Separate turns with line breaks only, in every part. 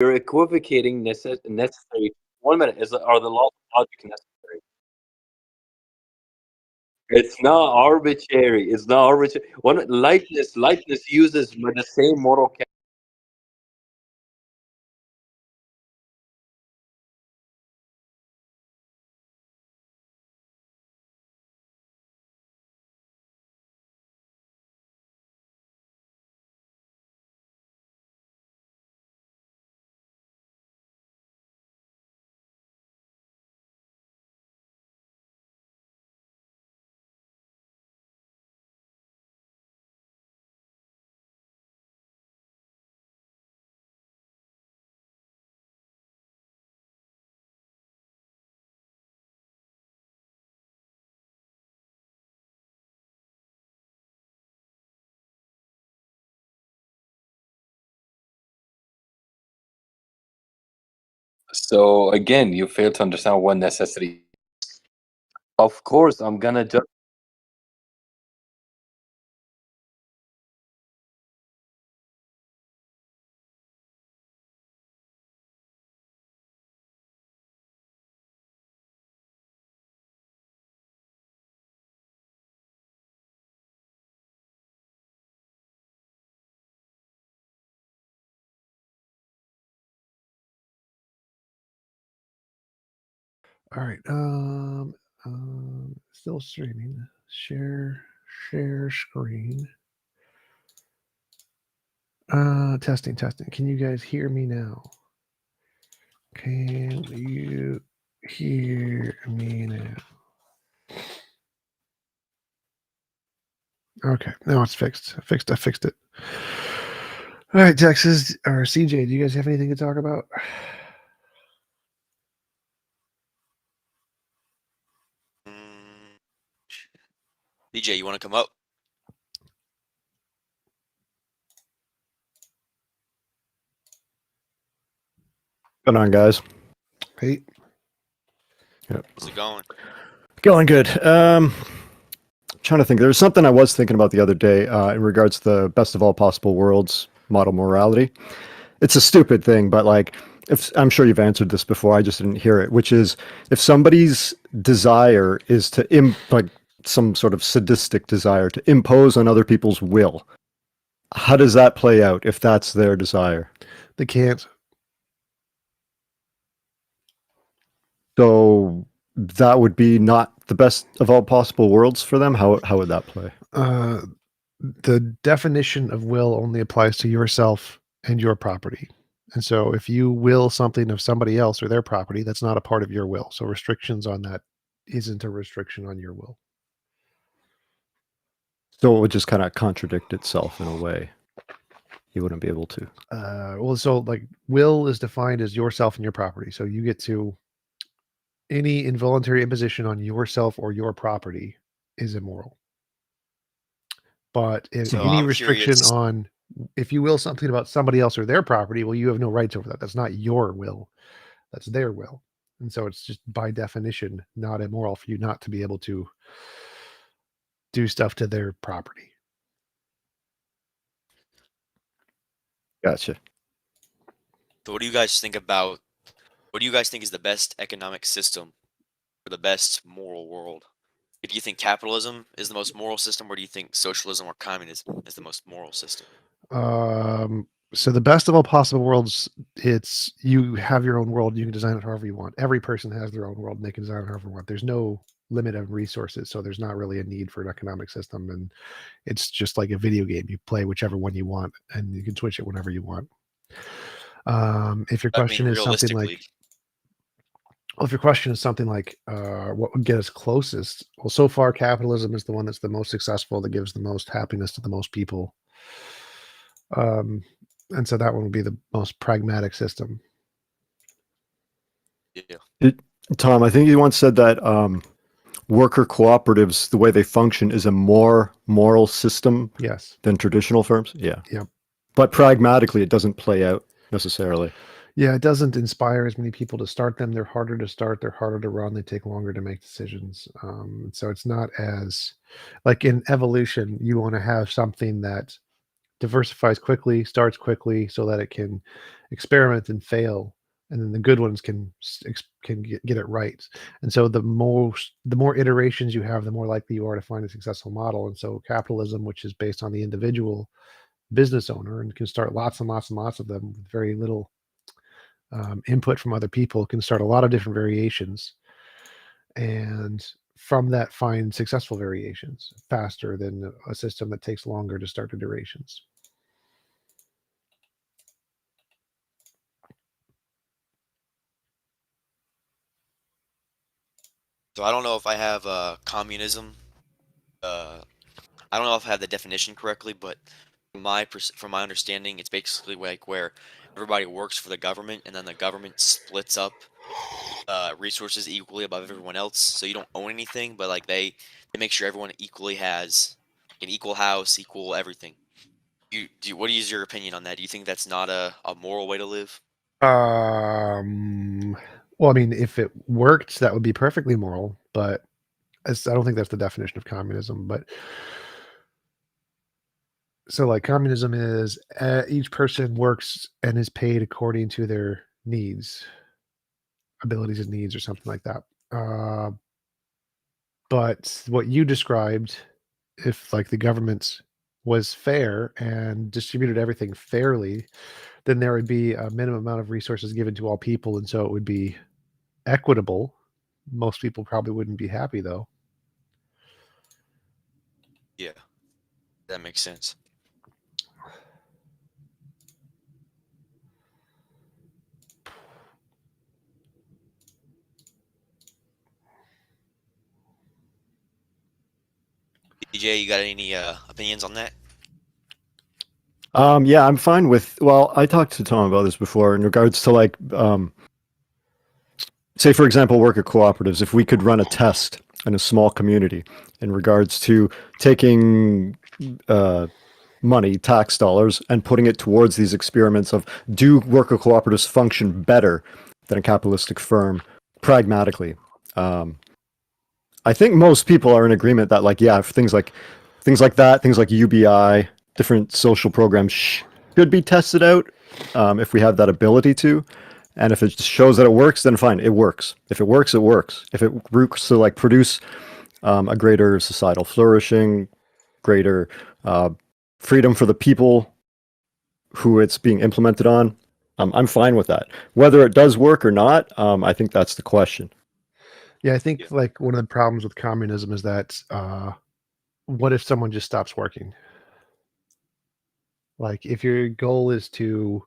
You're equivocating necessary. 1 minute. Are the laws of logic necessary? It's not arbitrary. It's not arbitrary. Lightness uses the same moral. So again, you fail to understand what necessity. Of course, I'm gonna judge.
All right. Still streaming. Share screen. Testing. Can you guys hear me now? Can you hear me now? Okay, now it's fixed. I fixed it. All right, Texas or CJ, do you guys have anything to talk about?
DJ, you want to come up?
Going on, guys?
Hey.
Yep.
How's it going?
Going good. Trying to think. There was something I was thinking about the other day in regards to the best of all possible worlds model morality. It's a stupid thing, but like, if I'm sure you've answered this before, I just didn't hear it. Which is, if somebody's desire is to like some sort of sadistic desire to impose on other people's will, how does that play out if that's their desire?
They can't.
So that would be not the best of all possible worlds for them? How would that play?
The definition of will only applies to yourself and your property. And so if you will something of somebody else or their property, that's not a part of your will. So restrictions on that isn't a restriction on your will.
So it would just kind of contradict itself in a way. You wouldn't be able to.
Well, so like will is defined as yourself and your property. So you get to any involuntary imposition on yourself or your property is immoral. But if
So
any
I'm
restriction
curious.
on, if you will something about somebody else or their property, well, you have no rights over that. That's not your will. That's their will. And so it's just by definition not immoral for you not to be able to do stuff to their property.
Gotcha.
So what do you guys think about, what do you guys think is the best economic system for the best moral world? Do you think capitalism is the most moral system, or do you think socialism or communism is the most moral system?
So the best of all possible worlds, it's you have your own world. You can design it however you want. Every person has their own world and they can design it however they want. There's no limit of resources. So there's not really a need for an economic system. And it's just like a video game. You play whichever one you want and you can switch it whenever you want. If your question is something like, well, if your question is something like what would get us closest, well, so far capitalism is the one that's the most successful, that gives the most happiness to the most people. And so that one would be the most pragmatic system.
Yeah.
Tom, I think you once said that worker cooperatives, the way they function, is a more moral system than traditional firms. Yeah.
Yep.
But pragmatically, it doesn't play out necessarily.
Yeah, it doesn't inspire as many people to start them. They're harder to start. They're harder to run. They take longer to make decisions. So it's not as, like in evolution, you want to have something that diversifies quickly, starts quickly, so that it can experiment and fail, and then the good ones can get it right. And so the more iterations you have, the more likely you are to find a successful model. And so capitalism, which is based on the individual business owner and can start lots and lots and lots of them with very little input from other people, can start a lot of different variations, and from that find successful variations faster than a system that takes longer to start iterations.
So I don't know if I have communism. I don't know if I have the definition correctly, but from my understanding, it's basically like where everybody works for the government, and then the government splits up resources equally above everyone else. So you don't own anything, but like they make sure everyone equally has an equal house, equal everything. What is your opinion on that? Do you think that's not a moral way to live?
Well, I mean, if it worked, that would be perfectly moral, but I don't think that's the definition of communism. But so, like, communism is each person works and is paid according to their needs, abilities and needs, or something like that. But what you described, if like the government was fair and distributed everything fairly, then there would be a minimum amount of resources given to all people, and so it would be equitable. Most people probably wouldn't be happy, though.
Yeah, that makes sense. DJ, you got any opinions on that?
Yeah, I'm fine with. Well, I talked to Tom about this before in regards to like, say for example, worker cooperatives. If we could run a test in a small community in regards to taking money, tax dollars, and putting it towards these experiments of do worker cooperatives function better than a capitalistic firm pragmatically. I think most people are in agreement that like, yeah, things like that, things like UBI, different social programs should be tested out if we have that ability to. And if it shows that it works, then fine, it works. If it works, it works. If it works to like produce a greater societal flourishing, greater freedom for the people who it's being implemented on, I'm fine with that. Whether it does work or not, I think that's the question.
Yeah, I think like one of the problems with communism is that what if someone just stops working? Like, if your goal is to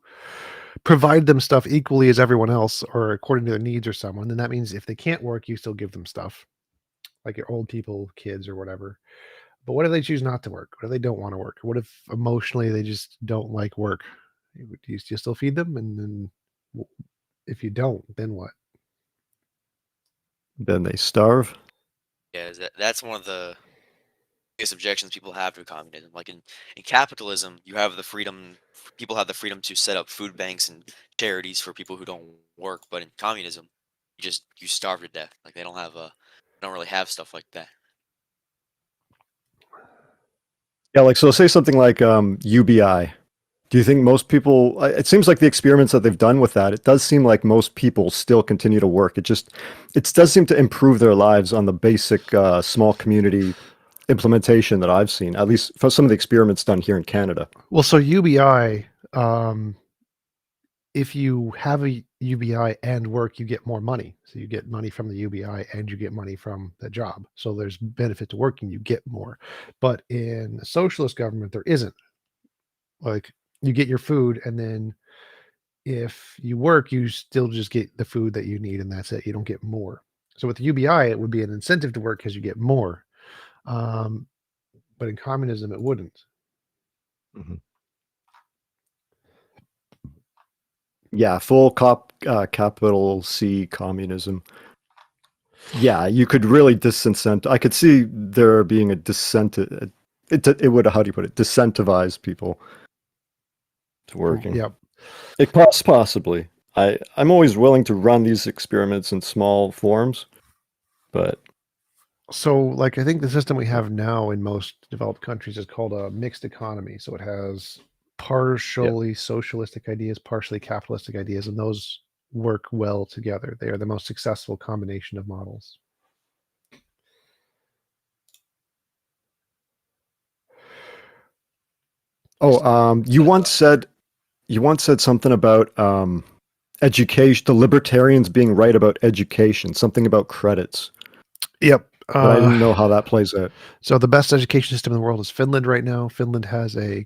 provide them stuff equally as everyone else or according to their needs or someone, then that means if they can't work, you still give them stuff, like your old people, kids, or whatever. But what if they choose not to work? What if they don't want to work? What if emotionally they just don't like work? Do you still feed them? And then if you don't, then what?
Then they starve.
Yeah, that's one of the biggest objections people have to communism. Like in capitalism, you have the freedom. People have the freedom to set up food banks and charities for people who don't work. But in communism, you starve to death. Like they don't really have stuff like that.
Yeah, like so say something like UBI. Do you think most people, it seems like the experiments that they've done with that, it does seem like most people still continue to work. It does seem to improve their lives on the basic small community implementation that I've seen, at least for some of the experiments done here in Canada.
Well, so UBI, if you have a UBI and work, you get more money. So you get money from the UBI and you get money from the job. So there's benefit to working, you get more. But in a socialist government, there isn't. Like, you get your food, and then if you work, you still just get the food that you need, and that's it. You don't get more. So with the UBI, it would be an incentive to work because you get more. But in communism, it wouldn't.
Mm-hmm. Yeah, full capital C communism. Yeah, you could really disincent. I could see there being a dissent. It would, how do you put it? Disincentivize people to working.
Yep.
It possibly. I'm always willing to run these experiments in small forms, but
So, like, I think the system we have now in most developed countries is called a mixed economy. So it has partially socialistic ideas, partially capitalistic ideas, and those work well together. They are the most successful combination of models.
Oh, you once said something about education, the libertarians being right about education, something about credits,
Yep.
but I didn't know how that plays out.
So the best education system in the world is Finland right now. Finland has a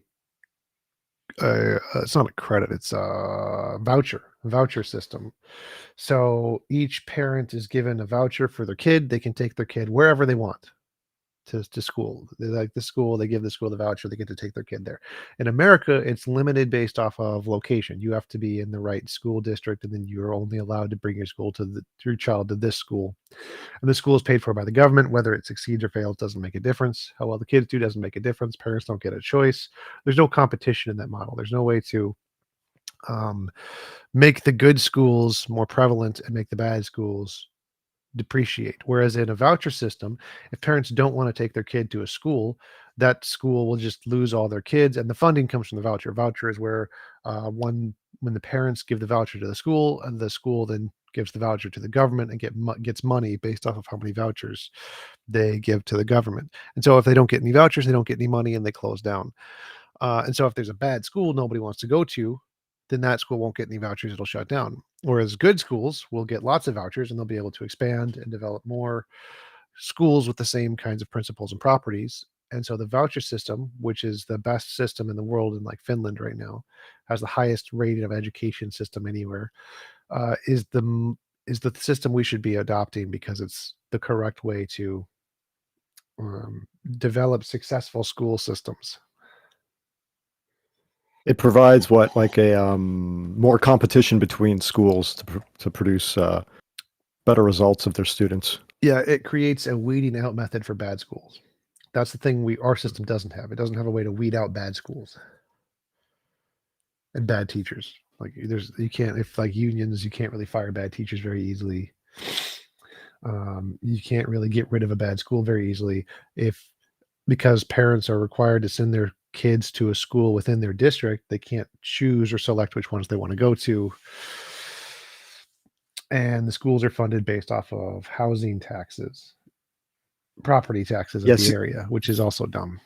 it's not a credit, it's a voucher system. So each parent is given a voucher for their kid. They can take their kid wherever they want to school. They like the school, they give the school the voucher, they get to take their kid there. In America, it's limited based off of location. You have to be in the right school district, and then you're only allowed to bring your child to this school. And the school is paid for by the government. Whether it succeeds or fails doesn't make a difference. How well the kids do doesn't make a difference. Parents don't get a choice. There's no competition in that model. There's no way to make the good schools more prevalent and make the bad schools depreciate. Whereas in a voucher system, if parents don't want to take their kid to a school, that school will just lose all their kids, and the funding comes from the voucher. Voucher is where when the parents give the voucher to the school, and the school then gives the voucher to the government and gets money based off of how many vouchers they give to the government. And so if they don't get any vouchers, they don't get any money, and they close down. And so if there's a bad school nobody wants to go to, then that school won't get any vouchers, it'll shut down. Whereas good schools will get lots of vouchers, and they'll be able to expand and develop more schools with the same kinds of principles and properties. And so the voucher system, which is the best system in the world in like Finland right now, has the highest rating of education system anywhere, is the system we should be adopting, because it's the correct way to develop successful school systems.
It provides what, like a more competition between schools to produce better results of their students.
Yeah, it creates a weeding out method for bad schools. That's the thing our system doesn't have. It doesn't have a way to weed out bad schools and bad teachers. Like you can't, if like unions, you can't really fire bad teachers very easily. You can't really get rid of a bad school very easily because parents are required to send their kids to a school within their district. They can't choose or select which ones they want to go to. And the schools are funded based off of housing taxes, property taxes of the area, which is also dumb.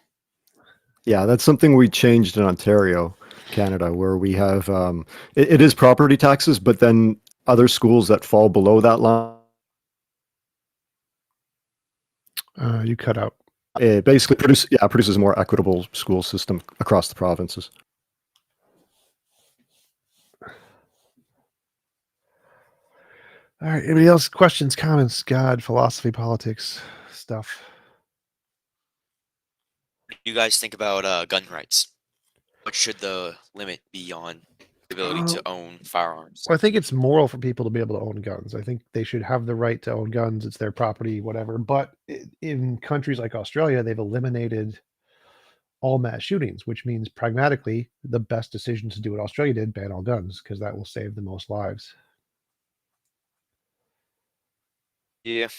Yeah, that's something we changed in Ontario, Canada, where we have it is property taxes, but then other schools that fall below that line.
You cut out.
It basically produces a more equitable school system across the provinces.
All right. Anybody else? Questions, comments, God, philosophy, politics, stuff?
What do you guys think about gun rights? What should the limit be on the ability to own firearms?
Well, I think it's moral for people to be able to own guns. I think they should have the right to own guns. It's their property, whatever. But in countries like Australia, they've eliminated all mass shootings, which means pragmatically the best decision to do what Australia did, ban all guns, because that will save the most lives.
Yeah.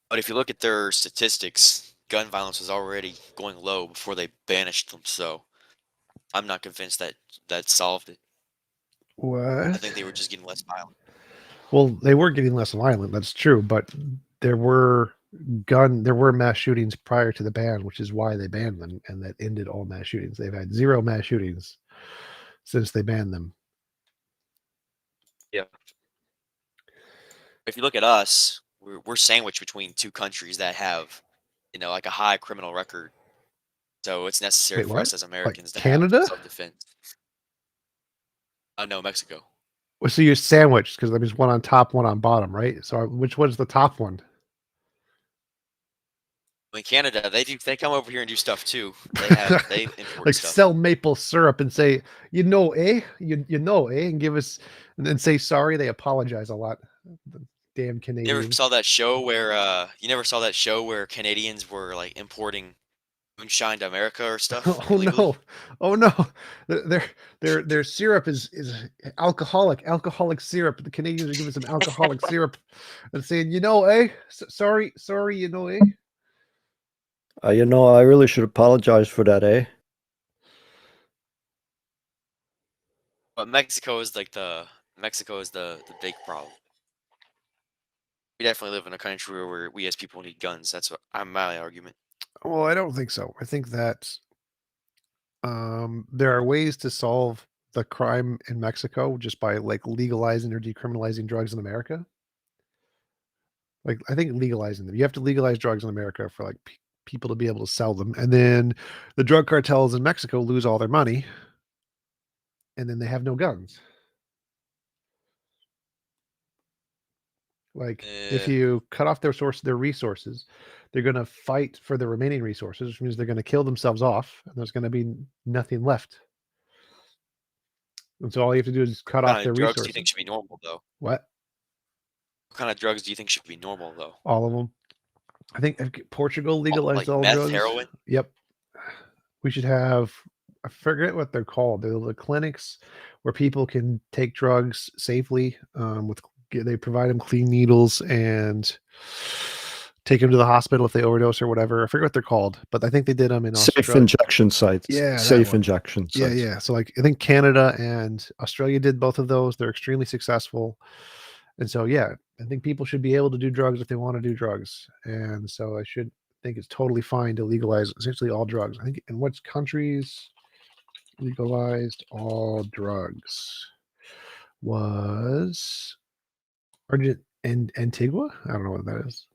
But if you look at their statistics, gun violence was already going low before they banished them. So I'm not convinced that solved it.
What?
I think they were just getting less violent.
Well, they were getting less violent. That's true. But there were mass shootings prior to the ban, which is why they banned them, and that ended all mass shootings. They've had 0 mass shootings since they banned them.
Yeah. If you look at us, we're sandwiched between two countries that have, like a high criminal record. So it's necessary for us as Americans to
Canada?
have self-defense. No, Mexico.
Well, so you're sandwiched because there's one on top, one on bottom, right? So which one's the top one?
In Canada, they come over here and do stuff too. They import
like
stuff.
Sell maple syrup and say, and give us, and then say sorry. They apologize a lot. The damn Canadians.
You never saw that show where Canadians were like importing moonshine to America or stuff?
Oh
illegally?
no! Oh no! Their syrup is alcoholic syrup. The Canadians are giving some alcoholic syrup and saying, sorry,
I really should apologize for that, eh?
But Mexico is like the big problem. We definitely live in a country where we as people need guns. That's what my argument.
Well, I don't think so. I think that there are ways to solve the crime in Mexico just by like legalizing or decriminalizing drugs in America. Like, I think legalizing them. You have to legalize drugs in America for like people to be able to sell them, and then the drug cartels in Mexico lose all their money, and then they have no guns. Like, if you cut off their resources, they're going to fight for the remaining resources, which means they're going to kill themselves off, and there's going to be nothing left. And so all you have to do is cut off their
What kind of drugs
resources.
do you think should be normal, though?
What?
What kind of drugs do you think should be normal, though?
All of them. I think Portugal legalized
like
all
meth,
drugs.
heroin?
Yep. We should have, I forget what they're called. They're the clinics where people can take drugs safely. They provide them clean needles and take them to the hospital if they overdose or whatever. I forget what they're called, but I think they did them in
Safe
Australia.
injection sites.
Yeah,
safe injection sites.
Yeah. So like I think Canada and Australia did both of those. They're extremely successful. And so, yeah, I think people should be able to do drugs if they want to do drugs. And so I think it's totally fine to legalize essentially all drugs. I think in which countries legalized all drugs was Antigua? I don't know what that is.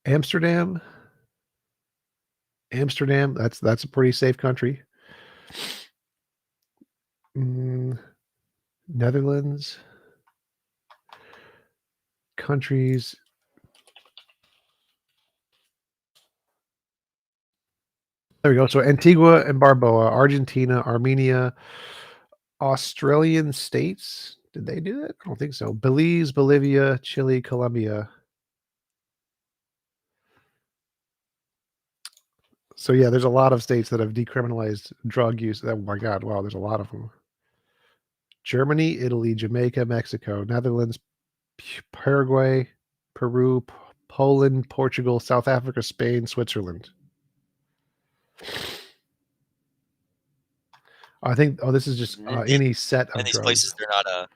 Amsterdam. That's a pretty safe country. Netherlands. Countries. There we go. So Antigua and Barbuda, Argentina, Armenia, Australian states. Did they do that? I don't think so. Belize, Bolivia, Chile, Colombia. So yeah, there's a lot of states that have decriminalized drug use. Oh my God, wow, there's a lot of them. Germany, Italy, Jamaica, Mexico, Netherlands, Paraguay, Peru, Poland, Portugal, South Africa, Spain, Switzerland. I think. Oh, this is just any set of
in these
drugs.
places, they're not.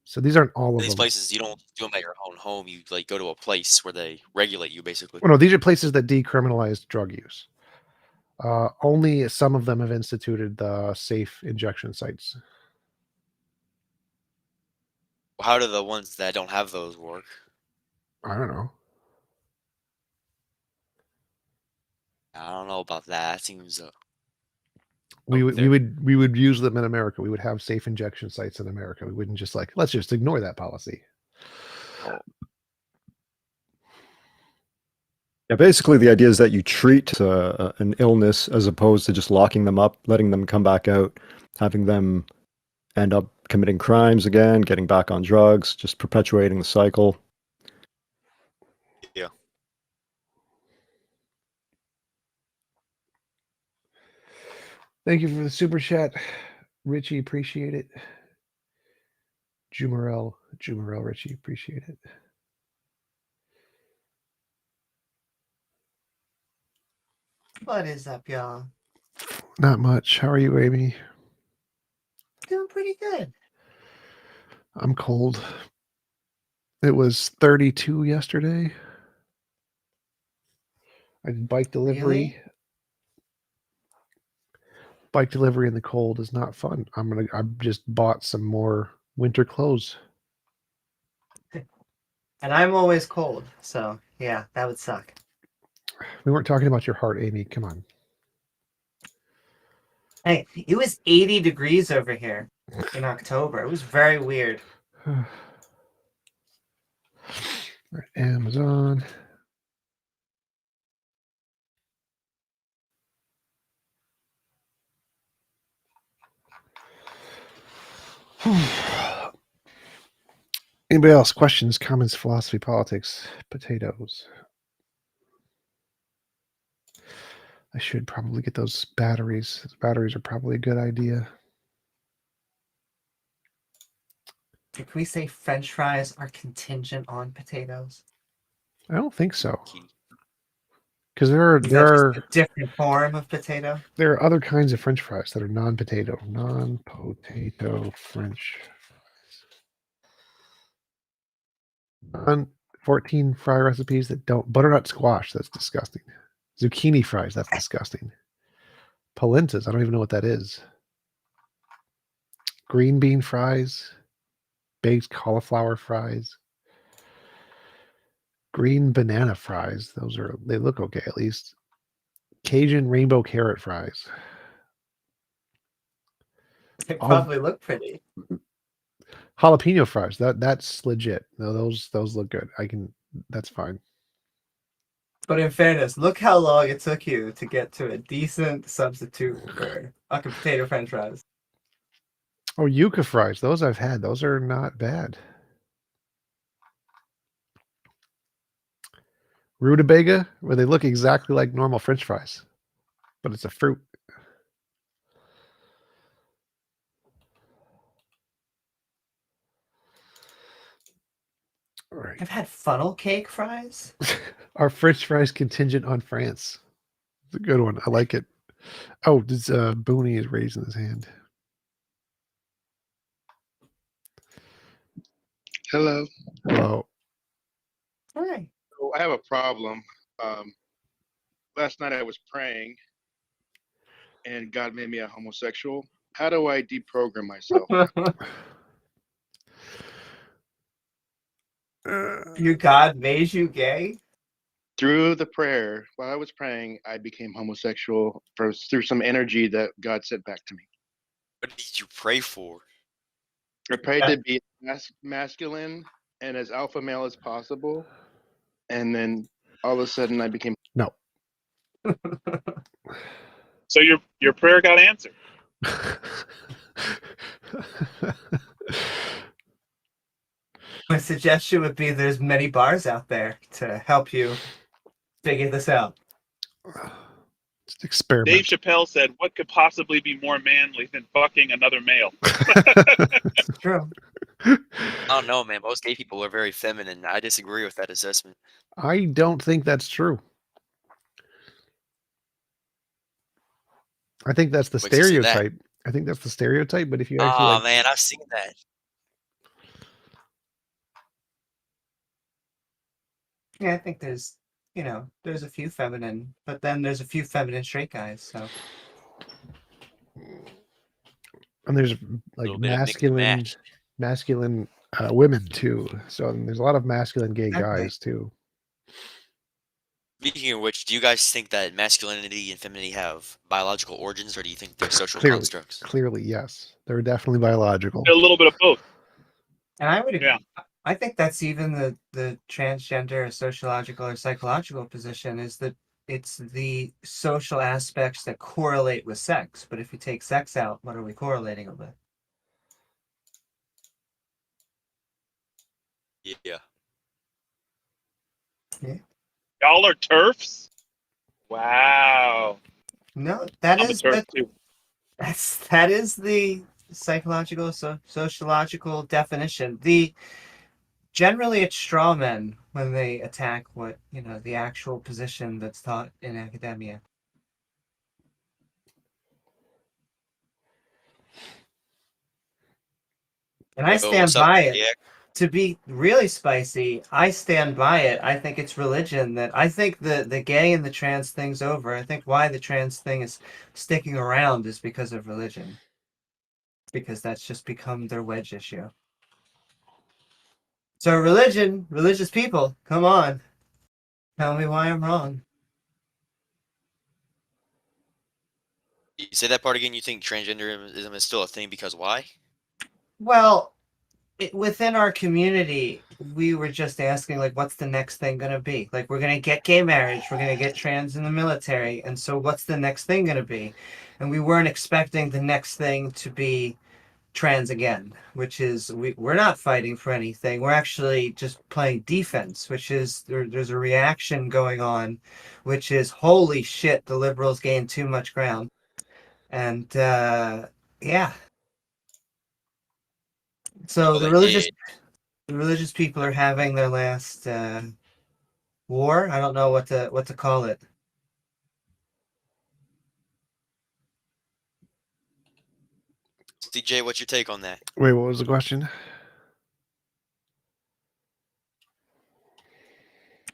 So these aren't all of them.
In these places, you don't do them at your own home. You like go to a place where they regulate you, basically.
Well, no, these are places that decriminalized drug use. Only some of them have instituted the safe injection sites.
How do the ones that don't have those work?
I don't know.
I don't know about that. That seems.
We would use them in America. We would have safe injection sites in America. We wouldn't just let's just ignore that policy.
Yeah, basically the idea is that you treat an illness as opposed to just locking them up, letting them come back out, having them end up committing crimes again, getting back on drugs, just perpetuating the cycle.
Yeah.
Thank you for the super chat, Richie. Appreciate it. Jumarel, Richie. Appreciate it.
What is up, y'all?
Not much. How are you, Amy?
Doing pretty good.
I'm cold. It was 32 yesterday. I did bike delivery.
Really?
Bike delivery in the cold is not fun. I just bought some more winter clothes.
And I'm always cold, so yeah, that would suck.
We weren't talking about your heart, Amy. Come on.
Hey, it was 80 degrees over here in October. It was very weird.
Amazon. Anybody else? Questions, comments, philosophy, politics, potatoes. I should probably get those batteries. Batteries are probably a good idea.
Can we say French fries are contingent on potatoes?
I don't think so.
Key.
Because there
Is that just
are
a different form of potato?
there are other kinds of French fries that are non-potato French fries. 14 fry recipes that don't butternut squash. That's disgusting. Zucchini fries. That's disgusting. Polentas. I don't even know what that is. Green bean fries. Baked cauliflower fries. Green banana fries. They look okay at least. Cajun rainbow carrot fries.
They
All-
probably look pretty.
Jalapeno fries. That's legit. No, those look good. That's fine.
But in fairness, look how long it took you to get to a decent substitute for fucking potato French fries.
Oh, yuca fries. Those I've had. Those are not bad. Rutabaga, where they look exactly like normal French fries, but it's a fruit. All right.
I've had funnel cake fries.
Are French fries contingent on France? It's a good one. I like it. Oh, this Booney is raising his hand.
Hello.
Hello.
Hi.
So I have a problem. Last night I was praying and God made me a homosexual. How do I deprogram myself?
Your God made you gay?
Through the prayer, while I was praying, I became homosexual through some energy that God sent back to me.
What did you pray for?
I prayed to be masculine and as alpha male as possible. And then all of a sudden I became
No.
So your prayer got answered.
My suggestion would be there's many bars out there to help you figure this out.
Just experiment.
Dave Chappelle said, "What could possibly be more manly than fucking another male?"
It's true.
I don't know, man. Most gay people are very feminine. I disagree with that assessment.
I don't think that's true. I think that's the
Wait, so say that.
stereotype. I think that's the stereotype, but if you actually
Oh man, I've seen that.
Yeah, I think there's a few feminine, but then there's a few feminine straight guys, so
and there's like
Little bit of mix and
masculine women too. So there's a lot of masculine gay
Exactly.
guys too.
Speaking of which, do you guys think that masculinity and femininity have biological origins, or do you think they're social
Clearly.
constructs?
Clearly, yes. They're definitely biological.
A little bit of both.
and I would agree.
Yeah.
I think that's even the transgender or sociological or psychological position is that it's the social aspects that correlate with sex. But if you take sex out, what are we correlating it with?
Yeah.
Y'all are turfs? Wow.
No, that
I'm a
is
turf too.
that is the psychological sociological definition. Generally it's straw men when they attack what the actual position that's taught in academia. And I
Yo,
stand
what's up,
by it.
yeah?
To be really spicy, I stand by it. I think it's religion I think the gay and the trans thing's over. I think why the trans thing is sticking around is because of religion. Because that's just become their wedge issue. So religious people, come on. Tell me why I'm wrong.
You say that part again. You think transgenderism is still a thing because why?
Well, within our community, we were just asking, like, what's the next thing going to be? Like, we're going to get gay marriage. We're going to get trans in the military. And so what's the next thing going to be? And we weren't expecting the next thing to be trans again, which is we're not fighting for anything. We're actually just playing defense, which is there's a reaction going on, which is holy shit, the liberals gained too much ground. And yeah. So
Well,
the
they
religious people are having their last war. I don't know what to call it.
CJ, what's your take on that?
Wait, what was the question?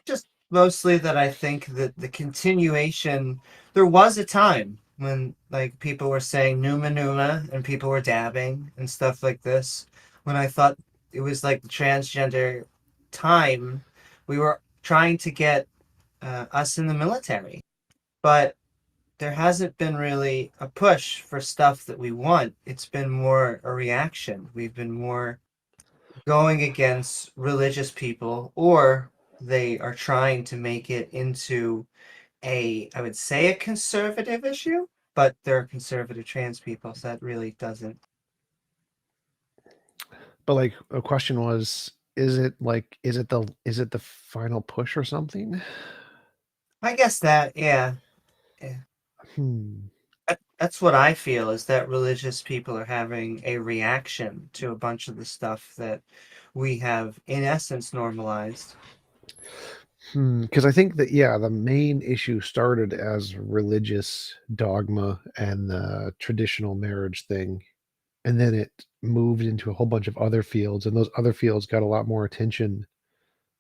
Just mostly that I think that the continuation, there was a time when like people were saying Numa Numa and people were dabbing and stuff like this, when I thought it was like the transgender time. We were trying to get us in the military, but there hasn't been really a push for stuff that we want. It's been more a reaction. We've been more going against religious people, or they are trying to make it into I would say a conservative issue, but there are conservative trans people, so that really doesn't.
But like a question was, is it the final push or something?
I guess that, yeah. That's what I feel, is that religious people are having a reaction to a bunch of the stuff that we have, in essence, normalized.
Because I think that, the main issue started as religious dogma and the traditional marriage thing. And then it moved into a whole bunch of other fields, and those other fields got a lot more attention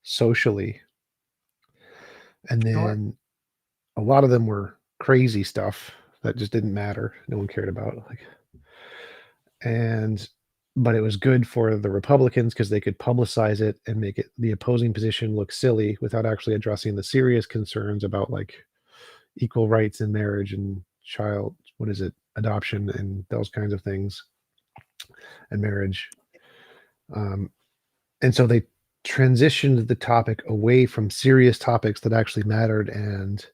socially. And then a lot of them were crazy stuff that just didn't matter. No one cared about. But it was good for the Republicans because they could publicize it and make it the opposing position look silly without actually addressing the serious concerns about like equal rights in marriage and adoption and those kinds of things, and marriage. And so they transitioned the topic away from serious topics that actually mattered and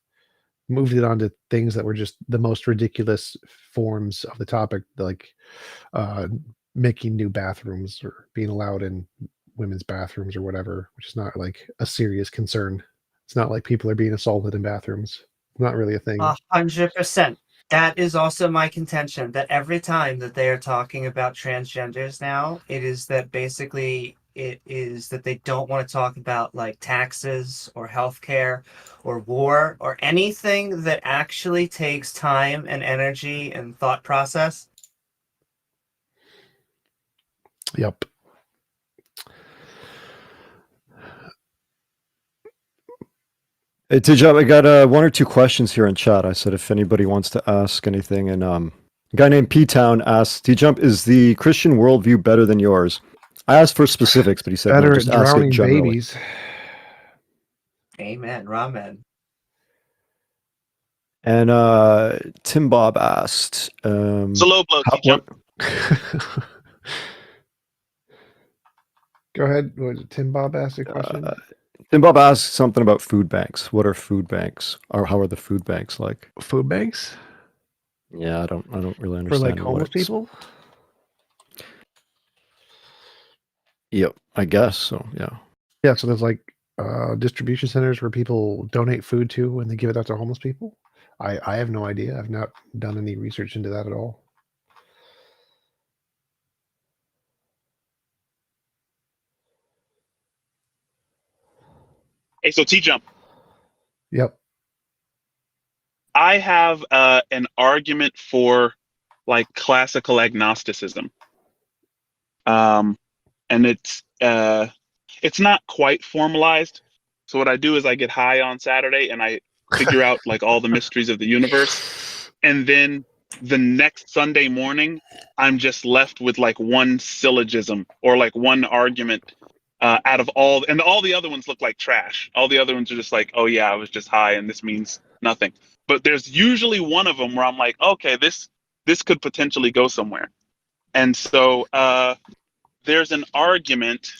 moved it onto things that were just the most ridiculous forms of the topic, like making new bathrooms or being allowed in women's bathrooms or whatever, which is not like a serious concern. It's not like people are being assaulted in bathrooms. It's not really a thing.
100%. That is also my contention, that every time that they are talking about transgenders now, it is that they don't want to talk about like taxes or healthcare or war or anything that actually takes time and energy and thought process.
Yep.
Hey, Tijab, I got one or two questions here in chat. I said if anybody wants to ask anything, and a guy named P-Town asked, Tijump, is the Christian worldview better than yours? I asked for specifics, but he said
Better
no,
at
just ask it
drowning
generally.
babies.
Amen. Ramen.
And Tim Bob asked,
It's a low blow, T-Jump.
Go ahead. Tim Bob asked a question?
Tim Bob asked something about food banks. What are food banks? Or how are the food banks like?
Food banks?
Yeah, I don't really understand.
For like homeless people?
Yep, I guess so. Yeah.
Yeah, so there's like distribution centers where people donate food to and they give it out to homeless people. I have no idea. I've not done any research into that at all.
Hey, so T-Jump,
Yep.
I have an argument for like classical agnosticism. And it's not quite formalized. So what I do is I get high on Saturday and I figure out like all the mysteries of the universe. And then the next Sunday morning, I'm just left with like one syllogism or like one argument out of all the other ones look like trash. All the other ones are just like, oh yeah, I was just high and this means nothing. But there's usually one of them where I'm like, okay, this could potentially go somewhere. And so there's an argument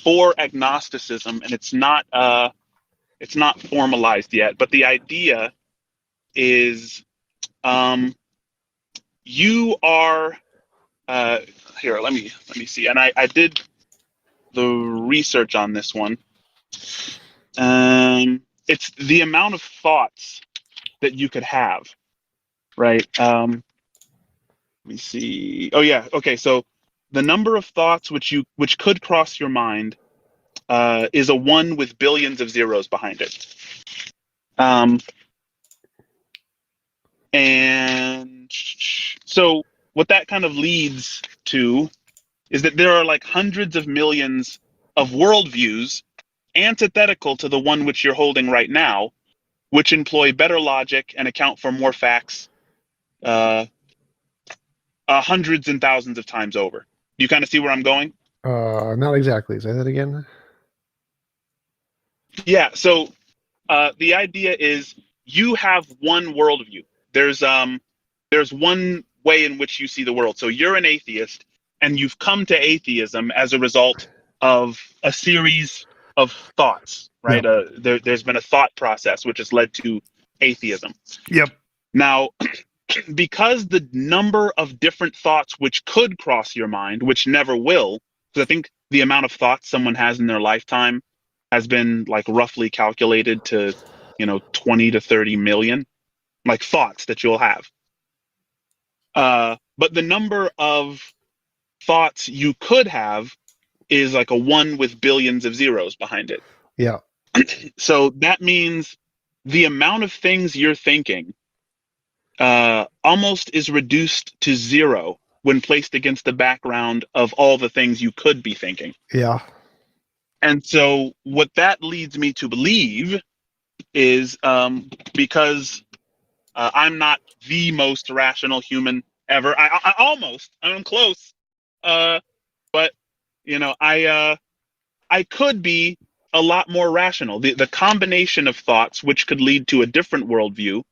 for agnosticism, and it's not formalized yet. But the idea is, you are here, let me see. And I did the research on this one. It's the amount of thoughts that you could have, right? Let me see. Oh yeah, okay. So the number of thoughts which could cross your mind is a 1 with billions of zeros behind it. And so what that kind of leads to is that there are like hundreds of millions of worldviews antithetical to the one which you're holding right now, which employ better logic and account for more facts hundreds and thousands of times over. Do you kind of see where I'm going?
Not exactly. Say that again.
Yeah. So the idea is you have one worldview. There's one way in which you see the world. So you're an atheist, and you've come to atheism as a result of a series of thoughts, right? There's been a thought process which has led to atheism.
Yep.
Now, because the number of different thoughts which could cross your mind, which never will, because I think the amount of thoughts someone has in their lifetime has been like roughly calculated to, 20 to 30 million, like thoughts that you'll have. But the number of thoughts you could have is like a 1 with billions of zeros behind it.
Yeah.
So that means the amount of things you're thinking almost is reduced to zero when placed against the background of all the things you could be thinking.
Yeah.
And so what that leads me to believe is because I'm not the most rational human ever. I'm close. But I could be a lot more rational. The combination of thoughts which could lead to a different worldview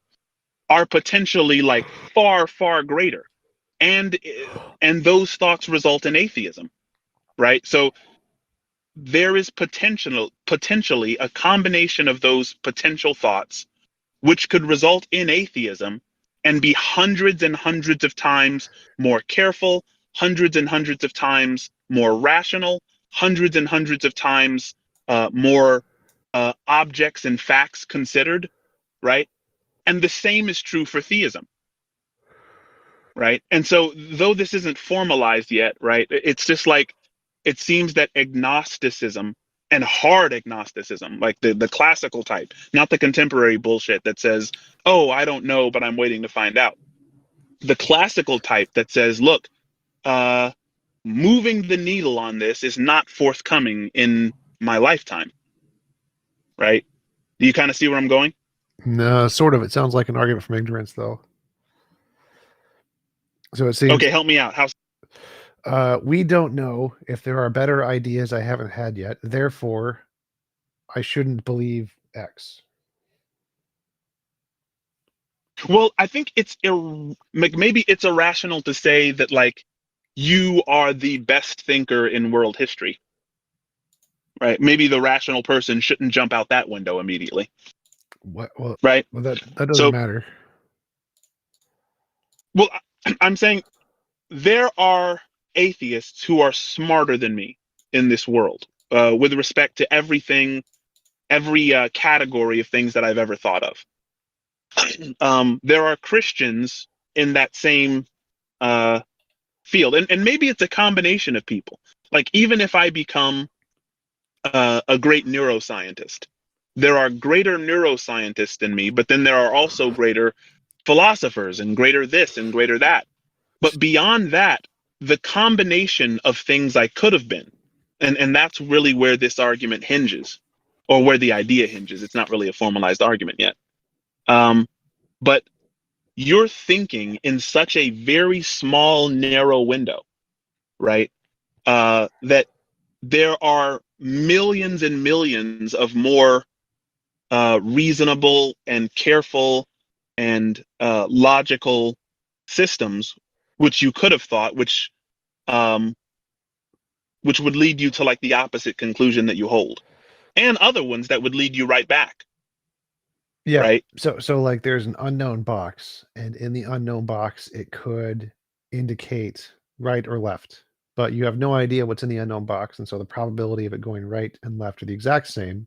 are potentially like far, far greater. And those thoughts result in atheism, right? So there is potentially a combination of those potential thoughts which could result in atheism and be hundreds and hundreds of times more careful, hundreds and hundreds of times more rational, hundreds and hundreds of times more objects and facts considered, right? And the same is true for theism, right? And so though this isn't formalized yet, right, it's just like it seems that agnosticism and hard agnosticism, like the classical type, not the contemporary bullshit that says, oh, I don't know, but I'm waiting to find out. The classical type that says, look, moving the needle on this is not forthcoming in my lifetime, right? Do you kind of see where I'm going?
No, sort of. It sounds like an argument from ignorance, though. So it seems.
Okay, help me out. How?
We don't know if there are better ideas I haven't had yet. Therefore, I shouldn't believe X.
Well, I think maybe it's irrational to say that like you are the best thinker in world history, right? Maybe the rational person shouldn't jump out that window immediately.
What? Well,
right?
Well, that doesn't matter.
Well, I'm saying there are atheists who are smarter than me in this world with respect to every category of things that I've ever thought of. There are Christians in that same field, and maybe it's a combination of people. Like even if I become a great neuroscientist, there are greater neuroscientists than me, but then there are also greater philosophers and greater this and greater that. But beyond that, the combination of things I could have been, and that's really where this argument hinges, or where the idea hinges. It's not really a formalized argument yet. But you're thinking in such a very small, narrow window, right? That there are millions and millions of more reasonable and careful and logical systems which you could have thought, which would lead you to like the opposite conclusion that you hold, and other ones that would lead you right back.
Yeah.
Right.
So like there's an unknown box, and in the unknown box it could indicate right or left, but you have no idea what's in the unknown box, and so the probability of it going right and left are the exact same,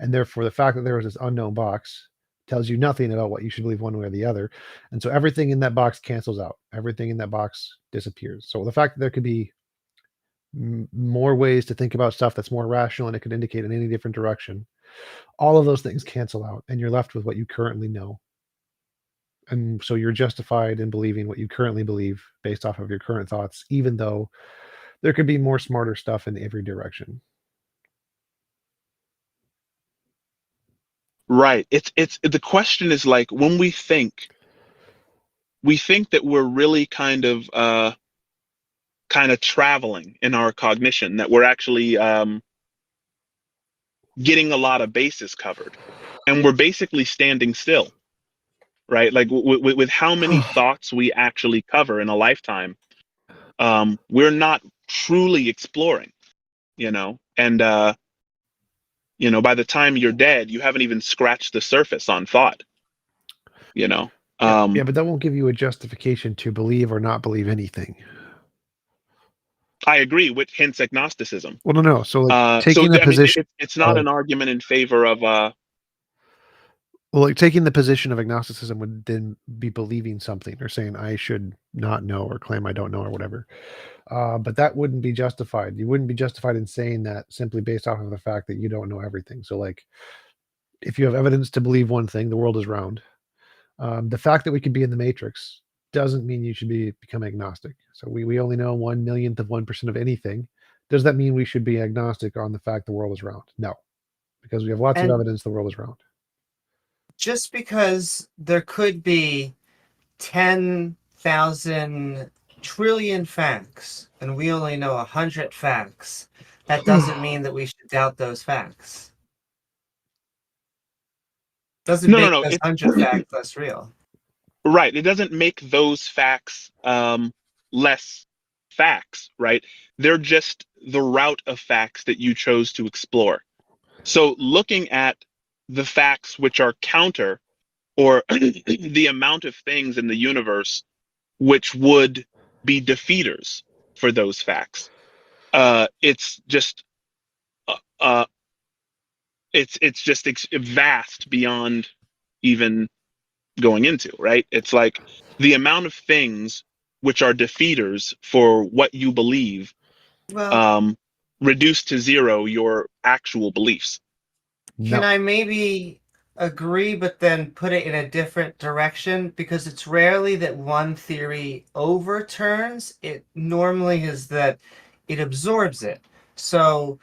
and therefore the fact that there is this unknown box tells you nothing about what you should believe one way or the other, and so everything in that box cancels out. Everything in that box disappears. So the fact that there could be more ways to think about stuff that's more rational and it could indicate in any different direction, all of those things cancel out, and you're left with what you currently know. And so you're justified in believing what you currently believe based off of your current thoughts, even though there could be more smarter stuff in every direction.
Right. It's the question is like when we think that we're really kind of traveling in our cognition, that we're actually getting a lot of bases covered, and we're basically standing still, right? Like with how many thoughts we actually cover in a lifetime, we're not truly exploring, and by the time you're dead, you haven't even scratched the surface on thought,
Yeah, but that won't give you a justification to believe or not believe anything.
I agree, with hence agnosticism.
Well, no. So like taking the position,
it's not an argument in favor of
well, like taking the position of agnosticism would then be believing something or saying I should not know or claim I don't know or whatever. But that wouldn't be justified. You wouldn't be justified in saying that simply based off of the fact that you don't know everything. So like, if you have evidence to believe one thing, the world is round. The fact that we could be in the matrix doesn't mean you should become agnostic. So we only know 1/1,000,000th of 1% of anything. Does that mean we should be agnostic on the fact the world is round? No, because we have lots of
And
evidence the world is round.
just because there could be 10,000 trillion facts and we only know 100 facts, that doesn't mean that we should doubt those facts. Doesn't make those 100 facts less real.
Right. It doesn't make those facts less facts, right? They're just the route of facts that you chose to explore. So looking at the facts which are counter, or the amount of things in the universe which would be defeaters for those facts, it's just vast beyond even going into, right? It's like the amount of things which are defeaters for what you believe,
Well,
reduce to zero your actual beliefs.
can I maybe agree, but then put it in a different direction? Because it's rarely that one theory overturns. It normally is that it absorbs it. So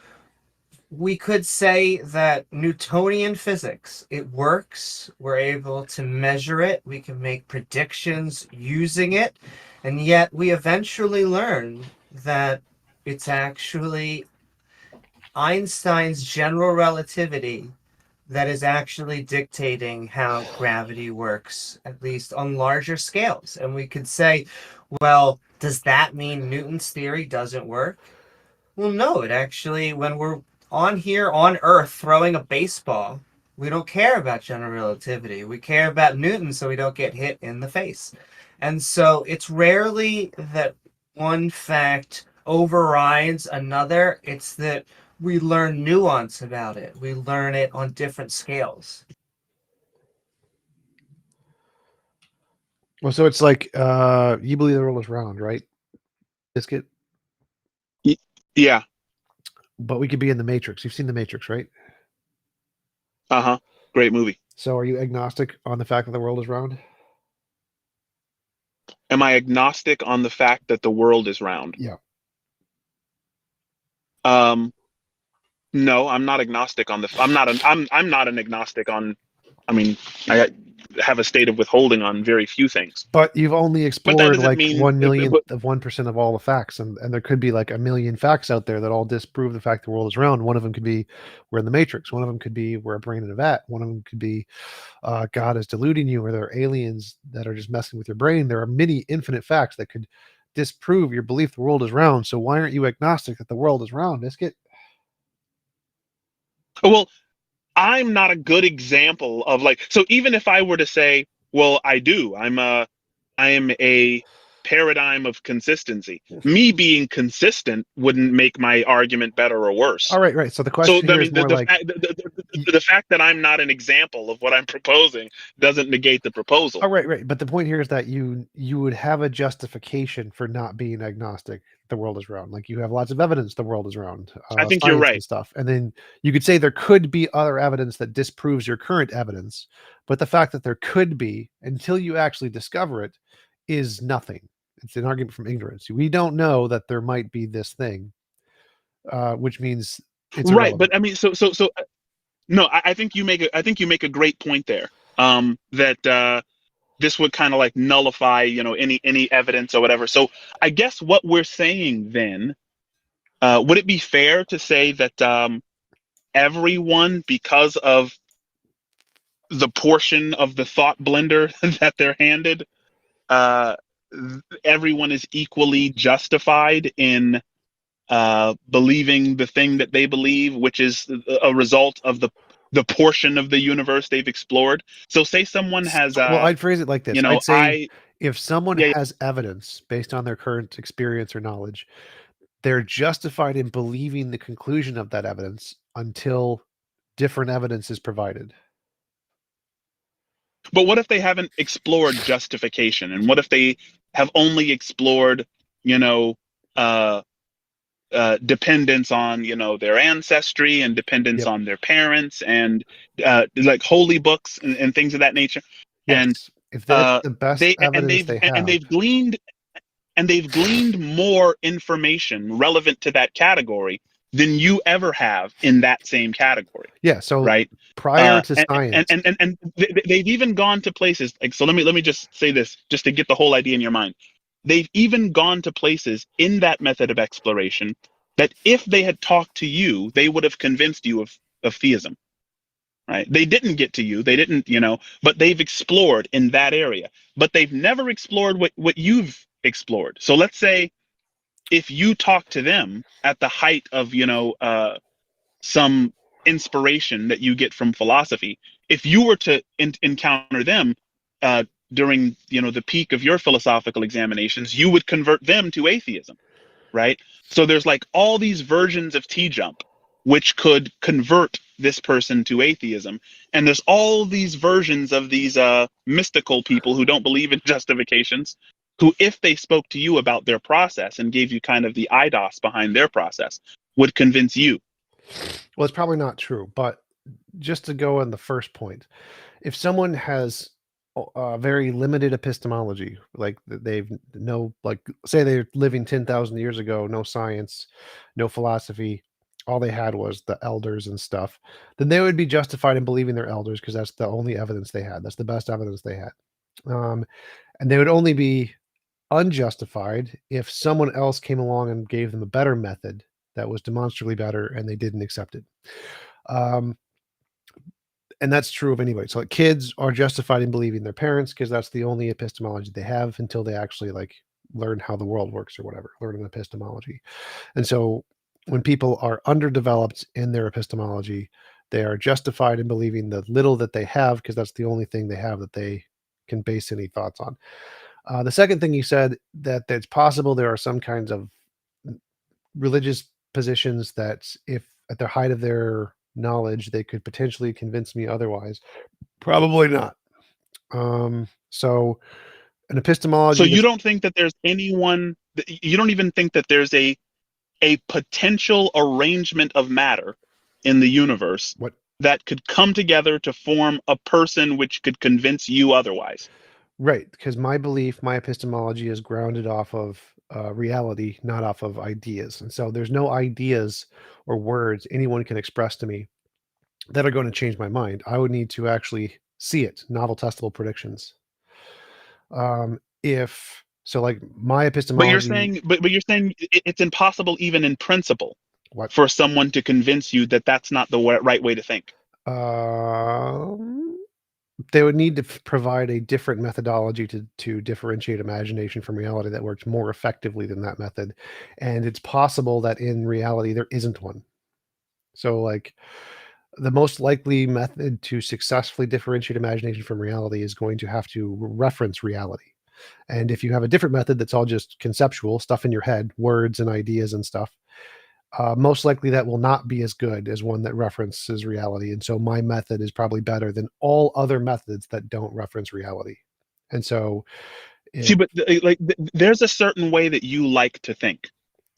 we could say that Newtonian physics, it works. We're able to measure it. We can make predictions using it. And yet we eventually learn that it's actually Einstein's general relativity that is actually dictating how gravity works, at least on larger scales. And we could say, well, does that mean Newton's theory doesn't work? Well, no, it actually, when we're on here on Earth throwing a baseball, we don't care about general relativity. We care about Newton so we don't get hit in the face. And so it's rarely that one fact overrides another. It's that we learn nuance about it. We learn it on different scales.
Well, so it's like you believe the world is round, right? Biscuit.
Yeah.
But we could be in the Matrix. You've seen the Matrix, right?
Uh-huh. Great movie.
So are you agnostic on the fact that the world is round?
Am I agnostic on the fact that the world is round?
Yeah.
No, I'm not agnostic on the. I'm not an agnostic on. I mean, I have a state of withholding on very few things.
But you've only explored like
mean,
1/1,000,000th of 1% of all the facts, and there could be like 1,000,000 facts out there that all disprove the fact the world is round. One of them could be we're in the Matrix. One of them could be we're a brain in a vat. One of them could be God is deluding you, or there are aliens that are just messing with your brain. There are many infinite facts that could disprove your belief the world is round. So why aren't you agnostic that the world is round, Biscuit?
Well, I'm not a good example of like, so even if I were to say, well, I am a paradigm of consistency. Me being consistent wouldn't make my argument better or worse.
All right, right. So the question
I
here
mean,
is more like
the fact that I'm not an example of what I'm proposing doesn't negate the proposal.
all right, right. But the point here is that you would have a justification for not being agnostic. The world is round. Like you have lots of evidence the world is round.
I think you're
science
right.
and stuff. And then you could say there could be other evidence that disproves your current evidence, but the fact that there could be until you actually discover it is nothing. It's an argument from ignorance. We don't know that there might be this thing, which means it's
Right,
irrelevant.
but I mean, no, I think you make a great point there. That this would kind of like nullify, any evidence or whatever. So I guess what we're saying then, would it be fair to say that everyone, because of the portion of the thought blender that they're handed, everyone is equally justified in believing the thing that they believe, which is a result of the portion of the universe they've explored? So say someone has
Well, I'd phrase it like this. I'd say if someone
Yeah,
has evidence based on their current experience or knowledge, they're justified in believing the conclusion of that evidence until different evidence is provided.
but what if they haven't explored justification? And what if they have only explored, dependence on, their ancestry and dependence
Yep.
on their parents and like holy books and things of that nature?
Yes.
And
If that's the best evidence they have.
and they've gleaned more information relevant to that category than you ever have in that same category.
Yeah. So
right.
prior to science.
And they've even gone to places like, so let me just say this just to get the whole idea in your mind. They've even gone to places in that method of exploration that if they had talked to you, they would have convinced you of theism. Right? They didn't get to you. They didn't, but they've explored in that area. But they've never explored what you've explored. So let's say if you talk to them at the height of, some inspiration that you get from philosophy, if you were to encounter them during, the peak of your philosophical examinations, you would convert them to atheism, right? So there's like all these versions of T-jump which could convert this person to atheism. And there's all these versions of these mystical people who don't believe in justifications, who, if they spoke to you about their process and gave you kind of the IDOS behind their process, would convince you.
Well, it's probably not true, but just to go on the first point, if someone has a very limited epistemology, like they've say they're living 10,000 years ago, no science, no philosophy, all they had was the elders and stuff, then they would be justified in believing their elders because that's the only evidence they had. That's the best evidence they had. And they would only be unjustified if someone else came along and gave them a better method that was demonstrably better and they didn't accept it. And that's true of anybody. So like kids are justified in believing their parents because that's the only epistemology they have until they actually like learn how the world works or whatever, learn an epistemology. And so when people are underdeveloped in their epistemology, they are justified in believing the little that they have because that's the only thing they have that they can base any thoughts on. The second thing you said, that it's possible there are some kinds of religious positions that if at the height of their knowledge they could potentially convince me otherwise. Probably not. So an epistemology.
So you don't think that there's anyone, you don't even think that there's a potential arrangement of matter in the universe that could come together to form a person which could convince you otherwise?
Right, because my belief, my epistemology is grounded off of reality, not off of ideas. And so there's no ideas or words anyone can express to me that are going to change my mind. I would need to actually see it, novel testable predictions. If so, like my epistemology.
But you're saying it's impossible, even in principle, for someone to convince you that that's not the right way to think.
They would need to provide a different methodology to differentiate imagination from reality that works more effectively than that method. And it's possible that in reality there isn't one. So like the most likely method to successfully differentiate imagination from reality is going to have to reference reality. And if you have a different method that's all just conceptual stuff in your head, words and ideas and stuff, most likely that will not be as good as one that references reality. And so my method is probably better than all other methods that don't reference reality. And so,
See, but there's a certain way that you like to think,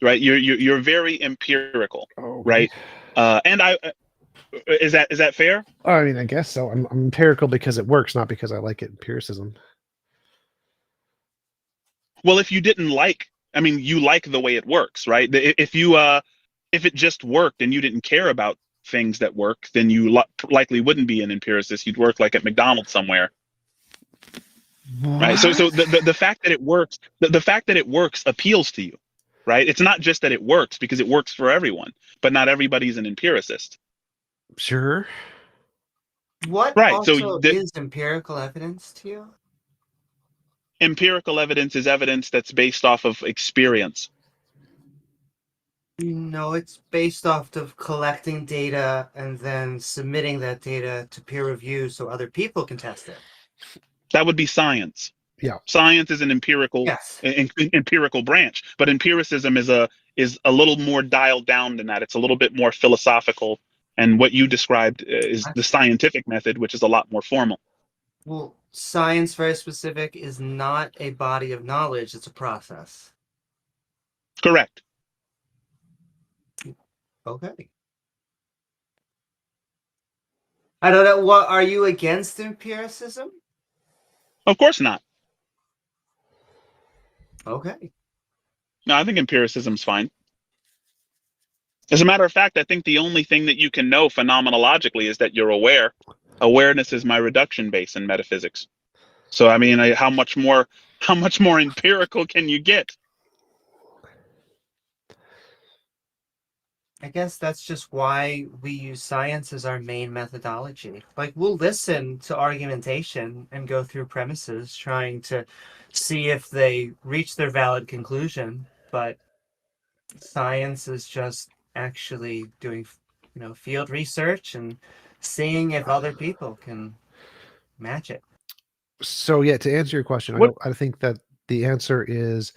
right? You're very empirical, right? And is that fair?
I mean, I guess so. I'm empirical because it works, not because I like it. Empiricism.
Well, if you didn't you like the way it works, right? If it just worked and you didn't care about things that work, then you likely wouldn't be an empiricist. You'd work like at McDonald's somewhere. Right. So the fact that it works, the fact that it works appeals to you, right? It's not just that it works because it works for everyone, but not everybody's an empiricist.
Sure.
What
Right.
also is empirical evidence to you?
Empirical evidence is evidence that's based off of experience.
No, it's based off of collecting data and then submitting that data to peer review so other people can test it.
That would be science.
Yeah.
Science is an empirical empirical branch, but empiricism is a little more dialed down than that. It's a little bit more philosophical, and what you described is the scientific method, which is a lot more formal.
Well, science, very specific, is not a body of knowledge, it's a process.
Correct.
Okay. I don't know, what are you against empiricism?
Of course not.
Okay.
No, I think empiricism's fine. As a matter of fact, I think the only thing that you can know phenomenologically is that you're aware. Awareness is my reduction base in metaphysics. So, I mean, how much more empirical can you get?
I guess that's just why we use science as our main methodology. Like, we'll listen to argumentation and go through premises trying to see if they reach their valid conclusion, but science is just actually doing, field research and seeing if other people can match it.
So yeah, to answer your question, I think that the answer is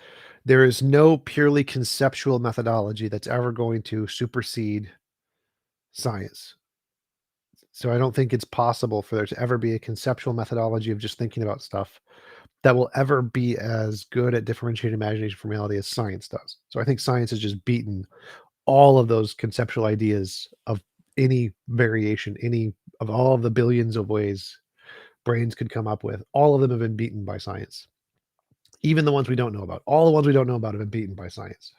there is no purely conceptual methodology that's ever going to supersede science. So I don't think it's possible for there to ever be a conceptual methodology of just thinking about stuff that will ever be as good at differentiating imagination from reality as science does. So I think science has just beaten all of those conceptual ideas of any variation, any of all of the billions of ways brains could come up with. All of them have been beaten by science. Even the ones we don't know about. All the ones we don't know about have been beaten by science.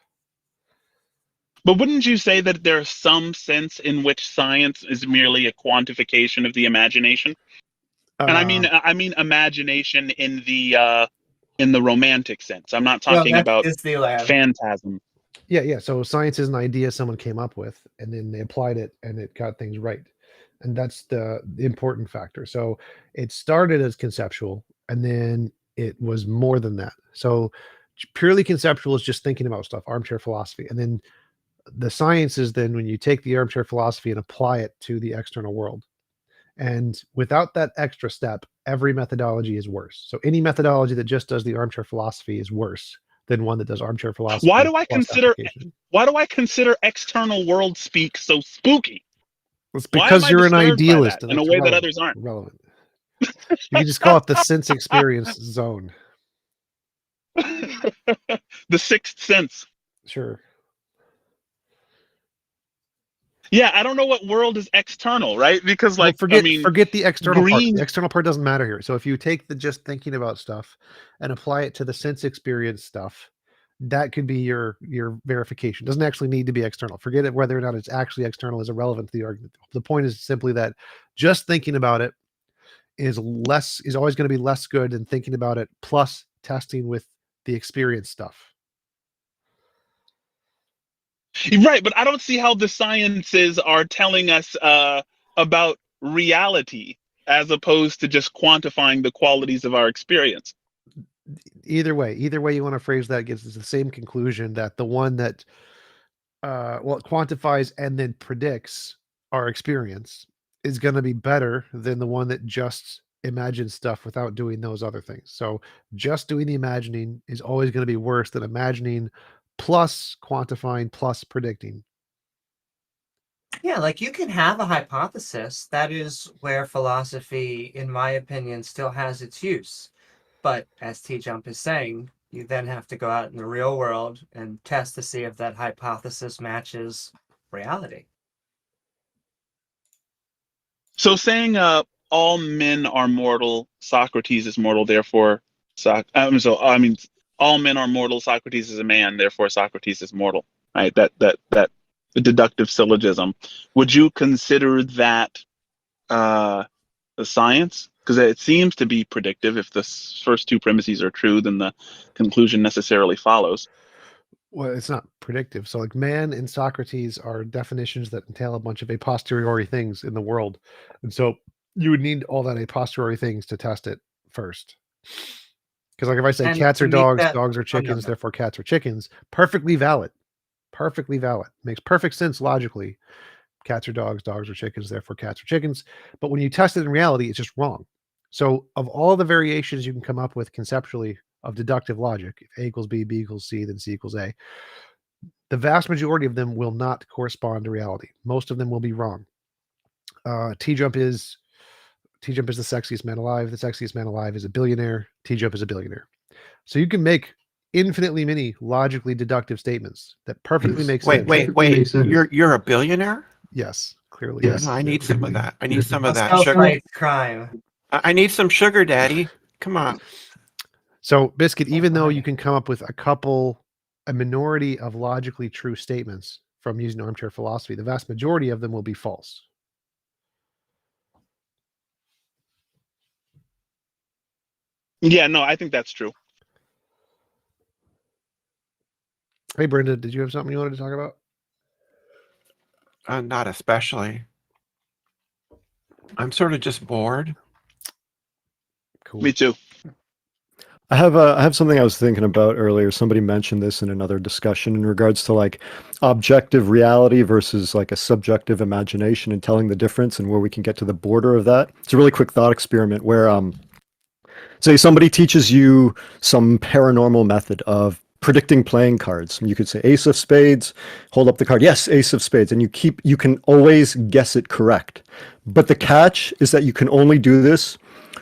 But wouldn't you say that there's some sense in which science is merely a quantification of the imagination? And I mean imagination in the romantic sense. I'm not talking about phantasm.
Yeah. So science is an idea someone came up with, and then they applied it, and it got things right. And that's the important factor. So it started as conceptual, and then it was more than that. So purely conceptual is just thinking about stuff, armchair philosophy. And then the science is then when you take the armchair philosophy and apply it to the external world. And without that extra step, every methodology is worse. So any methodology that just does the armchair philosophy is worse than one that does armchair philosophy.
Why do I consider external world speak so spooky?
It's because you're an idealist
in a way that others aren't.
Relevant. You can just call it the sense experience zone.
The sixth sense.
Sure.
Yeah, I don't know what world is external, right? Because
forget the external part. The external part doesn't matter here. So if you take the just thinking about stuff and apply it to the sense experience stuff, that could be your verification. It doesn't actually need to be external. Forget it, whether or not it's actually external is irrelevant to the argument. The point is simply that just thinking about it is always going to be less good than thinking about it plus testing with the experience stuff.
Right, but I don't see how the sciences are telling us about reality as opposed to just quantifying the qualities of our experience.
Either way you want to phrase that gets us the same conclusion, that the one that it quantifies and then predicts our experience is going to be better than the one that just imagine stuff without doing those other things. So just doing the imagining is always going to be worse than imagining plus quantifying plus predicting.
Yeah, like you can have a hypothesis. That is where philosophy, in my opinion, still has its use. But as T-Jump is saying, you then have to go out in the real world and test to see if that hypothesis matches reality.
So saying all men are mortal, Socrates is mortal, therefore I mean all men are mortal, Socrates is a man, therefore Socrates is mortal. Right? That deductive syllogism. Would you consider that a science? Because it seems to be predictive. If the first two premises are true, then the conclusion necessarily follows.
Well, it's not predictive. So like man and Socrates are definitions that entail a bunch of a posteriori things in the world. And so you would need all that a posteriori things to test it first. Because like if I say
And
cats
to
are
meet
dogs,
that-
dogs are
Oh, no,
chickens,
no.
therefore cats are chickens, perfectly valid. Perfectly valid. Makes perfect sense logically. Cats are dogs, dogs are chickens, therefore cats are chickens. But when you test it in reality, it's just wrong. So of all the variations you can come up with conceptually of deductive logic, if A equals B, B equals C, then C equals A, the vast majority of them will not correspond to reality. Most of them will be wrong. T-Jump is the sexiest man alive. The sexiest man alive is a billionaire. T-Jump is a billionaire. So you can make infinitely many logically deductive statements that perfectly make sense.
Wait. You're a billionaire?
Yes, clearly.
Yes. I need some of that. I need some of that
Self
sugar.
fights crime.
I need some sugar, Daddy. Come on.
So, Biscuit, even though
funny.
you can come up with a minority of logically true statements from using armchair philosophy, the vast majority of them will be false.
Yeah, no, I think that's true.
Hey, Brenda, did you have something you wanted to talk about?
Not especially. I'm sort of just bored.
Cool.
Me too.
I have something I was thinking about earlier. Somebody mentioned this in another discussion in regards to like objective reality versus like a subjective imagination and telling the difference and where we can get to the border of that. It's a really quick thought experiment where say somebody teaches you some paranormal method of predicting playing cards. You could say ace of spades, hold up the card. Yes, ace of spades. And you can always guess it correct. But the catch is that you can only do this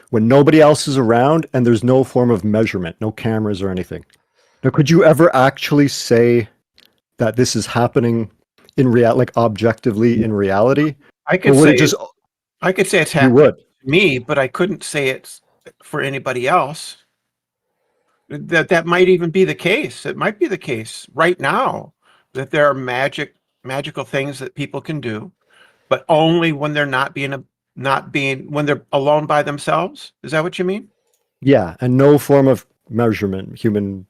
when nobody else is around and there's no form of measurement, no cameras or anything. Now, could you ever actually say that this is happening in like objectively in reality?
I
Or
could
would
say
it just,
it's
you
happening
would?
to me, but I couldn't say it's for anybody else. That might even be the case. It might be the case right now that there are magical things that people can do, but only when they're when they're alone by themselves. Is that what you mean?
Yeah, and no form of measurement, human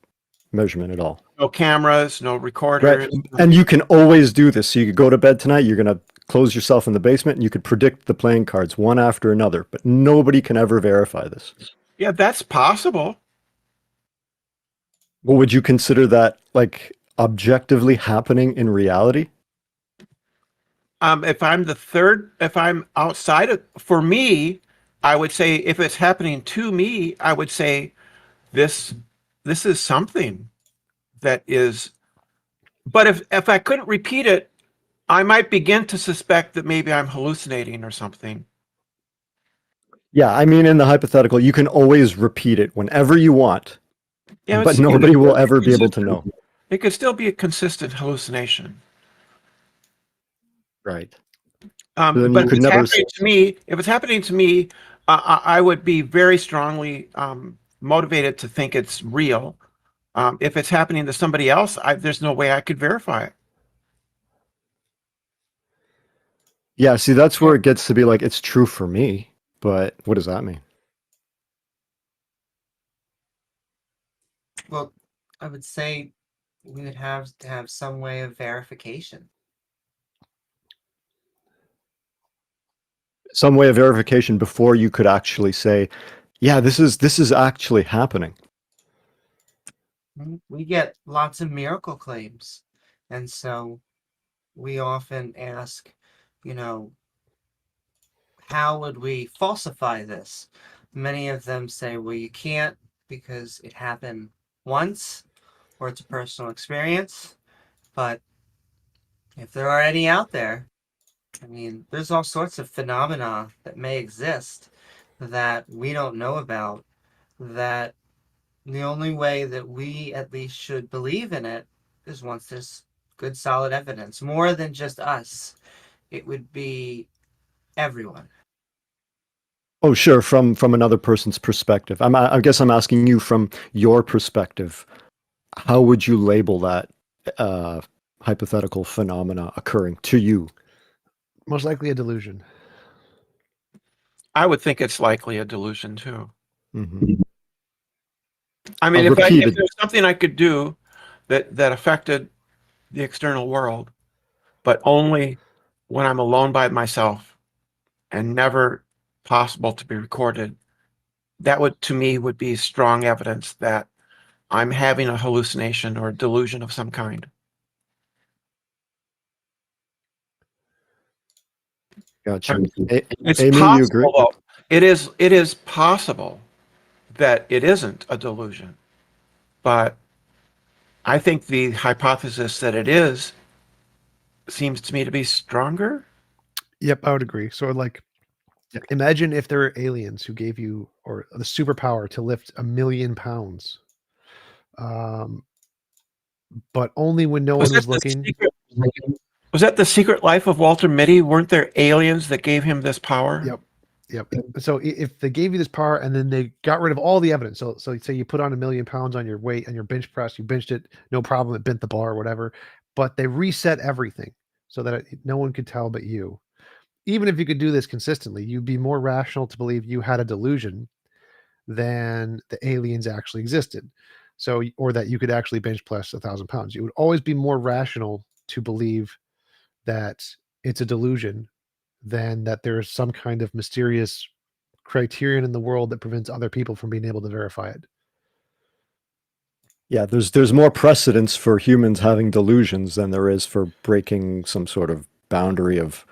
measurement at all.
No cameras, no
Right.
recorders.
And you can always do this. So you could go to bed tonight, you're going to close yourself in the basement and you could predict the playing cards one after another, but nobody can ever verify this.
Yeah, that's possible.
Well, would you consider that like objectively happening in reality?
If I'm outside of, for me, I would say if it's happening to me, I would say this is something that is. But if I couldn't repeat it, I might begin to suspect that maybe I'm hallucinating or something.
Yeah, I mean, in the hypothetical, you can always repeat it whenever you want,
Yeah,
but nobody will ever be able to know.
It could still be a consistent hallucination.
Right. Then
But
you
if
could
it's
never.
happening to me, I would be very strongly motivated to think it's real. If it's happening to somebody else, there's no way I could verify it.
Yeah, see, that's where it gets to be like, it's true for me, but what does that mean?
Well, I would say we would have to have some way of verification.
Some way of verification before you could actually say, yeah, this is actually happening.
We get lots of miracle claims. And so we often ask, how would we falsify this? Many of them say, well, you can't because it happened once or it's a personal experience. But if there are any out there, I mean, there's all sorts of phenomena that may exist that we don't know about, that the only way that we at least should believe in it is once there's good solid evidence, more than just us. It would be everyone.
Oh, sure. From another person's perspective. I guess I'm asking you from your perspective. How would you label that hypothetical phenomena occurring to you?
Most likely a delusion.
I would think it's likely a delusion too.
Mhm.
I mean,
I'll
if
repeat it.
there's something I could do that affected the external world, but only when I'm alone by myself and never possible to be recorded, that would, to me, would be strong evidence that I'm having a hallucination or a delusion of some kind.
Gotcha.
It's
Amy, you agree?
possible, though. It is possible that it isn't a delusion, but I think the hypothesis that it is seems to me to be stronger.
Yep, I would agree. So, like, imagine if there are aliens who gave you or the superpower to lift 1,000,000 pounds, but only when no one was looking.
Was that the secret life of Walter Mitty? Weren't there aliens that gave him this power?
Yep. So if they gave you this power and then they got rid of all the evidence, so say you put on 1,000,000 pounds on your weight and your bench press, you benched it, no problem, it bent the bar or whatever, but they reset everything so that no one could tell but you. Even if you could do this consistently, you'd be more rational to believe you had a delusion than the aliens actually existed. So, or that you could actually bench press 1,000 pounds. You would always be more rational to believe that it's a delusion than that there's some kind of mysterious criterion in the world that prevents other people from being able to verify it.
Yeah, there's more precedence for humans having delusions than there is for breaking some sort of boundary of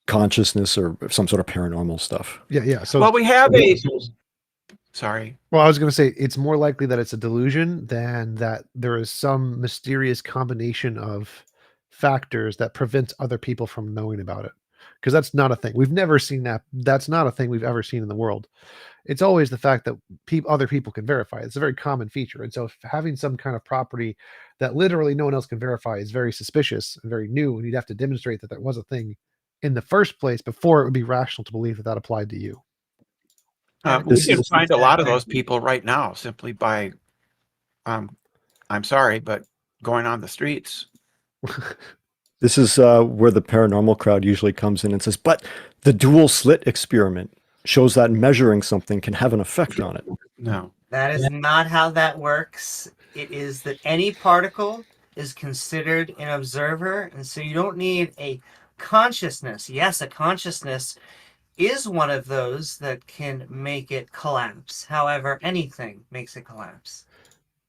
consciousness or some sort of paranormal stuff.
Yeah. So,
well, we have a. Sorry.
well, I was going to say it's more likely that it's a delusion than that there is some mysterious combination of factors that prevents other people from knowing about it. Because that's not a thing. We've never seen that. That's not a thing we've ever seen in the world. It's always the fact that other people can verify. It's a very common feature. And so having some kind of property that literally no one else can verify is very suspicious and very new. And you'd have to demonstrate that that was a thing in the first place before it would be rational to believe that that applied to you.
We can find a lot of those people right now simply by, I'm sorry, but going on the streets.
This is where the paranormal crowd usually comes in and says, but the dual slit experiment shows that measuring something can have an effect on it.
No.
That is not how that works. It is that any particle is considered an observer, and so you don't need a consciousness. Yes, a consciousness is one of those that can make it collapse. However, anything makes it collapse.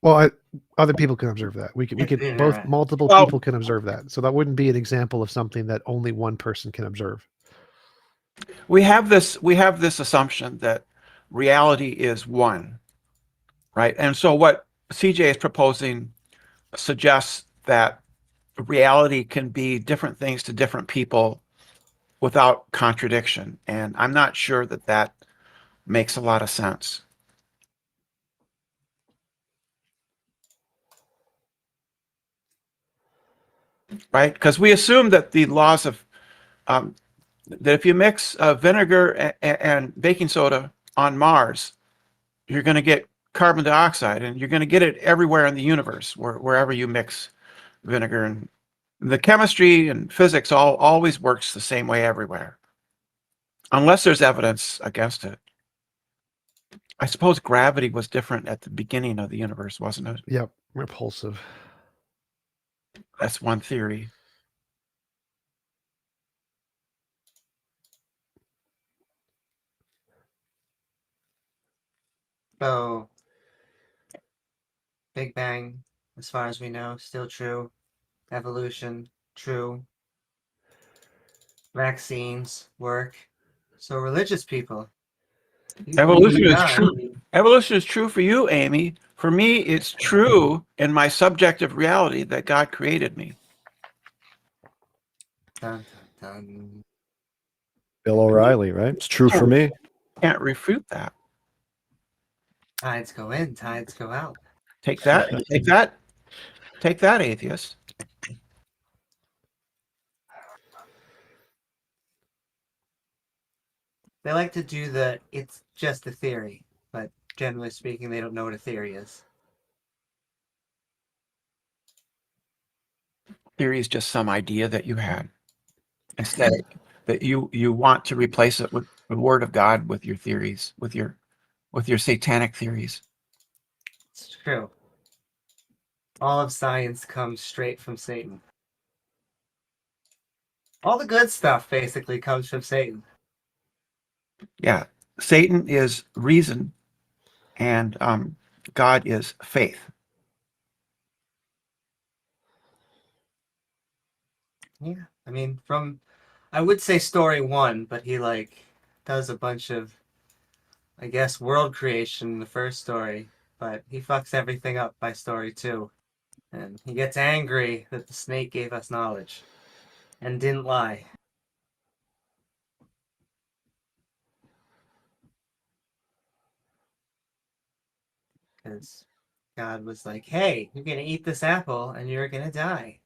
Well, other people can observe that. We can both multiple people can observe that. So that wouldn't be an example of something that only one person can observe.
We have this assumption that reality is one, right? And so what CJ is proposing suggests that reality can be different things to different people without contradiction. And I'm not sure that that makes a lot of sense. Right? Because we assume that the laws of, that if you mix vinegar and baking soda on Mars, you're going to get carbon dioxide, and you're going to get it everywhere in the universe, wherever you mix vinegar. And the chemistry and physics always works the same way everywhere, unless there's evidence against it. I suppose gravity was different at the beginning of the universe, wasn't it?
Yep, repulsive.
That's one theory.
So, Big Bang, as far as we know, still true. Evolution, true. Vaccines work. So religious people,
Evolution is
Yeah.
true. Evolution is true for you, Amy. For me, it's true in my subjective reality that God created me.
Dun, dun, dun.
Bill O'Reilly, right? It's true for me.
Can't refute that.
Tides go in, tides go out.
Take that. Take that. Take that, atheist.
They like to do the it's just a theory, but generally speaking, they don't know what a theory is.
Theory is just some idea that you had. Instead, that you want to replace it with the Word of God, with your theories, with your satanic theories.
It's true. All of science comes straight from Satan. All the good stuff basically comes from Satan.
Yeah, Satan is reason, and God is faith.
Yeah, I mean, I would say story one, but he does a bunch of, I guess, world creation in the first story, but he fucks everything up by story two. And he gets angry that the snake gave us knowledge and didn't lie. Because God was like, hey, you're going to eat this apple and you're going to die.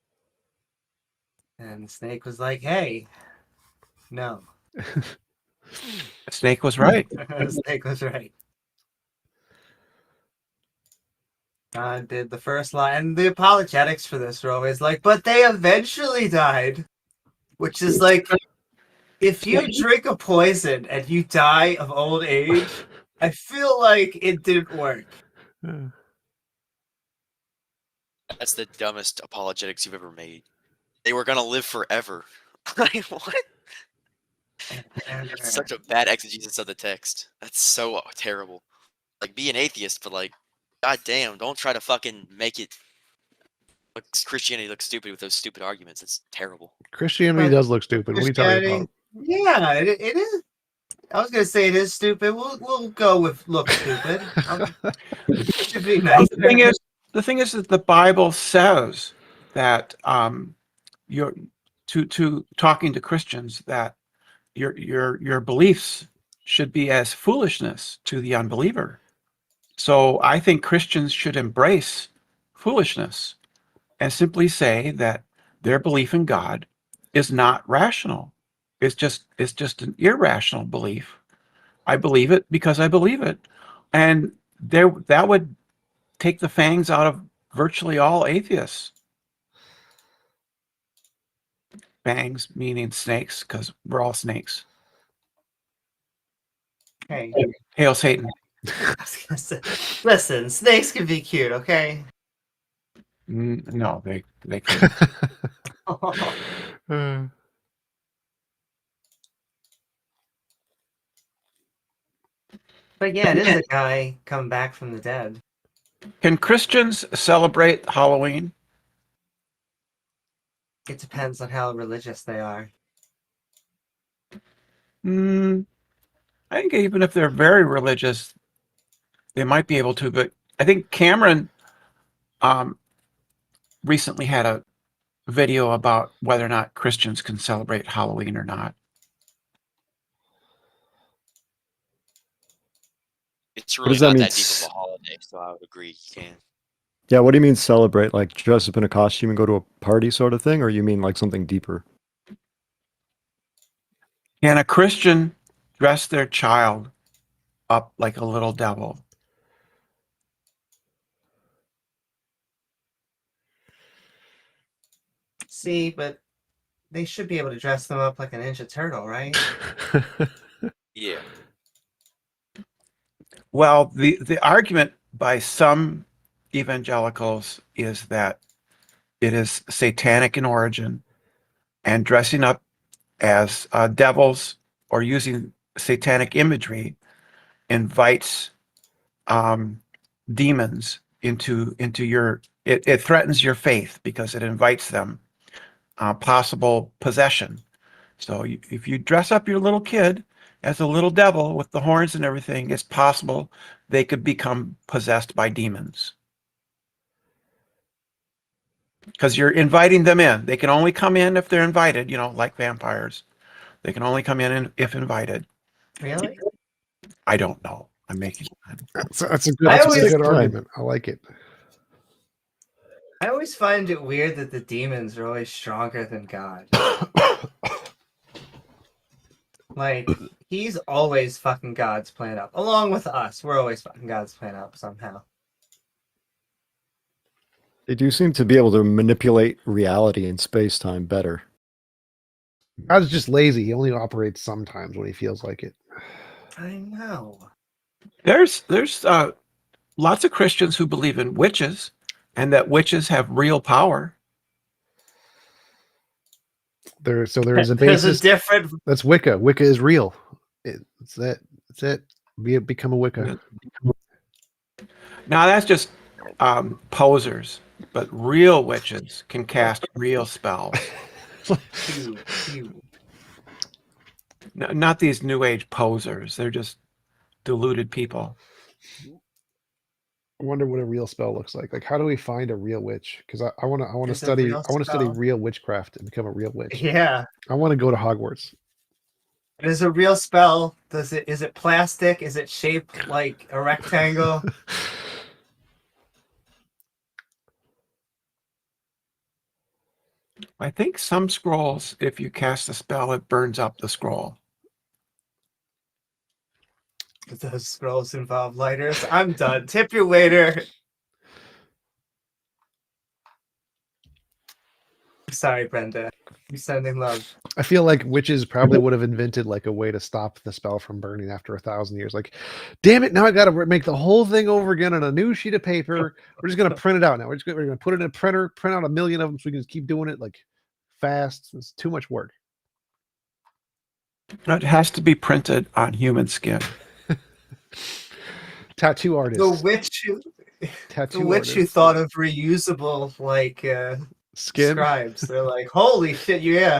And the snake was like, hey, no.
The snake was right.
The snake was right. God did the first lie. And the apologetics for this are always like, but they eventually died. Which is like, if you drink a poison and you die of old age, I feel like it didn't work.
That's the dumbest apologetics you've ever made. They were gonna live forever. Like, what? That's such a bad exegesis of the text. That's so terrible. Like, be an atheist, but like, goddamn, don't try to fucking make it Christianity look stupid with those stupid arguments. It's terrible.
Christianity does look stupid. What are you talking about?
Yeah, it is. I was gonna say it is stupid. We'll go with look stupid. Should be nice.
The thing is that the Bible says that you're to talking to Christians that your beliefs should be as foolishness to the unbeliever. So I think Christians should embrace foolishness and simply say that their belief in God is not rational. It's just an irrational belief. I believe it because I believe it. And that would take the fangs out of virtually all atheists. Fangs meaning snakes, because we're all snakes.
Hey,
Hail Satan.
I was gonna say, listen, snakes can be cute, okay?
No, they can't.
But yeah, it is a guy come back from the dead.
Can Christians celebrate Halloween?
It depends on how religious they are.
I think even if they're very religious, they might be able to. But I think Cameron recently had a video about whether or not Christians can celebrate Halloween or not.
It's
What
really
does that
not
mean?
that deep of a holiday, so I would agree you can.
Yeah, what do you mean celebrate? Like dress up in a costume and go to a party sort of thing? Or you mean like something deeper?
Can a Christian dress their child up like a little devil?
See, but they should be able to dress them up like a Ninja Turtle, right?
Yeah.
Well, the argument by some evangelicals is that it is satanic in origin, and dressing up as devils or using satanic imagery invites demons into your. It threatens your faith because it invites them possible possession. So if you dress up your little kid as a little devil with the horns and everything, it's possible they could become possessed by demons. Because you're inviting them in. They can only come in if they're invited, like vampires. They can only come in if invited.
Really?
I don't know. I'm making
That's a good,
I
that's a
always-
good argument. I like it.
I always find it weird that the demons are always stronger than God. Like, he's always fucking God's plan up. Along with us, we're always fucking God's plan up somehow.
They do seem to be able to manipulate reality and space-time better.
God's just lazy. He only operates sometimes when he feels like it.
I know.
There's lots of Christians who believe in witches and that witches have real power.
There is a basis.
There's a different.
That's Wicca. Wicca is real. It's it. That's it. Become a Wicca.
Now that's just posers, but real witches can cast real spells. Not these new age posers. They're just deluded people.
I wonder what a real spell looks like. Like, how do we find a real witch? Because I want to
There's a
study.
real
I want to study
spell.
real witchcraft and become a real witch.
Yeah.
I want to go to Hogwarts.
There's a real spell. Is it plastic? Is it shaped like a rectangle?
I think some scrolls, if you cast a spell, it burns up the scroll.
Those scrolls involve lighters. I'm done. Tip your waiter. Sorry, Brenda. You're sending love.
I feel like witches probably would have invented like a way to stop the spell from burning after 1,000 years. Like, damn it! Now I got to make the whole thing over again on a new sheet of paper. We're just gonna print it out now. We're gonna put it in a printer, print out 1,000,000 of them, so we can just keep doing it like fast. It's too much work.
It has to be printed on human skin.
Tattoo artists.
The witch who
Tattoo
thought of reusable like
skin.
scribes. They're like, holy shit, yeah.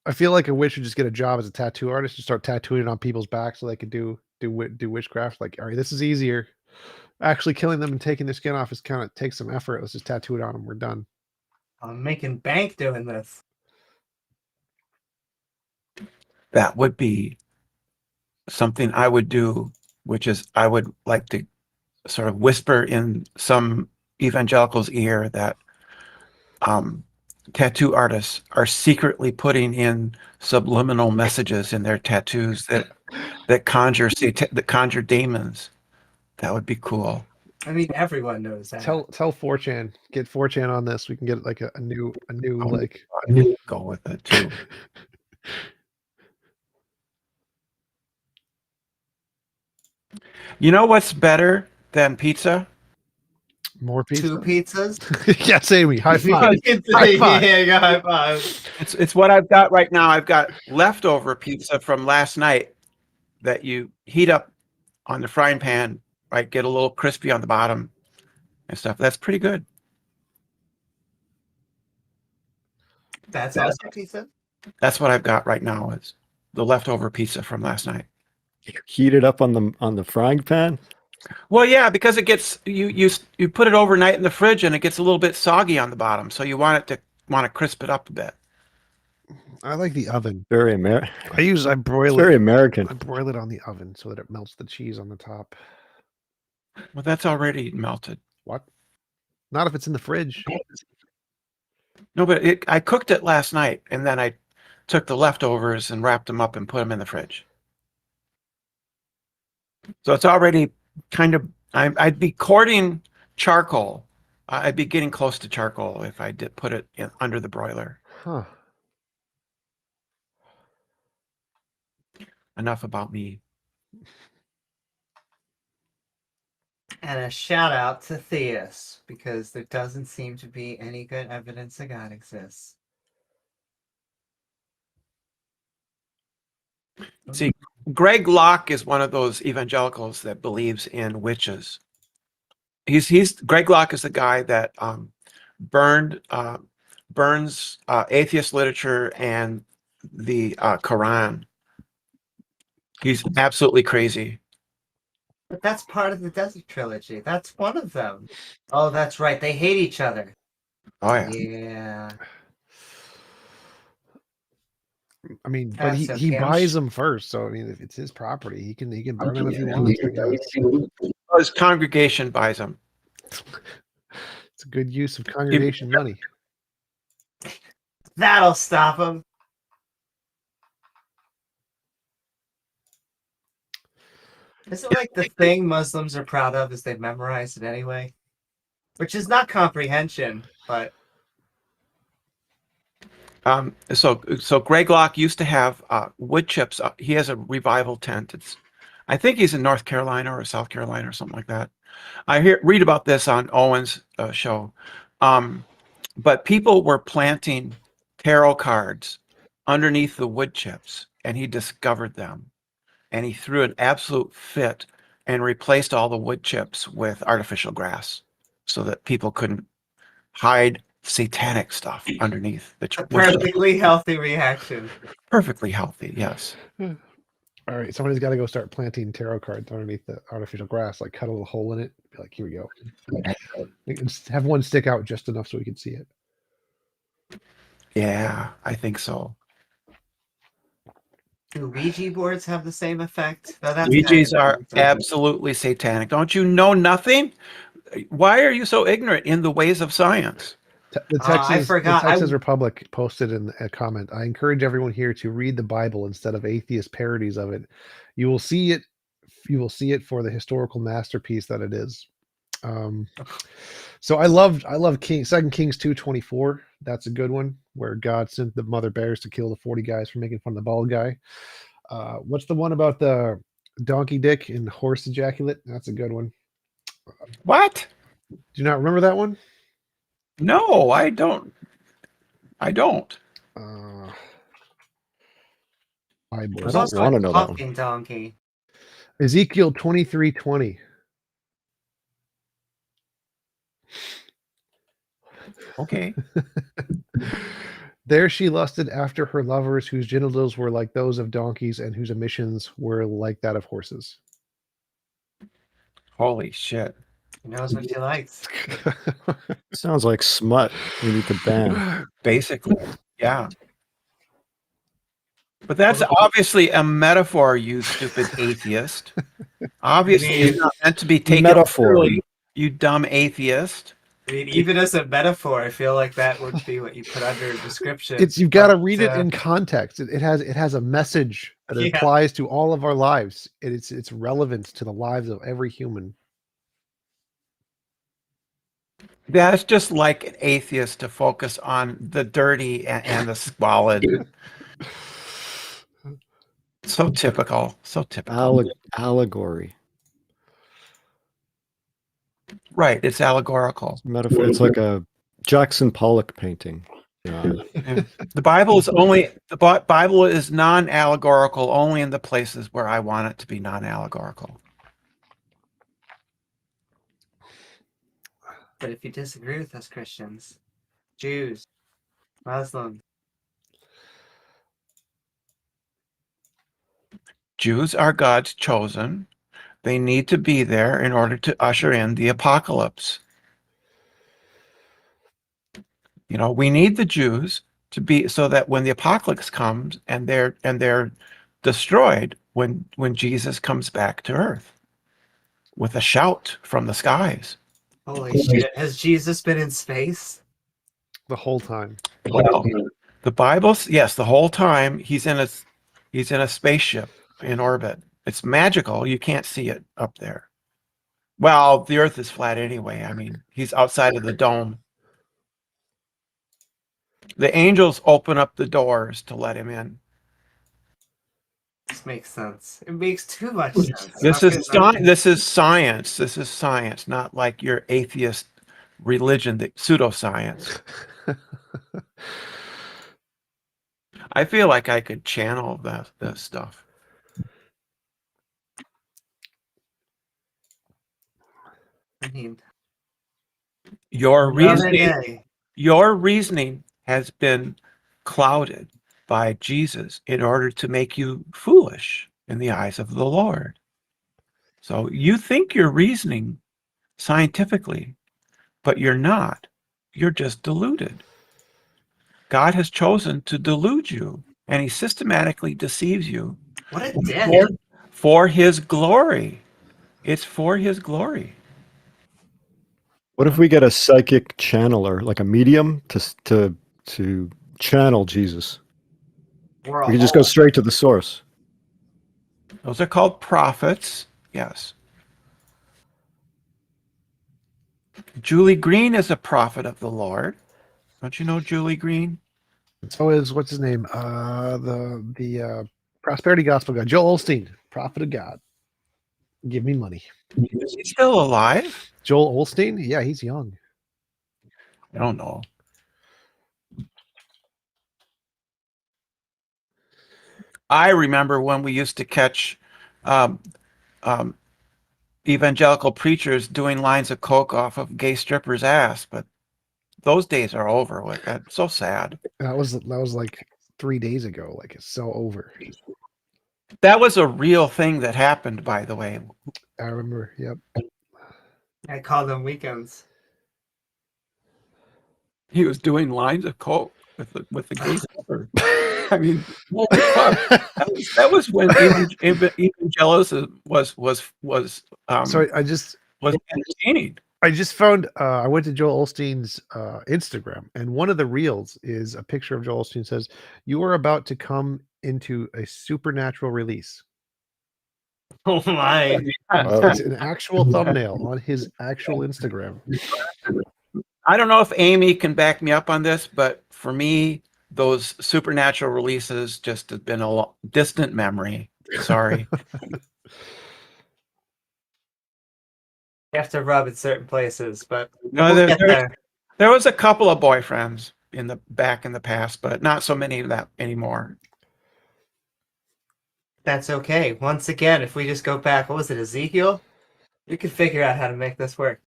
I feel like a witch would just get a job as a tattoo artist and start tattooing it on people's backs so they could do witchcraft. Like, all right, this is easier. Actually, killing them and taking their skin off is kind of takes some effort. Let's just tattoo it on them. We're done.
I'm making bank doing this.
That would be something I would do, which is I would like to sort of whisper in some evangelical's ear that tattoo artists are secretly putting in subliminal messages in their tattoos that conjure demons. That would be cool.
I mean, everyone knows that.
Tell 4chan. Get 4chan on this. We can get like a new like.
I need to go with it too. You know what's better than pizza?
More pizza.
2 pizzas.
Yes, Amy. High five. High five.
Yeah, yeah, high five.
It's what I've got right now. I've got leftover pizza from last night that you heat up on the frying pan, right? Get a little crispy on the bottom and stuff. That's pretty good.
That's also pizza.
That's what I've got right now is the leftover pizza from last night.
Heat it up on the frying pan.
Well, yeah, because it gets you put it overnight in the fridge and it gets a little bit soggy on the bottom, so you want to crisp it up a bit.
I like the oven.
Very American.
I broil
Very
it.
American.
I broil it on the oven so that it melts the cheese on the top.
Well, that's already melted.
What? Not if it's in the fridge.
No, but I cooked it last night and then I took the leftovers and wrapped them up and put them in the fridge. So it's already kind of, I'd be courting charcoal. I'd be getting close to charcoal if I did put it under the broiler.
Huh.
Enough about me.
And a shout out to theists, because there doesn't seem to be any good evidence that God exists.
See, Greg Locke is one of those evangelicals that believes in witches. Greg Locke is the guy that burns atheist literature and the Quran He's absolutely crazy.
But that's part of the Desert Trilogy. That's one of them. Oh, that's right. They hate each other.
Oh yeah.
Yeah.
I mean, but
Ah, so
he
Cam
buys them first, so I mean, if it's his property, he can burn them if he wants. I guess.
His congregation buys him.
It's a good use of congregation money.
That'll stop him. Isn't like the thing Muslims are proud of is they've memorized it anyway? Which is not comprehension, but
So Greg Locke used to have wood chips. He has a revival tent. I think he's in North Carolina or South Carolina or something like that. I read about this on Owen's show. But people were planting tarot cards underneath the wood chips, and he discovered them. And he threw an absolute fit and replaced all the wood chips with artificial grass so that people couldn't hide satanic stuff underneath the
a perfectly healthy reaction.
Perfectly healthy, yes.
All right, somebody's got to go start planting tarot cards underneath the artificial grass, like cut a little hole in it. Be like, here we go. We can have one stick out just enough so we can see it.
Yeah, I think so.
Do Ouija boards have the same effect? No, that's
Ouijas are absolutely satanic. Don't you know nothing? Why are you so ignorant in the ways of science?
The
I forgot.
The Texas Republic posted in a comment, I encourage everyone here to read the Bible instead of atheist parodies of it. You will see it for the historical masterpiece that it is. So I love 2 Kings 2:24. That's a good one where God sent the mother bears to kill the 40 guys for making fun of the bald guy. What's the one about the donkey dick and horse ejaculate? That's a good one.
What?
Do you not remember that one?
No, I don't. I don't.
Bible.
I
There's
don't
also
want
a
to know that one.
talking donkey.
Ezekiel 23:20.
Okay.
There she lusted after her lovers, whose genitals were like those of donkeys and whose emissions were like that of horses.
Holy shit.
He knows what she likes.
Sounds like smut. We need to ban.
Basically, yeah. But that's obviously a metaphor, you stupid atheist. Obviously, it's not meant to be taken
Metaphor.
literally, you dumb atheist.
I mean, even as a metaphor, I feel like that would be what you put under a description.
You've got to
But,
read it in context. It has a message that
Yeah.
applies to all of our lives. It's relevant to the lives of every human.
That's just like an atheist to focus on the dirty and the squalid. So typical. So typical.
Allegory.
Right. It's allegorical.
Metaphor. It's like a Jackson Pollock painting. Yeah.
The Bible is non-allegorical only in the places where I want it to be non-allegorical.
But if you disagree with us Christians, Jews, Muslims,
Jews are God's chosen. They need to be there in order to usher in the apocalypse. You know, we need the Jews to be so that when the apocalypse comes and they're destroyed when Jesus comes back to earth with a shout from the skies.
holy shit, has Jesus been in space?
The whole time.
Well, the Bible, yes, the whole time he's in a spaceship in orbit. It's magical. You can't see it up there. Well, the earth is flat anyway. I mean, he's outside of the dome. The angels open up the doors to let him in.
This makes sense. It makes too much sense.
This is science. This is science, not like your atheist religion, the pseudoscience. I feel like I could channel that stuff.
I mean,
Your
another day.
reasoning has been clouded by Jesus in order to make you foolish. in the eyes of the Lord. So you think you're reasoning scientifically, but you're not. You're just deluded. God has chosen to delude you, and he systematically deceives you
What a dick.
for his glory. It's for his glory.
What if we get a psychic channeler, like a medium, to channel Jesus?
We're a
We can just go
hole.
straight to the source.
Those are called prophets. Yes. Julie Green is a prophet of the Lord. Don't you know Julie Green?
So is what's his name? The prosperity gospel guy, Joel Osteen, prophet of God. Give me money.
Is he still alive?
Joel Osteen? Yeah, he's young.
I don't know. I remember when we used to catch um, evangelical preachers doing lines of coke off of gay strippers' ass, but those days are over. With that's so sad.
That was like 3 days ago. Like it's so over.
That was a real thing that happened, by the way.
I remember. Yep.
I call them weekends.
He was doing lines of coke with the gay stripper. I mean, holy fuck. That was when evangelism was
So I just
entertaining.
found I went to Joel Osteen's Instagram, and one of the reels is a picture of Joel Osteen says, "You are about to come into a supernatural release."
Oh my.
It's an actual thumbnail on his actual Instagram.
I don't know if Amy can back me up on this, but for me, those supernatural releases just have been a distant memory. Sorry.
You have to rub at certain places, but
No,
we'll get there.
there was a couple of boyfriends back in the past, but not so many of that anymore.
That's okay. Once again, if we just go back, what was it, Ezekiel? We could figure out how to make this work.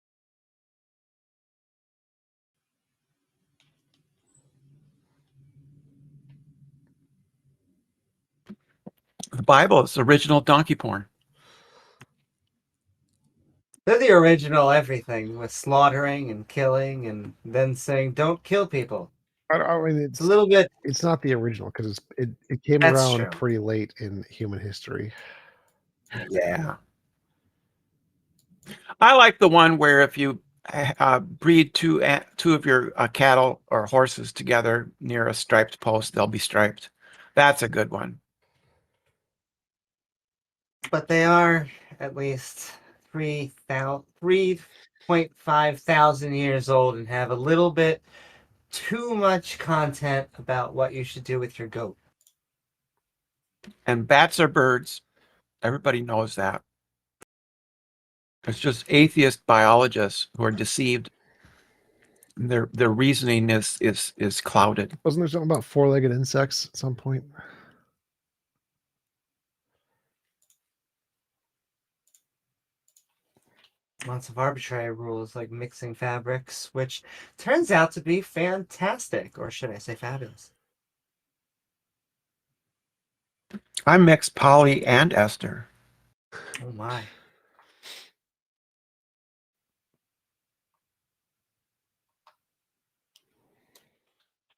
The Bible is original donkey porn.
They're the original everything with slaughtering and killing and then saying, don't kill people.
I mean,
It's a little bit.
it's not the original because it came
That's
around
true.
pretty late in human history.
Yeah. I like the one where if you breed two of your cattle or horses together near a striped post, they'll be striped. That's a good one.
But they are at least 3.5 thousand years old and have a little bit too much content about what you should do with your goat.
And bats are birds. Everybody knows that. It's just atheist biologists who are deceived. Their reasoning is clouded.
Wasn't there something about four-legged insects at some point?
Lots of arbitrary rules like mixing fabrics, which turns out to be fantastic, or should I say fabulous.
I mixed poly and ester.
Oh my.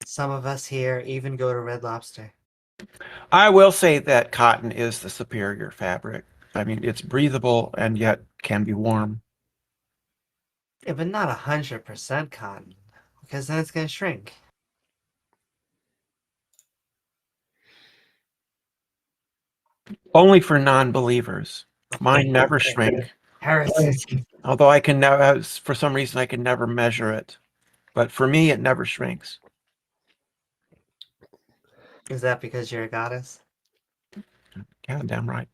Some of us here even go to Red Lobster.
I will say that cotton is the superior fabric. I mean, it's breathable and yet can be warm.
Yeah, but not 100% cotton, because then it's going to shrink.
Only for non-believers. Mine never shrink.
Heresy.
Although I can never, for some reason, I can never measure it. But for me, it never shrinks.
Is that because you're a goddess?
Yeah, damn right.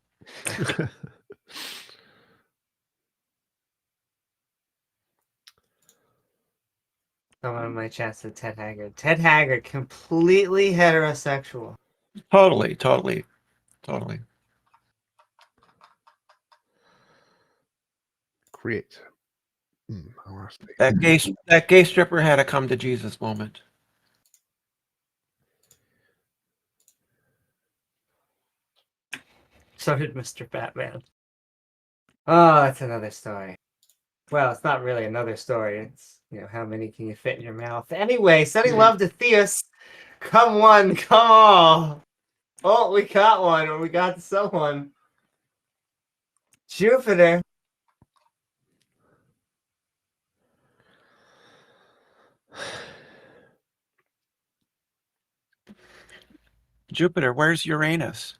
Someone in my chat said Ted Haggard. Ted Haggard, completely heterosexual.
Totally.
Create. I want to speak.
That gay stripper had a come to Jesus moment.
So did Mr. Batman. Oh, that's another story. Well, it's not really another story. It's, how many can you fit in your mouth? Anyway, sending love to Theist. Come one, come all. Oh, we got one, or we got someone. Jupiter.
Jupiter, where's Uranus?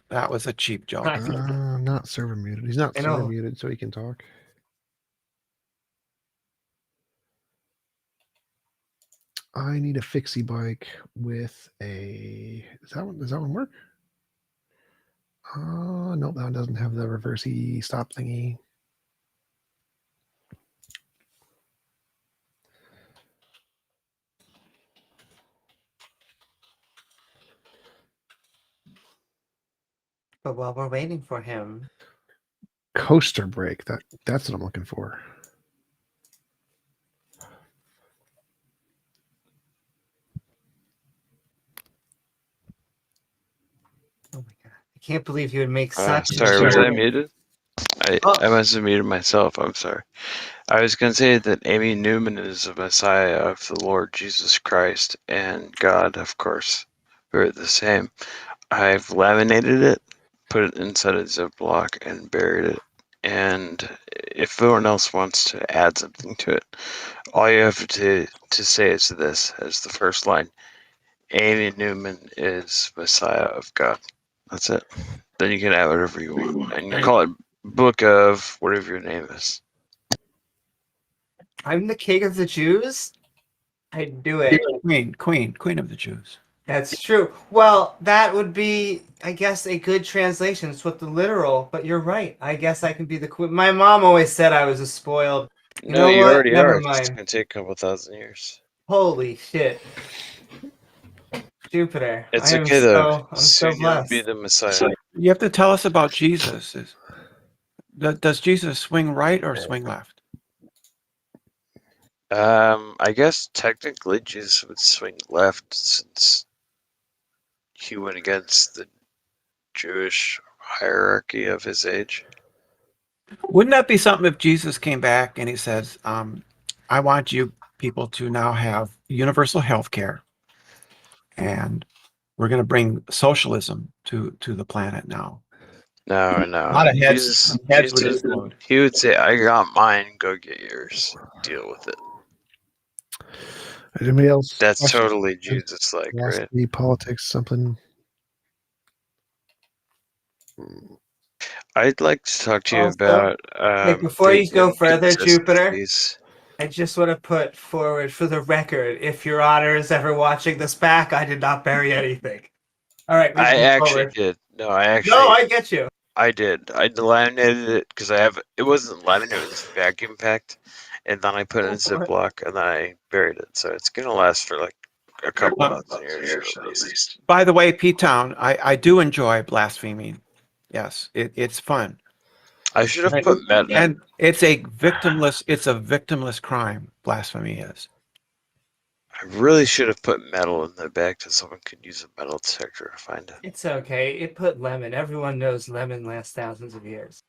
That was a cheap joke.
Not server muted. He's not
I
server
know.
muted, so he can talk. I need a fixie bike with a. Does that one work? Nope, that one doesn't have the reversey stop thingy.
But while we're waiting for him,
Coaster brake. That's what I'm looking for.
oh my god, I can't believe you would make
Sorry,
such.
was I muted?
Oh.
I must have muted myself. I'm sorry. I was going to say that Amy Newman is the Messiah of the Lord Jesus Christ and God, of course. We're the same. I've laminated it, put it inside a Ziploc, and buried it. And if anyone else wants to add something to it, all you have to say is this as the first line. Amy Newman is Messiah of God. That's it. Then you can add whatever you want. And you call it Book of whatever your name is.
I'm the king of the Jews? I'd do it.
Queen of the Jews.
That's true. Well, that would be, I guess, a good translation. It's what the literal, but you're right. I guess I can be the queen. My mom always said I was a spoiled. You know
you
what?
already
Never
are. It's
mind.
going to take a couple thousand years.
Holy shit. Jupiter.
It's
I am
okay though.
I'm so
Soon you'll be
blessed.
the Messiah.
You have to tell us about Jesus. Does Jesus swing right or swing left?
I guess technically Jesus would swing left since he went against the Jewish hierarchy of his age.
Wouldn't that be something if Jesus came back and he says, I want you people to now have universal health care, and we're going to bring socialism to the planet now.
No.
A lot of heads would
Jesus,
explode.
he would say, I got mine, go get yours. Deal with it.
Anybody else?
That's
Question?
totally Jesus-like, right?
Philosophy, politics, something.
I'd like to talk to you
Also,
about
before you go
the
further, Jupiter,
inconsistencies.
I just want to put forward for the record, if Your Honor is ever watching this back, I did not bury anything. All right, we
I
move
actually
forward.
did. No,
I get you.
I did. I laminated it because it wasn't laminated, it was vacuum packed. And then I put it in a Ziploc and then I buried it. So it's going to last for like a couple thousand years at least.
By the way, P-Town, I do enjoy blaspheming. Yes, it's fun.
I should have put metal.
And it's a victimless crime. Blasphemy is.
I really should have put metal in the back so someone could use a metal detector to find it.
It's okay. It put lemon. Everyone knows lemon lasts thousands of years.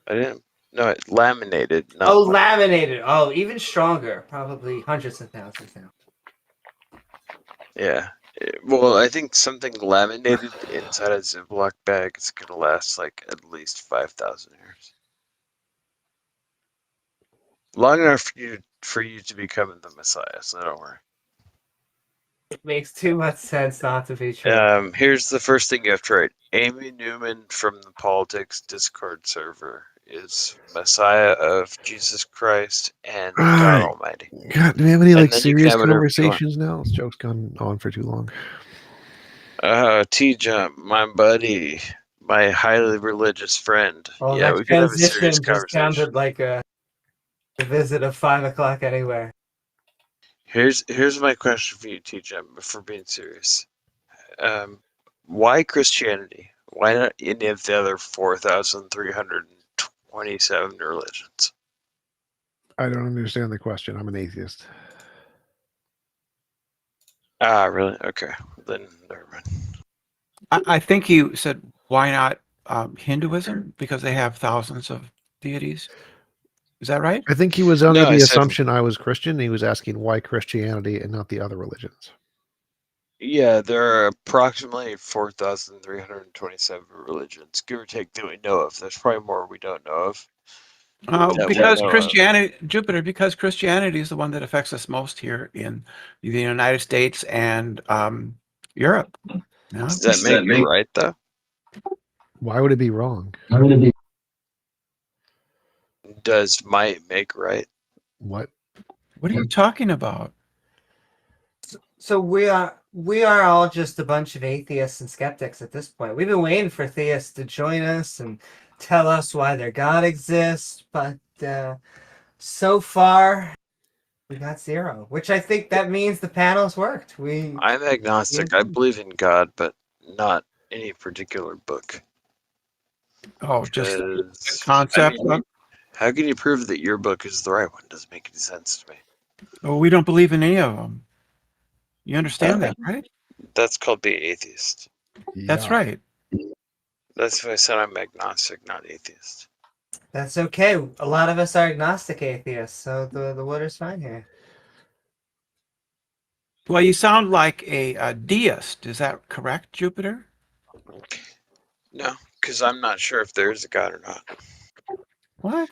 I didn't. No, it laminated. Not
Oh, laminated. Oh, even stronger. Probably hundreds of thousands now.
Yeah. Well, I think something laminated inside a Ziploc bag is going to last like at least 5,000 years. Long enough for you to become the Messiah, so don't worry.
It makes too much sense not to be true.
Here's the first thing you have to write. Amy Newman from the Politics Discord server is Messiah of Jesus Christ and God Almighty.
God, do we have any
And
like
then you can
serious
have whatever you want.
conversations now? This joke's gone on for too long.
T-Jump, my buddy, my highly religious friend.
Oh,
Yeah,
that
we could have a serious
transition just
conversation.
sounded like a visit of 5 o'clock anywhere.
Here's my question for you, T-Jump, if we're being serious. Why Christianity? Why not any of the other 4,327 religions?
I don't understand the question. I'm an atheist.
Ah, really? Okay, then never mind.
I think he said, why not Hinduism? Because they have thousands of deities. Is that right?
I think he was under
No, I
the
said,
assumption I was Christian. He was asking why Christianity and not the other religions.
yeah, there are approximately 4,327 religions, give or take, that we know of. There's probably more we don't know of. That we
Because
know of.
Christianity, Jupiter, because Christianity is the one that affects us most here in the United States and Europe. Yeah.
Does that make you right, though?
Why would it be wrong?
Does might make right?
What?
What are you talking about?
So we are all just a bunch of atheists and skeptics at this point. We've been waiting for theists to join us and tell us why their God exists, but so far we got zero, which I think that means the panel's worked.
I'm agnostic. I believe in God, but not any particular book.
Oh, just the
'Cause,
concept.
I mean, how can you prove that your book is the right one? Doesn't make any sense to me.
Oh, we don't believe in any of them. You understand that, right?
That's called being atheist.
That's
Yeah.
right.
That's why I said I'm agnostic, not atheist.
That's okay. A lot of us are agnostic atheists, so the water's fine here.
Well, you sound like a deist. Is that correct, Jupiter?
No, because I'm not sure if there is a God or not.
What?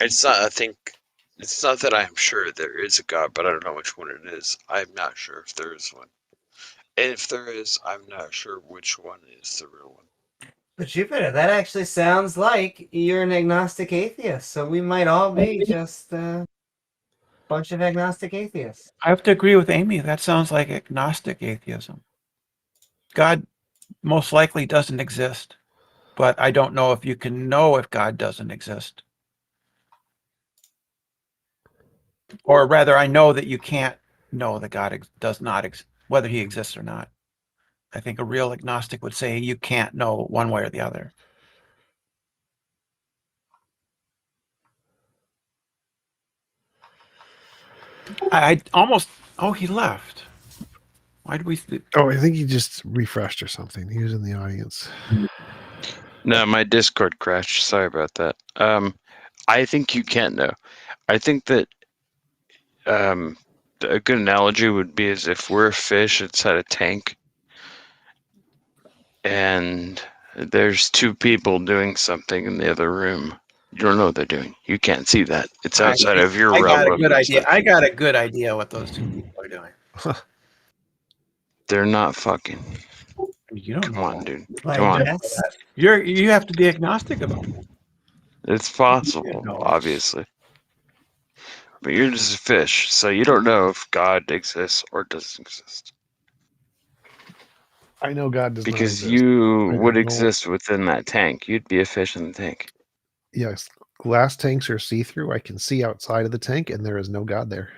It's not. I think it's not that I'm sure there is a God, but I don't know which one it is. I'm not sure if there is one. And if there is, I'm not sure which one is the real one.
But Jupiter, that actually sounds like you're an agnostic atheist, so we might all be just a bunch of agnostic atheists.
I have to agree with Amy. That sounds like agnostic atheism. God most likely doesn't exist, but I don't know if you can know if God doesn't exist. Or rather, I know that you can't know that God does not exist, whether he exists or not. I think a real agnostic would say you can't know one way or the other. I almost, oh, he left. Why did we?
Oh, I think he just refreshed or something. He was in the audience.
No, my Discord crashed. Sorry about that. I think you can't know. I think that a good analogy would be as if we're a fish inside a tank, and there's two people doing something in the other room. You don't know what they're doing. You can't see that. It's outside of your
I
realm
got a
of
good idea.
perception.
I got a good idea what those two people are doing.
They're not fucking.
You don't
Come
know.
on, dude.
Like,
Come on.
yes.
You have to be agnostic about it.
It's possible,
No.
obviously. But you're just a fish, so you don't know if God exists or doesn't exist.
I know God does not
Because
exist.
you
I
would
know-
exist within that tank. You'd be a fish in the tank.
Yes, glass tanks are see-through. I can see outside of the tank, and there is no God there.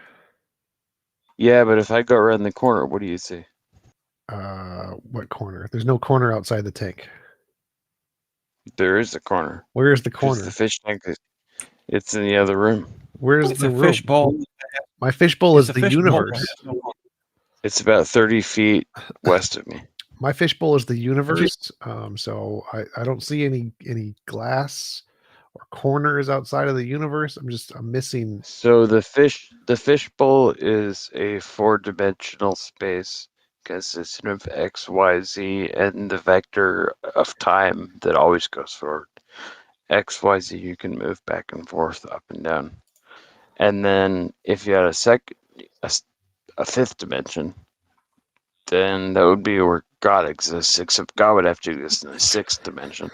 Yeah, but if I go around the corner, what do you see?
What corner? There's no corner outside the tank.
There is a corner.
Where is the
Because
corner?
the fish tank it's in the other room.
Where's
It's
the
a
room?
fish bowl.
My fishbowl
It's
is
a
the
fish bowl.
universe.
It's about 30 feet west of me.
My fishbowl is the universe. So I don't see any glass or corners outside of the universe. I'm missing.
So the fish bowl is a 4-dimensional space consisting of X, Y, Z, and the vector of time that always goes forward. X, Y, Z, you can move back and forth, up and down. And then if you had a fifth dimension, then that would be where God exists, except God would have to exist in the sixth dimension.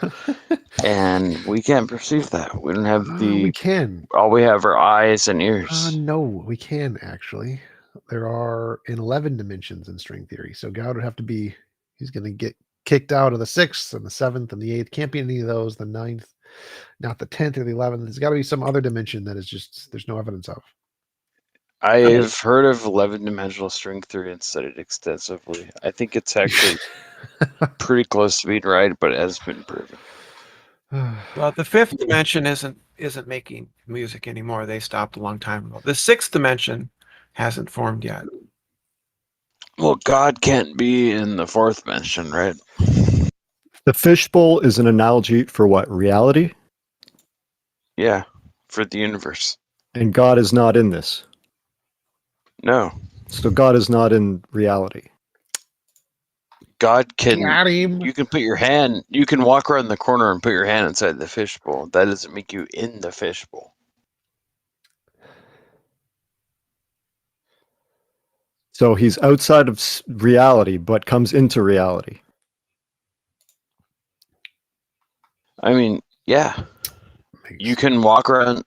And we can't perceive that. We don't have
We can.
all we have are eyes and ears.
No, we can actually. There are 11 dimensions in string theory. So God would have to be. He's going to get kicked out of the 6th and the 7th and the 8th. Can't be any of those. The 9th, not the 10th or the 11th. There's got to be some other dimension that is just there's no evidence of.
I've heard of 11-dimensional string theory and studied extensively. I think it's actually pretty close to being right, but it hasn't been proven.
Well, the fifth dimension isn't making music anymore. They stopped a long time ago. The sixth dimension hasn't formed yet.
Well, God can't be in the fourth mention, right?
The fishbowl is an analogy for what? Reality?
Yeah, for the universe.
And God is not in this.
No,
So God is not in reality.
God can.
Got him.
You can put your hand. You can walk around the corner and put your hand inside the fishbowl. That doesn't make you in the fishbowl.
So he's outside of reality, but comes into reality.
I mean, yeah, you can walk around.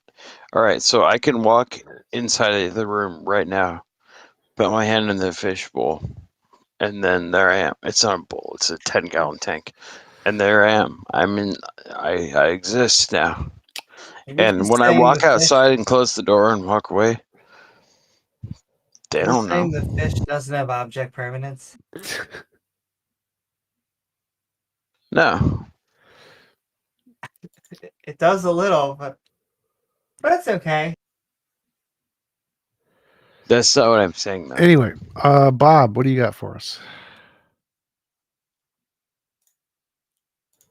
All right, so I can walk inside of the room right now, put my hand in the fishbowl, and then there I am. It's not a bowl; it's a 10-gallon tank, and there I am. I exist now.
Are you
And
just
when I
saying
walk
the fish?
outside and close the door and walk away, they
Are you
don't know.
saying the fish doesn't have object permanence?
No,
It does a little, but it's okay.
that's not what I'm saying, though.
Anyway, Bob, what do you got for us?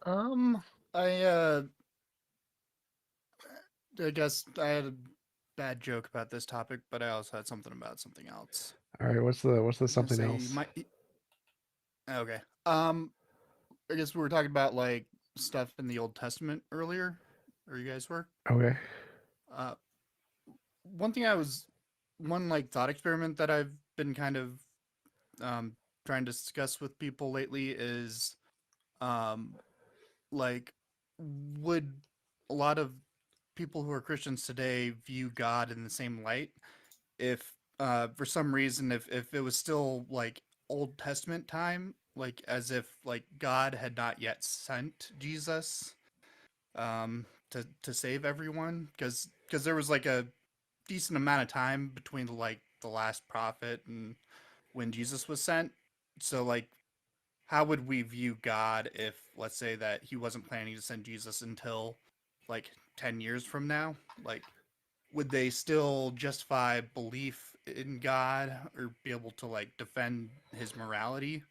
I guess I had a bad joke about this topic, but I also had something about something else.
All right, what's the
I was gonna
something
say
else?
Okay. I guess we were talking about like stuff in the Old Testament earlier, or you guys were.
Okay.
Uh, one like thought experiment that I've been kind of trying to discuss with people lately is like would a lot of people who are Christians today view God in the same light if for some reason if it was still like Old Testament time, like as if like God had not yet sent Jesus to save everyone, because there was like a decent amount of time between like the last prophet and when Jesus was sent. So like how would we view God if, let's say, that he wasn't planning to send Jesus until like 10 years from now? Like, would they still justify belief in God or be able to like defend his morality?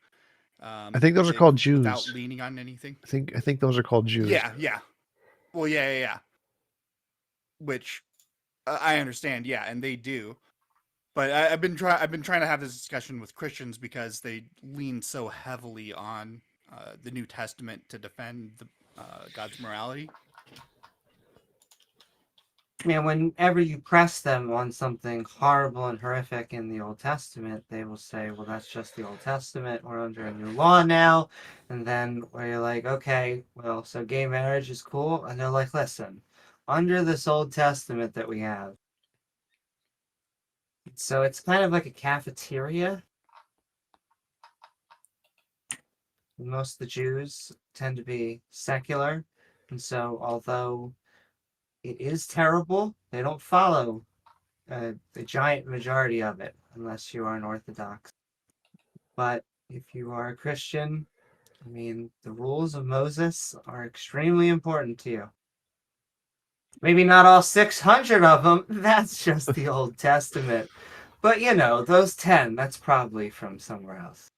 I think those are called
without
Jews.
leaning on anything.
I think those are called Jews.
Yeah. Well, yeah. Which I understand, yeah, and they do. But I've been trying to have this discussion with Christians because they lean so heavily on the New Testament to defend God's morality.
Yeah, whenever you press them on something horrible and horrific in the Old Testament, they will say, well, that's just the Old Testament. We're under a new law now. And then where you're like, okay, well, so gay marriage is cool. And they're like, listen, under this Old Testament that we have. So it's kind of like a cafeteria. Most of the Jews tend to be secular. And so although it is terrible, they don't follow the giant majority of it, unless you are an Orthodox. But if you are a Christian, I mean, the rules of Moses are extremely important to you. Maybe not all 600 of them, that's just the Old Testament. But you know, those 10, that's probably from somewhere else.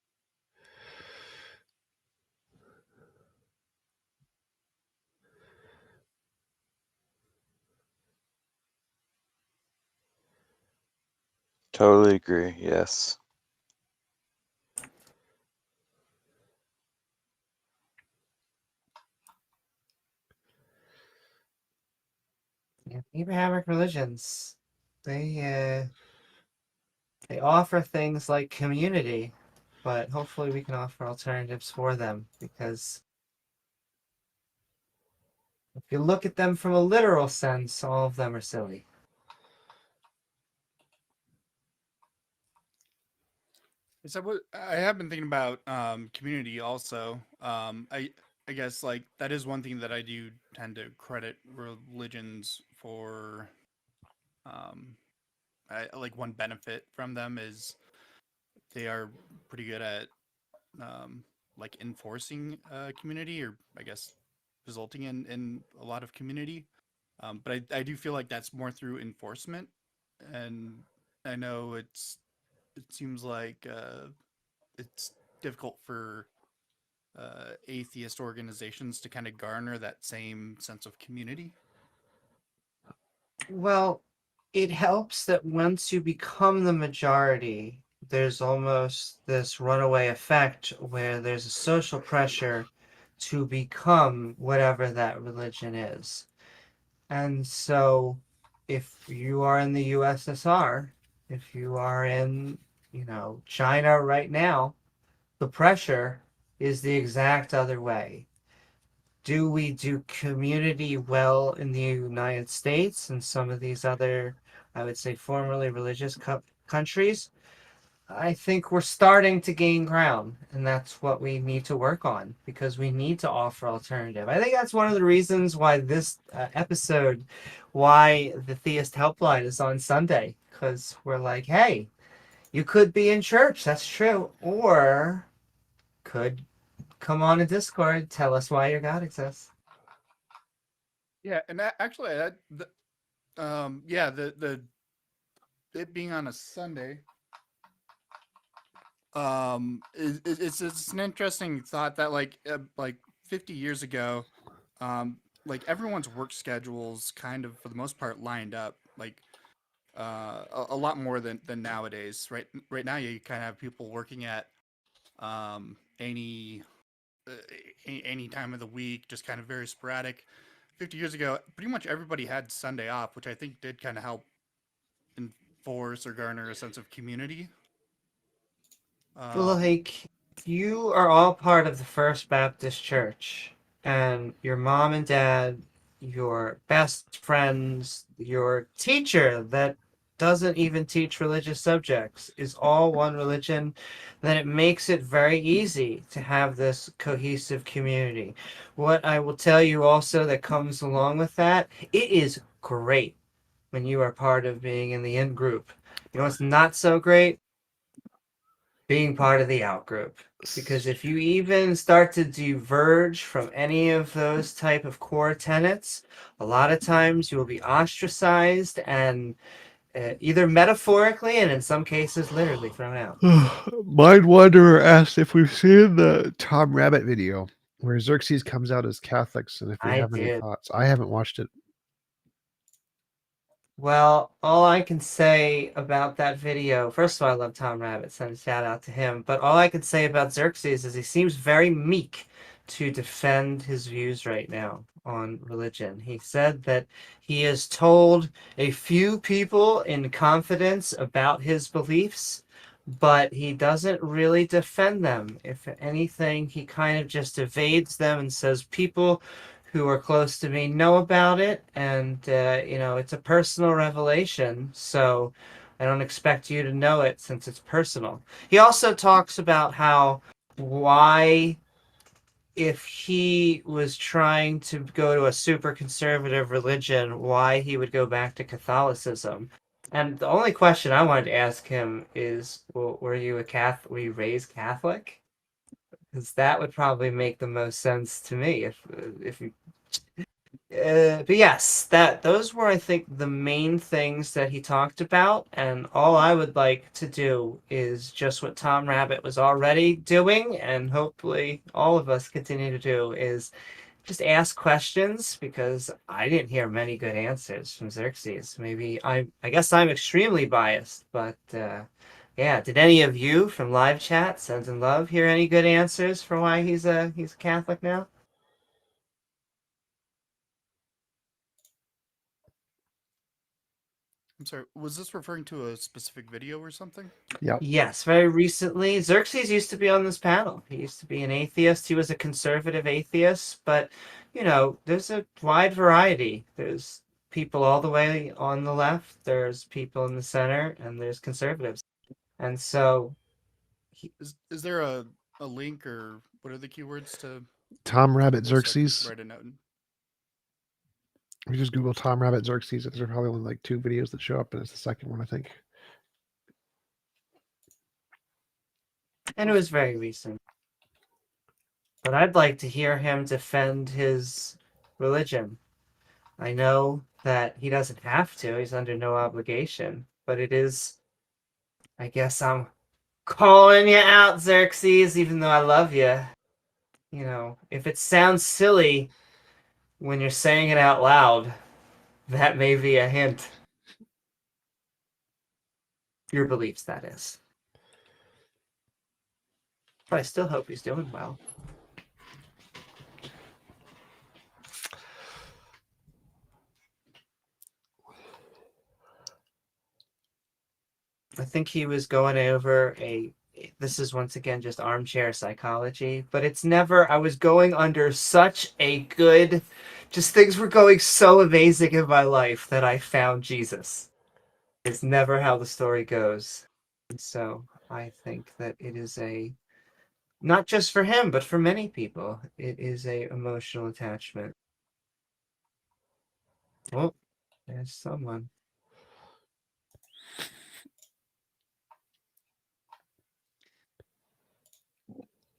Totally agree. Yes.
Yeah, Abrahamic religions, they offer things like community, but hopefully we can offer alternatives for them, because if you look at them from a literal sense, all of them are silly.
So what I have been thinking about community also. I guess like that is one thing that I do tend to credit religions for. Like one benefit from them is they are pretty good at like enforcing community, or I guess resulting in a lot of community. But I do feel like that's more through enforcement, and I know it seems like it's difficult for atheist organizations to kind of garner that same sense of community?
Well, it helps that once you become the majority, there's almost this runaway effect where there's a social pressure to become whatever that religion is. And so if you are in the USSR, if you are in, China right now, the pressure is the exact other way. Do we do community well in the United States and some of these other, I would say, formerly religious countries? I think we're starting to gain ground, and that's what we need to work on because we need to offer alternative. I think that's one of the reasons why this episode, why the Theist Helpline is on Sunday, because we're like, hey, you could be in church, that's true, or could come on a Discord, tell us why your God exists.
Yeah, and actually, the it being on a Sunday, it's an interesting thought that like 50 years ago, like everyone's work schedules kind of for the most part lined up like a lot more than nowadays. Right now, you kind of have people working at any any time of the week, just kind of very sporadic. 50 years ago, pretty much everybody had Sunday off, which I think did kind of help enforce or garner a sense of community.
Like, you are all part of the First Baptist Church, and your mom and dad, your best friends, your teacher that doesn't even teach religious subjects is all one religion, then it makes it very easy to have this cohesive community. What I will tell you also that comes along with that, it is great when you are part of being in the in group. You know what's not so great? Being part of the out group. Because if you even start to diverge from any of those type of core tenets, a lot of times you will be ostracized and either metaphorically and in some cases literally thrown out.
Mind Wanderer asked if we've seen the Tom Rabbit video where Xerxes comes out as Catholics and if we
I
have any
did.
thoughts. I haven't watched it.
Well, all I can say about that video, first of all, I love Tom Rabbit, send a shout out to him. But all I can say about Xerxes is he seems very meek to defend his views right now on religion. He said that he has told a few people in confidence about his beliefs, but he doesn't really defend them. If anything, he kind of just evades them and says, people who are close to me know about it, and it's a personal revelation, so I don't expect you to know it since it's personal. He also talks about how why, if he was trying to go to a super conservative religion, why he would go back to Catholicism. And the only question I wanted to ask him is, well, were you raised Catholic? Because that would probably make the most sense to me if you but yes, those were, I think, the main things that he talked about, and all I would like to do is just what Tom Rabbit was already doing, and hopefully all of us continue to do, is just ask questions, because I didn't hear many good answers from Xerxes. Maybe I guess I'm extremely biased, but yeah, did any of you from live chat, Sends in Love, hear any good answers for why he's a Catholic now?
I'm sorry, was this referring to a specific video or something?
Yeah.
Yes, very recently. Xerxes used to be on this panel. He used to be an atheist. He was a conservative atheist, but there's a wide variety. There's people all the way on the left, there's people in the center, and there's conservatives. And so
Is there a link or what are the keywords to
Tom Rabbit
this? So I can
Xerxes.
write a note.
If you just Google Tom Rabbit Xerxes, there's probably only like 2 videos that show up, and it's the second one, I think.
and it was very recent. But I'd like to hear him defend his religion. I know that he doesn't have to, he's under no obligation, but it is, I guess calling you out, Xerxes, even though I love you. You know, if it sounds silly when you're saying it out loud, that may be a hint. Your beliefs, that is. But I still hope he's doing well. I think he was going over this is once again just armchair psychology, but it's never, I was going under such a good, just things were going so amazing in my life that I found Jesus. It's never how the story goes. And so I think that it is not just for him, but for many people, it is a emotional attachment. Well, there's someone.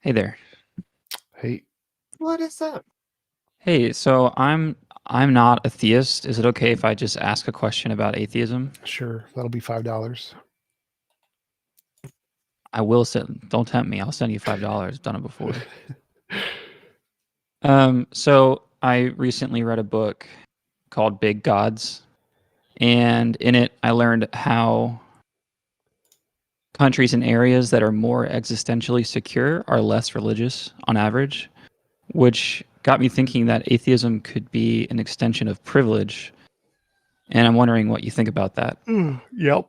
Hey there.
Hey,
What is up?
Hey, so I'm not a theist. Is it okay if I just ask a question about atheism?
sure, that'll be $5.
I will send. Don't tempt me. I'll send you $5. I've done it before. So I recently read a book called Big Gods, and in it I learned how countries and areas that are more existentially secure are less religious on average, which got me thinking that atheism could be an extension of privilege. And I'm wondering what you think about that.
Yep.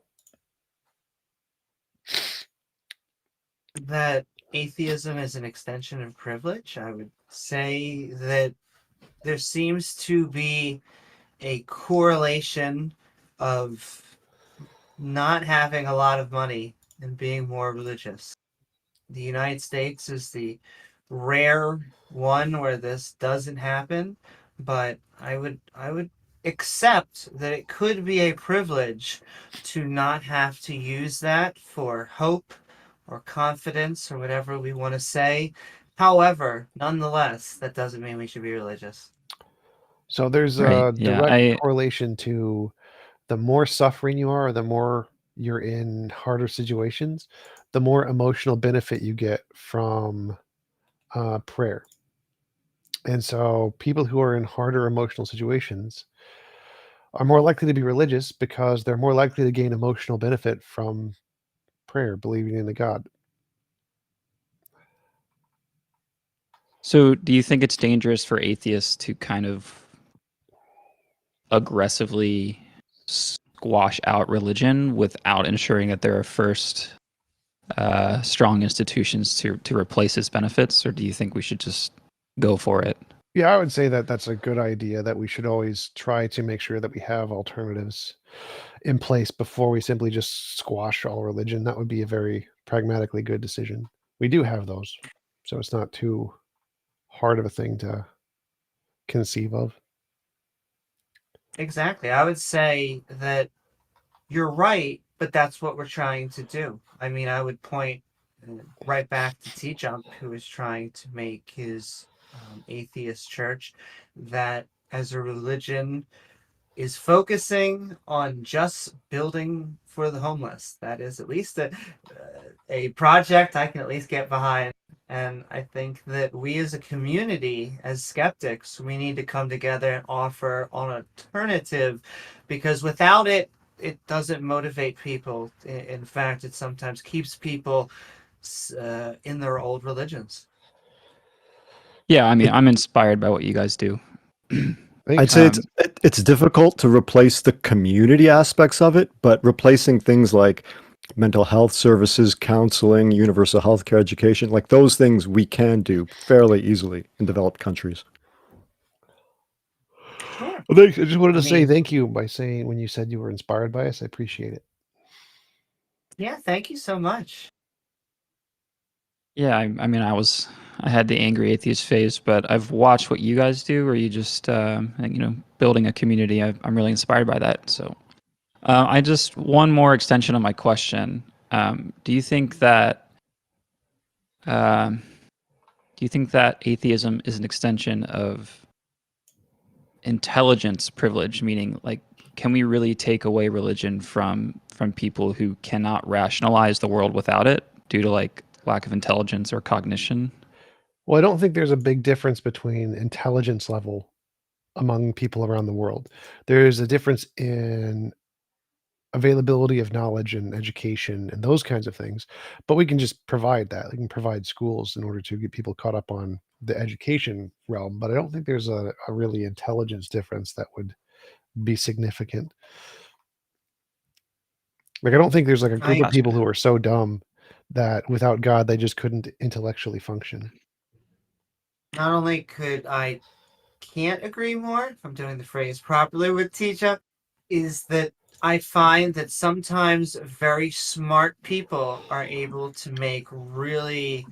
That atheism is an extension of privilege. I would say that there seems to be a correlation of not having a lot of money and being more religious. The United States is the rare one where this doesn't happen, but I would accept that it could be a privilege to not have to use that for hope or confidence or whatever we want to say. However, nonetheless, that doesn't mean we should be religious.
So there's
Right,
a
yeah,
direct correlation to the more suffering you are, the more you're in harder situations, the more emotional benefit you get from prayer. And so people who are in harder emotional situations are more likely to be religious because they're more likely to gain emotional benefit from prayer, believing in a God.
So do you think it's dangerous for atheists to kind of aggressively squash out religion without ensuring that there are first strong institutions to replace its benefits? Or do you think we should just go for it?
Yeah, I would say that that's a good idea, that we should always try to make sure that we have alternatives in place before we simply just squash all religion. That would be a very pragmatically good decision. We do have those, so it's not too hard of a thing to conceive of.
Exactly. I would say that you're right, but that's what we're trying to do. I mean, I would point right back to T-Jump, who is trying to make his atheist church that as a religion is focusing on just building for the homeless. That is at least a project I can at least get behind. And I think that we as a community, as skeptics, we need to come together and offer an alternative, because without it, it doesn't motivate people. In fact, it sometimes keeps people in their old religions.
Yeah, I mean, I'm inspired by what you guys do.
I'd say it's difficult to replace the community aspects of it, but replacing things like mental health services, counseling, universal healthcare education, like those things we can do fairly easily in developed countries.
Sure.
Well, thanks. I just wanted to say
mean-
thank you by saying when you said you were inspired by us. I appreciate it.
Yeah, thank you so much.
Yeah, I mean, I had the angry atheist phase, but I've watched what you guys do, where you just, building a community. I'm really inspired by that. So, I just one more extension of my question. Do you think that atheism is an extension of intelligence privilege? Meaning, like, can we really take away religion from people who cannot rationalize the world without it? due to like lack of intelligence or cognition?
Well, I don't think there's a big difference between intelligence level among people around the world. There's a difference in availability of knowledge and education and those kinds of things, but we can just provide that. We can provide schools in order to get people caught up on the education realm, but I don't think there's a really intelligence difference that would be significant. Like, I don't think there's like a group of people who are so dumb that without God they just couldn't intellectually function.
Not only can't agree more, if I'm doing the phrase properly with Teacher, is that I find that sometimes very smart people are able to make really,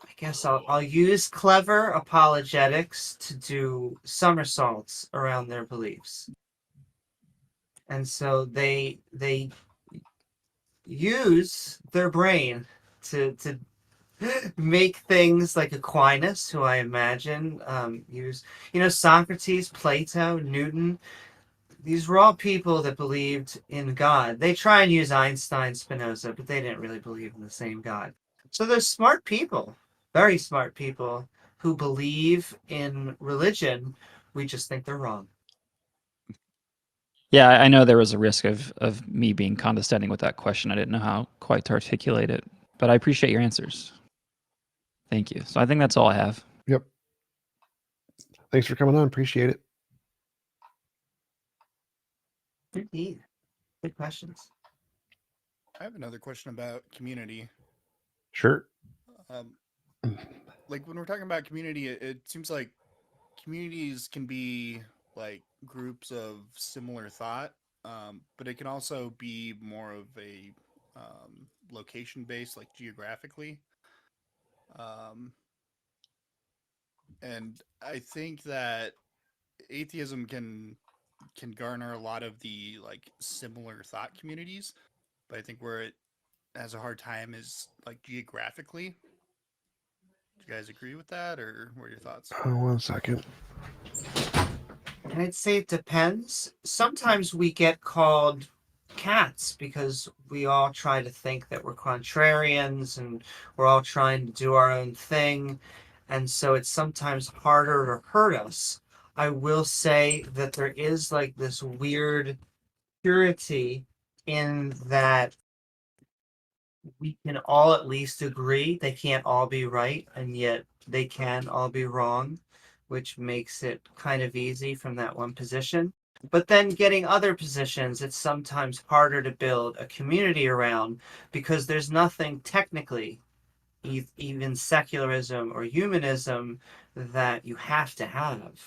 I guess I'll use clever apologetics to do somersaults around their beliefs. And so they use their brain to make things like Aquinas, who I imagine use, Socrates, Plato, Newton. These were all people that believed in God. They try and use Einstein, Spinoza, but they didn't really believe in the same God. So there's smart people, very smart people, who believe in religion. We just think they're wrong.
Yeah, I know there was a risk of me being condescending with that question. I didn't know how quite to articulate it, but I appreciate your answers. Thank you. So I think that's all I have.
Yep. Thanks for coming on. Appreciate it.
Indeed. Good questions.
I have another question about community.
Sure.
Like when we're talking about community, it seems like communities can be like groups of similar thought, but it can also be more of a location based, like geographically. And I think that atheism can garner a lot of the like similar thought communities, but I think where it has a hard time is like geographically. Do you guys agree with that, or what are your thoughts?
1 second.
And I'd say it depends. Sometimes we get called cats because we all try to think that we're contrarians and we're all trying to do our own thing. And so it's sometimes harder to hurt us. I will say that there is like this weird purity in that we can all at least agree. They can't all be right, and yet they can all be wrong, which makes it kind of easy from that one position. But then getting other positions, it's sometimes harder to build a community around because there's nothing technically, even secularism or humanism, that you have to have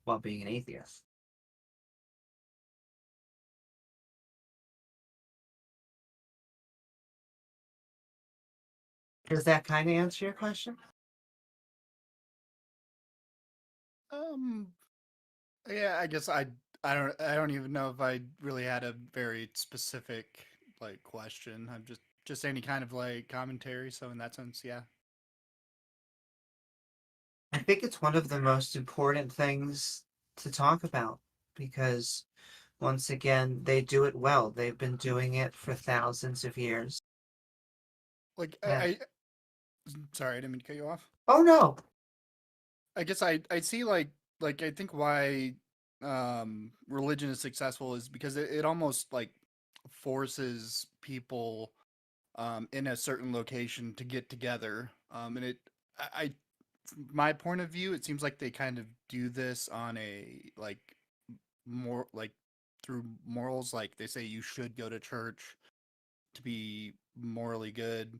while being an atheist. Does that kind of answer your question?
Yeah, I guess I don't even know if I really had a very specific like question. I'm just any kind of like commentary. So in that sense, yeah.
I think it's one of the most important things to talk about because once again, they do it well. They've been doing it for thousands of years.
Like
Yeah.
I sorry, I didn't mean to cut you off.
Oh no.
I guess I see like I think why religion is successful is because it almost like forces people in a certain location to get together. And I from my point of view, it seems like they kind of do this on a like more like through morals. Like they say you should go to church to be morally good.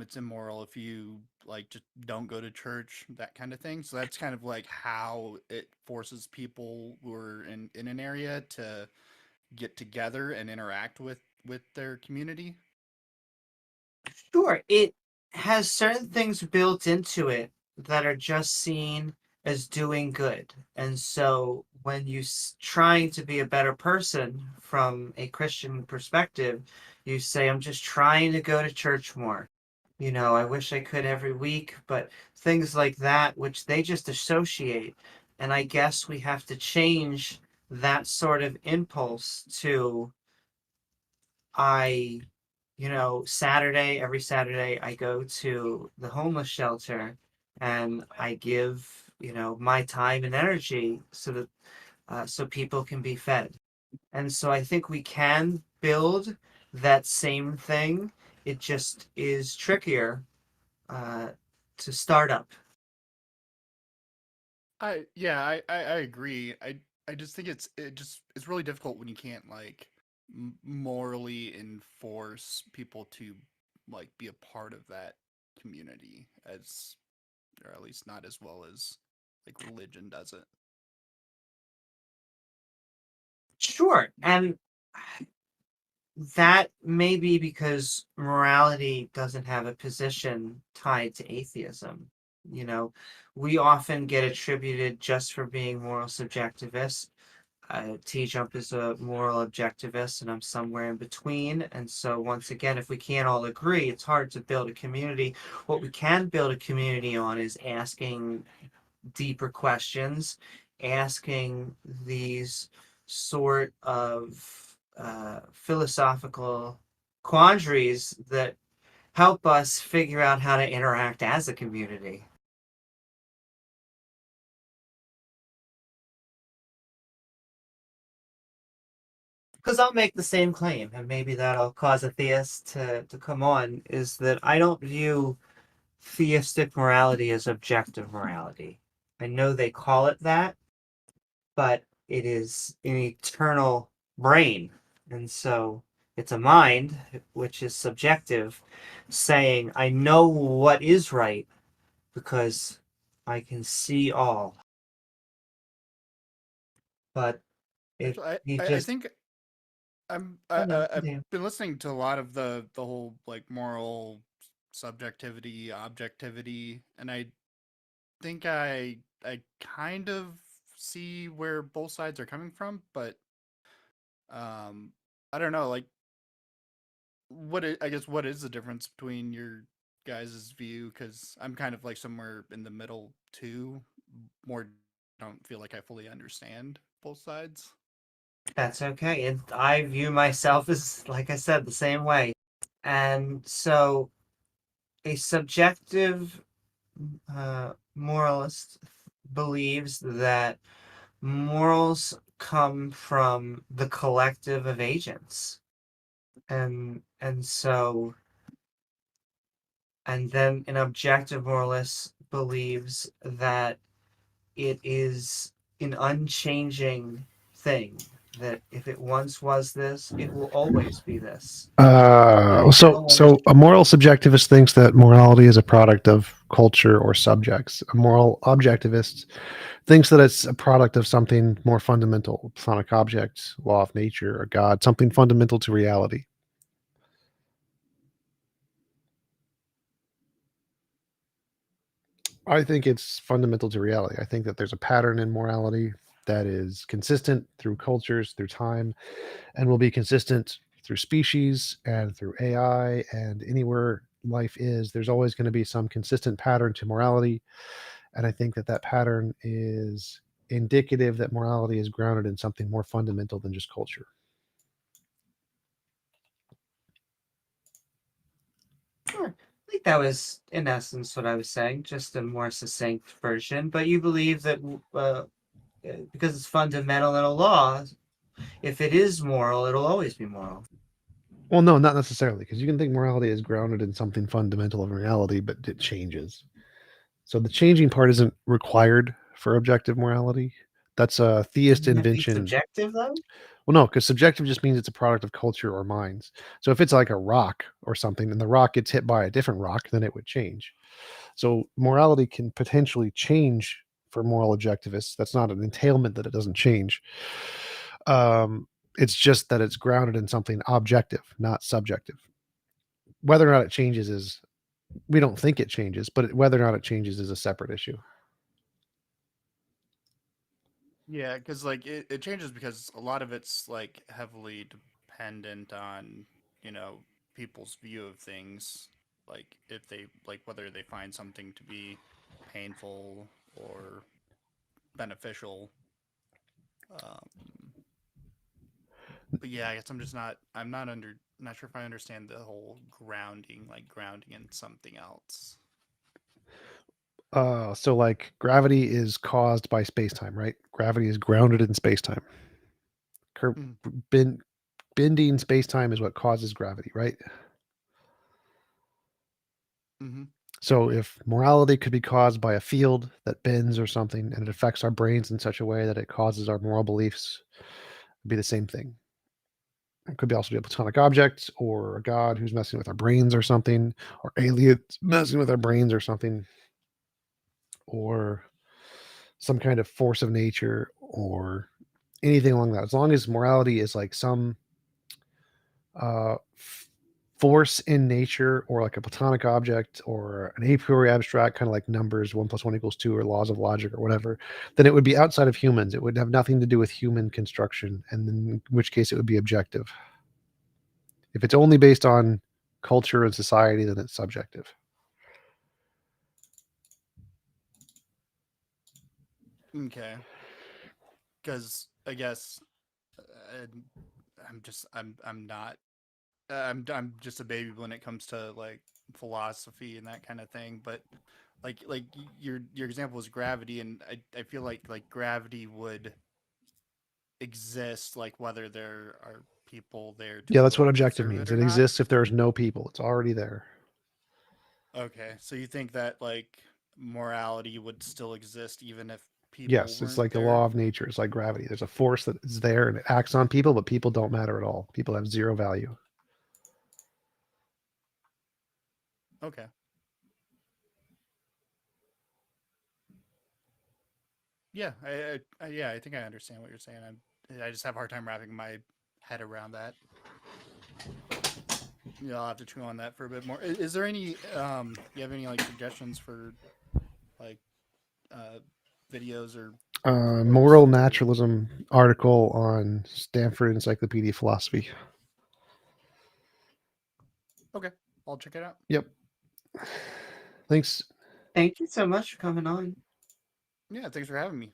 It's immoral if you like just don't go to church, that kind of thing. So that's kind of like how it forces people who are in an area to get together and interact with their community.
Sure, it has certain things built into it that are just seen as doing good. And so when you trying to be a better person from a Christian perspective, you say, I'm just trying to go to church more. I wish I could every week, but things like that, which they just associate. And I guess we have to change that sort of impulse to, I every Saturday, I go to the homeless shelter and I give, my time and energy so people can be fed. And so I think we can build that same thing. It just is trickier to start up.
I agree. I just think it's really difficult when you can't like morally enforce people to like be a part of that community as, or at least not as well as like religion does it.
Sure. And that may be because morality doesn't have a position tied to atheism. We often get attributed just for being moral subjectivists. T-Jump is a moral objectivist, and I'm somewhere in between. And so, once again, if we can't all agree, it's hard to build a community. What we can build a community on is asking deeper questions, asking these sort of philosophical quandaries that help us figure out how to interact as a community. Because I'll make the same claim, and maybe that'll cause a theist to come on, is that I don't view theistic morality as objective morality. I know they call it that, but it is an eternal brain. And so it's a mind, which is subjective, saying, I know what is right because I can see all. But if
Actually,
you
I
just.
think
Oh, no,
I've
continue.
been listening to a lot of the whole like moral subjectivity, objectivity, and I think I kind of see where both sides are coming from, but I don't know, like I guess what is the difference between your guys' view? Because I'm kind of like somewhere in the middle too. More don't feel like I fully understand both sides.
That's okay. And I view myself as, like I said, the same way. And so a subjective moralist believes that morals come from the collective of agents. And then an objective moralist believes that it is an unchanging thing, that if it once was this, it will always be this.
So a moral subjectivist thinks that morality is a product of culture or subjects. A moral objectivist thinks that it's a product of something more fundamental, platonic object, law of nature, or God, something fundamental to reality. I think it's fundamental to reality. I think that there's a pattern in morality that is consistent through cultures, through time, and will be consistent through species and through AI and anywhere life is. There's always going to be some consistent pattern to morality. And I think that that pattern is indicative that morality is grounded in something more fundamental than just culture.
Sure. I think that was, in essence, what I was saying, just a more succinct version. But you believe that because it's fundamental in a law, if it is moral, it'll always be moral.
Well, no, not necessarily, because you can think morality is grounded in something fundamental in reality, but it changes. So the changing part isn't required for objective morality. That's a theist
Wouldn't it be
invention.
subjective, though?
Well, no, because subjective just means it's a product of culture or minds. So if it's like a rock or something and the rock gets hit by a different rock, then it would change. So morality can potentially change for moral objectivists. That's not an entailment that it doesn't change. It's just that it's grounded in something objective, not subjective. Whether or not it changes is, we don't think it changes, but whether or not it changes is a separate issue.
Yeah, because like it changes because a lot of it's like heavily dependent on, people's view of things. Like if they like whether they find something to be painful or beneficial. Um, but yeah, I guess I'm not not sure if I understand the whole grounding, like grounding in something else.
So like gravity is caused by space-time, right? Gravity is grounded in space-time. Bending space-time is what causes gravity, right?
Mm-hmm.
So if morality could be caused by a field that bends or something, and it affects our brains in such a way that it causes our moral beliefs, it'd be the same thing. It could also be a platonic object, or a god who's messing with our brains or something, or aliens messing with our brains or something, or some kind of force of nature, or anything along that. As long as morality is like some force in nature, or like a platonic object, or an a priori abstract, kind of like numbers 1 + 1 = 2, or laws of logic, or whatever, then it would be outside of humans. It would have nothing to do with human construction, and in which case it would be objective. If it's only based on culture and society, then it's subjective.
Okay. Because I guess I'm not. I'm just a baby when it comes to like philosophy and that kind of thing. But like your example is gravity, and I feel like gravity would exist like whether there are people there.
Yeah, that's what
like,
objective
observe
means.
or
It
not.
exists if there's no people. It's already there.
Okay, so you think that like morality would still exist even if people
Yes, it's like the law of nature. It's like gravity. There's a force that is there and it acts on people, but people don't matter at all. People have zero value.
Okay. Yeah, I think I understand what you're saying. I just have a hard time wrapping my head around that. Yeah, I'll have to chew on that for a bit more. Is there any you have any like suggestions for like videos or
Moral naturalism article on Stanford Encyclopedia of Philosophy.
Okay, I'll check it out.
Yep. Thanks.
Thank you so much for coming on.
Yeah, thanks for having me.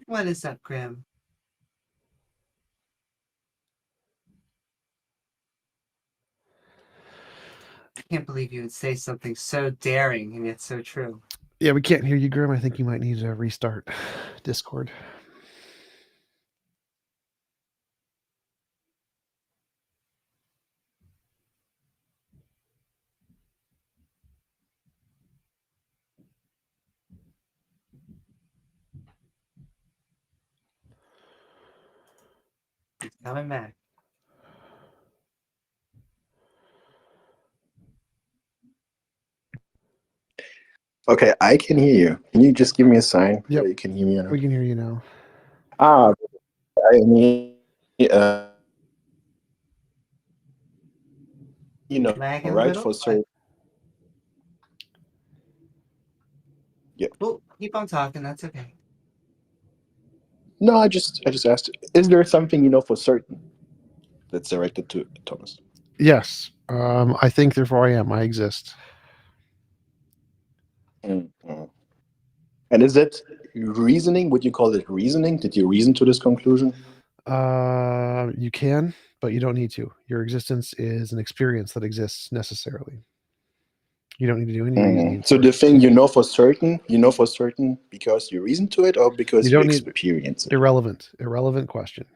What is up, Grim? I can't believe you would say something so daring and yet so true.
Yeah, we can't hear you, Grim. I think you might need to restart Discord.
He's coming back.
Okay, I can hear you. Can you just give me a sign
Yep.
that you can hear me?
We can hear you now.
I mean,
Lagging a
right?
little,
For so, yeah.
Well, keep on talking. That's okay.
No, I just asked. Is there something you know for certain that's directed to Thomas?
Yes. I think, therefore I am. I exist.
Mm-hmm. And is it reasoning? Would you call it reasoning? Did you reason to this conclusion?
You can, but you don't need to. Your existence is an experience that exists necessarily. You don't need to do any reasoning.
So the thing you know for certain because you reason to it, or because you experience it?
Irrelevant question.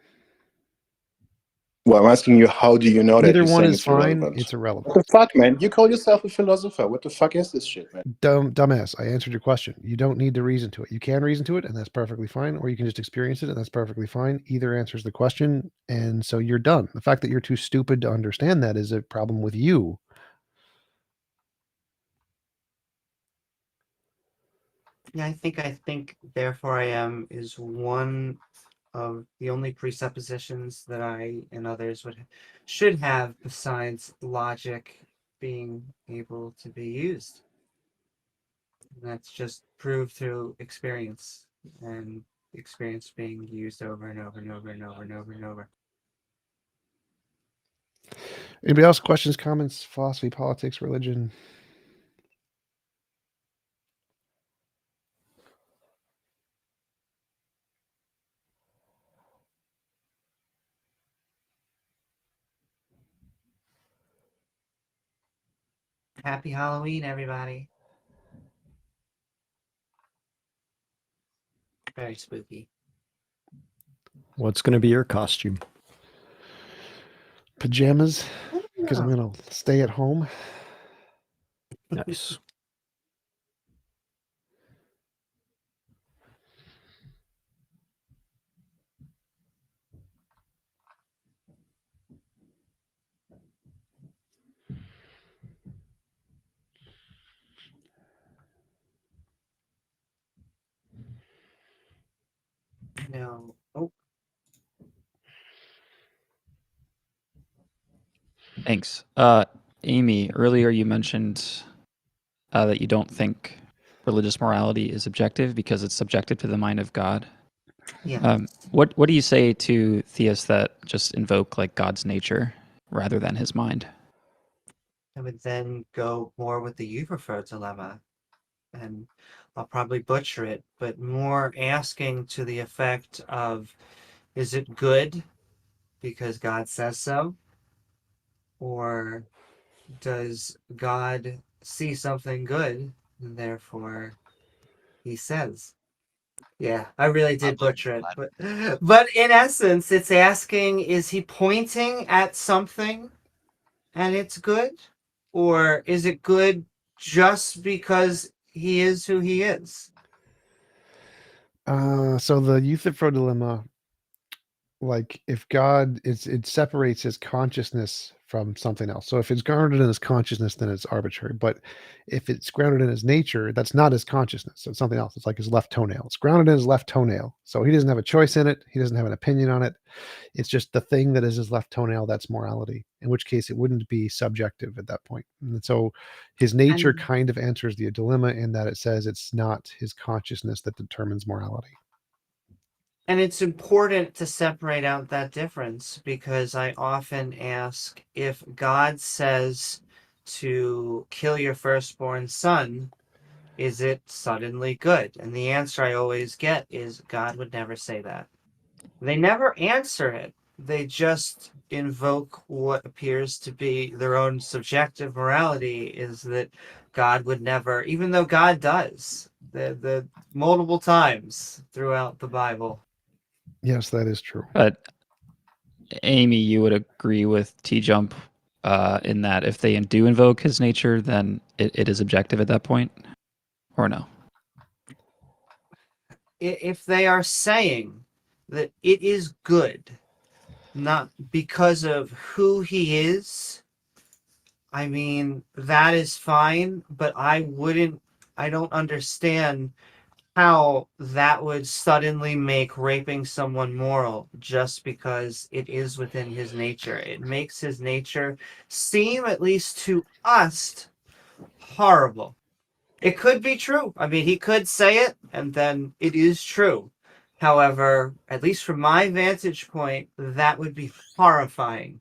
Well, I'm asking you, how do you know that?
Either
You're
one
saying
is
it's
fine.
irrelevant.
It's irrelevant.
What the fuck, man? You call yourself a philosopher. What the fuck is this shit, man?
Dumbass. I answered your question. You don't need to reason to it. You can reason to it, and that's perfectly fine. Or you can just experience it, and that's perfectly fine. Either answers the question, and so you're done. The fact that you're too stupid to understand that is a problem with you.
Yeah, I think, therefore I am is one of the only presuppositions that I and others should have besides logic being able to be used. And that's just proved through experience, and experience being used over and over and over and over and over and over.
Anybody else? Questions, comments, philosophy, politics, religion?
Happy Halloween, everybody. Very spooky.
What's going to be your costume?
Pajamas, because I'm going to stay at home.
Nice.
No. Oh,
Thanks. Amy, earlier you mentioned that you don't think religious morality is objective because it's subjective to the mind of God.
yeah.
What do you say to theists that just invoke like God's nature rather than his mind?
I would then go more with the you prefer dilemma, and I'll probably butcher it, but more asking to the effect of, is it good because God says so? Or does God see something good and therefore he says? Yeah, I really did butcher it, but in essence, it's asking: is he pointing at something, and it's good, or is it good just because he is who he is?
So the Euthyphro dilemma, like if God, it separates his consciousness from something else. So if it's grounded in his consciousness, then it's arbitrary. But if it's grounded in his nature, that's not his consciousness. So it's something else. It's like his left toenail. It's grounded in his left toenail. So he doesn't have a choice in it. He doesn't have an opinion on it. It's just the thing that is his left toenail. That's morality. In which case, it wouldn't be subjective at that point. And so his nature
And-
kind of answers the dilemma in that it says it's not his consciousness that determines morality.
And it's important to separate out that difference, because I often ask, if God says to kill your firstborn son, is it suddenly good? And the answer I always get is God would never say that. They never answer it. They just invoke what appears to be their own subjective morality, is that God would never, even though God does, the multiple times throughout the Bible.
Yes, that is true.
But Amy, you would agree with T-Jump in that if they do invoke his nature, then it is objective at that point, or no?
If they are saying that it is good, not because of who he is, I mean, that is fine, but I don't understand how that would suddenly make raping someone moral just because it is within his nature. It makes his nature seem, at least to us, horrible. It could be true. I mean, he could say it, and then it is true. However, at least from my vantage point, that would be horrifying.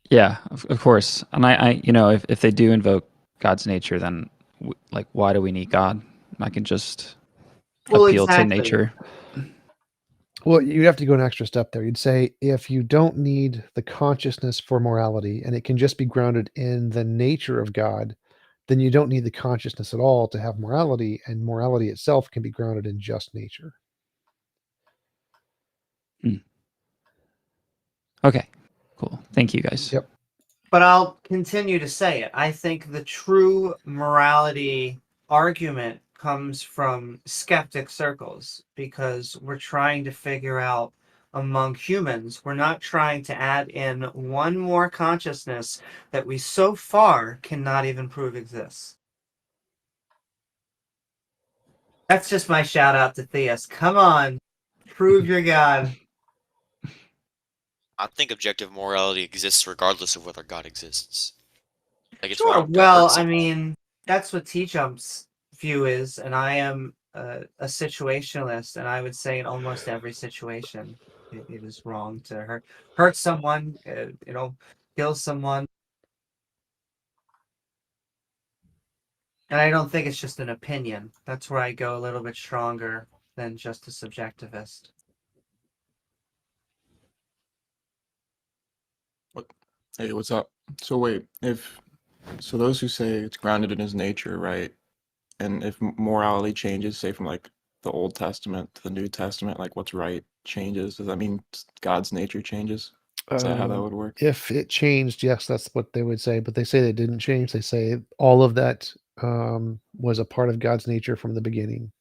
Yeah, of course. And I if they do invoke God's nature, then like, why do we need God? I can just appeal to nature.
Well, you'd have to go an extra step there. You'd say if you don't need the consciousness for morality and it can just be grounded in the nature of God, then you don't need the consciousness at all to have morality, and morality itself can be grounded in just nature.
Okay, cool. Thank you, guys.
Yep.
But I'll continue to say it. I think the true morality argument comes from skeptic circles, because we're trying to figure out among humans, we're not trying to add in one more consciousness that we so far cannot even prove exists. That's just my shout out to Theist. Come on, prove your God.
I think objective morality exists regardless of whether God exists. Like, it's
Sure.
wrong to
Well,
hurt
I
someone.
mean, that's what T-Jump's view is, and I am a situationalist, and I would say in almost every situation, it is wrong to hurt someone, kill someone. And I don't think it's just an opinion. That's where I go a little bit stronger than just a subjectivist.
Hey, what's up? So wait, if So those who say it's grounded in his nature, right? And if morality changes, say from like the Old Testament to the New Testament, like what's right changes, does that mean God's nature changes? Is that how that would work?
If it changed, yes, that's what they would say. But they say they didn't change. They say all of that was a part of God's nature from the beginning.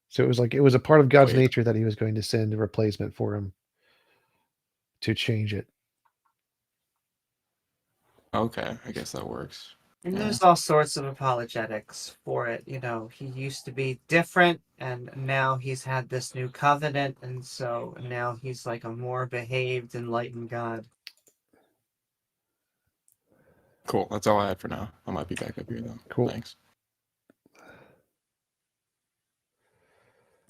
So it was a part of God's
Wait.
nature that he was going to send a replacement for him to change it.
Okay, I guess that works.
And
Yeah.
there's all sorts of apologetics for it. You know, he used to be different, and now he's had this new covenant, and so now he's like a more behaved, enlightened God.
Cool. That's all I had for now. I might be back up here though.
Cool.
Thanks.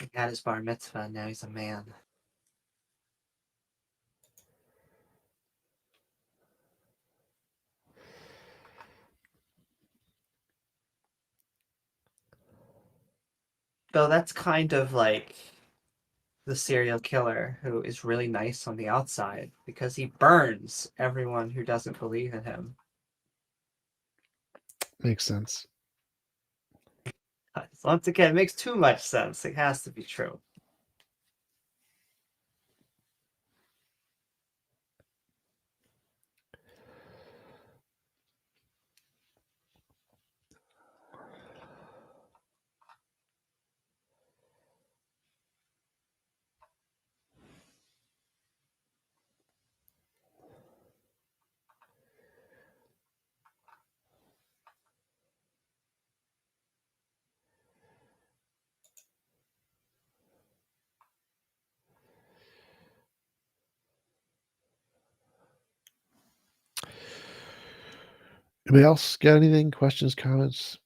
He had his bar mitzvah, and now he's a man. So that's kind of like the serial killer who is really nice on the outside because he burns everyone who doesn't believe in him.
Makes sense.
Once again, it makes too much sense. It has to be true.
Anybody else got anything? Questions, comments?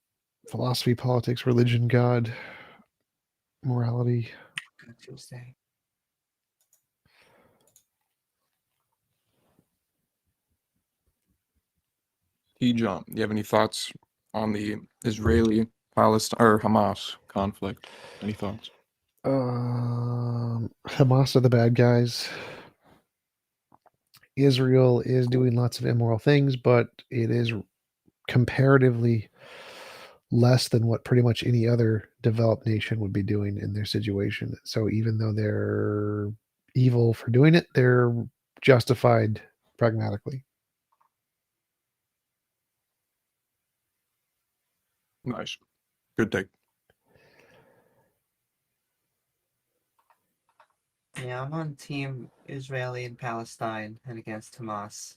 Philosophy, politics, religion, God, morality?
Good Tuesday.
John, do you have any thoughts on the Israeli Palestine or Hamas conflict? Any thoughts?
Hamas are the bad guys. Israel is doing lots of immoral things, but it is comparatively less than what pretty much any other developed nation would be doing in their situation. So even though they're evil for doing it, they're justified pragmatically.
Nice. Good take.
Yeah, I'm on team Israeli and Palestine and against Hamas.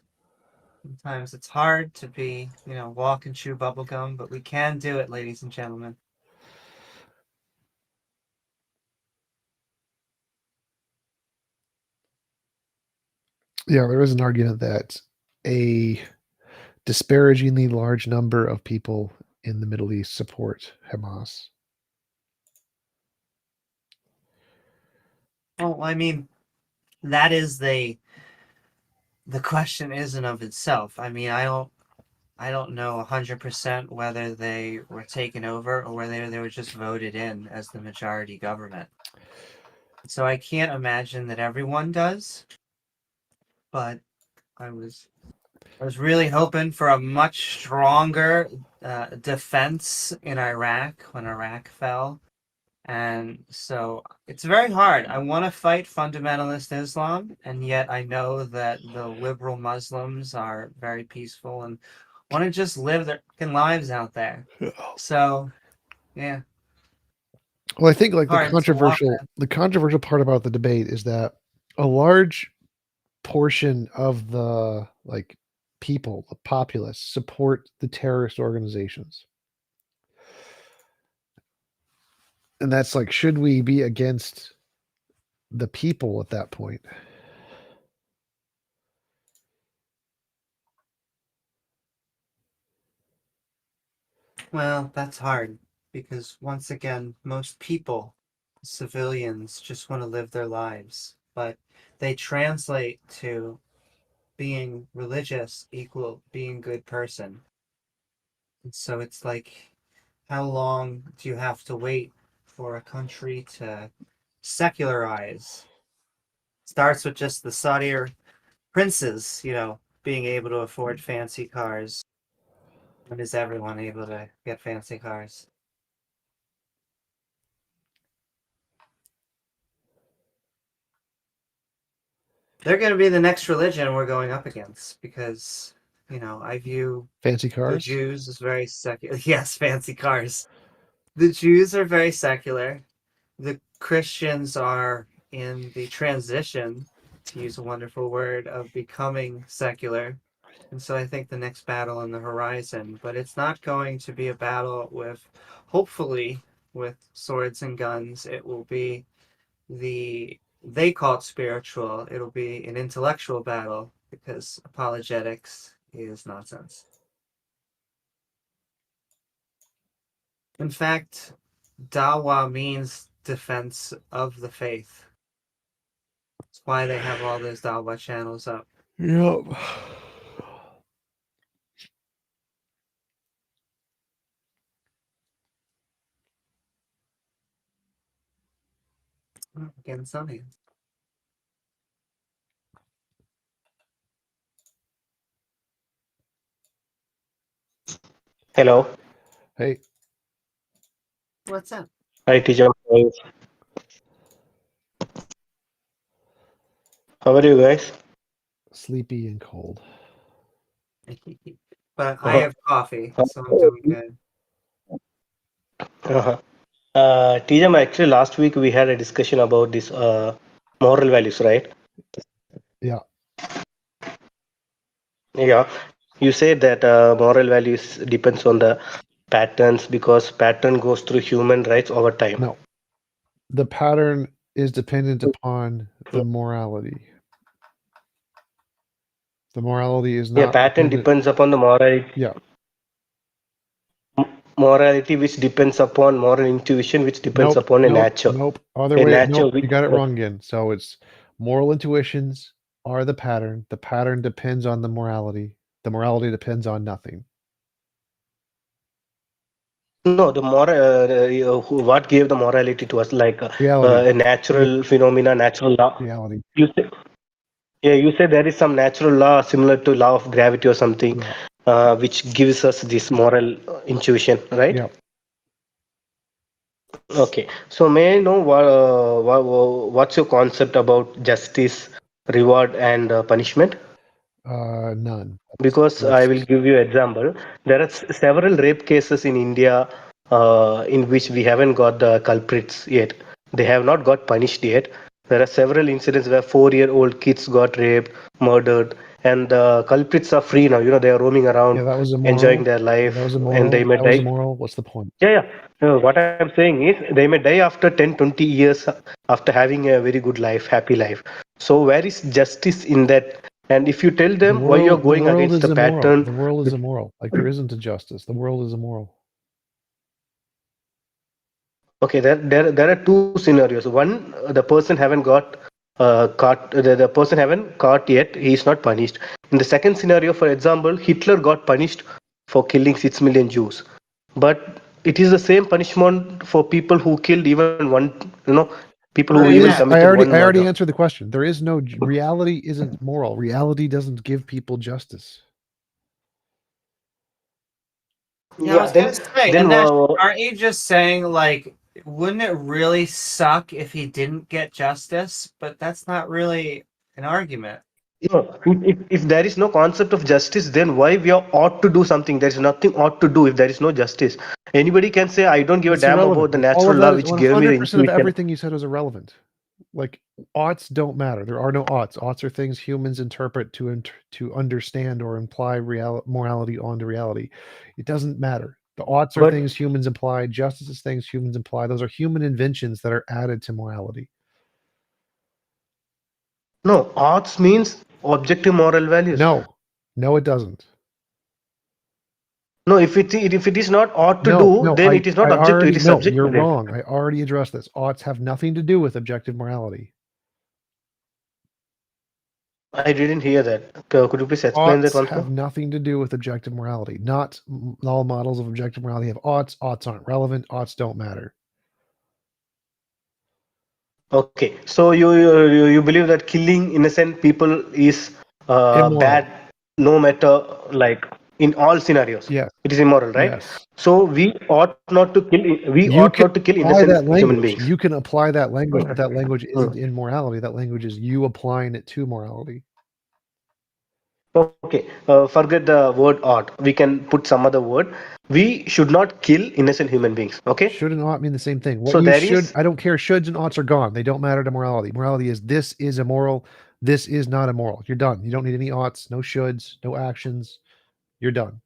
Sometimes it's hard to be, walk and chew bubblegum, but we can do it, ladies and gentlemen.
Yeah, there is an argument that a disparagingly large number of people in the Middle East support Hamas.
Well, I mean, that is the question isn't of itself. I mean, I don't know 100% whether they were taken over or whether they were just voted in as the majority government. So I can't imagine that everyone does, but I was really hoping for a much stronger defense in Iraq when Iraq fell. And so it's very hard. I want to fight fundamentalist Islam, and yet I know that the liberal Muslims are very peaceful and want to just live their fucking lives out there. So, yeah.
Well, I think like
Hard to walk
the controversial part about the debate is that a large portion of the people, the populace, support the terrorist organizations. And that's like, should we be against the people at that point?
Well, that's hard because once again, most people, civilians, just want to live their lives, but they translate to being religious equal being good person. And so it's like, how long do you have to wait for a country to secularize? Starts with just the Saudi princes, being able to afford fancy cars? When is everyone able to get fancy cars? They're going to be the next religion we're going up against because, I view
Fancy
the
cars.
Jews as very secular. Yes, fancy cars. The Jews are very secular. The Christians are in the transition, to use a wonderful word, of becoming secular. And so I think the next battle on the horizon, but it's not going to be a battle hopefully, with swords and guns. It will be they call it spiritual. It'll be an intellectual battle because apologetics is nonsense. In fact, Dawa means defense of the faith. That's why they have all those Dawa channels up.
Yep.
Getting sunny.
Hello.
Hey,
What's up?
Hi, teacher. How are you guys?
sleepy and cold.
But I have coffee, so I'm doing good.
TJ, actually, last week we had a discussion about this moral values, right?
Yeah.
Yeah. You said that moral values depends on the patterns because pattern goes through human rights over time.
No. The pattern is dependent upon the morality. The morality is
Yeah,
not
pattern
dependent.
depends upon the morality.
Yeah.
Morality, which depends upon moral intuition, which depends
Nope.
upon a
Nope.
nature.
Nope. Other
A
way.
nature
Nope.
which
You got it wrong again. So it's moral intuitions are the pattern. The pattern depends on the morality. The morality depends on nothing.
No, the moral. What gave the morality to us, like
Reality.
a natural phenomena, natural law.
Reality.
You say, yeah, you say there is some natural law similar to law of gravity or something,
Yeah.
which gives us this moral intuition, right?
Yeah.
Okay. So may I know what's your concept about justice, reward, and punishment?
None.
Because I will give you example. There are several rape cases in India in which we haven't got the culprits yet. They have not got punished yet. There are several incidents where 4-year-old kids got raped, murdered, and the culprits are free now. They are roaming around,
Yeah, that was immoral.
enjoying their life,
That was
and
immoral.
they may
That was
die.
immoral. What's the point?
Yeah. What I'm saying is they may die after 10, 20 years after having a very good life, happy life. So where is justice in that? And if you tell them why you're going against the
immoral.
pattern,
The world is immoral. Like there isn't a justice. The world is immoral.
okay, there are two scenarios. One, the person haven't got caught. The person haven't caught yet. He's not punished. In the second scenario, for example, Hitler got punished for killing 6 million Jews, but it is the same punishment for people who killed even one. People who even committed one
I already
murder.
answered the question. There is no reality. Isn't moral. Reality doesn't give people justice.
Yeah, I was gonna say, aren't you just saying, like, wouldn't it really suck if he didn't get justice? But that's not really an argument.
No, if there is no concept of justice, then why we are ought to do something? There is nothing ought to do if there is no justice. Anybody can say, I don't give a
It's
damn
irrelevant.
about the
Like, all
natural
of
law
that,
which gave me the
100% of
intuition.
everything you said was irrelevant. Like oughts don't matter. There are no oughts. Oughts are things humans interpret to understand or imply morality onto reality. It doesn't matter. The oughts are
But
things humans imply. Justice is things humans imply. Those are human inventions that are added to morality.
no, oughts means objective moral values.
No, it doesn't.
No, if it is not ought to
No,
do, then it is not objective. It is
no,
subjective.
you're
then.
wrong. I already addressed this. Oughts have nothing to do with objective morality.
I didn't hear that. Could you please explain that
Oughts
once
have
more?
nothing to do with objective morality. Not all models of objective morality have oughts. Oughts aren't relevant. Oughts don't matter.
Okay, so you believe that killing innocent people is
Immoral.
bad. no matter like in all scenarios.
Yes.
It is immoral, right?
Yes.
So we ought not to kill. We
You
ought
can
not to kill
apply
innocent
that
human
language.
beings.
You can apply that language, but that language
Hmm.
isn't in morality. That language is you applying it to morality.
Okay, forget the word ought. We can put some other word. We should not kill innocent human beings. Okay.
Should and ought mean the same thing. What
So
you
there
should,
is
I don't care. Shoulds and oughts are gone. They don't matter to morality. Morality is this is immoral. This is not immoral. You're done. You don't need any oughts, no shoulds, no actions. You're done.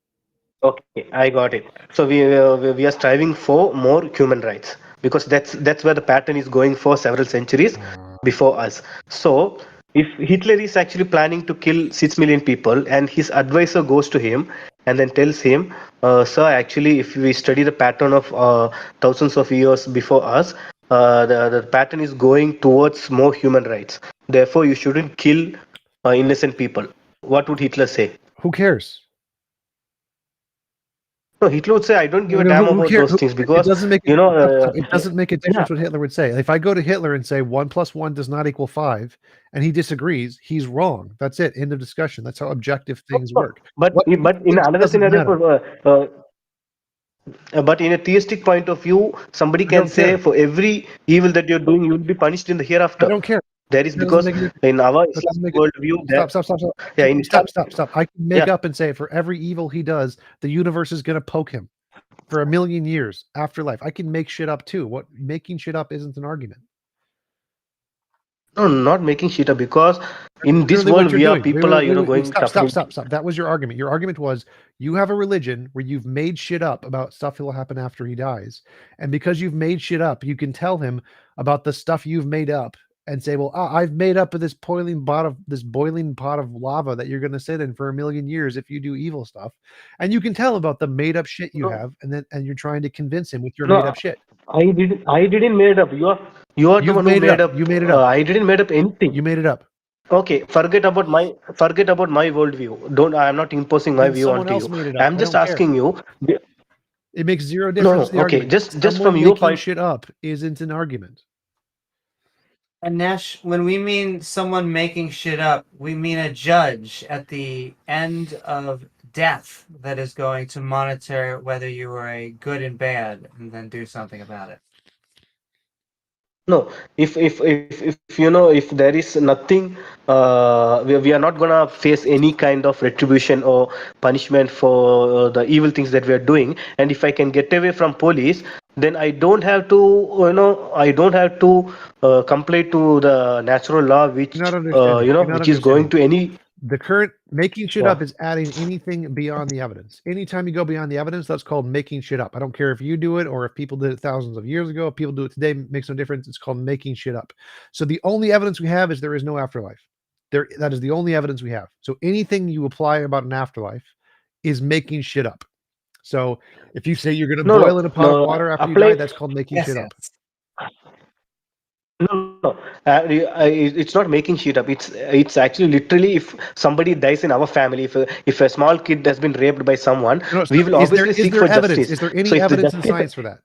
okay. I got it. So we are striving for more human rights because that's where the pattern is going for several centuries before us. So if Hitler is actually planning to kill 6 million people and his advisor goes to him and then tells him, sir, actually, if we study the pattern of thousands of years before us, the pattern is going towards more human rights. Therefore, you shouldn't kill innocent people. What would Hitler say?
Who cares?
No, Hitler would say, I don't give a
No,
damn
who
about
cares?
those things
It
because,
doesn't make
you know,
it doesn't make a difference what Hitler would say. If I go to Hitler and say 1 + 1 does not equal 5, and he disagrees, he's wrong. That's it. End of discussion. That's how objective things work.
But
What he
but in
thinks
another
doesn't
scenario,
matter.
but in a theistic point of view, somebody
I
can
don't
say
care.
for every evil that you're doing, you will be punished in the
I
hereafter.
don't care.
That is
That doesn't
because
make any
in our
That doesn't
Islamic
make it.
worldview,
Stop.
yeah, in Islam,
Stop. I can make
yeah.
up and say for every evil he does, the universe is going to poke him for 1,000,000 years afterlife. I can make shit up too. What making shit up isn't an argument.
No, not making shit up because in this
Literally what
world
you're
we are
doing.
people are going suffering.
Stop. That was your argument. Your argument was you have a religion where you've made shit up about stuff that will happen after he dies, and because you've made shit up, you can tell him about the stuff you've made up and say, "Well, I've made up this boiling pot of lava that you're going to sit in for 1,000,000 years if you do evil stuff," and you can tell about the made up shit you
No.
have, and you're trying to convince him with your
No,
made up shit.
I didn't made up. You are the
You've
one who
made it
made
up.
up.
You made it up.
I didn't made up anything.
You made it up.
Okay, forget about my worldview. Don't I am not imposing my
Then
view
someone
onto
else
you.
made it up.
I'm
I
just
don't care.
asking you.
It makes zero
No,
difference to the
okay,
argument.
just
Someone
from your
making
point.
shit up isn't an argument.
And Nash, when we mean someone making shit up, we mean a judge at the end of death that is going to monitor whether you were a good and bad and then do something about it.
No, if you know, if there is nothing, we are not gonna face any kind of retribution or punishment for the evil things that we are doing. And if I can get away from police, then I don't have to, I don't have to comply to the natural law, which
You're not understanding. You're not
which is going to
understanding.
any.
The current making shit
Yeah.
up is adding anything beyond the evidence. Anytime you go beyond the evidence, that's called making shit up. I don't care if you do it or if people did it thousands of years ago. If people do it today, makes no difference. It's called making shit up. So the only evidence we have is there is no afterlife. That is the only evidence we have. So anything you apply about an afterlife is making shit up. So if you say you're going to boil in a pot of water after you die, that's called making shit up.
No. It's not making shit up. It's actually literally if somebody dies in our family, if a small kid has been raped by someone, we will obviously seek for justice.
Is there any
So if the
evidence in
justice-
science for that?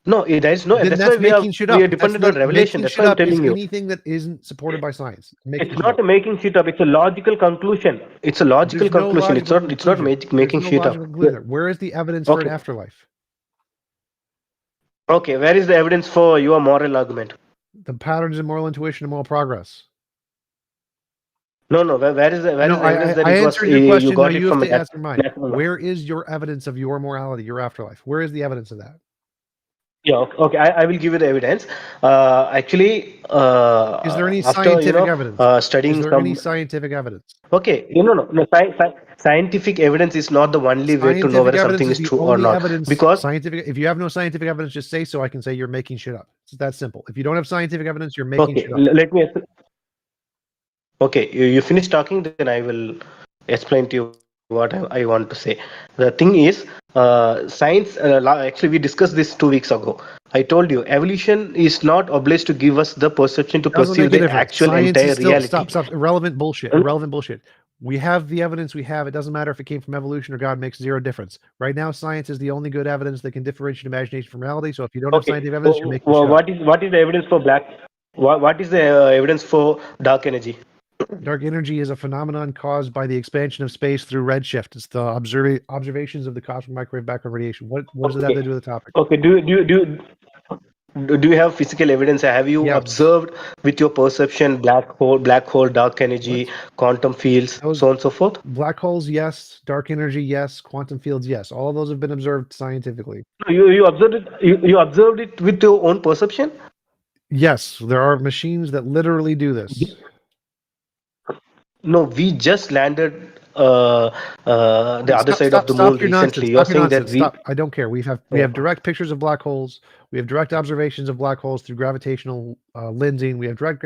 No, there is no.
Then
That's
that's
why we
making shit up.
are dependent on revelation.
Making
That's
shit
why I'm
up is
telling you.
anything that isn't supported by science.
It's not making shit up. It's a logical conclusion. It's a logical
There's no
conclusion. It's
logical
not. It's not
conclusion.
making
There's no
shit up.
logical conclusion. Where is the evidence for an
Okay.
afterlife?
Okay, where is the evidence for your moral argument?
The patterns of moral intuition and moral progress.
No. Where is the evidence that
I
it was
answered your
you
question.
got
Now
it
you
from
have to
a
answer mine.
natural law?
Where is your evidence of your morality, your afterlife? Where is the evidence of that?
Yeah, okay. I will give you the evidence. Actually,
Is there any
after
scientific evidence?
studying
Is there
some.
any scientific evidence?
Okay, no. Scientific evidence is not the only way to know whether something is
the
true or
only
not.
evidence.
Because
Scientific. If you have no scientific evidence, just say so. I can say you're making shit up. It's that simple. If you don't have scientific evidence, you're making
okay,
shit up.
let me. Okay, you finish talking, then I will explain to you what I want to say. The thing is, science. Actually, we discussed this 2 weeks ago. I told you, evolution is not obliged to give us the perception to
Doesn't
perceive
make a
the
difference.
actual
Science
entire
is still
reality.
stop. Irrelevant bullshit. Irrelevant bullshit. We have the evidence we have. It doesn't matter if it came from evolution or God. Makes zero difference. Right now, science is the only good evidence that can differentiate imagination from reality. So if you don't have scientific evidence, you're making shit up.
What is the evidence for black? What is the evidence for dark energy?
Dark energy is a phenomenon caused by the expansion of space through redshift. It's the observations of the cosmic microwave background radiation. What does that have to do with the topic?
Okay. Do you have physical evidence? Have you
Yeah.
observed with your perception black hole, dark energy,
What?
quantum fields,
Those-
so on and so forth?
Black holes, yes. Dark energy, yes. Quantum fields, yes. All of those have been observed scientifically.
You observed it. You observed it with your own perception.
Yes, there are machines that literally do this.
No, we just landed the other side of the moon
your
recently.
nonsense.
You're
Stop your
saying that
nonsense.
we.
Stop. I don't care. We have direct pictures of black holes. We have direct observations of black holes through gravitational lensing. We have direct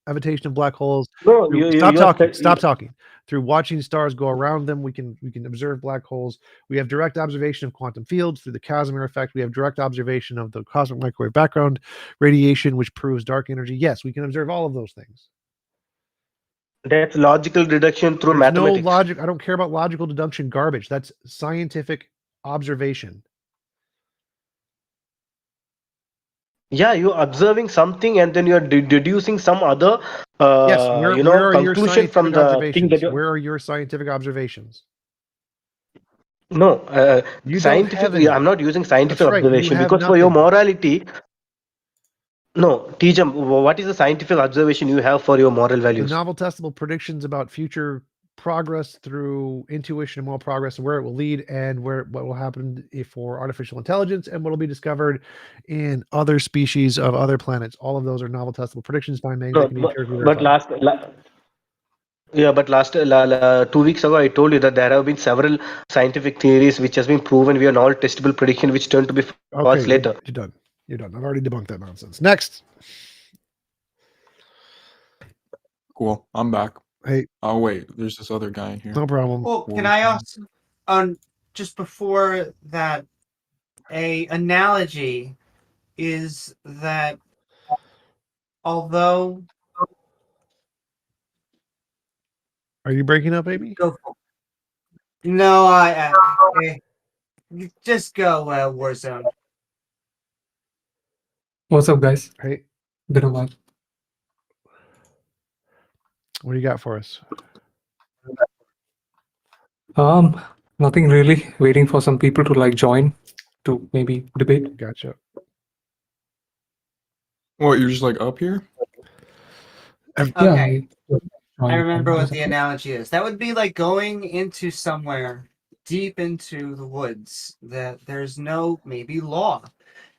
evitation of black holes.
No,
Stop talking.
you're-
Stop talking. Through watching stars go around them, we can observe black holes. We have direct observation of quantum fields through the Casimir effect. We have direct observation of the cosmic microwave background radiation, which proves dark energy. Yes, we can observe all of those things.
That's logical deduction through
There's no
mathematics.
logic. I don't care about logical deduction garbage. That's scientific observation.
Yeah, you're observing something and then you're deducing some other,
Yes, where are your
conclusion from
scientific
the thing
observations?
that you.
Where are your scientific observations?
No,
You don't
scientific.
have any.
I'm not using scientific
That's right, you
observation
have
because for your
nothing.
morality. No, Tijam, what is the scientific observation you have for your moral
The
values?
novel testable predictions about future progress through intuition and moral progress and where it will lead and what will happen for artificial intelligence and what will be discovered in other species of other planets. All of those are novel testable predictions by man.
No,
They can be empirically
but
verified.
last 2 weeks ago, I told you that there have been several scientific theories which has been proven via all testable prediction, which turned to be false
Okay,
later.
you're done. You're done. I've already debunked that nonsense. Next.
Cool. I'm back.
Hey,
Oh wait, there's this other guy in here.
no problem.
Well, can I ask, just before that, a analogy is that although
Are you breaking up, Amy?
go no, you just go Warzone.
What's up, guys?
Hey,
Been a while.
what do you got for us?
Nothing really. Waiting for some people to like join to maybe debate.
Gotcha.
What, you're just like up here?
Okay.
Yeah,
I remember what the analogy is. That would be like going into somewhere deep into the woods that there's no maybe law.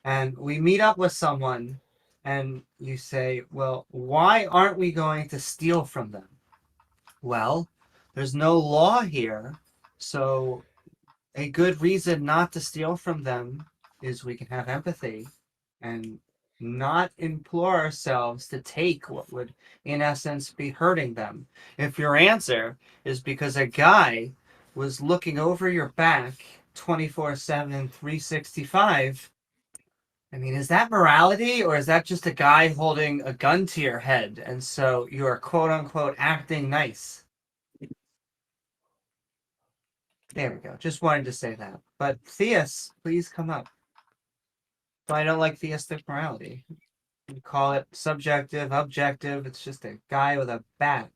And we meet up with someone and you say, well, why aren't we going to steal from them? Well, there's no law here. So a good reason not to steal from them is we can have empathy and not implore ourselves to take what would, in essence, be hurting them. If your answer is because a guy was looking over your back 24/7, 365, I mean, is that morality or is that just a guy holding a gun to your head and so you are quote unquote acting nice? There we go. Just wanted to say that. But theists, please come up. But I don't like theistic morality. You call it subjective, objective. It's just a guy with a bat.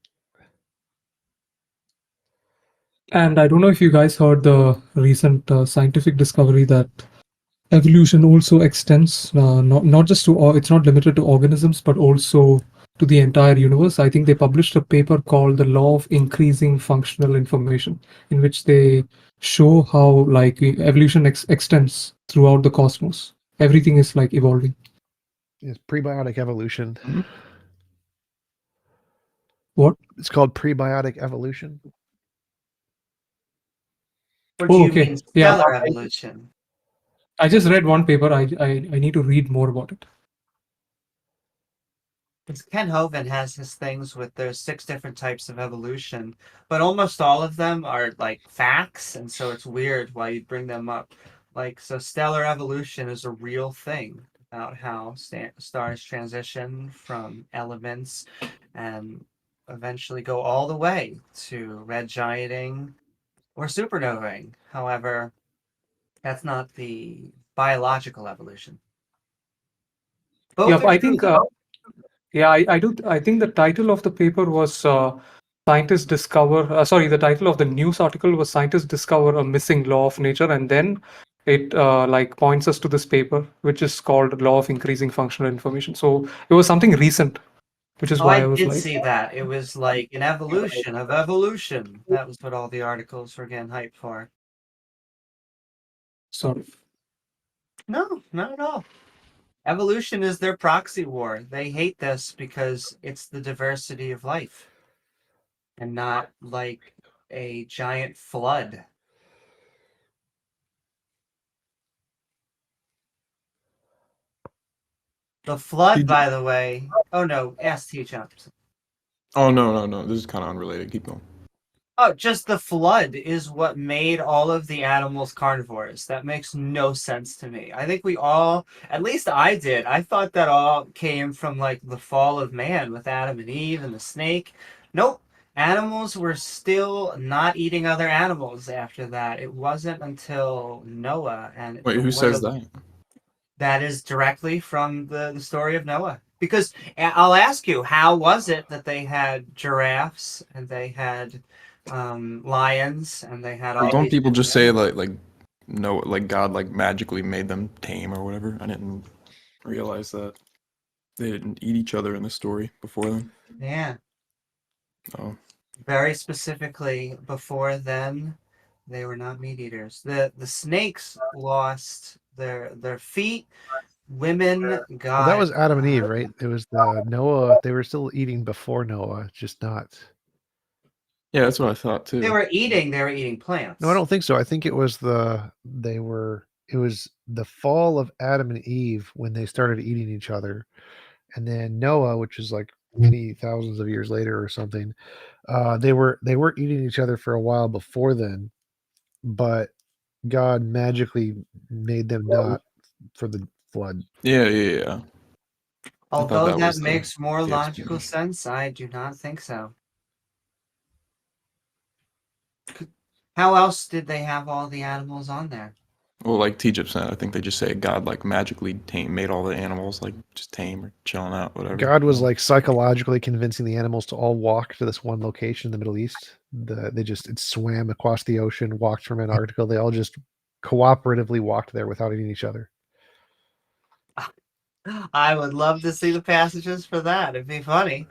And I don't know if you guys heard the recent scientific discovery that evolution also extends not just to it's not limited to organisms but also to the entire universe. I think they published a paper called The Law of Increasing Functional Information, in which they show how like evolution extends throughout the cosmos. Everything is like evolving.
It's prebiotic evolution.
What?
It's called prebiotic evolution.
Or do you mean
Yeah.
stellar evolution?
I just read one paper. I need to read more about it.
Because Ken Hovind has his things with there's 6 different types of evolution, but almost all of them are like facts, and so it's weird why you bring them up. Like, so stellar evolution is a real thing about how stars transition from elements and eventually go all the way to red gianting or supernovaing. However, that's not the biological evolution. Both
Yeah,
are
I
true,
think
though.
Yeah, I do. I think the title of the paper was "Scientists Discover." Sorry, the title of the news article was "Scientists Discover a Missing Law of Nature," and then it like points us to this paper, which is called "Law of Increasing Functional Information." So it was something recent, which is
Oh,
why
I
I was
did
like,
see that. It was like an evolution of evolution. That was what all the articles were getting hyped for.
sorry.
No, not at all. Evolution is their proxy war. They hate this because it's the diversity of life and not like a giant flood. The flood,
Did-
by the way. Oh no, ask T Jumps.
Oh no. This is kind of unrelated. Keep going.
Oh, just the flood is what made all of the animals carnivores. That makes no sense to me. I think we all, at least I did, I thought that all came from like the fall of man with Adam and Eve and the snake. Nope. Animals were still not eating other animals after that. It wasn't until Noah and
Wait, who says that?
That is directly from the story of Noah. Because I'll ask you, how was it that they had giraffes and they had lions and they had all
Don't
these
people
different
just say
animals?
no, like God like magically made them tame or whatever? I didn't realize that they didn't eat each other in the story before then.
Yeah.
Oh,
Very specifically, before then, they were not meat eaters. The snakes lost their feet. Women got.
Well, that was Adam and Eve, right? It was the Noah. They were still eating before Noah, just not.
yeah, that's what I thought too.
They were eating plants.
No, I don't think so. I think it was it was the fall of Adam and Eve when they started eating each other. And then Noah, which is like many thousands of years later or something, they were eating each other for a while before then, but God magically made them not for the flood.
Yeah.
Although
that
that
was
makes more
the
logical
explanation.
sense, I do not think so. How else did they have all the animals on there?
Well, like T-Jip said, I think they just say God like magically made all the animals like just tame or chilling out, whatever.
God was like psychologically convincing the animals to all walk to this one location in the Middle East. It swam across the ocean, walked from Antarctica. They all just cooperatively walked there without eating each other.
I would love to see the passages for that. It'd be funny.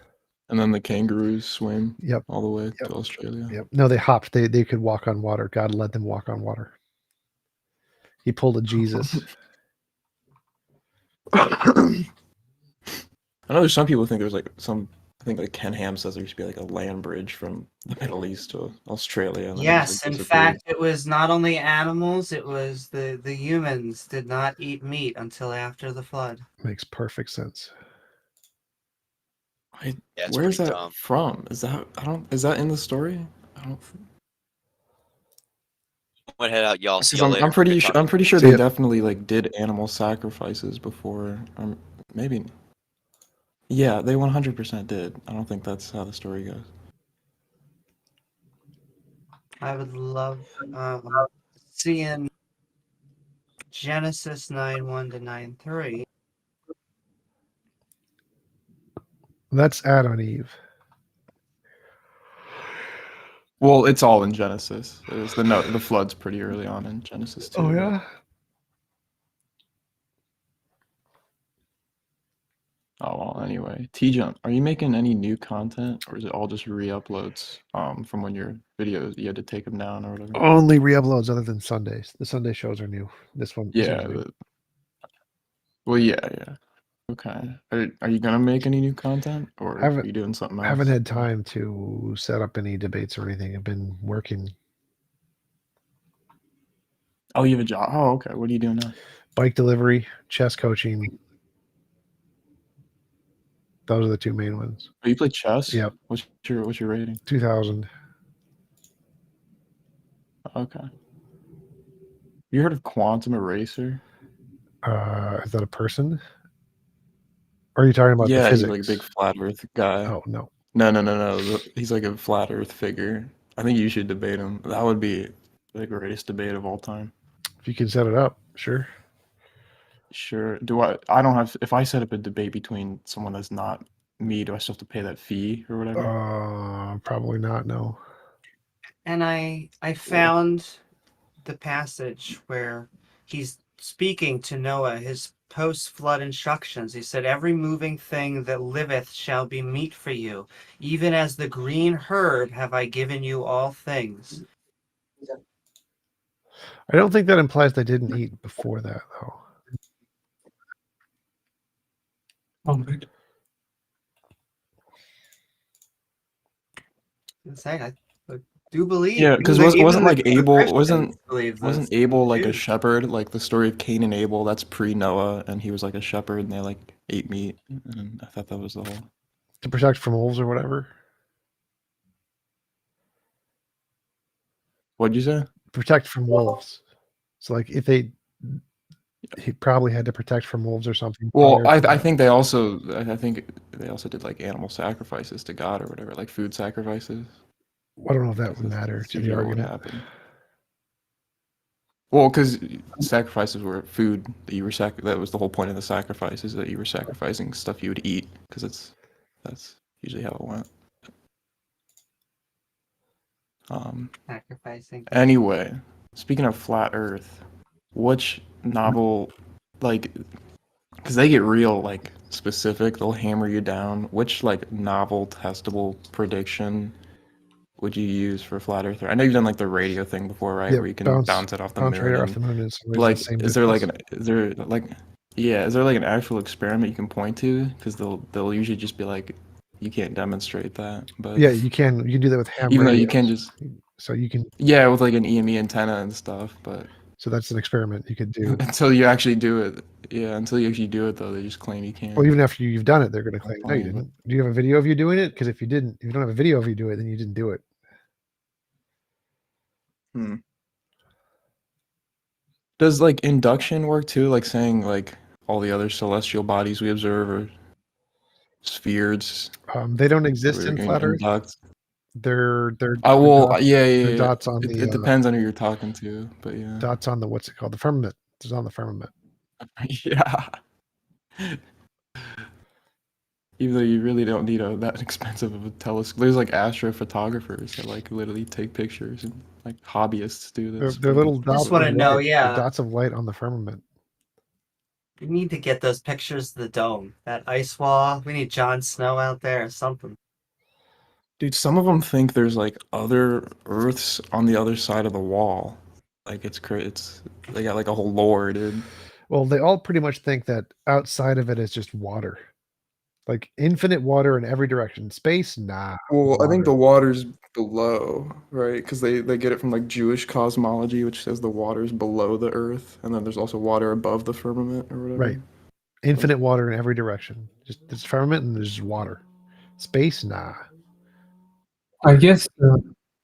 And then the kangaroos swim
Yep.
all the way
Yep.
to Australia.
Yep. No, they hopped. They could walk on water. God let them walk on water. He pulled a Jesus.
I know there's some people think there's like I think like Ken Ham says there used to be like a land bridge from the Middle East to Australia. And then it just,
Yes,
like,
in
disappeared.
fact, it was not only animals, it was the humans did not eat meat until after the flood.
Makes perfect sense.
Yeah, it's
Where's
pretty
that
dumb.
from? Is that in the story? I don't.
I'm gonna head out, y'all. See
'Cause
y'all later.
I'm pretty
Good
sure.
talking.
I'm pretty sure
See
they
ya.
definitely like did animal sacrifices before. Maybe. Yeah, they 100% did. I don't think that's how the story goes.
I would love seeing Genesis 9:1 to 9:3.
That's Adam and Eve.
Well, it's all in Genesis. It was the flood's pretty early on in Genesis too.
Oh
but-
yeah.
Oh well. Anyway, T-Jump, are you making any new content, or is it all just re-uploads from when your videos you had to take them down or whatever?
Only re-uploads other than Sundays. The Sunday shows are new. This one.
Yeah. Well, yeah. Okay. Are you gonna make any new content, or are you doing something else?
I haven't had time to set up any debates or anything. I've been working.
Oh, you have a job. Oh, okay. What are you doing now?
Bike delivery, chess coaching. Those are the two main ones.
Oh, you play chess?
Yep.
What's your rating?
2000.
Okay. You heard of Quantum Eraser?
Is that a person? Or are you talking about the
Yeah, he's
physics?
like a big flat Earth guy.
Oh no.
No. He's like a flat Earth figure. I think you should debate him. That would be the greatest debate of all time.
If you can set it up, sure.
Sure. I don't have. If I set up a debate between someone that's not me, do I still have to pay that fee or whatever?
Probably not. No.
And I found the passage where he's speaking to Noah, his post-flood instructions. He said, "Every moving thing that liveth shall be meat for you. Even as the green herb have I given you all things."
I don't think that implies they didn't eat before that, though.
All right.
I do believe.
Yeah, because
even
wasn't
the
like Abel
Christians believe
wasn't
this.
Abel like a
Jews.
shepherd? Like the story of Cain and Abel, that's pre-Noah, and he was like a shepherd, and they like ate meat, and I thought that was the whole.
To protect from wolves or whatever.
What'd you say?
Protect from wolves. So like if he probably had to protect from wolves or something.
Well,
prior to
I
that.
think they also did like animal sacrifices to God or whatever, like food sacrifices.
I don't know if that would matter to the
What would
argument.
happen? Well, because sacrifices were food that you were that was the whole point of the sacrifices, that you were sacrificing stuff you would eat, because that's usually how it went.
Sacrificing.
Anyway, speaking of flat Earth, which novel, like, because they get real like specific, they'll hammer you down. Which like novel testable prediction would you use for flat Earth? I know you've done like the radio thing before, right?
Yeah,
Where you can bounce it off the moon.
right off
and,
the moon is
like,
the same
is there like
distance.
is there like an actual experiment you can point to? Because they'll usually just be like, you can't demonstrate that, but
Yeah, you can do that with ham
even though you
radios.
can just
So you can.
Yeah, with like an EME antenna and stuff, but
So that's an experiment you could do.
until you actually do it. Yeah, until you actually do it, though, they just claim you can't.
Well, even after you've done it, they're going to claim, no, you
claim.
didn't. Do you have a video of you doing it? Because if you don't have a video of you do it, then you didn't do it.
Does like induction work too? Like saying like all the other celestial bodies we observe are spheres?
They don't exist
we're
in
gonna
flat Earth.
induct?
They're
well, yeah.
they're dots on
It depends on who you're talking to, but yeah.
dots on the what's it called? The firmament. It's on the firmament.
Yeah. Even though you really don't need that expensive of a telescope. There's like astrophotographers that like literally take pictures, and like hobbyists do this.
They're little dots.
Just want to know,
They're dots of light on the firmament.
We need to get those pictures of the dome, that ice wall. We need Jon Snow out there or something.
Dude, some of them think there's like other Earths on the other side of the wall. Like they got like a whole lore, dude.
Well, they all pretty much think that outside of it is just water. Like infinite water in every direction. Space, nah.
Well, I think the water's below, right? Because they get it from like Jewish cosmology, which says the water's below the Earth, and then there's also water above the firmament or whatever.
Right. Infinite water in every direction. Just there's firmament and there's just water. Space, nah.
I guess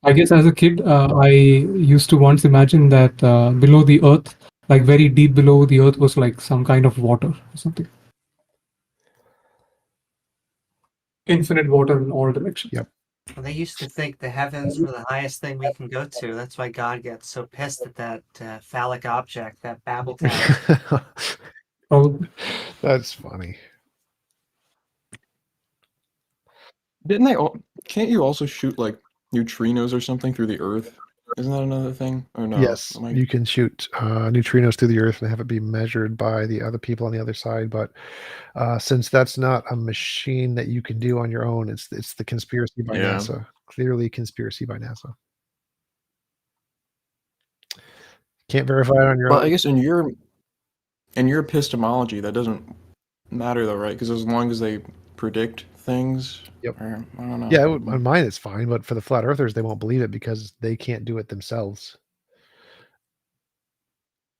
as a kid, I used to once imagine that below the Earth, like very deep below the Earth, was like some kind of water or something. Infinite water in all directions.
Yep.
Well, they used to think the heavens were the highest thing we can go to. That's why God gets so pissed at that phallic object, that Babel tower.
Oh,
that's funny.
Didn't they? Can't you also shoot like neutrinos or something through the Earth? Isn't that another thing? Or no?
Yes, you can shoot neutrinos through the Earth and have it be measured by the other people on the other side. But since that's not a machine that you can do on your own, it's the conspiracy by NASA. Clearly, conspiracy by NASA. Can't verify it on your own.
Well, I guess in your epistemology, that doesn't matter though, right? Because as long as they predict things.
Yep.
Or, I don't know.
Yeah, on mine it's fine, but for the flat earthers, they won't believe it because they can't do it themselves.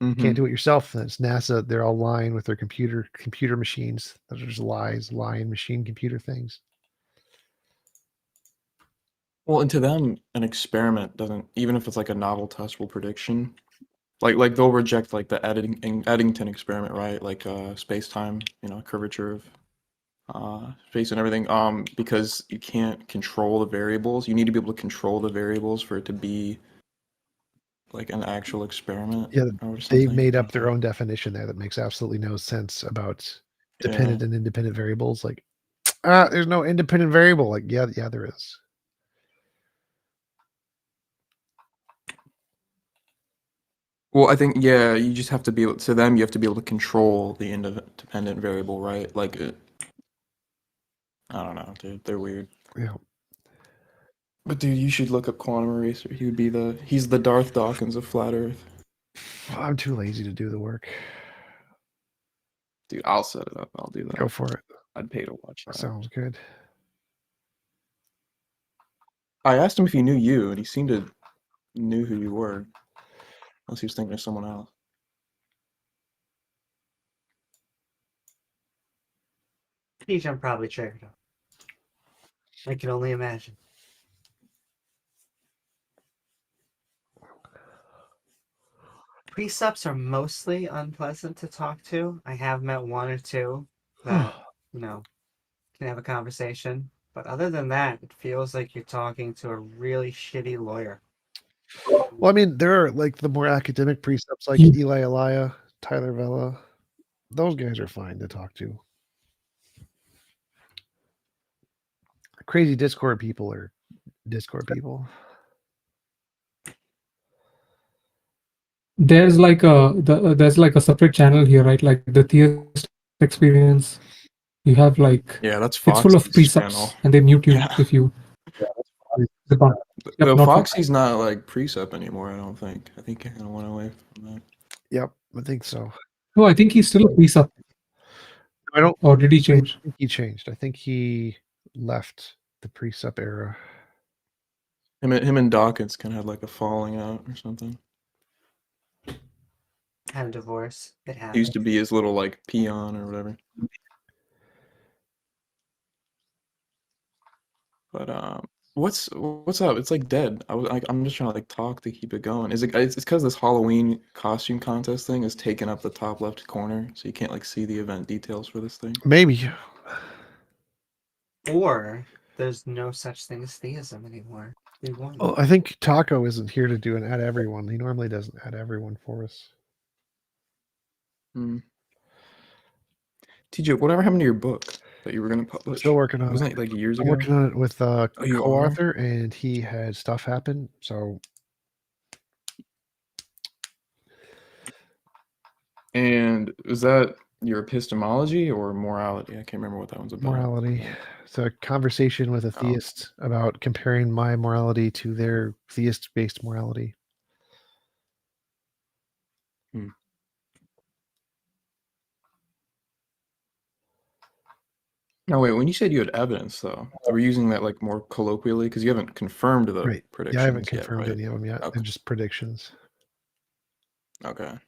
Can't do it yourself. Then it's NASA. They're all lying with their computer machines. Those are just lies, lying machine computer things.
Well, and to them, an experiment doesn't, even if it's like a novel testable prediction, like they'll reject like the Eddington experiment, right? Like space-time, curvature of space and everything, because you can't control the variables. You need to be able to control the variables for it to be like an actual experiment.
Yeah, they've made up their own definition there that makes absolutely no sense about dependent and independent variables. Like, There's no independent variable. Like, yeah, there is.
Well, I think you just have to be able to them. You have to be able to control the independent variable, right? Like, I don't know, dude. They're weird.
Yeah.
But dude, you should look up Quantum Eraser. He's the Darth Dawkins of flat Earth.
I'm too lazy to do the work.
Dude, I'll set it up. I'll do that.
Go for it.
I'd pay to watch that.
Sounds good.
I asked him if he knew you, and he seemed to knew who you were. Unless he was thinking of someone else.
I'm probably triggered him. I can only imagine. Precepts are mostly unpleasant to talk to. I have met one or two that, can have a conversation. But other than that, it feels like you're talking to a really shitty lawyer.
Well, I mean, there are like the more academic precepts like
You-
Eli Elia, Tyler Vela. Those guys are fine to talk to. Crazy Discord people are Discord people.
There's like a separate channel here, right? Like the Theist experience. You have like
Yeah, that's
it's full of
Foxy's
precepts,
channel.
and they mute you
Yeah.
if you. The bun- Yep,
Though
not for-
Foxy's not like precept anymore, I don't think. I think he kind of went away from that.
Yep, I think so.
No, I think he's still a precept.
I don't.
Or did he
I
change?
think he changed. I think he left the precept era.
Him and Dawkins kind of had like a falling out or something.
Had a divorce. It happened.
He used to be his little like peon or whatever. But what's up? It's like dead. I'm just trying to like talk to keep it going. It's because this Halloween costume contest thing is taking up the top left corner, so you can't like see the event details for this thing.
Maybe.
Or there's no such thing as theism anymore. We won.
Well, I think Taco isn't here to do an add everyone. He normally doesn't add everyone for us.
TJ, whatever happened to your book that you were going to publish?
Still working on
Wasn't
it.
it like years
I'm
ago?
working on it with a
Oh, you are?
co-author, and he had stuff happen. So
And is that your epistemology or morality? I can't remember what that one's about.
morality. It's a conversation with a
Oh.
theist about comparing my morality to their theist-based morality.
No, wait. When you said you had evidence, though, were you using that like more colloquially? Because you haven't confirmed the
Right.
predictions
Yeah, I haven't
yet,
confirmed
right?
any of them yet.
Okay.
They're just predictions.
Okay.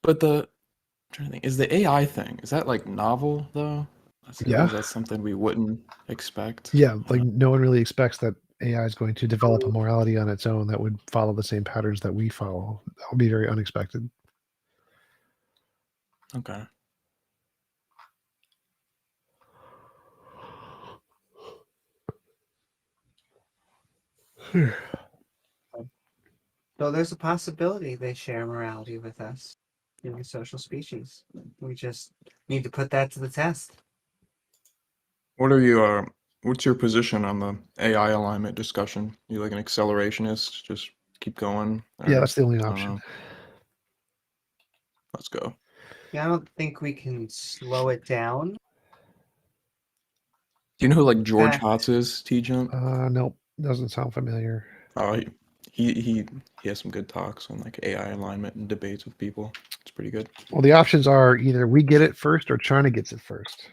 But I'm trying to think, is the AI thing, is that like novel though?
Yeah.
Is that something we wouldn't expect?
Yeah, like no one really expects that AI is going to develop a morality on its own that would follow the same patterns that we follow. That would be very unexpected.
Okay.
So there's a possibility they share morality with us, a social species. We just need to put that to the test.
What are you? What's your position on the AI alignment discussion? You like an accelerationist? Just keep going.
Yeah,
or-
that's the only
I don't
option.
know. Let's go.
Yeah, I don't think we can slow it down.
Do you know who like George
Fact.
Hotz is? T-Jump.
Nope, doesn't sound familiar.
Oh, he has some good talks on like AI alignment and debates with people. It's pretty good.
Well, the options are either we get it first or China gets it first.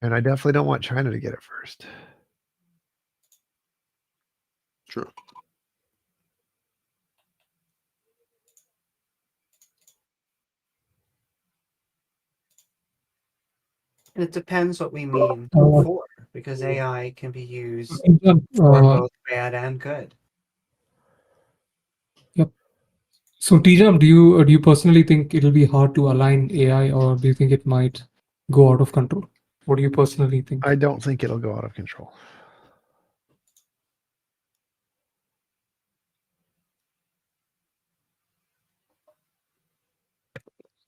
And I definitely don't want China to get it first.
True.
And it depends what we mean
Uh,
for, because AI can be used
Yep.
for both bad and good.
So, Tijam, do you personally think it'll be hard to align AI, or do you think it might go out of control? What do you personally think?
I don't think it'll go out of control.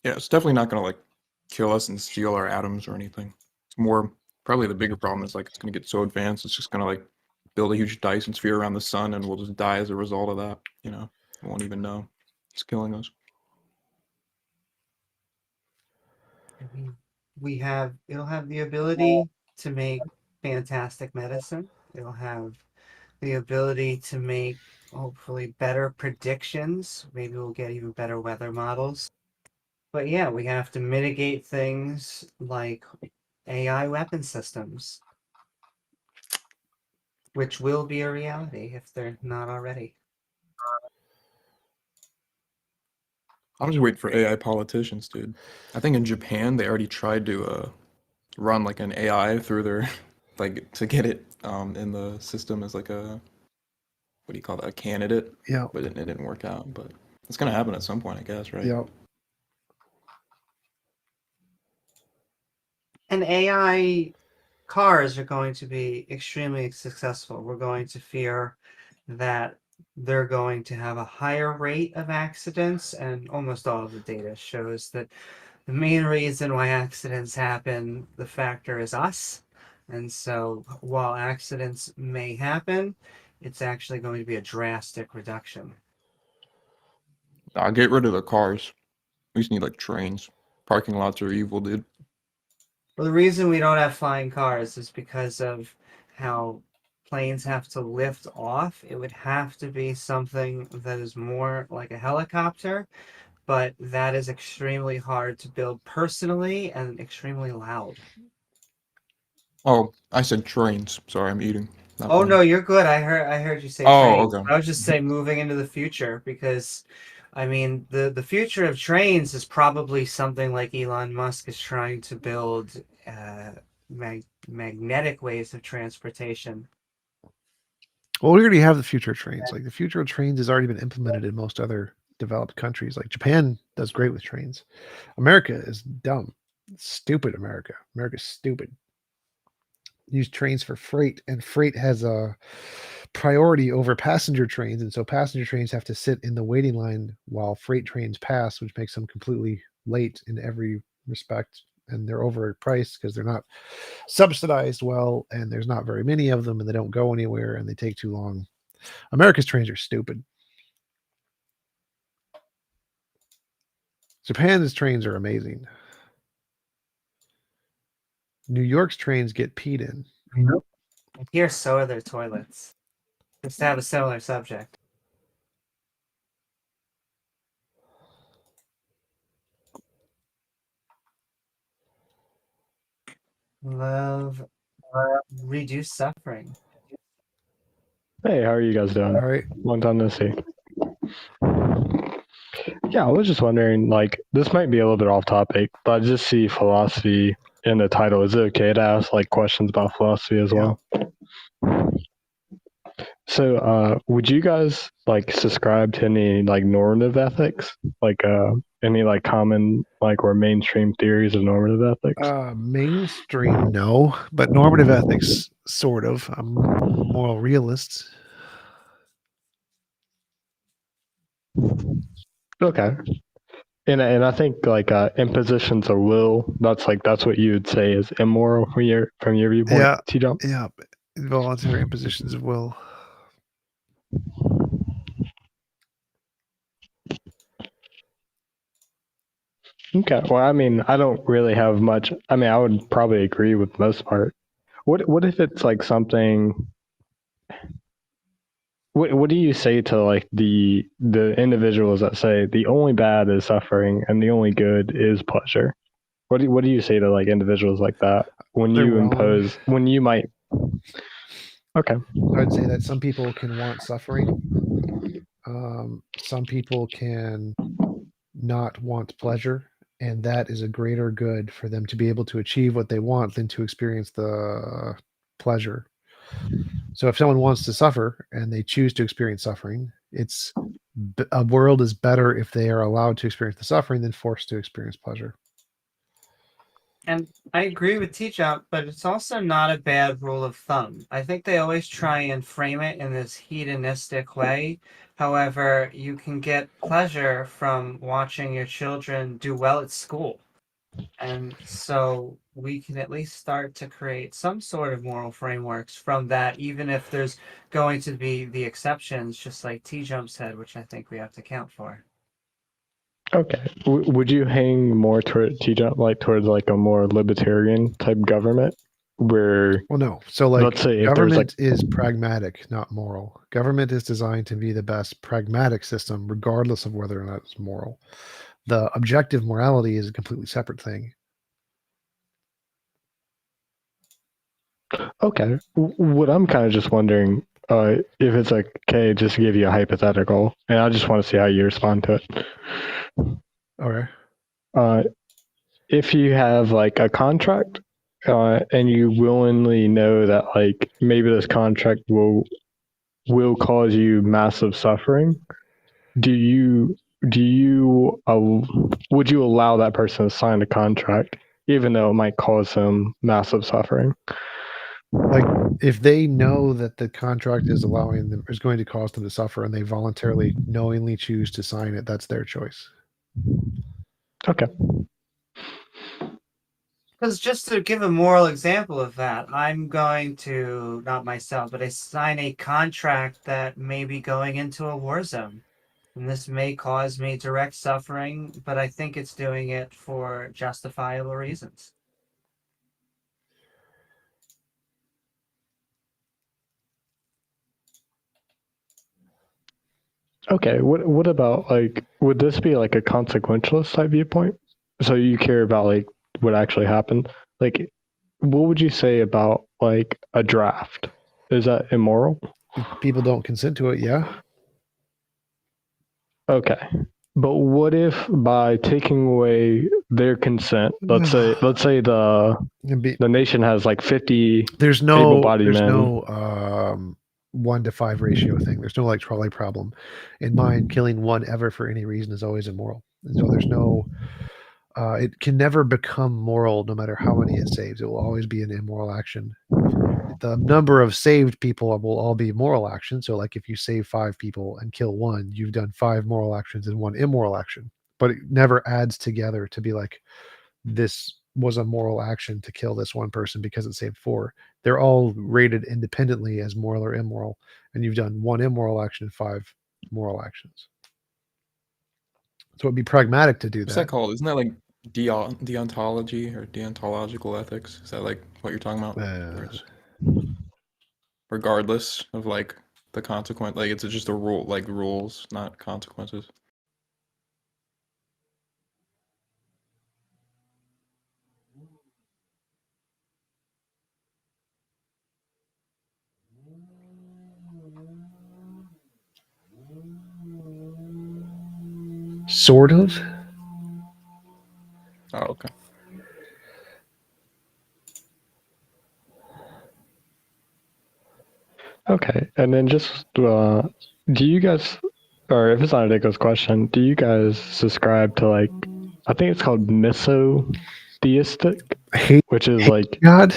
Yeah, it's definitely not going to like kill us and steal our atoms or anything. It's more probably the bigger problem is like it's going to get so advanced, it's just going to like build a huge Dyson sphere around the sun, and we'll just die as a result of that. You know, we won't even know it's killing us.
I mean, it'll have the ability to make fantastic medicine. It'll have the ability to make hopefully better predictions. Maybe we'll get even better weather models. But yeah, we have to mitigate things like AI weapon systems, which will be a reality if they're not already.
I'm just waiting for AI politicians, dude. I think in Japan they already tried to run like an AI through their like to get it in the system as like a what do you call that, a candidate?
Yeah.
But it didn't work out. But it's gonna happen at some point, I guess, right?
Yeah.
And AI cars are going to be extremely successful. We're going to fear that they're going to have a higher rate of accidents, and almost all of the data shows that the main reason why accidents happen, the factor is us. And so while accidents may happen, it's actually going to be a drastic reduction.
I'll get rid of the cars. We just need like trains. Parking lots are evil, dude.
Well, the reason we don't have flying cars is because of how planes have to lift off. It would have to be something that is more like a helicopter, but that is extremely hard to build personally and extremely loud.
Oh, I said trains. Sorry, I'm eating. Not
Oh
planes.
no, you're good. I heard you say
Oh,
trains.
okay.
I was just saying moving into the future, because I mean the future of trains is probably something like Elon Musk is trying to build magnetic ways of transportation.
Well, we already have the future of trains. Like the future of trains has already been implemented in most other developed countries. Like Japan does great with trains. America is dumb. Stupid America. America's stupid. Use trains for freight, and freight has a priority over passenger trains, and so passenger trains have to sit in the waiting line while freight trains pass, which makes them completely late in every respect, and they're overpriced because they're not subsidized well, and there's not very many of them, and they don't go anywhere, and they take too long. America's trains are stupid. Japan's trains are amazing. New York's trains get peed in.
And here, so are their toilets. Just to have a similar subject. Love, reduce suffering.
Hey, how are you guys doing?
All right.
Long time no see. Yeah, I was just wondering, like, this might be a little bit off topic, but I just see philosophy in the title. Is it okay to ask like questions about philosophy as well? So, would you guys like subscribe to any like normative ethics, like any like common like or mainstream theories of normative ethics?
Mainstream, no, but normative ethics, sort of. I'm moral realist.
Okay. And I think like impositions of will, that's what you would say is immoral from your viewpoint,
Yeah,
T-Jump?
yeah, involuntary impositions of will.
Okay. Well, I mean, I don't really have much. I mean, I would probably agree with most part. What if it's like something? What do you say to like the individuals that say the only bad is suffering and the only good is pleasure? What do you say to like individuals like that when
They're
you
wrong.
impose when you might? Okay.
I'd say that some people can want suffering. Some people can not want pleasure, and that is a greater good for them to be able to achieve what they want than to experience the pleasure. So if someone wants to suffer and they choose to experience suffering, a world is better if they are allowed to experience the suffering than forced to experience pleasure.
And I agree with T-Jump, but it's also not a bad rule of thumb. I think they always try and frame it in this hedonistic way. However, you can get pleasure from watching your children do well at school. And so we can at least start to create some sort of moral frameworks from that, even if there's going to be the exceptions, just like T-Jump said, which I think we have to count for.
Okay. Would you hang more toward T-Jump, like towards like a more libertarian type government, where
Well, no. So, like,
let's say if there's like
government is pragmatic, not moral. Government is designed to be the best pragmatic system, regardless of whether or not it's moral. The objective morality is a completely separate thing.
okay, what I'm kind of just wondering, if it's like, okay, just to give you a hypothetical, and I just want to see how you respond to it.
Okay.
If you have like a contract, and you willingly know that like maybe this contract will cause you massive suffering, would you would you allow that person to sign the contract even though it might cause them massive suffering?
Like, if they know that the contract is going to cause them to suffer, and they voluntarily, knowingly choose to sign it, that's their choice.
Okay.
Because just to give a moral example of that, I'm going to, not myself, but I sign a contract that may be going into a war zone. And this may cause me direct suffering, but I think it's doing it for justifiable reasons.
Okay. What about like, would this be like a consequentialist type viewpoint? So you care about like what actually happened? Like, what would you say about like a draft? Is that immoral?
If people don't consent to it, yeah.
Okay. But what if by taking away their consent, let's say the nation has like 50
There's no
able-bodied men.
1-to-5 ratio thing. There's no like trolley problem. In mine, killing one ever for any reason is always immoral. And so there's no it can never become moral no matter how many it saves. It will always be an immoral action. The number of saved people will all be moral action. So like if you save 5 people and kill one, you've done 5 moral actions and 1 immoral action. But it never adds together to be like, this was a moral action to kill this one person because it saved 4. They're all rated independently as moral or immoral, and you've done 1 immoral action and 5 moral actions. So it'd be pragmatic to do
What's
that.
that called? Isn't that like deontology or deontological ethics? Is that like what you're talking about? Where it's regardless of like the consequence, like it's just a rule, like rules, not consequences.
Sort of.
Oh, okay.
Okay. And then just, do you guys, or if it's not a ridiculous question, do you guys subscribe to like, I think it's called Miso-theistic, which is like
God.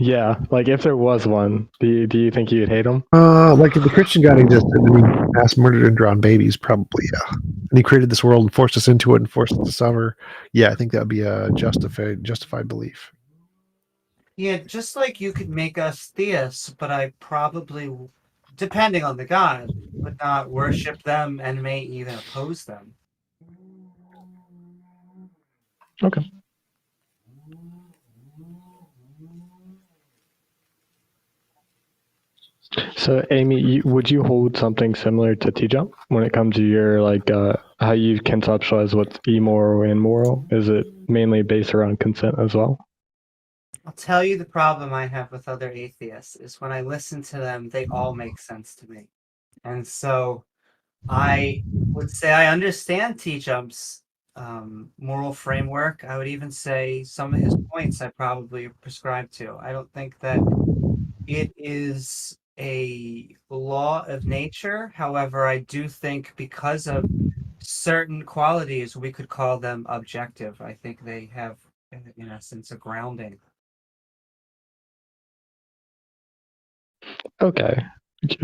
Yeah, like if there was one, do you think you'd hate him?
Like if the Christian God existed and he mass murdered and drawn babies, probably, yeah. And he created this world and forced us into it and forced us to suffer. Yeah, I think that would be a justified belief.
Yeah, just like you could make us theists, but I probably, depending on the God, would not worship them and may even oppose them.
Okay. So, Amy, would you hold something similar to T-Jump when it comes to your like how you conceptualize what's immoral and moral? Is it mainly based around consent as well?
I'll tell you the problem I have with other atheists is when I listen to them, they all make sense to me. And so I would say I understand T-Jump's moral framework. I would even say some of his points I probably prescribe to. I don't think that it is a law of nature. However, I do think because of certain qualities, we could call them objective. I think they have, in essence, a grounding.
Okay.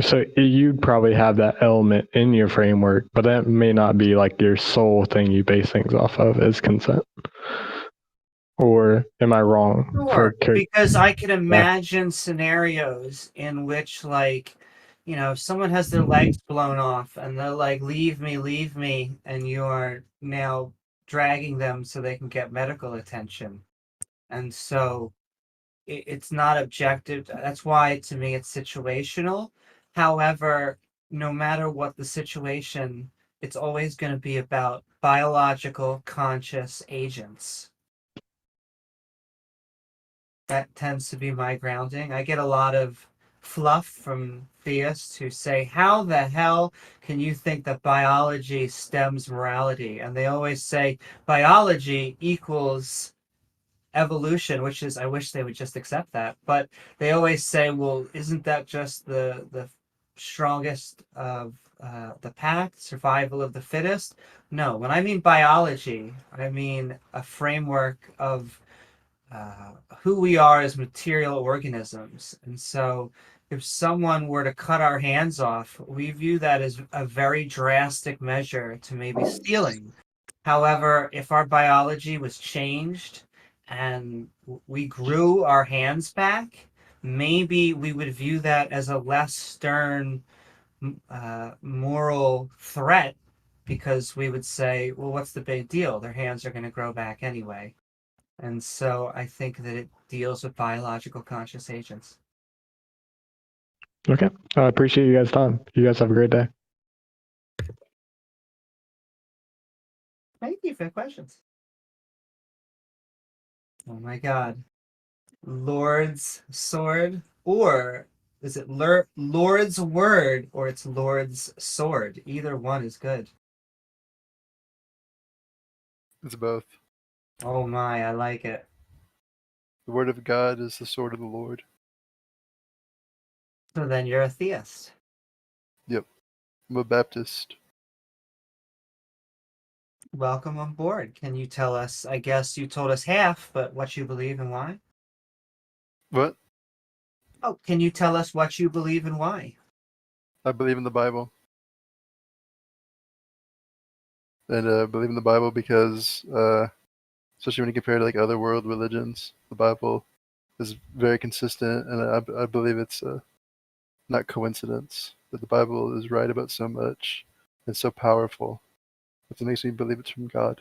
So you'd probably have that element in your framework, but that may not be like your sole thing you base things off of is consent. or am I wrong?
Sure, because I can imagine scenarios in which, like, you know, someone has their legs blown off and they're like, leave me, and you are now dragging them so they can get medical attention. And so it's not objective. That's why, to me, it's situational. However, no matter what the situation, it's always going to be about biological conscious agents. That tends to be my grounding. I get a lot of fluff from theists who say, how the hell can you think that biology stems morality? And they always say biology equals evolution, which is, I wish they would just accept that. But they always say, well, isn't that just the strongest of the pack, survival of the fittest? No, when I mean biology, I mean a framework of who we are as material organisms. And so if someone were to cut our hands off, we view that as a very drastic measure to maybe stealing. However, if our biology was changed and we grew our hands back, maybe we would view that as a less stern moral threat, because we would say, well, what's the big deal? Their hands are going to grow back anyway. And so I think that it deals with biological conscious agents.
Okay. I appreciate you guys' time. You guys have a great day.
Thank you for the questions. Oh my God. Lord's sword, or is it Lord's word, or it's Lord's sword? Either one is good.
It's both.
Oh my, I like it.
The word of God is the sword of the Lord.
So then you're a theist.
Yep. I'm a Baptist.
Welcome on board. Can you tell us, I guess you told us half, but what you believe and why?
What?
Oh, can you tell us what you believe and why?
I believe in the Bible. And I believe in the Bible because, especially when you compare to like other world religions, the Bible is very consistent, and I believe it's not coincidence that the Bible is right about so much and so powerful. It makes me believe it's from God.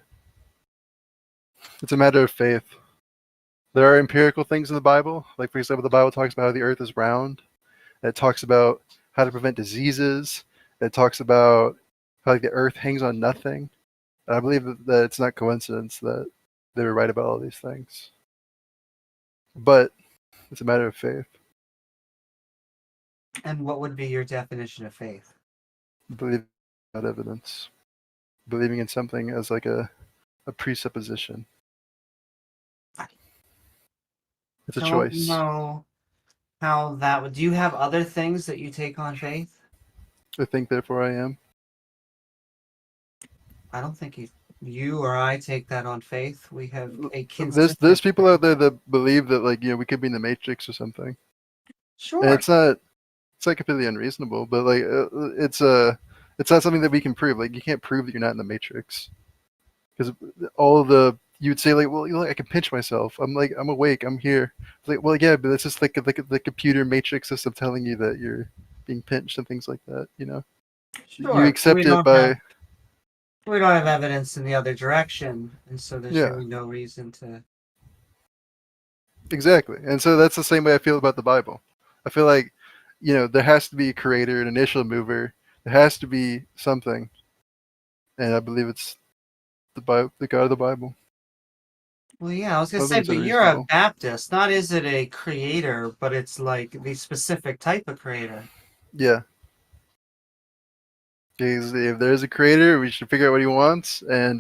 It's a matter of faith. There are empirical things in the Bible, like for example, the Bible talks about how the earth is round. It talks about how to prevent diseases. It talks about how like, the earth hangs on nothing. I believe that it's not coincidence that they were right about all these things. But it's a matter of faith.
And what would be your definition of faith?
Believing without evidence. Believing in something as like a presupposition. It's a choice.
Don't know how that would. Do you have other things that you take on faith?
I think, therefore I am.
I don't think you or I take that on faith. We have a
There's people out there that believe that like we could be in the Matrix or something.
Sure.
And it's not completely unreasonable, but like it's not something that we can prove. Like you can't prove that you're not in the Matrix, because you would say like, well, I can pinch myself. I'm awake. I'm here. It's like, well, yeah, but it's just like the computer matrix system telling you that you're being pinched and things like that.
Sure.
You accept it by.
We don't have evidence in the other direction, and so there's
Yeah.
really no reason to.
Exactly, and so that's the same way I feel about the Bible. I feel like, there has to be a creator, an initial mover. There has to be something, and I believe it's the God of the Bible.
Well, yeah, I was gonna
I
say,
think
but
it's
you're a
unreasonable.
Baptist. Not is it a creator, but it's like the specific type of creator.
Yeah. Because if there's a creator, we should figure out what he wants. And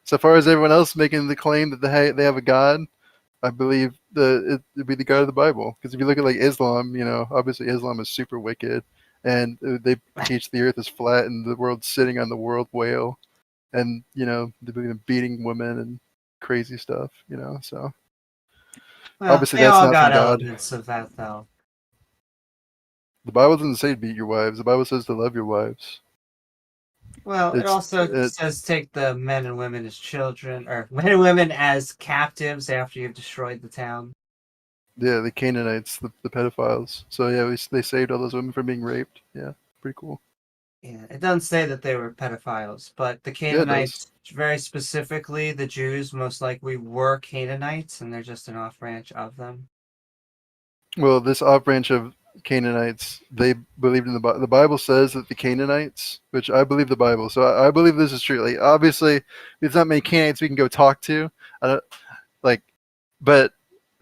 so far as everyone else making the claim that they have a God, I believe that it'd be the God of the Bible. Because if you look at like Islam, obviously Islam is super wicked, and they teach the earth is flat and the world's sitting on the world whale, and they believe in beating women and crazy stuff. So
Well,
obviously
they
that's
all
not
got
from God.
elements of that, though.
The Bible doesn't say beat your wives. The Bible says to love your wives.
Well, it
It's
also
it,
says take the men and women as children, or men and women as captives after you've destroyed the town.
yeah, the Canaanites, the pedophiles. So yeah, they saved all those women from being raped. Yeah, pretty cool.
Yeah, it doesn't say that they were pedophiles, but the
Yeah, it does.
Canaanites, very specifically, the Jews most likely were Canaanites, and they're just an off branch of them.
Well, this off branch of Canaanites, they believed in the Bible. The Bible says that the Canaanites, which I believe the Bible, so I believe this is true. Like, obviously, there's not many Canaanites we can go talk to. I don't, like, but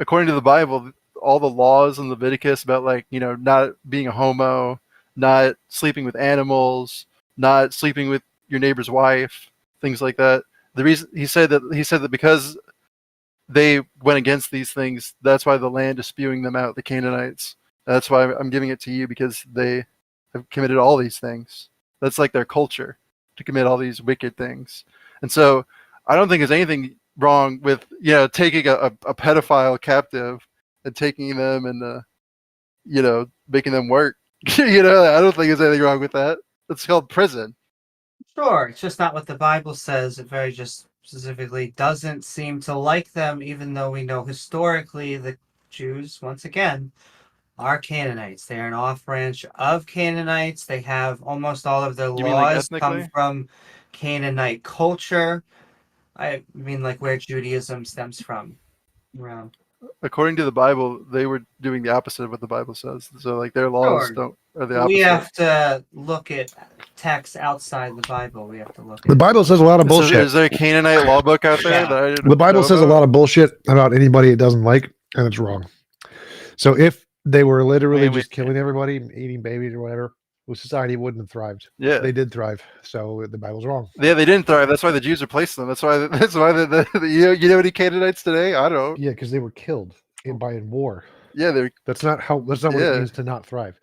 according to the Bible, all the laws in Leviticus about not being a homo, not sleeping with animals, not sleeping with your neighbor's wife, things like that. The reason he said that because they went against these things, that's why the land is spewing them out, the Canaanites. That's why I'm giving it to you, because they have committed all these things. That's like their culture, to commit all these wicked things. And so I don't think there's anything wrong with taking a pedophile captive and taking them and making them work. I don't think there's anything wrong with that. It's called prison.
Sure, it's just not what the Bible says. It very just specifically doesn't seem to like them, even though we know historically the Jews, once again, are Canaanites. They are an off branch of Canaanites. They have almost all of their
You mean like
laws come
ethnically?
from Canaanite culture. I mean, like where Judaism stems from. Around.
According to the Bible, they were doing the opposite of what the Bible says. So like their laws
Sure.
are the
But we
opposite.
have to look at texts outside the Bible. We have to look at
The Bible says a lot of
So
bullshit.
is there a Canaanite law book out there
Yeah.
that I didn't
The Bible
know
says a
about?
lot of bullshit about anybody it doesn't like, and it's wrong. So if they were literally
Wait.
just killing everybody, eating babies or whatever, well, society wouldn't have thrived.
Yeah.
They did thrive. So the Bible's wrong.
Yeah, they didn't thrive. That's why the Jews replaced them. That's why you know any Canaanites today? I don't.
Yeah, because they were killed in war.
Yeah,
That's not what
Yeah.
it means to not thrive.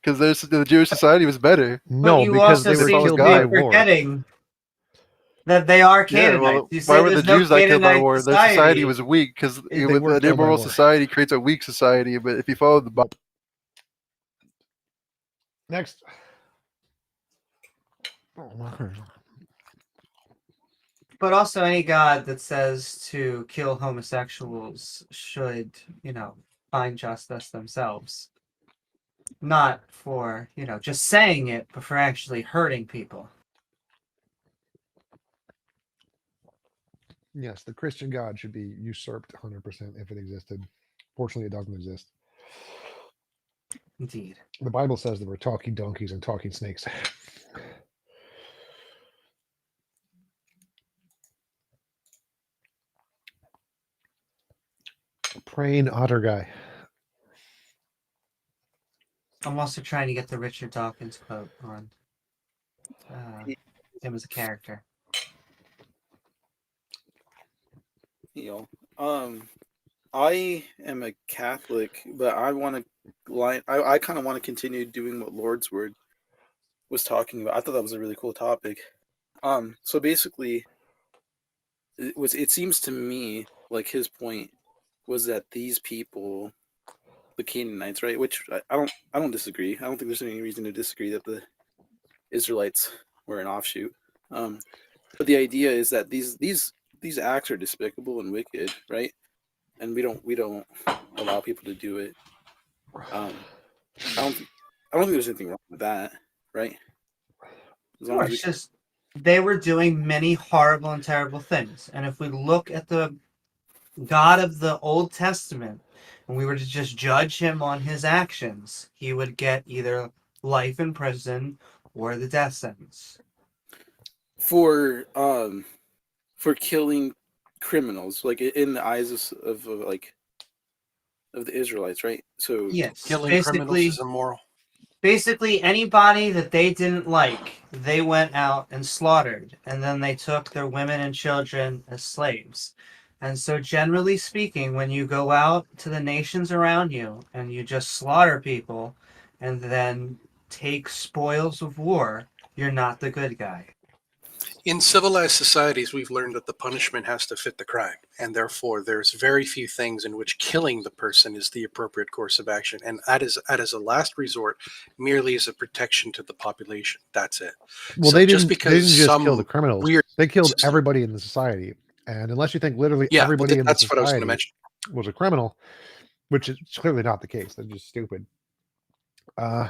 because the Jewish society was better.
No,
but you
because
also
they were
seem to
killed
be
by war.
forgetting that they are
Yeah,
Canaanites.
well,
You
why
say
were the
there's no
Jews not killed by
Canaanite
war? Their society was weak because
They
with
were
an
killed by
immoral
war.
society creates a weak society. But if you follow the Bible,
Next.
But also, any god that says to kill homosexuals should, find justice themselves. Not for, just saying it, but for actually hurting people.
Yes, the Christian God should be usurped 100% if it existed. Fortunately, it doesn't exist.
Indeed.
The Bible says that we're talking donkeys and talking snakes. Praying otter guy.
I'm also trying to get the Richard Dawkins quote on him as a character.
I am a Catholic, but I want to I kind of want to continue doing what Lord's Word was talking about. I thought that was a really cool topic. So basically, it seems to me like his point was that these people, the Canaanites, right? Which I don't disagree. I don't think there's any reason to disagree that the Israelites were an offshoot. But the idea is that these acts are despicable and wicked, right? And we don't allow people to do it. I don't think there's anything wrong with that, right?
Sure, it's just they were doing many horrible and terrible things. And if we look at the God of the Old Testament and we were to just judge him on his actions, he would get either life in prison or the death sentence.
For killing criminals, like in the eyes of the Israelites, right? So
yes,
Killing criminals is immoral.
Basically, anybody that they didn't like, they went out and slaughtered, and then they took their women and children as slaves. And so, generally speaking, when you go out to the nations around you and you just slaughter people and then take spoils of war, you're not the good guy.
In civilized societies, we've learned that the punishment has to fit the crime, and therefore there's very few things in which killing the person is the appropriate course of action, and that is a last resort, merely as a protection to the population. That's it.
Well,
So
they
just
didn't.
because
They didn't just kill the
some
criminals.
weird
They killed
system,
everybody in the society. And unless you think literally
yeah, well,
everybody in the
that's what I was going to
society
mention.
was a criminal, which is clearly not the case. They're just stupid.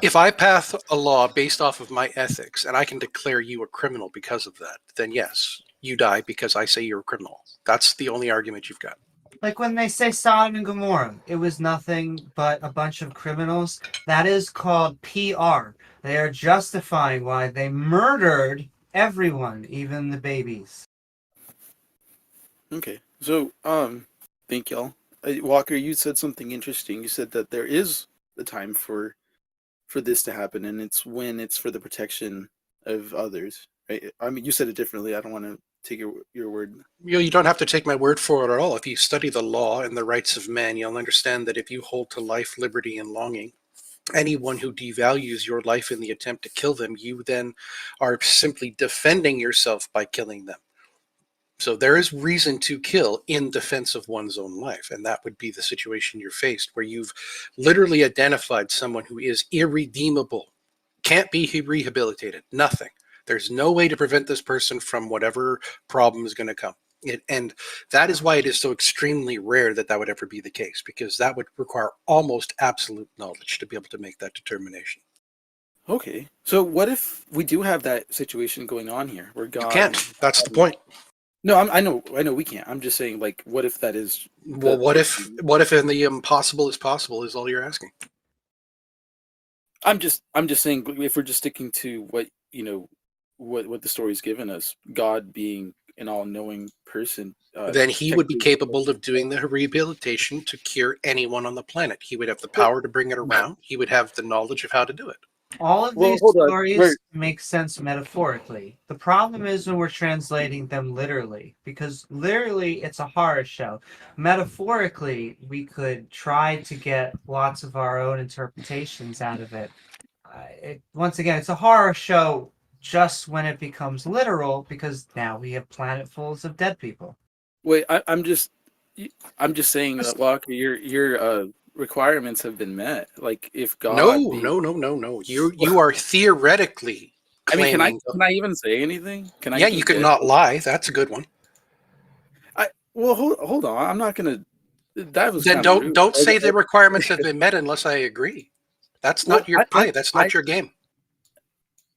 If I pass a law based off of my ethics and I can declare you a criminal because of that, then yes, you die because I say you're a criminal. That's the only argument you've got.
Like when they say Sodom and Gomorrah, it was nothing but a bunch of criminals. That is called PR. They are justifying why they murdered everyone, even the babies.
Okay, so thank y'all. Walker, you said something interesting. You said that there is a time for this to happen, and it's when it's for the protection of others. Right? I mean, you said it differently. I don't want to take your word.
You don't have to take my word for it at all. If you study the law and the rights of man, you'll understand that if you hold to life, liberty, and longing, anyone who devalues your life in the attempt to kill them, you then are simply defending yourself by killing them. So there is reason to kill in defense of one's own life, and that would be the situation you're faced, where you've literally identified someone who is irredeemable, can't be rehabilitated, nothing. There's no way to prevent this person from whatever problem is going to come. And that is why it is so extremely rare that would ever be the case, because that would require almost absolute knowledge to be able to make that determination.
Okay, so what if we do have that situation going on here, where God?
You can't. That's the point.
No, I know we can't. I'm just saying, like, what if that is?
Well, what if in the impossible is possible is all you're asking?
I'm just saying, if we're just sticking to what what the story's given us, God being an all-knowing person,
then he would be capable of doing the rehabilitation to cure anyone on the planet. He would have the power to bring it around. He would have the knowledge of how to do it.
All of these stories make sense metaphorically. The problem is when we're translating them literally, because literally it's a horror show. Metaphorically, we could try to get lots of our own interpretations out of it. Once again, it's a horror show just when it becomes literal, because now we have planetfuls of dead people.
Wait, I'm just saying that, Walker, your requirements have been met. Like, if God,
no. You are theoretically claiming.
I mean, can I even say anything? Can I?
Yeah, you could not lie. That's a good one.
Well, hold on. I'm not gonna. That was
then don't say the requirements have been met unless I agree. That's not your play. That's not your game.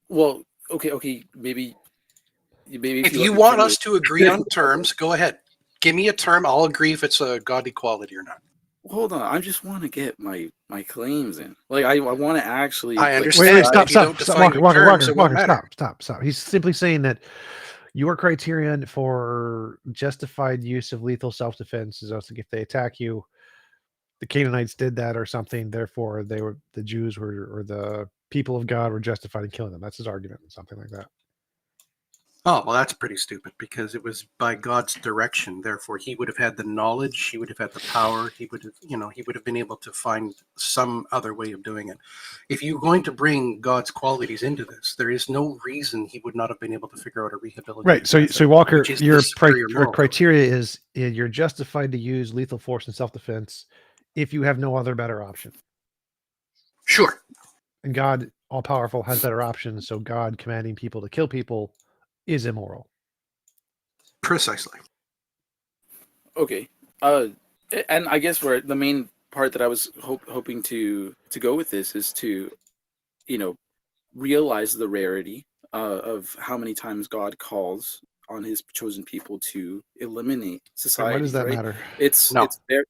Well, okay, maybe.
If you want us to agree on terms, go ahead. Give me a term. I'll agree if it's a God equality or not.
Hold on, I just want to get my claims in. Like, I want to actually.
I understand.
Wait, stop, Walker, stop. He's simply saying that your criterion for justified use of lethal self-defense is also if they attack you, the Canaanites did that or something. Therefore, the Jews or the people of God were justified in killing them. That's his argument, something like that.
Oh, well, that's pretty stupid, because it was by God's direction. Therefore, he would have had the knowledge. He would have had the power. He would have been able to find some other way of doing it. If you're going to bring God's qualities into this, there is no reason he would not have been able to figure out a rehabilitation.
Right. So Walker, your criteria is you're justified to use lethal force in self-defense if you have no other better option.
Sure.
And God, all powerful, has better options. So God commanding people to kill people is immoral.
Precisely.
Okay. And I guess where the main part that I was hoping to go with this is to, realize the rarity of how many times God calls on his chosen people to eliminate society.
Why does that matter?
It's very.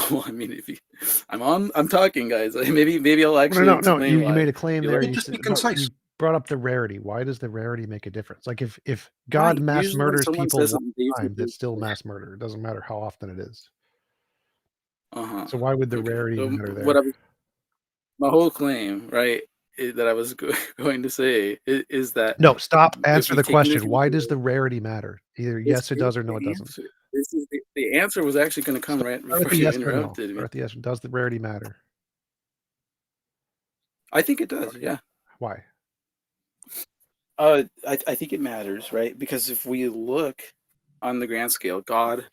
Well, I mean, I'm talking, guys. Maybe I'll actually.
No. You made a claim there.
Just be concise.
You brought up the rarity. Why does the rarity make a difference? Like if God mass murders people one time, that's still mass murder. It doesn't matter how often it is. So why would the rarity matter there?
My whole claim, right, that I was going to say is that
no. Stop. Answer the question. Why does the rarity matter? Either yes, it does, or no, it doesn't.
The answer was actually going to come right before you interrupted me.
Yes, does the rarity matter?
I think it does. Yeah.
Why?
I think it matters, right? Because if we look on the grand scale, God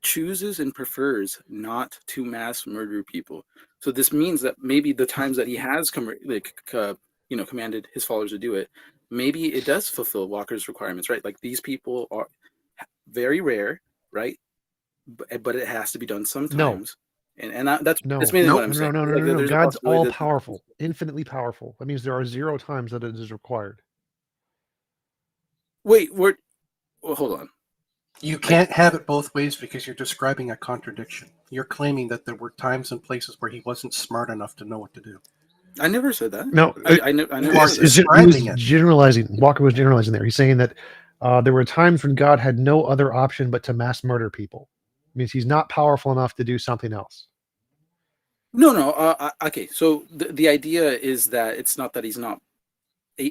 chooses and prefers not to mass murder people. So this means that maybe the times that he has commanded his followers to do it, maybe it does fulfill Walker's requirements, right? Like these people are very rare, right? But it has to be done
No.
sometimes. That's
No.
mainly
No.
what I'm saying. Like,
No.
there's a
God's
possibility
all
that-
powerful, infinitely powerful. That means there are 0 times that it is required.
Wait, well, hold on.
You can't have it both ways because you're describing a contradiction. You're claiming that there were times and places where he wasn't smart enough to know what to do.
I never said that.
No,
I never
You are
said that.
he was
describing it.
generalizing. Walker was generalizing there. He's saying that there were times when God had no other option but to mass murder people. It means he's not powerful enough to do something else.
No. Okay, so the idea is that it's not that he's not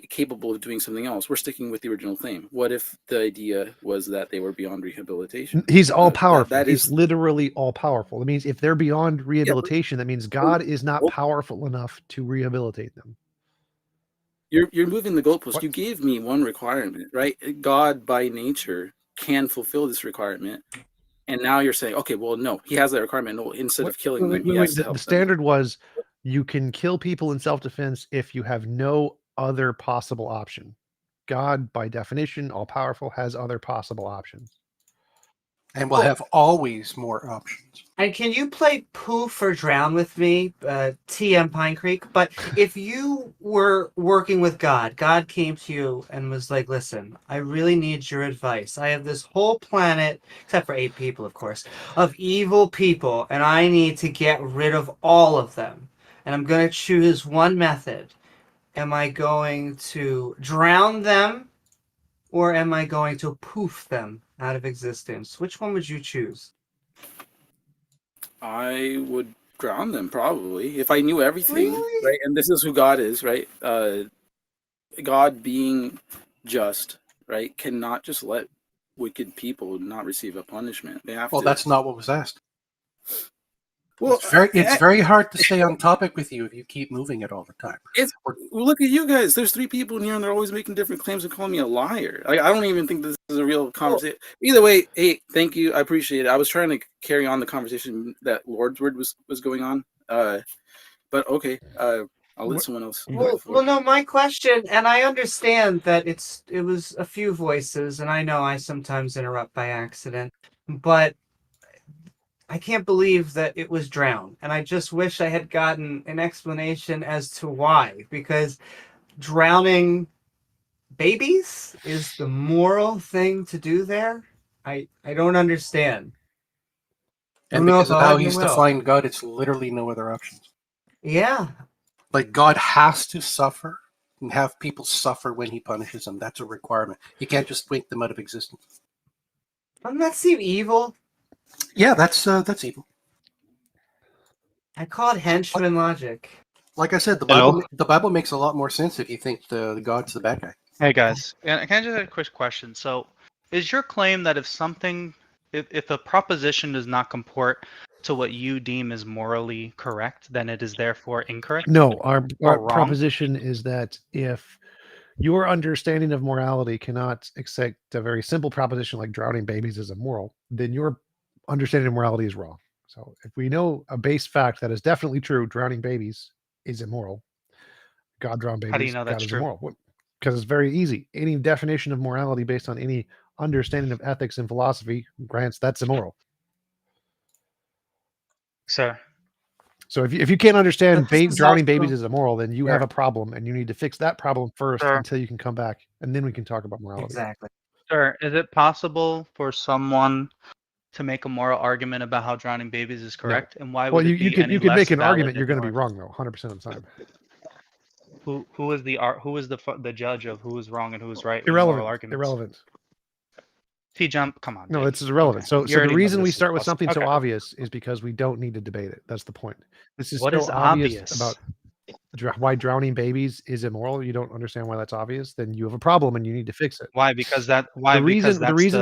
capable of doing something else. We're sticking with the original claim. What if the idea was that they were beyond rehabilitation?
He's all powerful.
That
He's
is
literally all powerful. It means if they're beyond rehabilitation, that means God is not powerful enough to rehabilitate them.
You're moving the goalpost. You gave me one requirement, right? God by nature can fulfill this requirement. And now you're saying, okay, well, no, he has that requirement. No, instead of killing them, he has to help
The standard was you can kill people in self-defense if you have no other possible option. God, by definition, all powerful, has other possible options.
And we'll have always more options.
And can you play Poof or Drown with me, TM Pine Creek? But if you were working with God, God came to you and was like, listen, I really need your advice. I have this whole planet, except for 8 people, of course, of evil people, and I need to get rid of all of them. And I'm going to choose one method. Am I going to drown them, or am I going to poof them out of existence? Which one would you choose?
I would drown them probably if I knew everything, right? And this is who God is, right? God being just, right, cannot just let wicked people not receive a punishment. They have
Well,
to.
that's not what was asked.
Well,
it's very hard to stay on topic with you if you keep moving it all the time.
Look at you guys. There's 3 people in here, and they're always making different claims and calling me a liar. Like, I don't even think this is a real conversation. Either way, hey, thank you. I appreciate it. I was trying to carry on the conversation that Lord's Word was going on. But okay, I'll let someone else.
Well, no, my question, and I understand that it was a few voices, and I know I sometimes interrupt by accident, but I can't believe that it was drowned, and I just wish I had gotten an explanation as to why, because drowning babies is the moral thing to do there. I don't understand.
And because of how he's defined God, it's literally no other options.
Yeah.
Like, God has to suffer and have people suffer when he punishes them. That's a requirement. You can't just wink them out of existence.
Doesn't that seem evil?
Yeah, that's evil.
I call it henchman logic.
Like I said, the Bible makes a lot more sense if you think the God's the bad guy.
Hey guys, can I just ask a quick question? So, is your claim that if a proposition does not comport to what you deem is morally correct, then it is therefore incorrect?
No, our
wrong?
proposition is that if your understanding of morality cannot accept a very simple proposition like drowning babies is immoral, then your understanding of morality is wrong. So if we know a base fact that is definitely true, drowning babies is immoral. God drowned babies.
How do you know that's
God is
true?
immoral. Because it's very easy. Any definition of morality based on any understanding of ethics and philosophy grants that's immoral.
Sir.
So if you can't understand drowning babies is immoral, then you have
Sir.
a problem, and you need to fix that problem first
Sir.
until you can come back, and then we can talk about morality.
Exactly.
Sir, is it possible for someone to make a moral argument about how drowning babies is correct? And why would
Well,
it be any
you can
less
make an
valid
argument. You're
than
going to be
yours?
wrong though, 100% of the time.
Who is the judge of who is wrong and who is right? in moral
Irrelevant.
arguments?
Irrelevant.
T-Jump, come on.
No,
dude.
this is irrelevant.
Okay.
So
You
the
already know
reason we
this is
start with
possible.
something so
Okay.
obvious is because we don't need to debate it. That's the point. This is
What
so
is
obvious
obvious?
about why drowning babies is immoral. You don't understand why that's obvious. Then you have a problem and you need to fix it.
Why? Because the
reason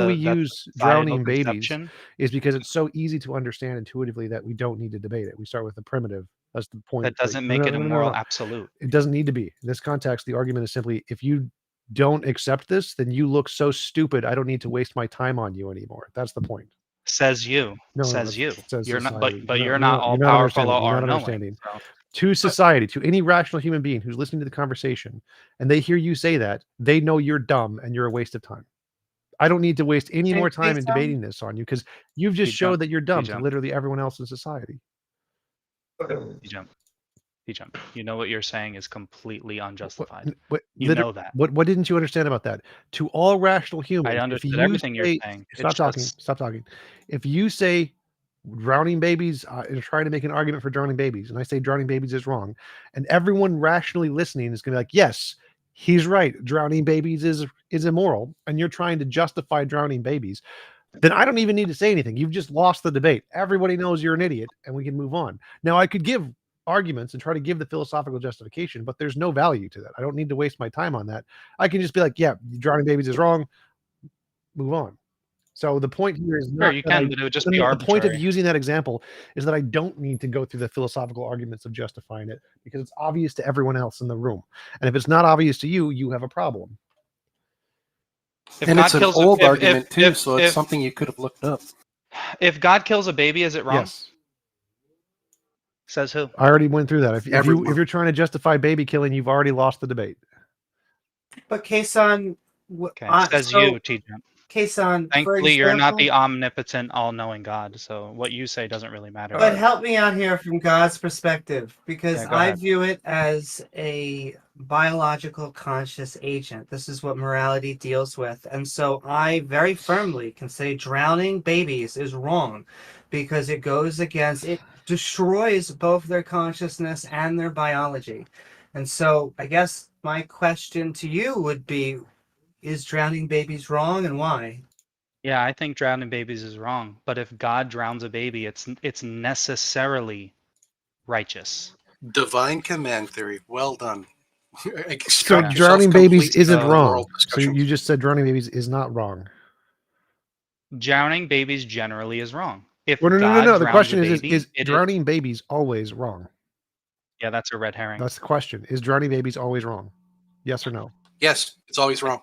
we
that's
use
the societal
drowning babies
conception?
is because it's so easy to understand intuitively that we don't need to debate it. We start with the primitive. That's the point.
That doesn't make it a
No.
moral absolute.
It doesn't need to be. In this context, the argument is simply if you don't accept this, then you look so stupid. I don't need to waste my time on you anymore. That's the point.
Says you.
No,
Says you.
says
You're not,
society.
but
No,
you're not all
you're not
powerful
understanding.
or
You're
all
not
knowing.
understanding.
So.
To society, to any rational human being who's listening to the conversation, and they hear you say that, they know you're dumb and you're a waste of time. I don't need to waste any more time in debating this on you because you've just showed that you're dumb to literally everyone else in society.
Jump. You know what you're saying is completely unjustified.
You know that. What didn't you understand about that? To all rational humans,
I understood everything you're saying.
Stop talking. If you say drowning babies, is trying to make an argument for drowning babies, and I say drowning babies is wrong, and everyone rationally listening is going to be like, yes, he's right. Drowning babies is immoral, and you're trying to justify drowning babies. Then I don't even need to say anything. You've just lost the debate. Everybody knows you're an idiot, and we can move on. Now I could give arguments and try to give the philosophical justification, but there's no value to that. I don't need to waste my time on that. I can just be like, yeah, drowning babies is wrong. Move on. So the point here is not
you can, but it would just be
the
arbitrary.
point of using that example is that I don't need to go through the philosophical arguments of justifying it because it's obvious to everyone else in the room. And if it's not obvious to you, you have a problem.
And it's an old argument too, so it's something you could have looked up.
If God kills a baby, is it wrong?
Yes.
Says who?
I already went through that. If you're trying to justify baby killing, you've already lost the debate.
But Kason,
says you, T-Jump.
Kason,
thankfully, you're not the omnipotent, all-knowing God, so what you say doesn't really matter.
But help me out here from God's perspective, because
go
I
ahead.
view it as a biological conscious agent. This is what morality deals with. And so I very firmly can say drowning babies is wrong because it goes against, it destroys both their consciousness and their biology. And so I guess my question to you would be, is drowning babies wrong and why?
Yeah, I think drowning babies is wrong. But if God drowns a baby, it's necessarily righteous.
Divine command theory. Well done.
So drowning babies isn't wrong. So you just said drowning babies is not wrong.
Drowning babies generally is wrong. If
Well, no.
God
The
drowns
question
a
is
baby, it
drowning babies always wrong?
Yeah, that's a red herring.
That's the question. Is drowning babies always wrong? Yes or no?
Yes, it's always wrong.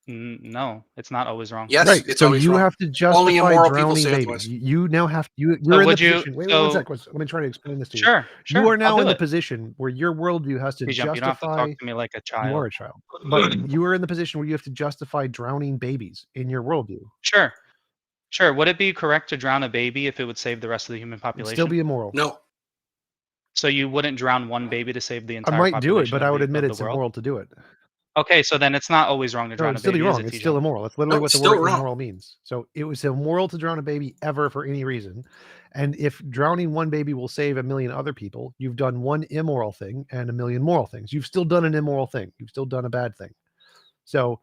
No, it's not always wrong.
Yes,
right.
it's
so
always
you
wrong.
have to justify
Only immoral people
drowning
say
babies.
otherwise.
You now have you're in the position. Wait, one second. Let me try to explain this to you.
Sure.
You are now
I'll
in
do
the
it.
position where your worldview has to
T-Jump,
justify.
you don't have to talk to me like a child.
You are a child, but you are in the position where you have to justify drowning babies in your worldview.
Sure. Would it be correct to drown a baby if it would save the rest of the human population?
It'd still be immoral.
No.
So you wouldn't drown one baby to save the entire
I might
population
do it, but I would
of
admit
the
it's
world?
immoral to do it.
Okay, so then it's not always wrong to
No,
drown
it'd
a
still
baby.
be
is
wrong.
it,
It's
T-Jump?
still immoral. That's literally
No,
what
it's
the
still
word
wrong.
immoral means. So it was immoral to drown a baby ever for any reason. And if drowning one baby will save a million other people, you've done one immoral thing and a million moral things. You've still done an immoral thing. You've still done a bad thing. So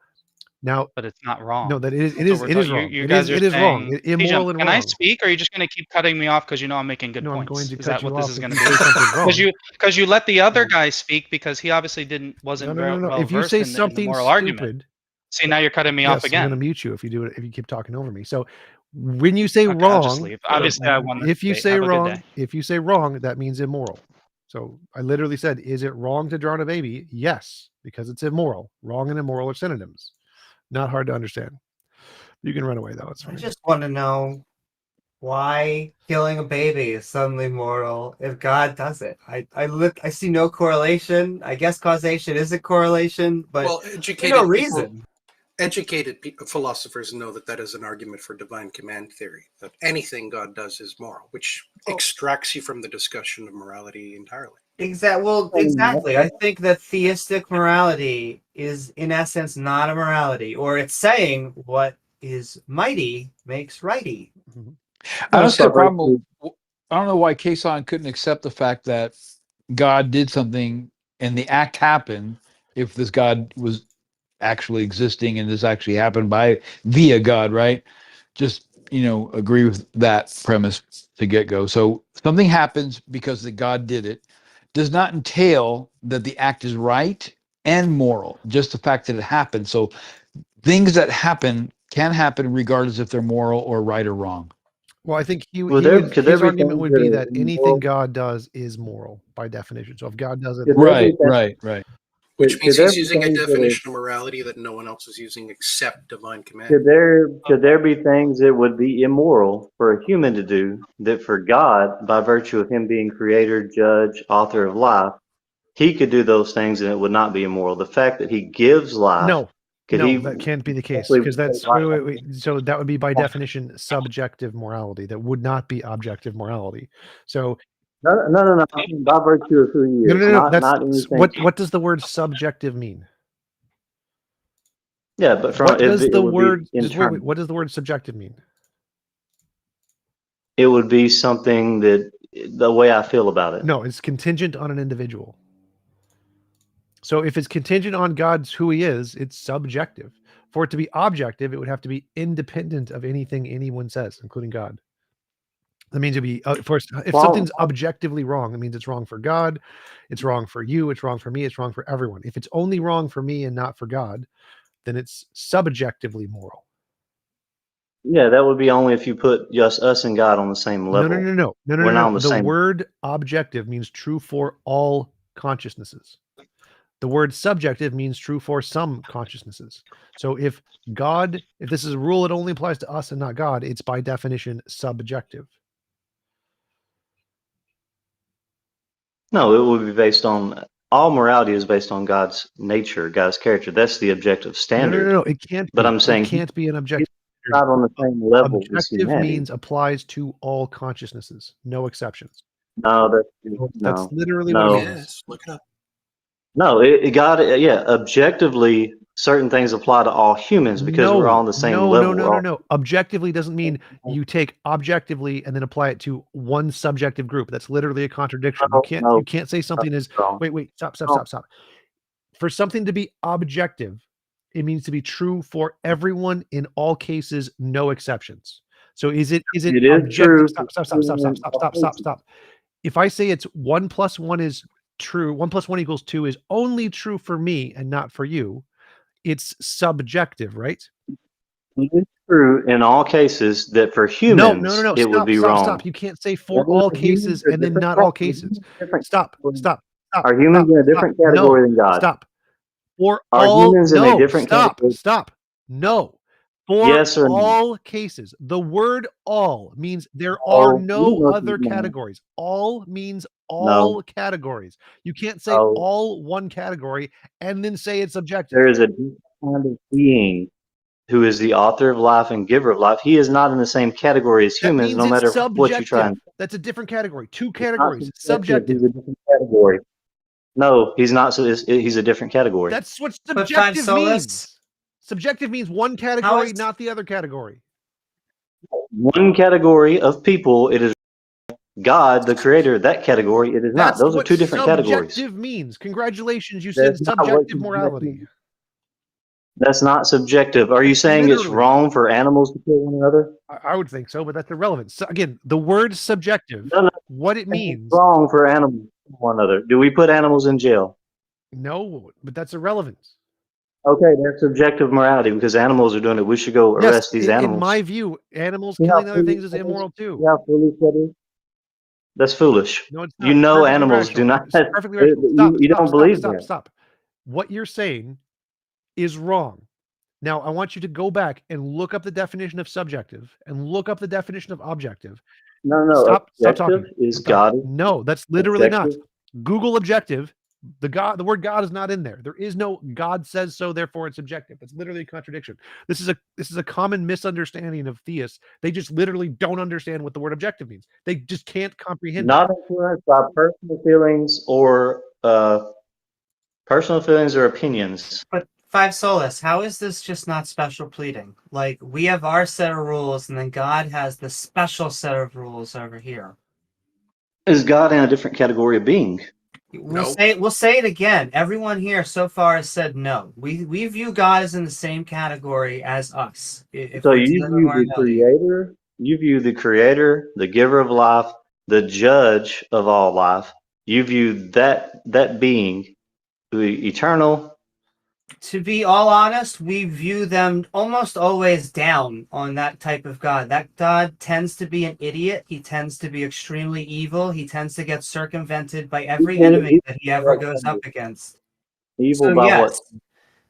now,
but it's not wrong.
No, that it
So
is
we're
it is
talking-
wrong.
You
It
guys
is
are
wrong.
saying-
Immoral
T-Jump,
and
can
wrong.
I speak, or are you just going to keep cutting me off because you know I'm making good
No, I'm
points?
going to
Is
cut
that
you
what this
off
is
if
going
you
to
say
be?
something wrong.
Because you let the other guy speak because he obviously wasn't
No.
well
If you
versed
say
in the
something
moral
stupid,
argument. See, now you're cutting me off
yes, I'm
again.
going to mute you if you do it. If you keep talking over me. So when you say
Okay, I'll just
wrong,
leave. Obviously, I won this
if you
debate.
say
Have a good
wrong,
day.
if you say wrong, that means immoral. So I literally said, is it wrong to drown a baby? Yes, because it's immoral. Wrong and immoral are synonyms. Not hard to understand. You can run away though. It's
I
fine.
just want to know why killing a baby is suddenly moral if God does it. I see no correlation. I guess causation is a correlation, but
Well,
there's no reason.
Educated philosophers know that is an argument for divine command theory, that anything God does is moral, which extracts you from the discussion of morality entirely.
Exactly. I think that theistic morality is, in essence, not a morality, or it's saying what is mighty makes righty.
I don't see a problem. I don't know why Kason couldn't accept the fact that God did something and the act happened if this God was actually existing and this actually happened via God, right? Just, agree with that premise to get go. So something happens because the God did it does not entail that the act is right and moral, just the fact that it happened. So things that happen can happen regardless if they're moral or right or wrong.
Well, I think his argument would be that anything God does is moral by definition. So if God does it,
right.
Which means
there
he's
be
using a
things that
definition of morality that no one else is using except divine command.
could there be things that would be immoral for a human to do that for God, by virtue of him being creator, judge, author of life, he could do those things and it would not be immoral? The fact that he gives life,
No,
could
no,
he
that can't be the case
actually
because that's
life?
wait. So that would be by definition subjective morality. That would not be objective morality. So
No, I mean, by virtue of who he
no,
is,
no, no, no. That's
not anything.
what does the word subjective mean?
Yeah, but from
What does
it
the
would
word
be
just
internal.
wait, what does the word subjective mean?
It would be something that the way I feel about it.
No, it's contingent on an individual. So if it's contingent on God's who he is, it's subjective. For it to be objective, it would have to be independent of anything anyone says, including God. That means it'd be if something's objectively wrong, it means it's wrong for God, it's wrong for you, it's wrong for me, it's wrong for everyone. If it's only wrong for me and not for God, then it's subjectively moral.
Yeah, that would be only if you put just us and God on the same level.
No.
We're not on the
The
same.
word objective means true for all consciousnesses. The word subjective means true for some consciousnesses. So if this is a rule that only applies to us and not God, it's by definition subjective.
No, it would be based on all morality is based on God's nature, God's character. That's the objective standard.
No. It can't.
But I'm saying
it can't be an objective.
He's not on the same level as
Objective
humanity.
means applies to all consciousnesses, no exceptions.
No,
That's literally what it means.
Yes, look it up.
No, objectively, certain things apply to all humans because we're all on the same level.
No. Objectively doesn't mean you take objectively and then apply it to one subjective group. That's literally a contradiction. You can't say something is wait, stop. For something to be objective, it means to be true for everyone in all cases, no exceptions. So is it objective? Stop. If I say it's 1 + 1 is true, 1 + 1 = 2 is only true for me and not for you, it's subjective, right?
It is true in all cases that for humans it would be wrong.
Stop. You can't say for all cases and then not all cases. Stop.
Are humans in a different category than God?
Stop. For
Are
all
humans in a different category?
Stop. No. For
Yes or no?
all cases. The word all means there are no other categories. All means all categories. You can't say all one category and then say it's objective.
There is a different kind of being who is the author of life and giver of life. He is not in the same category as humans, no matter what you try.
That's a different category. Two categories. Subjective.
He's a different category. No, he's not. So he's a different category.
That's what subjective means. Subjective means one category, not the other category.
One category of people, it is God, the creator of that category. It is not. Those are two different categories.
Subjective means. Congratulations, you said subjective morality.
That's not subjective. Are you saying it's wrong for animals to kill one another?
I would think so, but that's irrelevant. So again, the word subjective, what it means.
It's wrong for animals to kill one another. Do we put animals in jail?
No, but that's irrelevant.
Okay, that's subjective morality because animals are doing it. We should go arrest these animals.
In my view, animals killing other things is immoral too.
Yeah, foolish that is. That's foolish.
No, it's not.
You know,
Perfectly
animals
rational.
do not.
It's perfectly rational.
You don't believe that.
Stop. What you're saying is wrong. Now, I want you to go back and look up the definition of subjective and look up the definition of objective.
No.
Stop talking.
Is God?
No, that's literally not. Google objective. The word God is not in there. There is no God says so, therefore it's objective. It's literally a contradiction. This is a common misunderstanding of theists. They just literally don't understand what the word objective means. They just can't comprehend.
Not influenced by personal feelings or opinions.
But Five Solas, how is this just not special pleading? Like, we have our set of rules, and then God has the special set of rules over here.
Is God in a different category of being?
We'll say it again. Everyone here so far has said no. We view God as in the same category as us.
So you view the creator, the giver of life, the judge of all life. You view that being, the eternal.
To be all honest, we view them almost always down on that type of God. That God tends to be an idiot. He tends to be extremely evil. He tends to get circumvented by every enemy that he ever goes up against.
Evil
So
by
yes,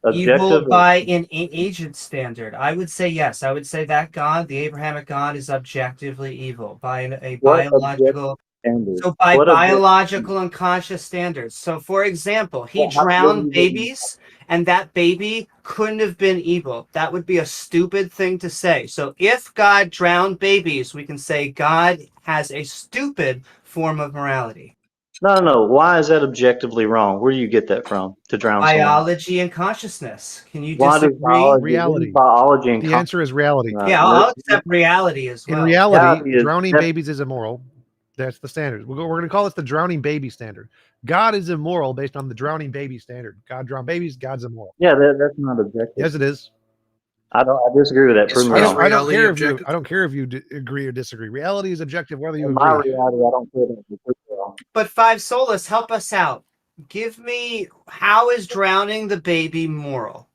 what?
evil
Objective?
by an agent standard. I would say yes. I would say that God, the Abrahamic God, is objectively evil by a
What objective
biological.
standard?
So by
What objective?
biological and conscious standards. So for example, he
What do
drowned
you mean?
babies, and that baby couldn't have been evil. That would be a stupid thing to say. So if God drowned babies, we can say God has a stupid form of morality.
No. Why is that objectively wrong? Where do you get that from? To drown someone?
Biology and consciousness. Can you
Why does
disagree?
Reality.
biology and
The answer is reality.
Yeah, I'll accept reality as
In
well.
reality, drowning babies is immoral. That's the standard. We're going to call this the drowning baby standard. God is immoral based on the drowning baby standard. God drowned babies. God's immoral.
Yeah, that's not objective.
Yes, it is.
I disagree with that. Prove me wrong.
I don't care if you. I don't care if you agree or disagree. Reality is objective, whether you
In my
agree.
reality, I don't care that. Prove me wrong.
But Five Solus, help us out. Give me, how is drowning the baby moral?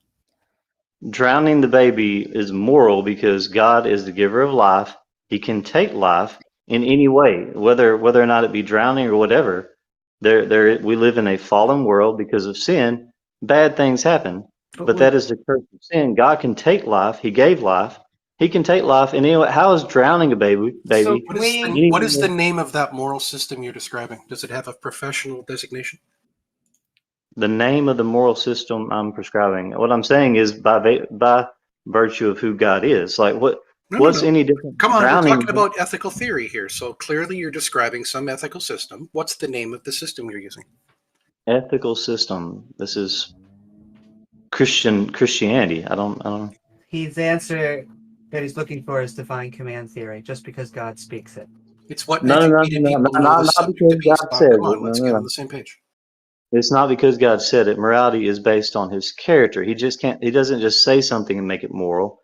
Drowning the baby is moral because God is the giver of life. He can take life in any way, whether or not it be drowning or whatever. We live in a fallen world because of sin. Bad things happen, but that is the curse of sin. God can take life. He gave life. He can take life. And anyway, how is drowning a baby?
So what is the name of that moral system you're describing? Does it have a professional designation?
The name of the moral system I'm prescribing. What I'm saying is by virtue of who God is. Like what's any different?
Come on,
drowning?
we're talking about ethical theory here. So clearly you're describing some ethical system. What's the name of the system you're using?
Ethical system. This is Christianity. I don't.
His answer that he's looking for is divine command theory, just because God speaks it.
It's what
No,
educated people know the
not
subject
because
to be.
God said
Come on,
it.
let's get on the same page.
It's not because God said it. Morality is based on His character. He doesn't just say something and make it moral.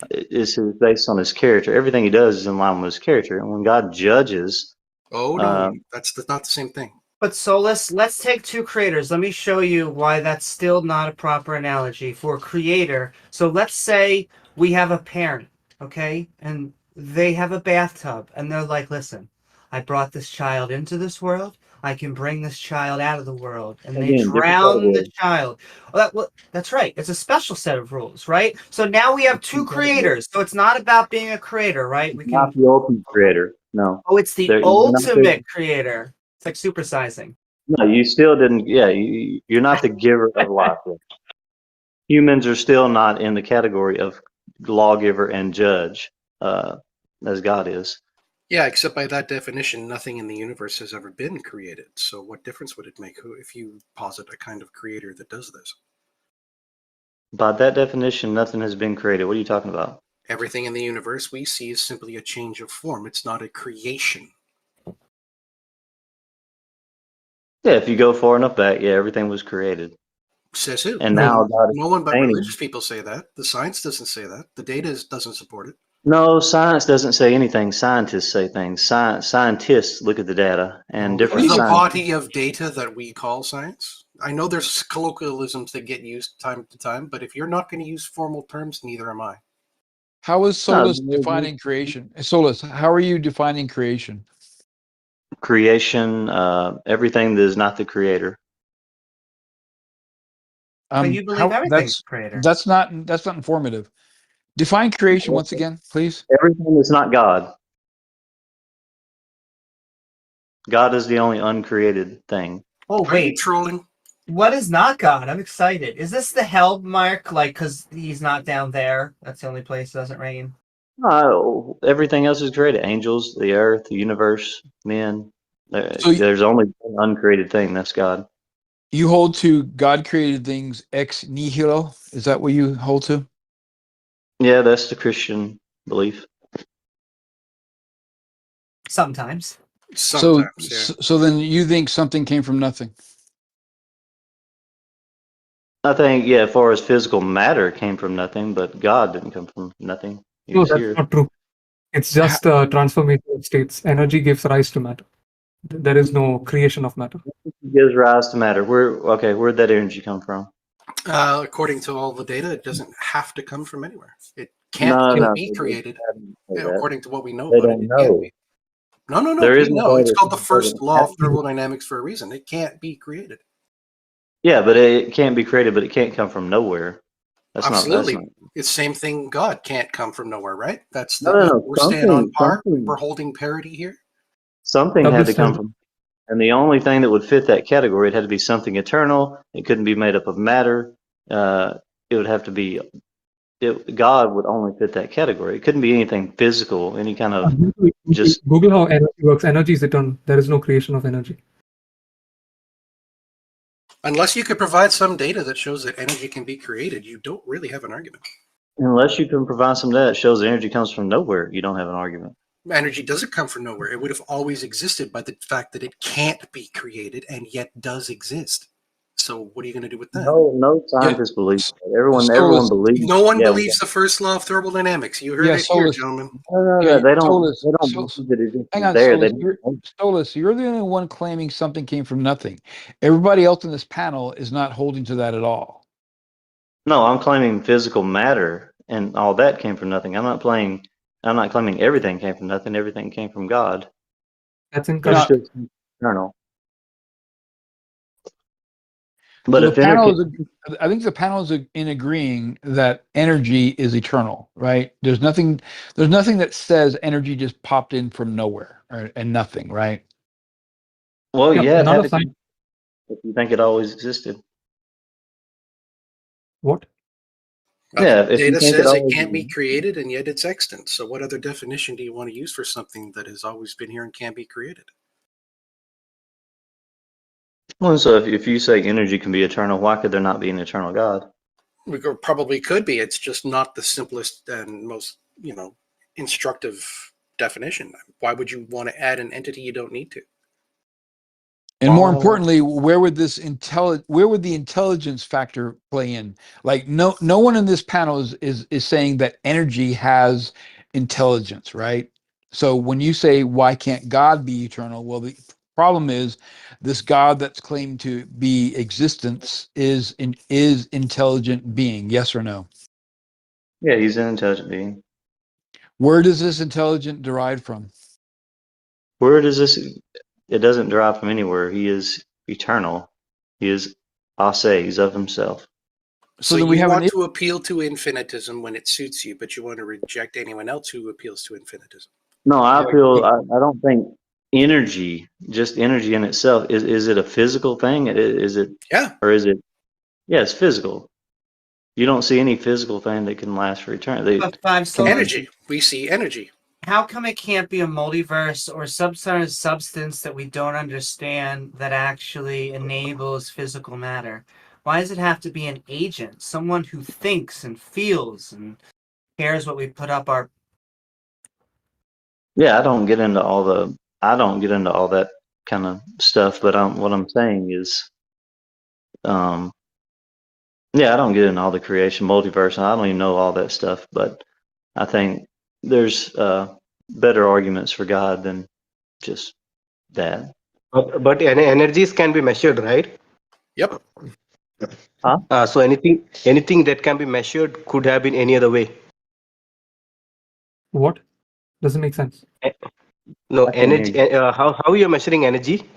It's based on His character. Everything He does is in line with His character. And when God judges,
Oh no, that's not the same thing.
But Solus, let's take two creators. Let me show you why that's still not a proper analogy for a creator. So let's say we have a parent, okay? And they have a bathtub, and they're like, listen, I brought this child into this world. I can bring this child out of the world. And they
Again, different
drown the
category.
child. Well, that's right. It's a special set of rules, right? So now we have two creators. So it's not about being a creator, right? We
not
can.
the ultimate creator. No.
Oh, it's the
You're not
ultimate creator. It's like supersizing.
No, you still didn't. Yeah, you're not the giver of life. Humans are still not in the category of lawgiver and judge, as God is.
Yeah, except by that definition, nothing in the universe has ever been created. So what difference would it make if you posit a kind of creator that does this?
By that definition, nothing has been created. What are you talking about?
Everything in the universe we see is simply a change of form. It's not a creation.
Yeah, if you go far enough back, yeah, everything was created.
Says who?
And now God is
no one but
sustaining.
religious people say that. The science doesn't say that. The data doesn't support it.
No, science doesn't say anything. Scientists say things. Scientists look at the data and different
There's a
science.
body of data that we call science. I know there's colloquialisms that get used time to time, but if you're not going to use formal terms, neither am I.
How is Solus defining creation? Solus, how are you defining creation?
Creation, everything that is not the creator.
But you believe everything's creator.
That's not informative. Define creation once again, please.
Everything is not God. God is the only uncreated thing.
Oh,
Are you
wait.
trolling?
What is not God? I'm excited. Is this the hell mark? Like, because he's not down there? That's the only place it doesn't rain?
Everything else is created. Angels, the earth, the universe, men.
So
There's only one uncreated thing. That's God.
You hold to God created things ex nihilo? Is that what you hold to?
Yeah, that's the Christian belief.
Sometimes.
Sometimes, yeah.
So then you think something came from nothing?
I think, yeah, as far as physical matter came from nothing, but God didn't come from nothing. He
No,
was
that's
here.
not true. It's just transformation of states. Energy gives rise to matter. There is no creation of matter.
It gives rise to matter. Where'd that energy come from?
According to all the data, it doesn't have to come from anywhere. It can't be created. Yeah, according to what we know
They
about it,
don't
it can't
know.
be. No,
There
we
is no
know. It's
way
called the
that
first
doesn't
law
have
of
to be.
thermodynamics for a reason. It can't be created.
Yeah, but it can't be created, but it can't come from nowhere. That's
Absolutely.
not.
It's same thing. God can't come from nowhere, right? That's
No, no, no.
we're staying on par.
Something.
We're holding parity here.
Something
Double
had to come
standard.
from, and the only thing that would fit that category, it had to be something eternal. It couldn't be made up of matter. It would have to be. God would only fit that category. It couldn't be anything physical, any kind of just.
Google how energy works. Energy is eternal. There is no creation of energy.
Unless you could provide some data that shows that energy can be created, you don't really have an argument.
Unless you can provide some data that shows the energy comes from nowhere, you don't have an argument.
Energy doesn't come from nowhere. It would have always existed by the fact that it can't be created and yet does exist. So what are you going to do with that?
No scientist believes that. Everyone believes.
No one believes the first law of thermodynamics. You heard it here, gentlemen.
No, they don't.
Solus,
They don't believe that it
hang
is
on,
there.
Solus, you're the only one claiming something came from nothing. Everybody else in this panel is not holding to that at all.
No, I'm claiming physical matter and all that came from nothing. I'm not claiming everything came from nothing. Everything came from God.
That's incorrect.
Eternal.
But so I think the panel is in agreeing that energy is eternal, right? There's nothing that says energy just popped in from nowhere and nothing, right?
Well, yeah, if you think it always existed.
What?
Yeah, if
data
you think
says it can't be created and yet it's extant. So what other definition do you want to use for something that has always been here and can't be created?
Well, so if you say energy can be eternal, why could there not be an eternal God?
We probably could be. It's just not the simplest and most, instructive definition. Why would you want to add an entity you don't need to?
And more importantly, where would the intelligence factor play in? Like no one in this panel is saying that energy has intelligence, right? So when you say why can't God be eternal? Well, the problem is this God that's claimed to be existence is intelligent being, yes or no?
Yeah, he's an intelligent being.
Where does this intelligence derive from?
Where does this? It doesn't derive from anywhere. He is eternal. He is ase. He's of himself.
So you want to appeal to infinitism when it suits you, but you want to reject anyone else who appeals to infinitism.
No, I don't think energy, just energy in itself, is it a physical thing? Is it?
Yeah.
Or is it? Yeah, it's physical. You don't see any physical thing that can last for eternity.
Energy. We see energy.
How come it can't be a multiverse or some sort of substance that we don't understand that actually enables physical matter? Why does it have to be an agent, someone who thinks and feels and cares what we put up our?
Yeah, I don't get into all that kind of stuff. But what I'm saying is, yeah, I don't get into all the creation, multiverse, and I don't even know all that stuff. But I think there's better arguments for God than just that.
But energies can be measured, right?
Yep.
Huh? So anything that can be measured could have been any other way.
What? Doesn't make sense.
No, energy. How you're measuring energy?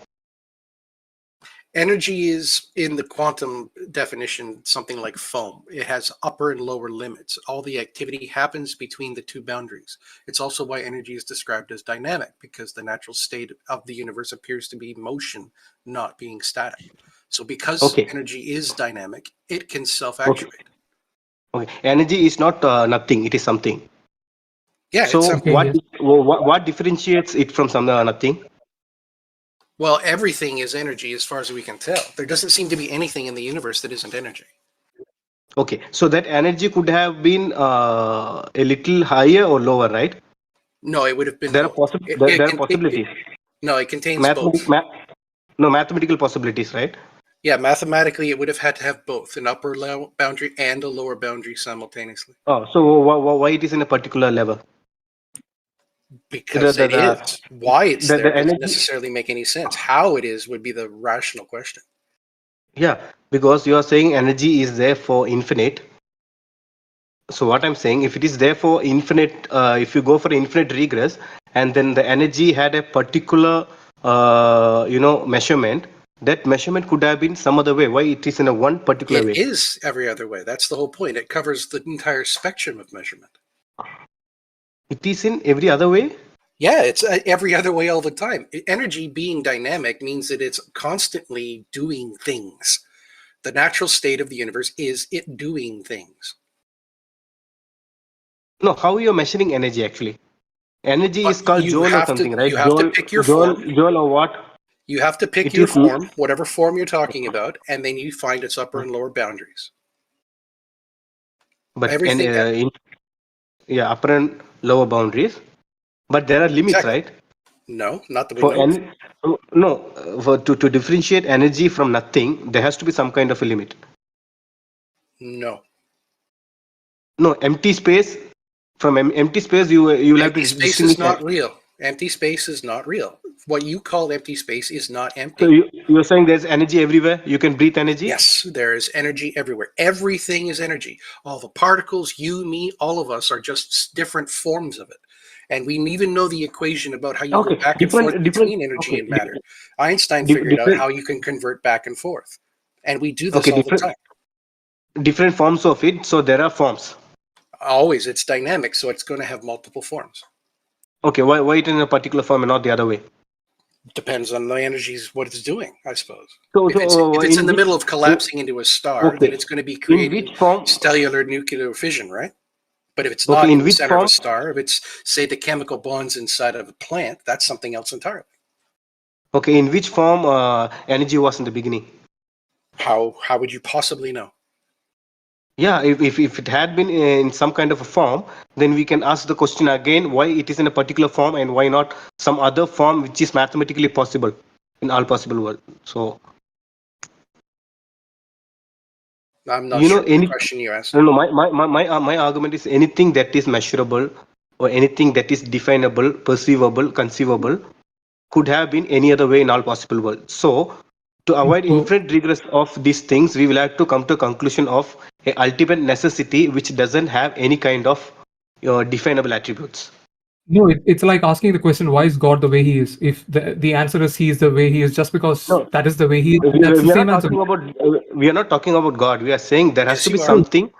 Energy is, in the quantum definition, something like foam. It has upper and lower limits. All the activity happens between the two boundaries. It's also why energy is described as dynamic, because the natural state of the universe appears to be motion, not being static. So because energy is dynamic, it can self-actuate.
Okay. Energy is not nothing. It is something.
Yeah.
So what differentiates it from nothing?
Well, everything is energy as far as we can tell. There doesn't seem to be anything in the universe that isn't energy.
Okay, so that energy could have been a little higher or lower, right?
No, it would have been.
There are possibilities.
No, it contains both.
Mathematical possibilities, right?
Yeah, mathematically, it would have had to have both an upper boundary and a lower boundary simultaneously.
Oh, so why it is in a particular level?
Because it is. Why it's there doesn't necessarily make any sense. How it is would be the rational question.
Yeah, because you are saying energy is there for infinite. So what I'm saying, if it is there for infinite, if you go for infinite regress, and then the energy had a particular, measurement, that measurement could have been some other way. Why it is in a one particular
It
way?
is every other way. That's the whole point. It covers the entire spectrum of measurement.
It is in every other way?
Yeah, it's every other way all the time. Energy being dynamic means that it's constantly doing things. The natural state of the universe is it doing things.
No, how you're measuring energy actually? Energy is
But
called
you
joule or
have
something,
to
right?
you have to pick your form.
Joule or what?
You have to pick
It
your
is
form, whatever form you're talking about, and then you find its upper and lower boundaries.
but
Everything
yeah, upper and lower boundaries. But there are limits,
Exactly.
right?
No, not that we
For
know of.
to differentiate energy from nothing, there has to be some kind of a limit.
No.
No, empty space. From empty space, you will have to
Empty space is
distinguish.
not real. Empty space is not real. What you call empty space is not
So
empty.
you're saying there's energy everywhere? You can breathe energy?
Yes, there is energy everywhere. Everything is energy. All the particles, you, me, all of us are just different forms of it. And we even know the equation about how you
Okay,
go back and forth between energy
okay,
and matter. Einstein figured out
different,
how you can convert back and forth. And we do this
okay,
all the time.
different forms of it. So there are forms.
Always, it's dynamic, so it's going to have multiple forms.
Okay, why it in a particular form and not the other way?
Depends on the energies, what it's doing, I suppose.
So,
If it's in the
which,
middle of collapsing into a star, then it's going to be
in
creating
which form?
stellar nuclear fission, right? But if it's
Okay,
not
in
in the
which
center of
form?
a star, if it's, say, the chemical bonds inside of a plant, that's something else entirely.
Okay, in which form energy was in the beginning?
How would you possibly know?
Yeah, if it had been in some kind of a form, then we can ask the question again why it is in a particular form and why not some other form which is mathematically possible in all possible world. So
I'm not sure what question you asked.
no, my argument is anything that is measurable or anything that is definable, perceivable, conceivable could have been any other way in all possible world. So to avoid infinite regress of these things, we will have to come to a conclusion of a ultimate necessity which doesn't have any kind of definable attributes.
No, it's like asking the question, why is God the way he is? If the answer is he is the way he is just because that is the way he is, that's the
We are
same
not
answer.
talking about we are not talking about God. We are saying there has
Yes,
to be
you are.
something.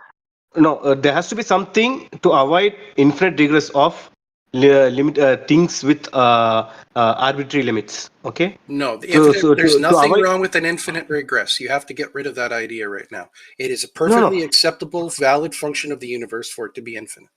No, there has to be something to avoid infinite regress of limit things with arbitrary limits. Okay.
No,
So
there's
to
nothing
avoid.
wrong with an infinite regress. You have to get rid of that idea right now. It is a
No, no.
perfectly acceptable, valid function of the universe for it to be infinite.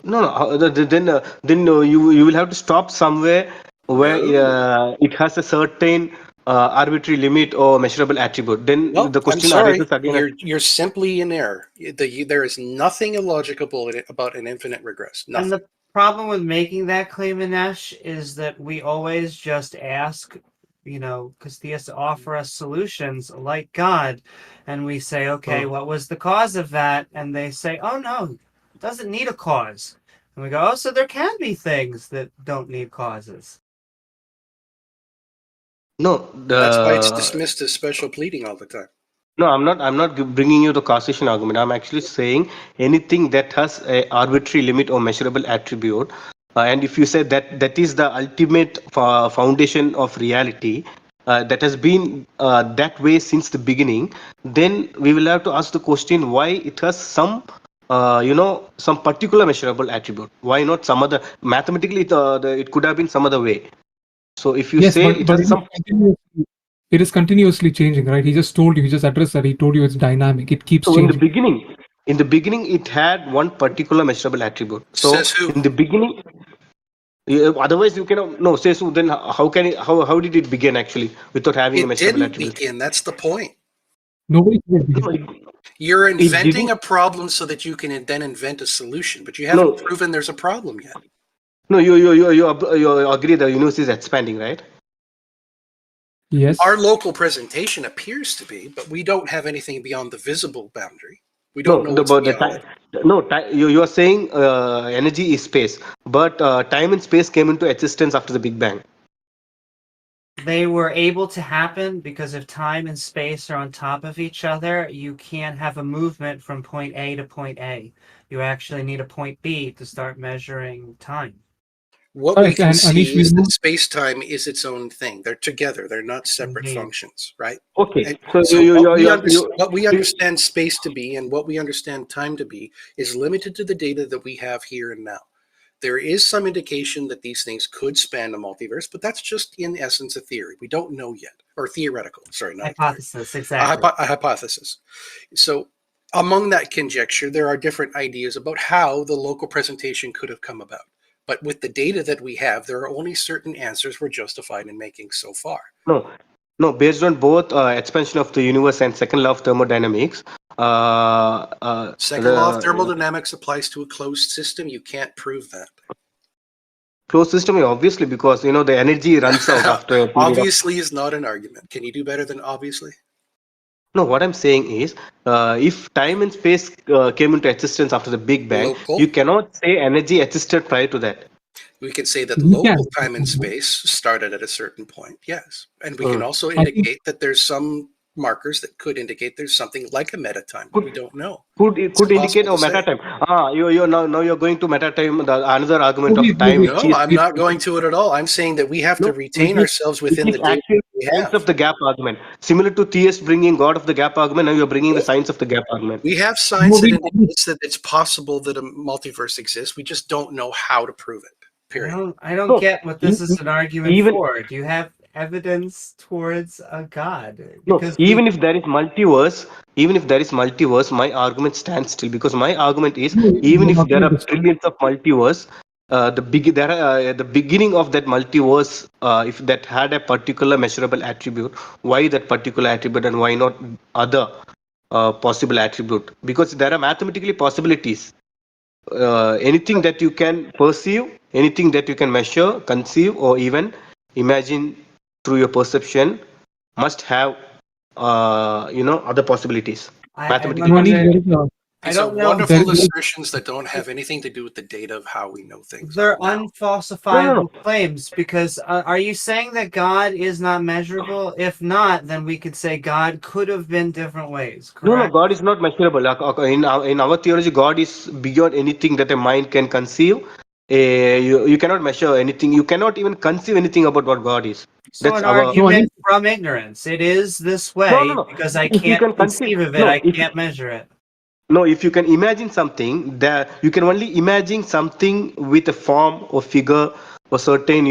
No, then you will have to stop somewhere where
No.
it has a certain arbitrary limit or measurable attribute. Then
No,
the
I'm
question
sorry.
arises again.
You're simply in error. There is nothing illogical about an infinite regress.
And
Nothing.
the problem with making that claim, Inesh, is that we always just ask, because theists offer us solutions like God, and we say, okay, what was the cause of that? And they say, oh no, it doesn't need a cause. And we go, oh, so there can be things that don't need causes.
No,
That's why it's dismissed as special pleading all the time.
No, I'm not. I'm not bringing you the causation argument. I'm actually saying anything that has a arbitrary limit or measurable attribute, and if you say that is the ultimate foundation of reality, that has been that way since the beginning, then we will have to ask the question why it has some, some particular measurable attribute. Why not some other? Mathematically, it could have been some other way. So if you say it has some.
It is continuously changing, right? He just told you, he just addressed that. He told you it's dynamic. It keeps
So
changing.
in the beginning, it had one particular measurable attribute. So
Says who?
in the beginning, otherwise you cannot. No, say so. Then how can it? How did it begin actually without having a
It
measurable
didn't
attribute?
begin. That's the point.
Nobody can
No,
begin.
You're inventing
didn't-
a problem so that you can then invent a solution, but you haven't proven there's a problem yet.
No, you agree the universe is expanding, right?
Yes.
Our local presentation appears to be, but we don't have anything beyond the visible boundary. We don't know what's beyond.
You are saying energy is space, but time and space came into existence after the Big Bang.
They were able to happen because if time and space are on top of each other, you can't have a movement from point A to point A. You actually need a point B to start measuring time.
What we can
And Anish,
see
we
is
know
that space-time is its own thing. They're together. They're not separate
Indeed.
functions, right?
Okay,
And
so
so what we
you
understand space to be and what we understand time to be is limited to the data that we have here and now. There is some indication that these things could span the multiverse, but that's just in essence a theory. We don't know yet, or theoretical. Sorry, not
Hypothesis,
a,
exactly.
a hypothesis. So among that conjecture, there are different ideas about how the local presentation could have come about. But with the data that we have, there are only certain answers we're justified in making so far.
no, based on both expansion of the universe and second law of thermodynamics.
Second law of
The
thermodynamics applies to a closed system. You can't prove that.
closed system, obviously, because the energy runs out after a period of.
Obviously is not an argument. Can you do better than obviously?
No, what I'm saying is, if time and space came into existence after the Big Bang,
Local.
you cannot say energy existed prior to that.
We can say that
We can.
local time and space started at a certain point, yes. And we can also
I think-
indicate that there's some markers that could indicate there's something like a meta time, but we don't know.
Could
It's
indicate
impossible to
meta
say.
time. You're now you're going to meta time, another argument of time.
No, I'm not going to it at all. I'm saying that we have to retain ourselves within the data we
science
have.
of the gap argument, similar to Theist bringing God of the gap argument. Now you're bringing the science of the gap argument.
We have science that indicates that it's possible that a multiverse exists. We just don't know how to prove it. Period.
I don't get what this is an argument for. Do you have evidence towards a God? Because
even if there is multiverse, my argument stands still, because my argument is, even if there are trillions of multiverse, the beginning of that multiverse, if that had a particular measurable attribute, why that particular attribute and why not other possible attribute? Because there are mathematically possibilities. Anything that you can perceive, anything that you can measure, conceive, or even imagine through your perception must have other possibilities.
These are wonderful assertions that don't have anything to do with the data of how we know things.
They're unfalsifiable claims, because are you saying that God is not measurable? If not, then we could say God could have been different ways, correct?
No, God is not measurable. In our theology, God is beyond anything that a mind can conceive. You cannot measure anything. You cannot even conceive anything about what God is.
So
That's
an argument from ignorance. It is this way because I can't conceive of it. I can't measure it.
No, if you can imagine something, that you can only imagine something with a form or figure or certain,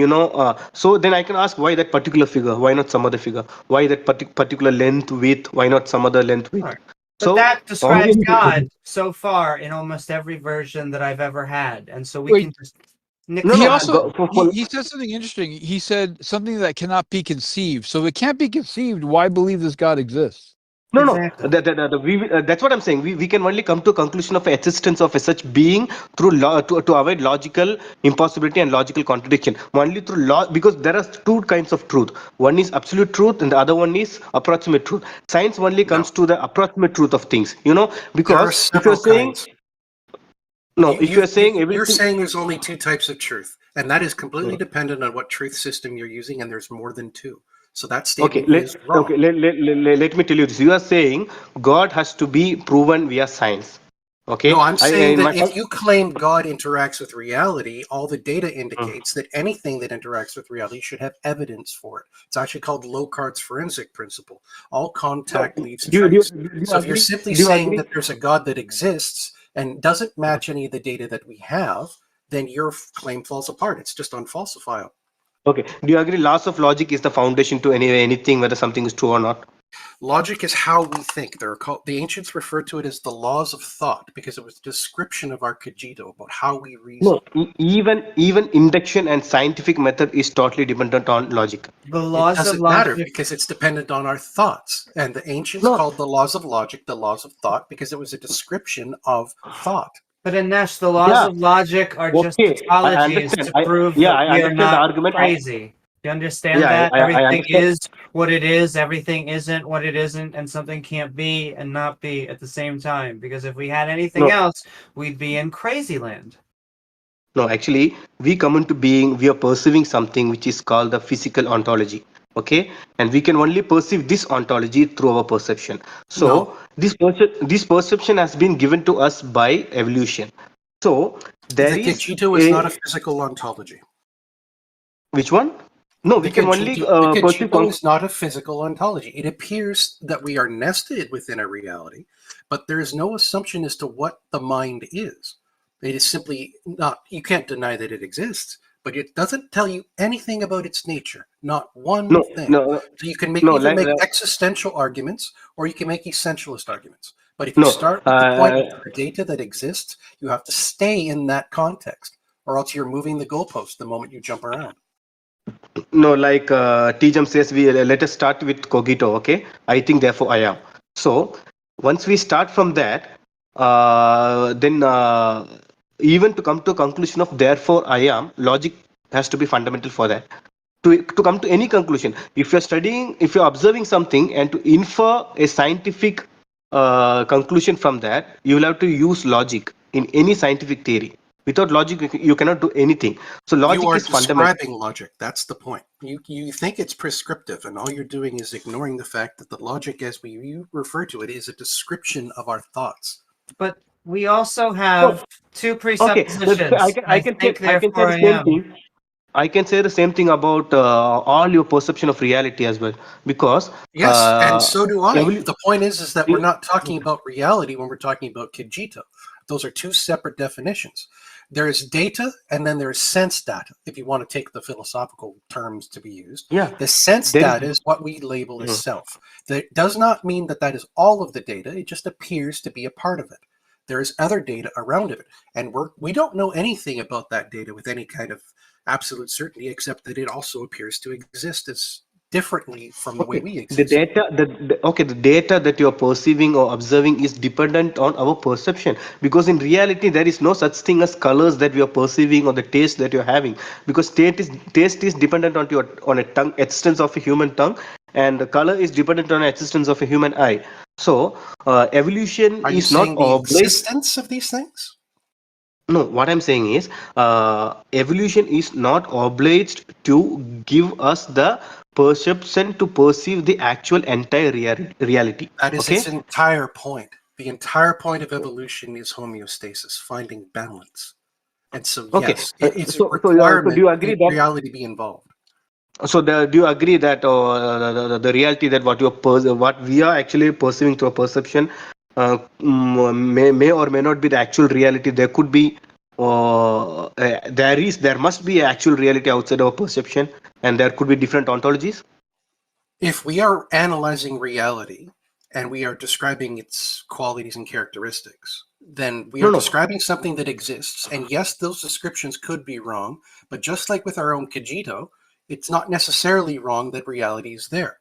so then I can ask, why that particular figure? Why not some other figure? Why that particular length, width? Why not some other length, width?
Right. But that describes God so far in almost every version that I've ever had, and so we can just.
He also he said something interesting. He said something that cannot be conceived. So if it can't be conceived, why believe this God exists?
No, that's what I'm saying. We can only come to a conclusion of existence of a such being through to avoid logical impossibility and logical contradiction. Only through because there are two kinds of truth. One is absolute truth, and the other one is approximate truth. Science only comes to the approximate truth of things. Because if you're saying you're saying
there's only two types of truth, and that is completely dependent on what truth system you're using, and there's more than two. So that statement is wrong.
Let me tell you this. You are saying God has to be proven via science. Okay.
No, I'm saying that if you claim God interacts with reality, all the data indicates that anything that interacts with reality should have evidence for it. It's actually called Locard's forensic principle. All contact leaves trace. So if you're simply saying that there's a God that exists and doesn't match any of the data that we have, then your claim falls apart. It's just unfalsifiable.
Okay. Do you agree laws of logic is the foundation to anything, whether something is true or not?
Logic is how we think. The ancients referred to it as the laws of thought because it was a description of our cogito about how we reason.
No, even induction and scientific method is totally dependent on logic.
The laws
it doesn't
of logic
matter because it's dependent on our thoughts. And the ancients called the laws of logic the laws of thought because it was a description of thought.
But Anesh, the laws of logic are just tautologies to prove that we are not crazy. You understand that? Everything is what it is, everything isn't what it isn't, and something can't be and not be at the same time. Because if we had anything else, we'd be in crazy land.
No, actually, we come into being, we are perceiving something which is called the physical ontology. Okay, and we can only perceive this ontology through our perception. So this perception has been given to us by evolution. So
the cogito is not a physical ontology.
Which one? No, we
The
can only perceive.
Cogito is not a physical ontology. It appears that we are nested within a reality, but there is no assumption as to what the mind is. It is simply not, you can't deny that it exists, but it doesn't tell you anything about its nature, not one
No,
thing.
no,
So you can make
no.
either make existential arguments or you can make essentialist arguments. But if you
No.
start with the point of the data that exists, you have to stay in that context, or else you're moving the goalpost the moment you jump around.
No, like Tjum says, we let us start with cogito. Okay, I think, therefore I am. So once we start from that, then even to come to a conclusion of therefore I am, logic has to be fundamental for that. To come to any conclusion, if you're studying, if you're observing something, and to infer a scientific conclusion from that, you will have to use logic in any scientific theory. Without logic, you cannot do anything. So logic
you are
is fundamental.
describing logic. That's the point. You think it's prescriptive, and all you're doing is ignoring the fact that the logic, as you refer to it, is a description of our thoughts.
But we also have two presuppositions.
Okay, I can say the same thing. I can say the same thing about all your perception of reality as well, because
yes, and so do I. The point is that we're not talking about reality when we're talking about cogito. Those are two separate definitions. There is data, and then there is sense data, if you want to take the philosophical terms to be used.
Yeah.
The sense data is what we label as self. That does not mean that that is all of the data. It just appears to be a part of it. There is other data around it, and we don't know anything about that data with any kind of absolute certainty, except that it also appears to exist as differently from the way we exist.
The data that you are perceiving or observing is dependent on our perception, because in reality there is no such thing as colors that we are perceiving or the taste that you're having, because taste is dependent on a tongue, existence of a human tongue, and the color is dependent on the existence of a human eye. So evolution is not
the existence of these things.
No, what I'm saying is evolution is not obliged to give us the perception to perceive the actual entire reality.
That is its entire point. The entire point of evolution is homeostasis, finding balance. And so, yes, it's a requirement
do you agree
that
that
reality be involved.
So do you agree that the reality that what we are actually perceiving through a perception may or may not be the actual reality? There could be there must be actual reality outside our perception, and there could be different ontologies.
If we are analyzing reality and we are describing its qualities and characteristics, then we are describing something that exists. And yes, those descriptions could be wrong, but just like with our own cogito, it's not necessarily wrong that reality is there.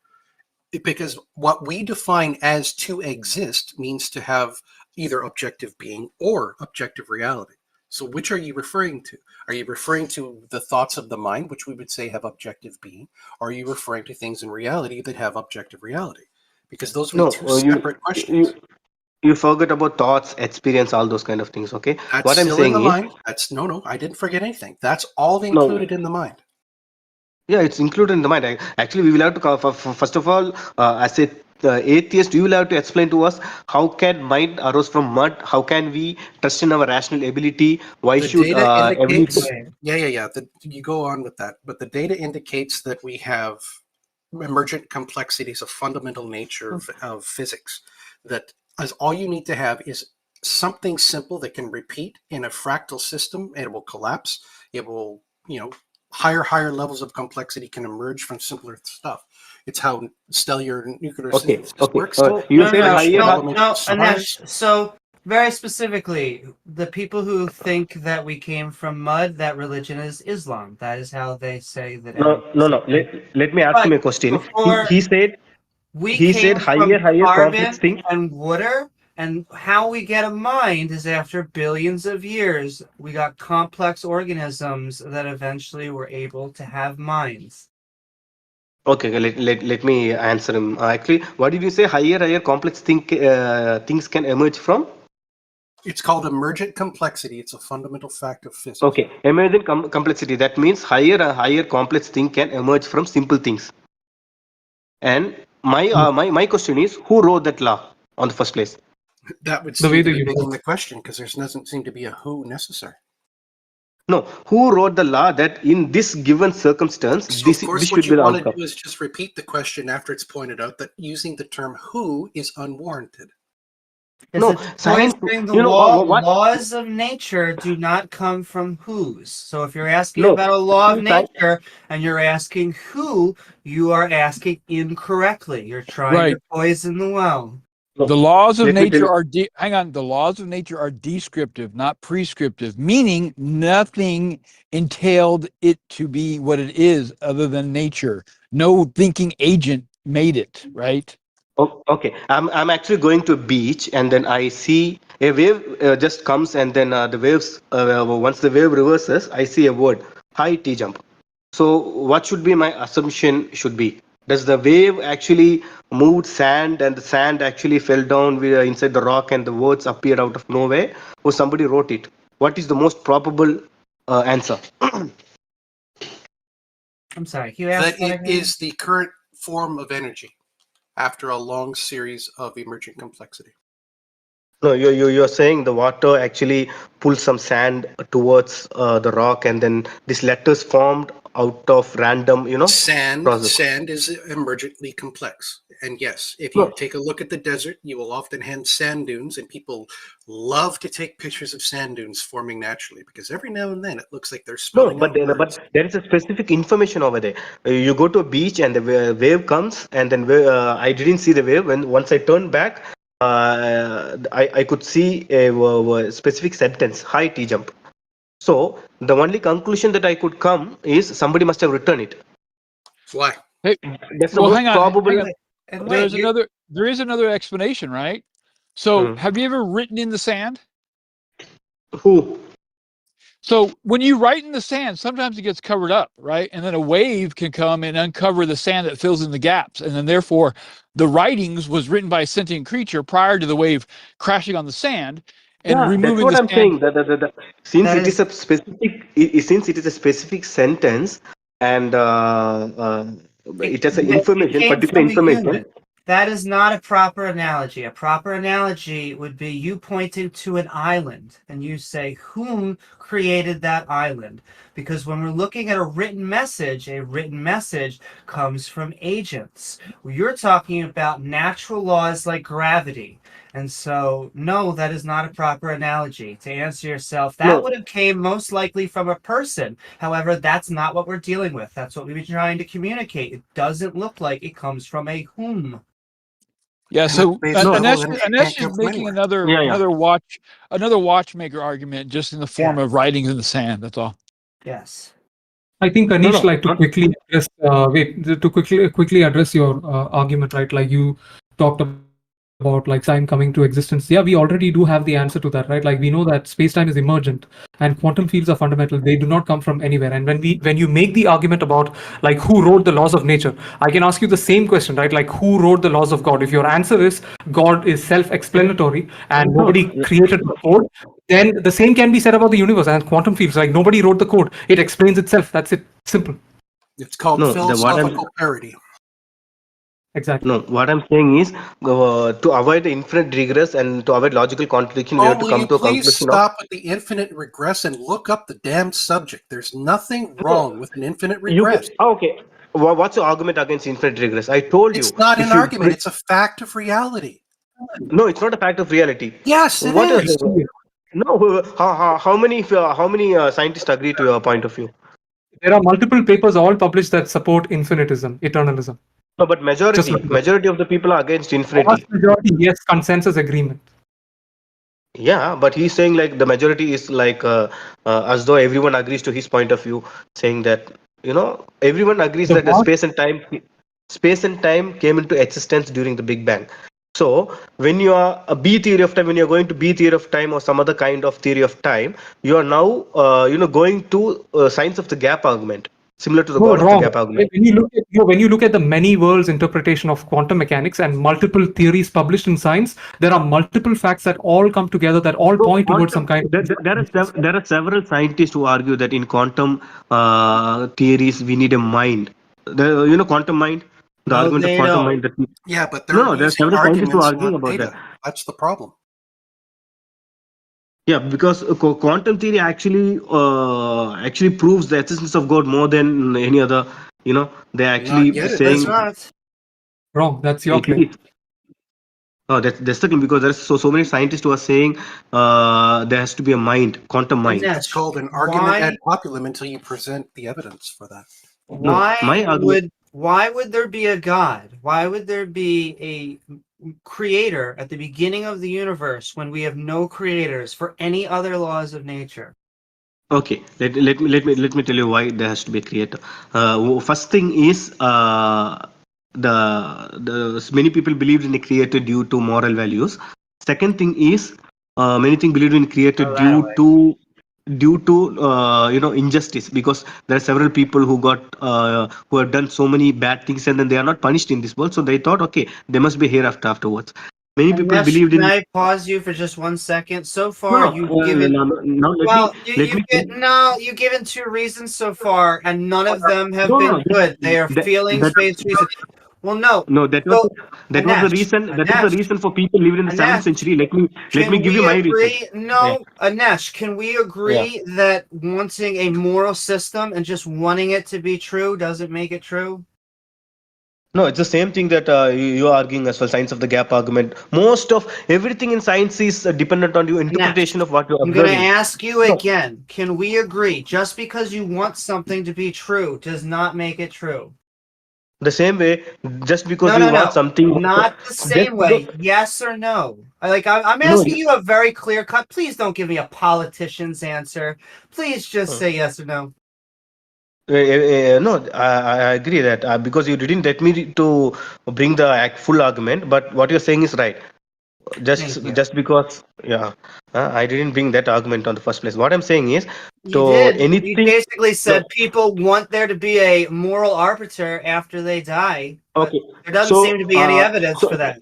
Because what we define as to exist means to have either objective being or objective reality. So which are you referring to? Are you referring to the thoughts of the mind, which we would say have objective being? Or are you referring to things in reality that have objective reality? Because those would be two separate questions.
You forget about thoughts, experience, all those kind of things, okay?
That's
what I'm
still
saying
in the
is...
mind. That's no, I didn't forget anything. That's all included in the mind.
Yeah, it's included in the mind. Actually, we will have to, first of all, as a atheist, you will have to explain to us how can mind arose from mud? How can we trust in our rational ability? Why should evolution...
You go on with that, but the data indicates that we have emergent complexities of fundamental nature of physics. That as all you need to have is something simple that can repeat in a fractal system, and it will collapse. It will, higher levels of complexity can emerge from simpler stuff. It's how stellar nuclear synthesis works.
Anesh, so very specifically, the people who think that we came from mud, that religion is Islam. That is how they say that.
No. Let me ask him a question. He said higher complex things
and water. And how we get a mind is after billions of years, we got complex organisms that eventually were able to have minds.
Okay, let me answer him. Actually, what did you say? Higher complex things can emerge from?
It's called emergent complexity. It's a fundamental fact of physics.
Okay, emergent complexity. That means higher complex thing can emerge from simple things. And my question is, who wrote that law on the first place?
That would seem to be begging the question, because there doesn't seem to be a who necessary.
No, who wrote the law that in this given circumstance,
So of
this
course,
should
what
be
you
the
want to
outcome?
do is just repeat the question after it's pointed out that using the term "who" is unwarranted.
Because
No,
it's
science.
pointing the
You know what?
laws of nature do not come from whose. So if you're asking
No,
about a law of
see, sci-
nature and you're asking who, you are asking incorrectly. You're trying to
Right.
poison the well.
no.
The laws of
Let me tell
nature
you.
are hang on. The laws of nature are descriptive, not prescriptive, meaning nothing entailed it to be what it is other than nature. No thinking agent made it, right?
Oh, okay, I'm actually going to a beach, and then I see a wave just comes, and then the waves. Once the wave reverses, I see a word, high T jump. So what should be my assumption should be? Does the wave actually moved sand, and the sand actually fell down inside the rock, and the words appeared out of nowhere, or somebody wrote it? What is the most probable answer?
I'm sorry, can you ask
That
that
it
again?
is the current form of energy after a long series of emergent complexity.
No, you're saying the water actually pulls some sand towards the rock, and then these letters formed out of random, process.
Sand is emergently complex. And yes, if you
No,
take a look at the desert, you will often have sand dunes, and people love to take pictures of sand dunes forming naturally because every now and then it looks like they're
no,
spelling
but
out
there,
words.
but there is a specific information over there. You go to a beach, and the wave comes, and then I didn't see the wave. When once I turned back, I could see a specific sentence, high T jump. So the only conclusion that I could come is somebody must have written it.
Why?
Hey,
That's the
well,
most probable.
And
there
wait,
is another explanation, right? So,
Hmm.
have you ever written in the sand?
Who?
So when you write in the sand, sometimes it gets covered up, right? And then a wave can come and uncover the sand that fills in the gaps. And then therefore the writings was written by a sentient creature prior to the wave crashing on the sand and
Yeah, that's
removing
what
the
I'm
sand.
saying. Since
that
it
is
is a specific, since it is a specific sentence, and it has a
it
information,
came
particular
from a
information.
human. That is not a proper analogy. A proper analogy would be you pointing to an island and you say, whom created that island? Because when we're looking at a written message comes from agents. You're talking about natural laws like gravity. And so, no, that is not a proper analogy. To answer yourself, that
No,
would have came most likely from a person. However, that's not what we're dealing with. That's what we've been trying to communicate. It doesn't look like it comes from a whom.
Yeah,
And
so
basically the whole energy
Anesh
can't
is
come from
making
anywhere.
another watchmaker argument just in the form
Yeah.
of writings in the sand. That's all.
Yes.
I think
no,
Anish,
no.
like to quickly address, quickly address your argument, right? Like you talked about like time coming to existence. Yeah, we already do have the answer to that, right? Like we know that space-time is emergent and quantum fields are fundamental. They do not come from anywhere. And when you make the argument about like who wrote the laws of nature, I can ask you the same question, right? Like who wrote the laws of God? If your answer is God is self-explanatory and nobody created the code, then the same can be said about the universe and quantum fields. Like nobody wrote the code. It explains itself. That's it. Simple.
It's called
No,
philosophical parity.
Exactly.
No, what I'm saying is to avoid the infinite regress and to avoid logical contradiction, we
Oh,
have to
will
come
you
to a
please
conclusion of.
stop with the infinite regress and look up the damn subject? There's nothing wrong
No,
with an infinite
you
regress.
can. Okay. What's your argument against infinite regress? I told you.
It's not an
If you.
argument, it's a fact of reality.
No, it's not a fact of reality.
Yes, it
What is?
is.
No. How many scientists agree to your point of view?
There are multiple papers all published that support infinitism, eternalism.
No, but
Just look it up.
majority of the people are against
Vast
infinity.
majority, yes, consensus agreement.
Yeah, but he's saying like the majority is like as though everyone agrees to his point of view, saying that everyone agrees
The
that the
vast,
space and time came into existence during the Big Bang. So when you are a B theory of time, when you're going to B theory of time or some other kind of theory of time, you are now going to science of the gap argument, similar to the
no,
God of the
wrong.
gap argument.
When you look at the many worlds interpretation of quantum mechanics and multiple theories published in science, there are multiple facts that all come together that all
So
point towards some kind of.
there are several scientists who argue that in quantum theories we need a mind. Quantum mind, the
No,
argument of
they
quantum
don't.
mind.
Yeah, but they're
No, there are
using
several scientists who are
arguments,
arguing
not
about that.
data. That's the problem.
Yeah, because quantum theory actually proves the existence of God more than any other. They're actually
Not yet, it
Does
saying
doesn't.
not.
Wrong. That's your
it
claim.
is. Oh, that's the thing, because there's so many scientists who are saying there has to be a mind, quantum mind.
It's
Anesh,
called an argument ad
why
populum until you present the evidence for that.
No, my argument.
why would there be a God? Why would there be a creator at the beginning of the universe when we have no creators for any other laws of nature?
Okay, let me tell you why there has to be a creator. First thing is the many people believed in a creator due to moral values. Second thing is many things believed in creator
Throw that away.
due to injustice, because there are several people who have done so many bad things, and then they are not punished in this world, so they thought, okay, there must be hereafter afterwards. Many people
Anesh,
believed
can
in.
I pause you for just 1 second? So
No,
far,
no,
you've given
now
you've given 2 reasons so far, and none of them have
no,
been
no,
good. They are
that,
feelings-based reasons. Well, no.
no, that was
So,
that was the
Anesh,
reason. That was the
Anesh,
reason for people living in the 7th
Anesh,
century. Let me
can
give you
we
my reason.
agree? No, Anesh, can we agree that wanting a moral system and just wanting it to be true doesn't make it true?
No, it's the same thing that you're arguing as well. Science of the gap argument. Most of everything in science is dependent on your interpretation
Anesh,
of what you're
I'm going to
observing.
ask you
No,
again. Can we agree? Just because you want something to be true does not make it true.
the same way, just because
No,
you
no,
want
no.
something,
Not the
just
same
because,
way. Yes or no? I'm
no,
asking you a very clear cut. Please don't give me a politician's answer. Please just say yes or no.
No, I agree that because you didn't let me to bring the full argument, but what you're saying is right.
Thank you.
Just because, I didn't bring that argument on the first place. What I'm saying is,
You
so
did. You
anything.
basically
No,
said people want there to be a moral arbiter after they die, but
okay.
there doesn't
So,
seem to be any evidence for that.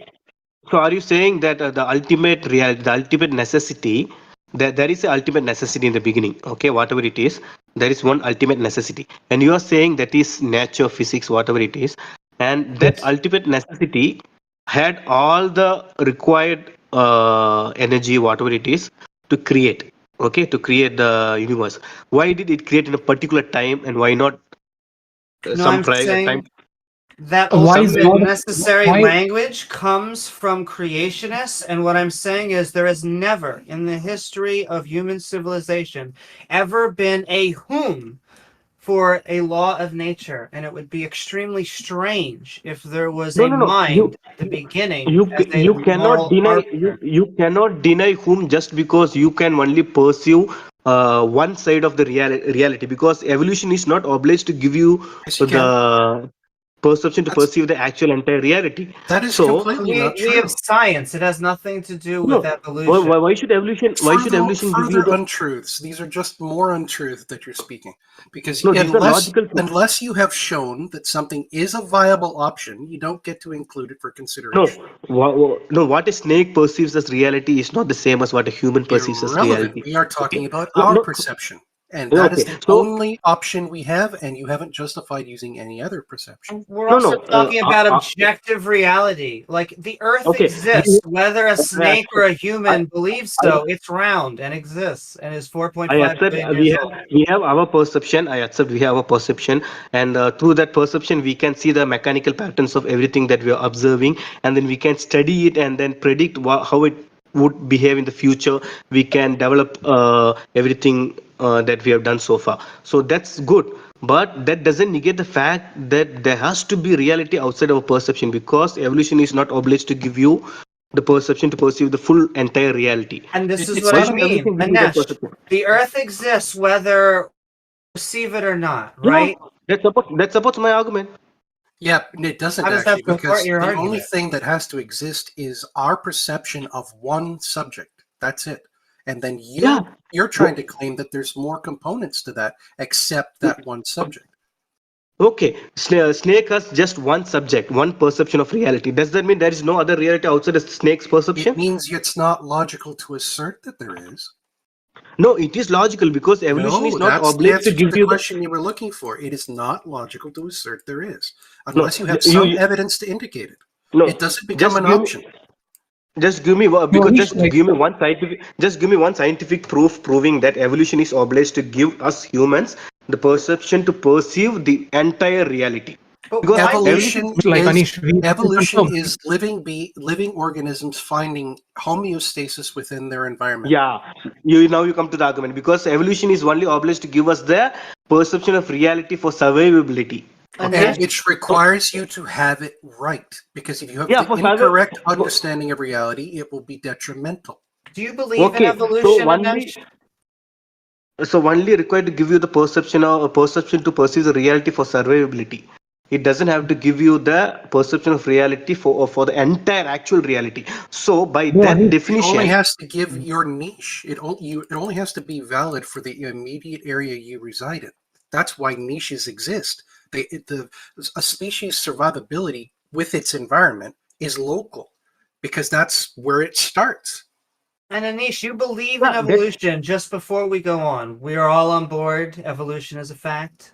So are you saying that the ultimate reality, the ultimate necessity, that there is an ultimate necessity in the beginning, okay, whatever it is, there is one ultimate necessity, and you are saying that is nature, physics, whatever it is, and that
Yes.
ultimate necessity had all the required energy, whatever it is, to create, okay, to create the universe. Why did it create in a particular time, and why not
No,
some
I'm
prior time?
saying that
Why is
ultimate
God?
necessary
Why?
language comes from creationists, and what I'm saying is there has never in the history of human civilization ever been a whom for a law of nature, and it would be extremely strange if there was
No,
a
no, no.
mind at the beginning
You
as a
you cannot
moral
deny
arbiter.
you cannot deny whom just because you can only pursue one side of the reality, because evolution is not obliged to give you
Yes, you can.
the perception to
That's
perceive the actual entire reality.
that is
So
completely not
We have
true.
science. It has nothing to do with
no,
evolution.
why should evolution give you
Further
the.
untruths. These are just more untruth that you're speaking. Because
No, these are logical truths.
unless you have shown that something is a viable option, you don't get to include it for
No,
consideration.
no, what a snake perceives as reality is not the same as what a human perceives as
Irrelevant.
reality.
We are
Okay,
talking about
so
our
no,
perception. And that is
okay,
the
so
only option we have, and you haven't justified using any other perception.
We're
no,
also
no,
talking about objective reality. Like the Earth
okay,
exists, whether a
I
snake or a
I,
human believes
I
so. It's round and exists and is
I
4.5
accept
billion years old.
we have our perception. I accept we have our perception, and through that perception, we can see the mechanical patterns of everything that we are observing, and then we can study it and then predict how it would behave in the future. We can develop everything that we have done so far. So that's good, but that doesn't negate the fact that there has to be reality outside our perception, because evolution is not obliged to give you the perception to perceive the full entire reality.
And this is
It's
what
Why
I
not.
should
mean.
everything give you that
Anesh,
perception?
the Earth exists whether we perceive it or not,
Yeah,
right?
that supports my argument.
Yeah, it doesn't
How does that
actually,
support
because
your
the only
argument?
thing that has to exist is our perception of one subject. That's it. And then
Yeah.
you're trying to claim that there's more components to that except that one subject.
Okay. Snake has just one subject, one perception of reality. Does that mean there is no other reality outside the snake's
It
perception?
means it's not logical to assert that there is.
No, it is logical, because evolution is
No,
not
that's the
obliged to
answer to
give
the
you the.
question you were looking for. It is not logical to assert there is,
No,
unless you have
you,
some
you
evidence to indicate it.
no.
It doesn't become
Just
an
give me.
option.
Just give me because just give me one scientific proof proving that evolution is obliged to give us humans the perception to perceive the entire reality. Because
Evolution
like
is
Anish, we
evolution
confirm.
is living organisms finding homeostasis within their environment.
Yeah, you come to the argument because evolution is only obliged to give us the perception of reality for survivability.
And
Okay.
which requires you to have it right, because if you have
Yeah,
the
for survival-
incorrect understanding of reality, it will be detrimental.
Do you believe in evolution, Anish?
So only required to give you the perception to perceive the reality for survivability. It doesn't have to give you the perception of reality for the entire actual reality. So by that definition,
it only has to give your niche. It only has to be valid for the immediate area you reside in. That's why niches exist. A species' survivability with its environment is local, because that's where it starts.
And Anish, you believe in evolution. Just before we go on, we are all on board. Evolution is a fact.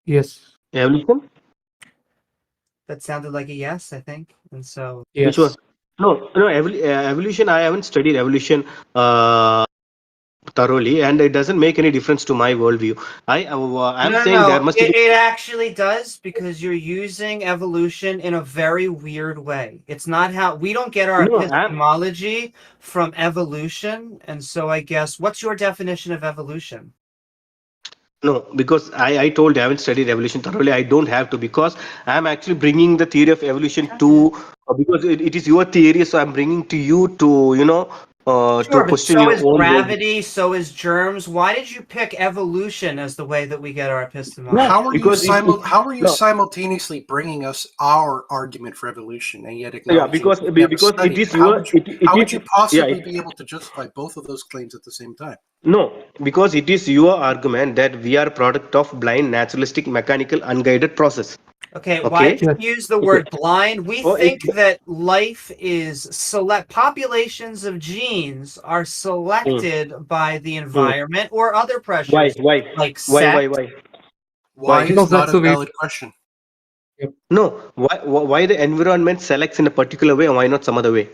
Yes.
Evolution?
That sounded like a yes, I think. And so
Which was evolution. I haven't studied evolution thoroughly, and it doesn't make any difference to my worldview. I'm saying there must be.
It actually does, because you're using evolution in a very weird way. It's not how we don't get our epistemology from evolution, and so I guess what's your definition of evolution?
No, because I told you I haven't studied evolution thoroughly. I don't have to, because I'm actually bringing the theory of evolution to because it is your theory, so I'm bringing to you to to question
so
your
is
own
gravity, so is germs. Why did you pick evolution as the way that we get our epistemology?
How are you simultaneously bringing us our argument for evolution and yet acknowledging
because it is
how would you possibly be able to justify both of those claims at the same time?
No, because it is your argument that we are a product of blind, naturalistic, mechanical, unguided process.
Okay, why did you use the word blind? We think that life is populations of genes are selected by the environment or other pressures.
Why?
Like
Why is not a valid question?
No, why the environment selects in a particular way and why not some other way?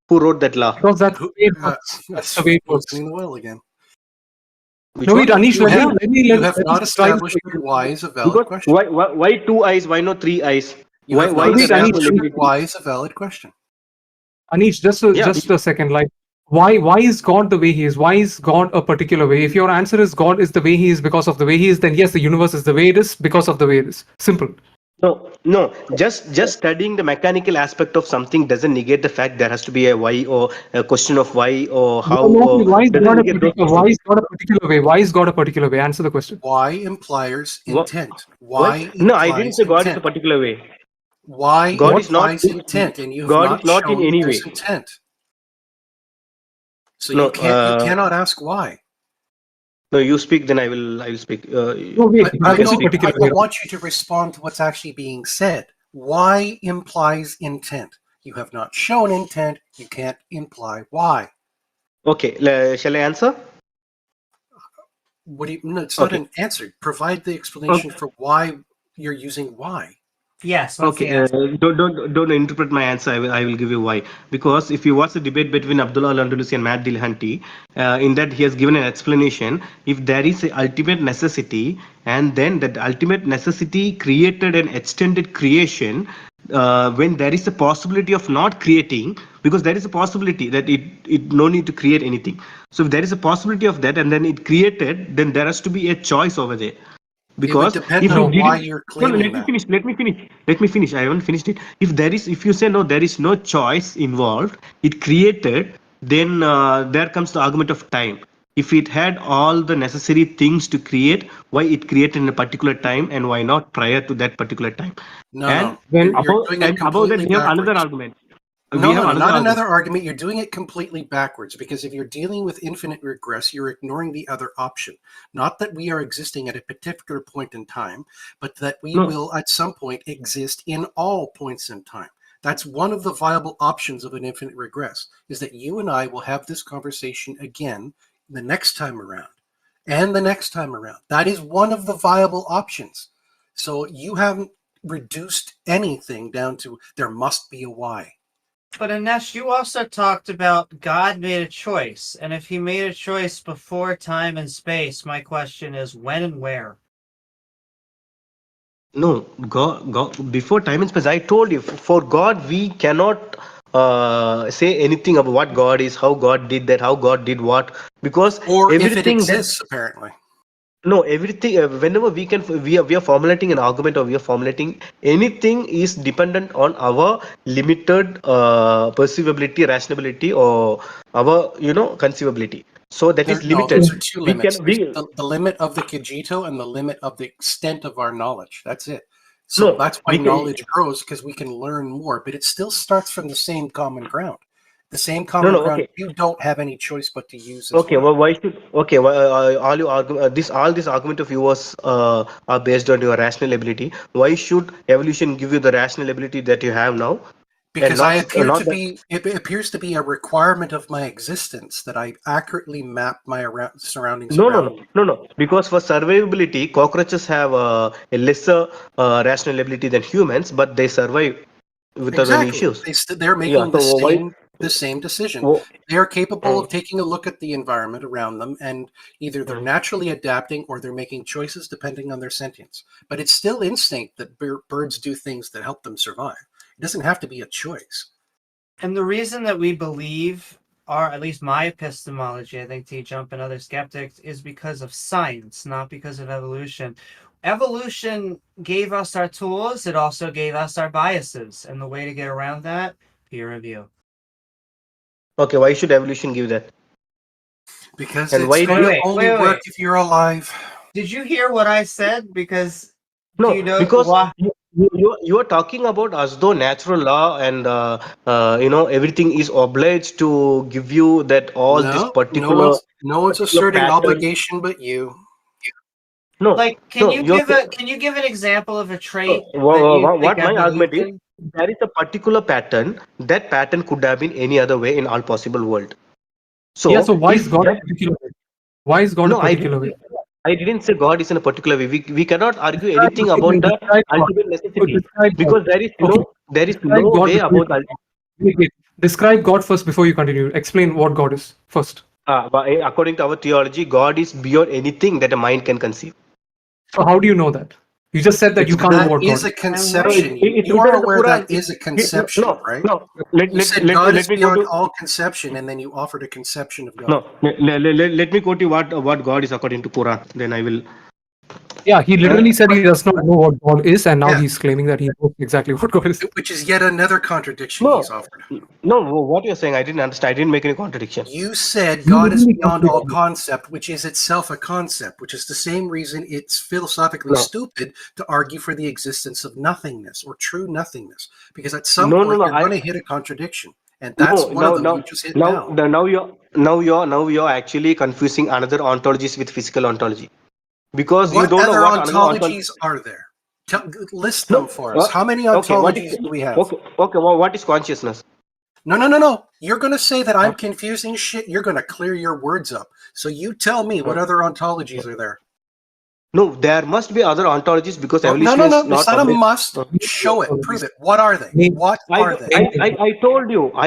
Who wrote that law?
Because that's the way it works.
In the well again.
No, wait, Anish,
you have not established why is a valid question.
Why 2 eyes? Why not 3 eyes?
Why is a valid question?
Anish, just a second. Like, why is God the way he is? Why is God a particular way? If your answer is God is the way he is because of the way he is, then yes, the universe is the way it is because of the way it is. Simple.
No. Just studying the mechanical aspect of something doesn't negate the fact there has to be a why or a question of why or how.
Why is God a particular way? Why is God a particular way? Answer the question.
Why implies intent?
Why? No, I didn't say God is a particular way.
Why
God
implies
is not
intent, and you have
God is not
shown
in any
there's
way.
intent. So you cannot ask why.
No, you speak, then I will speak.
I don't want you to respond to what's actually being said. Why implies intent. You have not shown intent. You can't imply why.
Okay, shall I answer?
What do you? No, it's not an answer. Provide the explanation for why you're using why.
Yes.
Okay. Don't interpret my answer. I will give you why. Because if you watch the debate between Abdullah Al-Andalusi and Matt Dillahunty, in that he has given an explanation. If there is an ultimate necessity, and then that ultimate necessity created an extended creation, when there is a possibility of not creating, because there is a possibility that it no need to create anything. So if there is a possibility of that, and then it created, then there has to be a choice over there. Because
if you're claiming
let me finish. I haven't finished it. If you say no, there is no choice involved, it created, then there comes the argument of time. If it had all the necessary things to create, why it created in a particular time and why not prior to that particular time?
No.
Above that we have another argument.
Not another argument. You're doing it completely backwards, because if you're dealing with infinite regress, you're ignoring the other option. Not that we are existing at a particular point in time, but that we will at some point exist in all points in time. That's one of the viable options of an infinite regress, is that you and I will have this conversation again the next time around and the next time around. That is one of the viable options. So you haven't reduced anything down to there must be a why.
But Anesh, you also talked about God made a choice, and if he made a choice before time and space, my question is when and where?
No, God, before time and space, I told you, for God, we cannot say anything about what God is, how God did that, how God did what, because
Or if it
everything that
exists, apparently.
no, everything, whenever we are formulating an argument, or we are formulating anything, is dependent on our limited perceivability, rationality, or our conceivability. So that is
No,
limited.
those are two
We
limits.
can
There's
we
the limit of the cogito and the limit of the extent of our knowledge. That's it. So
no
that's why
we can
knowledge grows, because we can learn more, but it still starts from the same common ground. The same
no
common
no
ground
okay.
you don't have any choice but to use as
Okay,
well.
well, why should all you argue all this argument of yours are based on your rational ability. Why should evolution give you the rational ability that you have now, and
Because I appear
not
to
that?
be, it appears to be a requirement of my existence that I accurately map my surroundings
No, no,
around
no,
me.
no, no. Because for survivability, cockroaches have a lesser rational ability than humans, but they survive without any
Exactly.
issues.
They're
Yeah.
making
So why?
the same decision.
wh-
They are capable
mm,
of taking a look at the environment around them, and either they're
mm.
naturally adapting or they're making choices depending on their sentience. But it's still instinct that birds do things that help them survive. It doesn't have to be a choice.
And the reason that we believe, or at least my epistemology, I think T-Jump and other skeptics, is because of science, not because of evolution. Evolution gave us our tools, it also gave us our biases. And the way to get around that, peer review.
Okay. Why should evolution give that?
Because
And
it's
why
going
do
to only work if you're alive.
Did you hear what I said? Because do
no?
you know
Because
why?
you are talking about as though natural law and everything is obliged to give you that all this
No,
particular
no one's
particular
asserting
pattern.
obligation but you.
No,
Like,
no.
can you give an example of a trait that you think
What my argument is,
evolution?
there is a particular pattern. That pattern could have been any other way in all possible world.
Yeah,
So
so why is
if
God a
that,
particular way? Why is God a
no,
particular way?
I didn't say God is in a particular way. We cannot argue
Describe,
anything
okay,
about
then
the
describe God.
ultimate
So
necessity,
describe God.
because
Okay,
there is
describe
no
God
way
before you
about
wait. Describe God first before you continue. Explain what God is first.
but according to our theology, God is beyond anything that a mind can conceive.
So how do you know that? You just said that you can't know
That
what
is
God
a
is.
conception.
It's
You
written
are
in the
aware
Quran.
that is a conception,
No,
right?
no. Let,
You
let,
said
let,
God
let
is
me go
beyond
to
all conception, and then you offered a conception of God.
no. Let me quote you what God is according to Quran. Then I will.
Yeah, he literally said he does not know what God is, and now
Yeah,
he's claiming that he knows exactly what God is.
which is yet another contradiction he's
No,
offered.
no. What you're saying, I didn't understand. I didn't make any contradiction.
You said
You
God is
literally
beyond all
contradicted.
concept, which is itself a concept, which is the same reason it's philosophically
No,
stupid to argue for the existence of nothingness or true nothingness, because at some
no,
point
no.
you're going to hit a contradiction, and that's
No.
one of them
Now,
you just hit now.
now you're actually confusing another ontologies with physical ontology, because you
What
don't know
other
what another ontology.
ontologies are there? List them
No.
for us. How many
Okay. What
ontologies
is
do we have?
okay? What is consciousness?
No. You're going to say that I'm
Uh,
confusing shit. You're going to clear your words up. So you tell me what
uh,
other ontologies are there.
no, there must be other ontologies because
Well,
evolution is
it's
not
not a
obvious.
must.
Uh,
Show it. Prove it. What are they? What are they?
I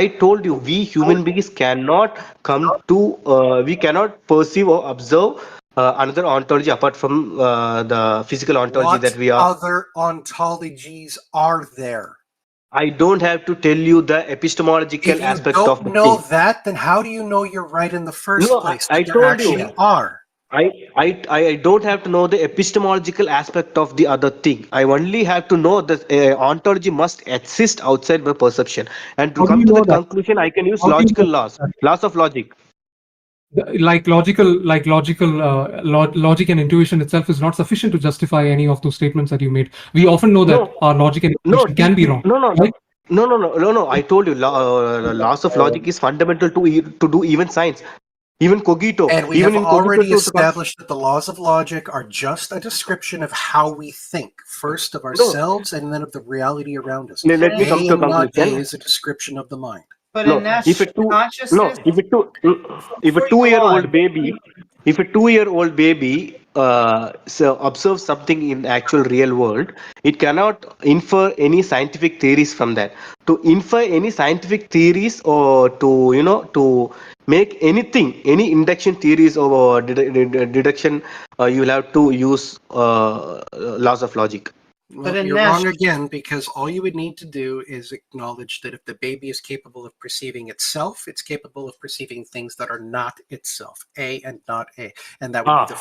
told you, we human beings cannot come to, we cannot perceive or observe another ontology apart from the physical ontology
What
that we are.
other ontologies are there?
I don't have to tell you the epistemological
If you
aspect
don't
of the
know
thing.
that, then how do you know you're right in the first
No,
place,
I
that there
told
actually
you.
are?
I don't have to know the epistemological aspect of the other thing. I only have to know that ontology must exist outside my perception. And to
How do
come
you
to
know
that
that?
conclusion, I can use
How do you
logical
know
laws,
that?
laws of logic.
Logic and intuition itself is not sufficient to justify any of those statements that you made. We often know that
No,
our logic and
no,
intuition can be wrong, right?
no. I told you, laws of logic is fundamental to do even science, even cogito,
And we
even
have
in cogito
already
to
established that the laws of logic are just a description of how we think, first of
no.
ourselves and then of the reality around us.
Let me come
A
to a
and not A
conclusion.
is a description of the mind.
But
No,
in Nash consciousness,
if a
before you go on,
two-year-old baby, if a 2-year-old baby so observe something in the actual real world, it cannot infer any scientific theories from that. To infer any scientific theories, or to to make anything, any induction theories or deduction, you will have to use laws of logic.
Well,
in
you're
Nash-
wrong again, because all you would need to do is acknowledge that if the baby is capable of perceiving itself, it's capable of perceiving things that are not itself, A and not A. And that would be the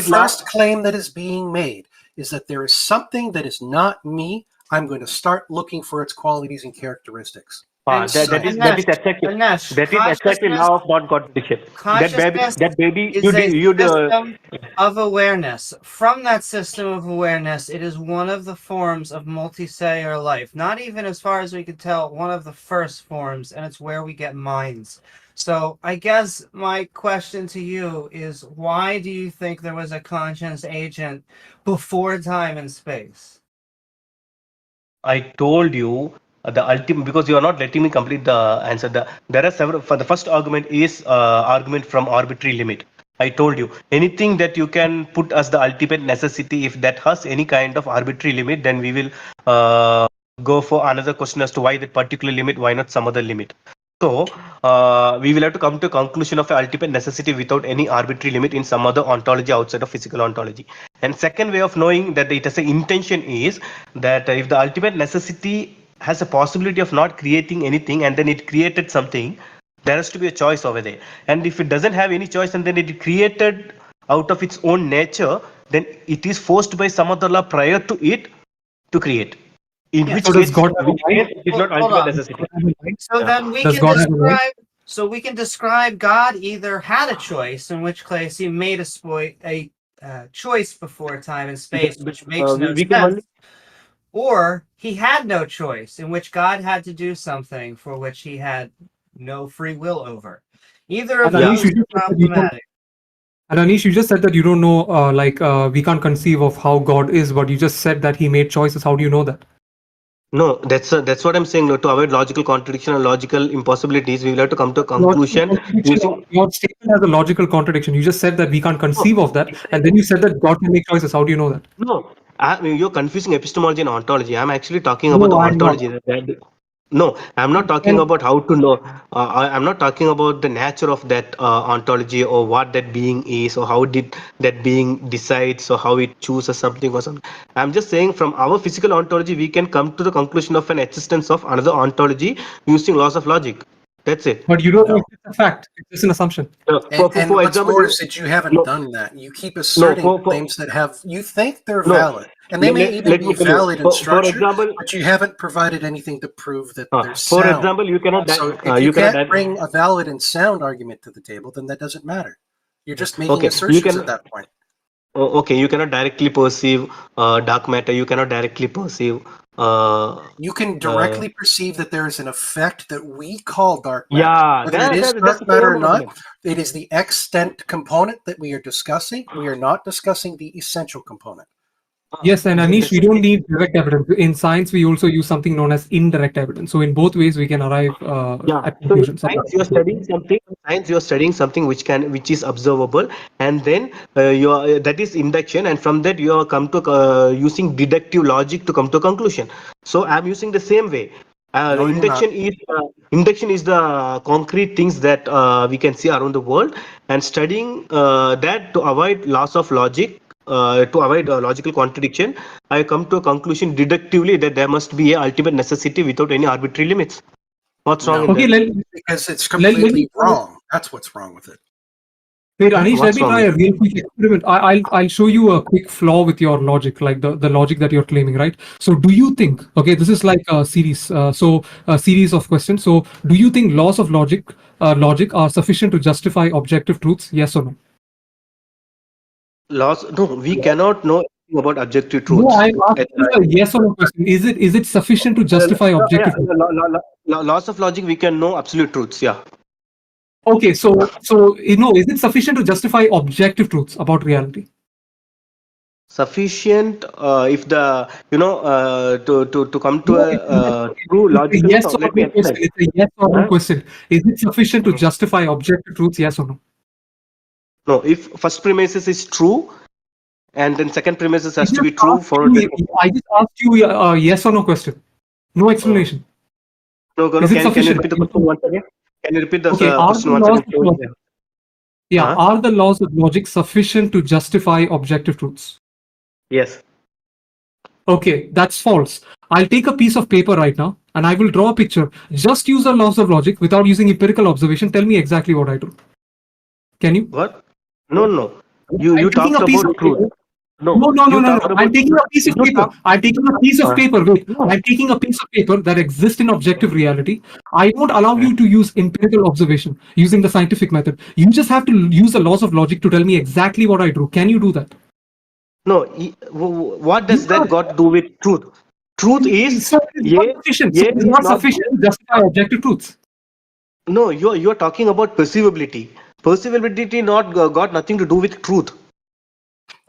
first claim claim that is being made, is that there is something that is not me. I'm going to start looking for its qualities and characteristics.
That is exactly law of non-contradiction.
Consciousness
That baby,
is a system of awareness. From that system of awareness, it is one of the forms of multicellular life. Not even, as far as we can tell, one of the first forms, and it's where we get minds. So I guess my question to you is, why do you think there was a conscious agent before time and space?
I told you the ultimate, because you are not letting me complete the answer. There are several. For the first argument is argument from arbitrary limit. I told you anything that you can put as the ultimate necessity, if that has any kind of arbitrary limit, then we will go for another question as to why that particular limit, why not some other limit. So we will have to come to a conclusion of ultimate necessity without any arbitrary limit in some other ontology outside of physical ontology. And second way of knowing that it has an intention is that if the ultimate necessity has a possibility of not creating anything and then it created something, there has to be a choice over there. And if it doesn't have any choice and then it created out of its own nature, then it is forced by some other law prior to it to create. In which case, it is not ultimate necessity.
So then we can describe. So we can describe God either had a choice, in which case he made a choice before time and space, which makes no sense, or he had no choice, in which God had to do something for which he had no free will over. Either of those is problematic.
And Anish, you just said that you don't know, we can't conceive of how God is, but you just said that he made choices. How do you know that?
No, that's what I'm saying. No, to avoid logical contradiction and logical impossibilities, we will have to come to a conclusion.
Your statement has a logical contradiction. You just said that we can't conceive of that, and then you said that God can make choices. How do you know that?
No, you're confusing epistemology and ontology. I'm actually talking about the ontology. No, I'm not talking about how to know. I'm not talking about the nature of that ontology, or what that being is, or how did that being decides, or how it chooses something or something. I'm just saying from our physical ontology, we can come to the conclusion of an existence of another ontology using laws of logic. That's it.
But you don't know if it's a fact. It's just an assumption.
And what's more is that you haven't done that. You keep asserting claims that you think they're valid. And they may even be valid in structure, but you haven't provided anything to prove that they're sound.
For example, you cannot.
So if you can't bring a valid and sound argument to the table, then that doesn't matter. You're just making assertions at that point.
Okay, you cannot directly perceive dark matter. You cannot directly perceive.
You can directly perceive that there is an effect that we call dark matter.
Yeah,
whether it is dark matter or not, it is the extent component that we are discussing. We are not discussing the essential component.
Yes, and Anish, we don't need direct evidence. In science, we also use something known as indirect evidence. So in both ways, we can arrive at conclusions.
So in science, you're studying something which is observable, and then that is induction, and from that you are come to using deductive logic to come to a conclusion. So I'm using the same way. Induction is the concrete things that we can see around the world, and studying that to avoid loss of logic. To avoid logical contradiction, I come to a conclusion deductively that there must be an ultimate necessity without any arbitrary limits. What's wrong with that?
Because it's completely wrong. That's what's wrong with it.
Wait, Anish, let me try a real quick experiment. I'll show you a quick flaw with your logic, like the logic that you're claiming, right? So do you think, okay, this is like a series, a series of questions. So do you think laws of logic are sufficient to justify objective truths? Yes or no?
No, we cannot know anything about objective truths.
No, I'm asking a yes or no question. Is it sufficient to justify objective truths?
Laws of logic, we can know absolute truths, yeah.
Okay, so is it sufficient to justify objective truths about reality?
Sufficient if the to come to a true logical.
Yes or no question. It's a yes or no question. Is it sufficient to justify objective truths? Yes or no?
No, if first premises is true, and then second premises has to be
just
true
asked
for
you- I just asked you a yes or no question. No explanation.
No, Gaurav,
Is it
can you
sufficient?
repeat the question once again? Can you repeat the
Okay, are
question
the
once
laws
again?
of logic,
Huh?
are the laws of logic sufficient to justify objective truths?
Yes.
Okay, that's false. I'll take a piece of paper right now and I will draw a picture. Just use the laws of logic without using empirical observation. Tell me exactly what I do. Can you?
What? No, no.
I'm
You
taking
talked
a piece
about
of
truth.
paper.
No,
No.
you talked about
I'm taking a piece of
you
paper.
talk-
I'm taking a piece of
Uh,
paper. Wait, I'm taking a piece of paper that exists in objective reality. I won't allow you to use empirical observation using the scientific method. You just have to use the laws of logic to tell me exactly what I do. Can you do that?
No, what does that got to do with truth? Truth is
So it is not sufficient. So it is not sufficient to justify objective truths.
No, you're talking about perceivability. Perceivability not got nothing to do with truth.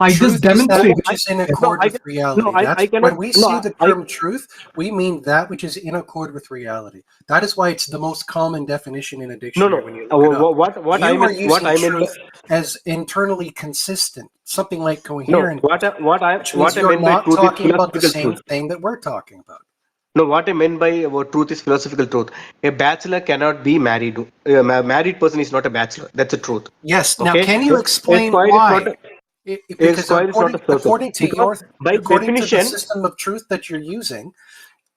I
Truth
just
is that
demonstrated.
which is in accord with reality.
I cannot.
When we see the term truth, we mean that which is in accord with reality. That is why it's the most common definition in a dictionary when you look it up.
What
you
I
are
meant,
using
what I meant,
truth as internally consistent, something like
no,
coherent,
what I
which means you're
meant by
not
truth is
talking about the
philosophical
same
truth.
thing that we're talking about.
No, what I meant by truth is philosophical truth. A bachelor cannot be married. A married person is not a bachelor. That's a truth.
Yes.
Okay?
Now, can you explain
square
why?
Is not a
Because
square is not a circle.
according to
Because by
according to the
definition,
system of truth that you're using,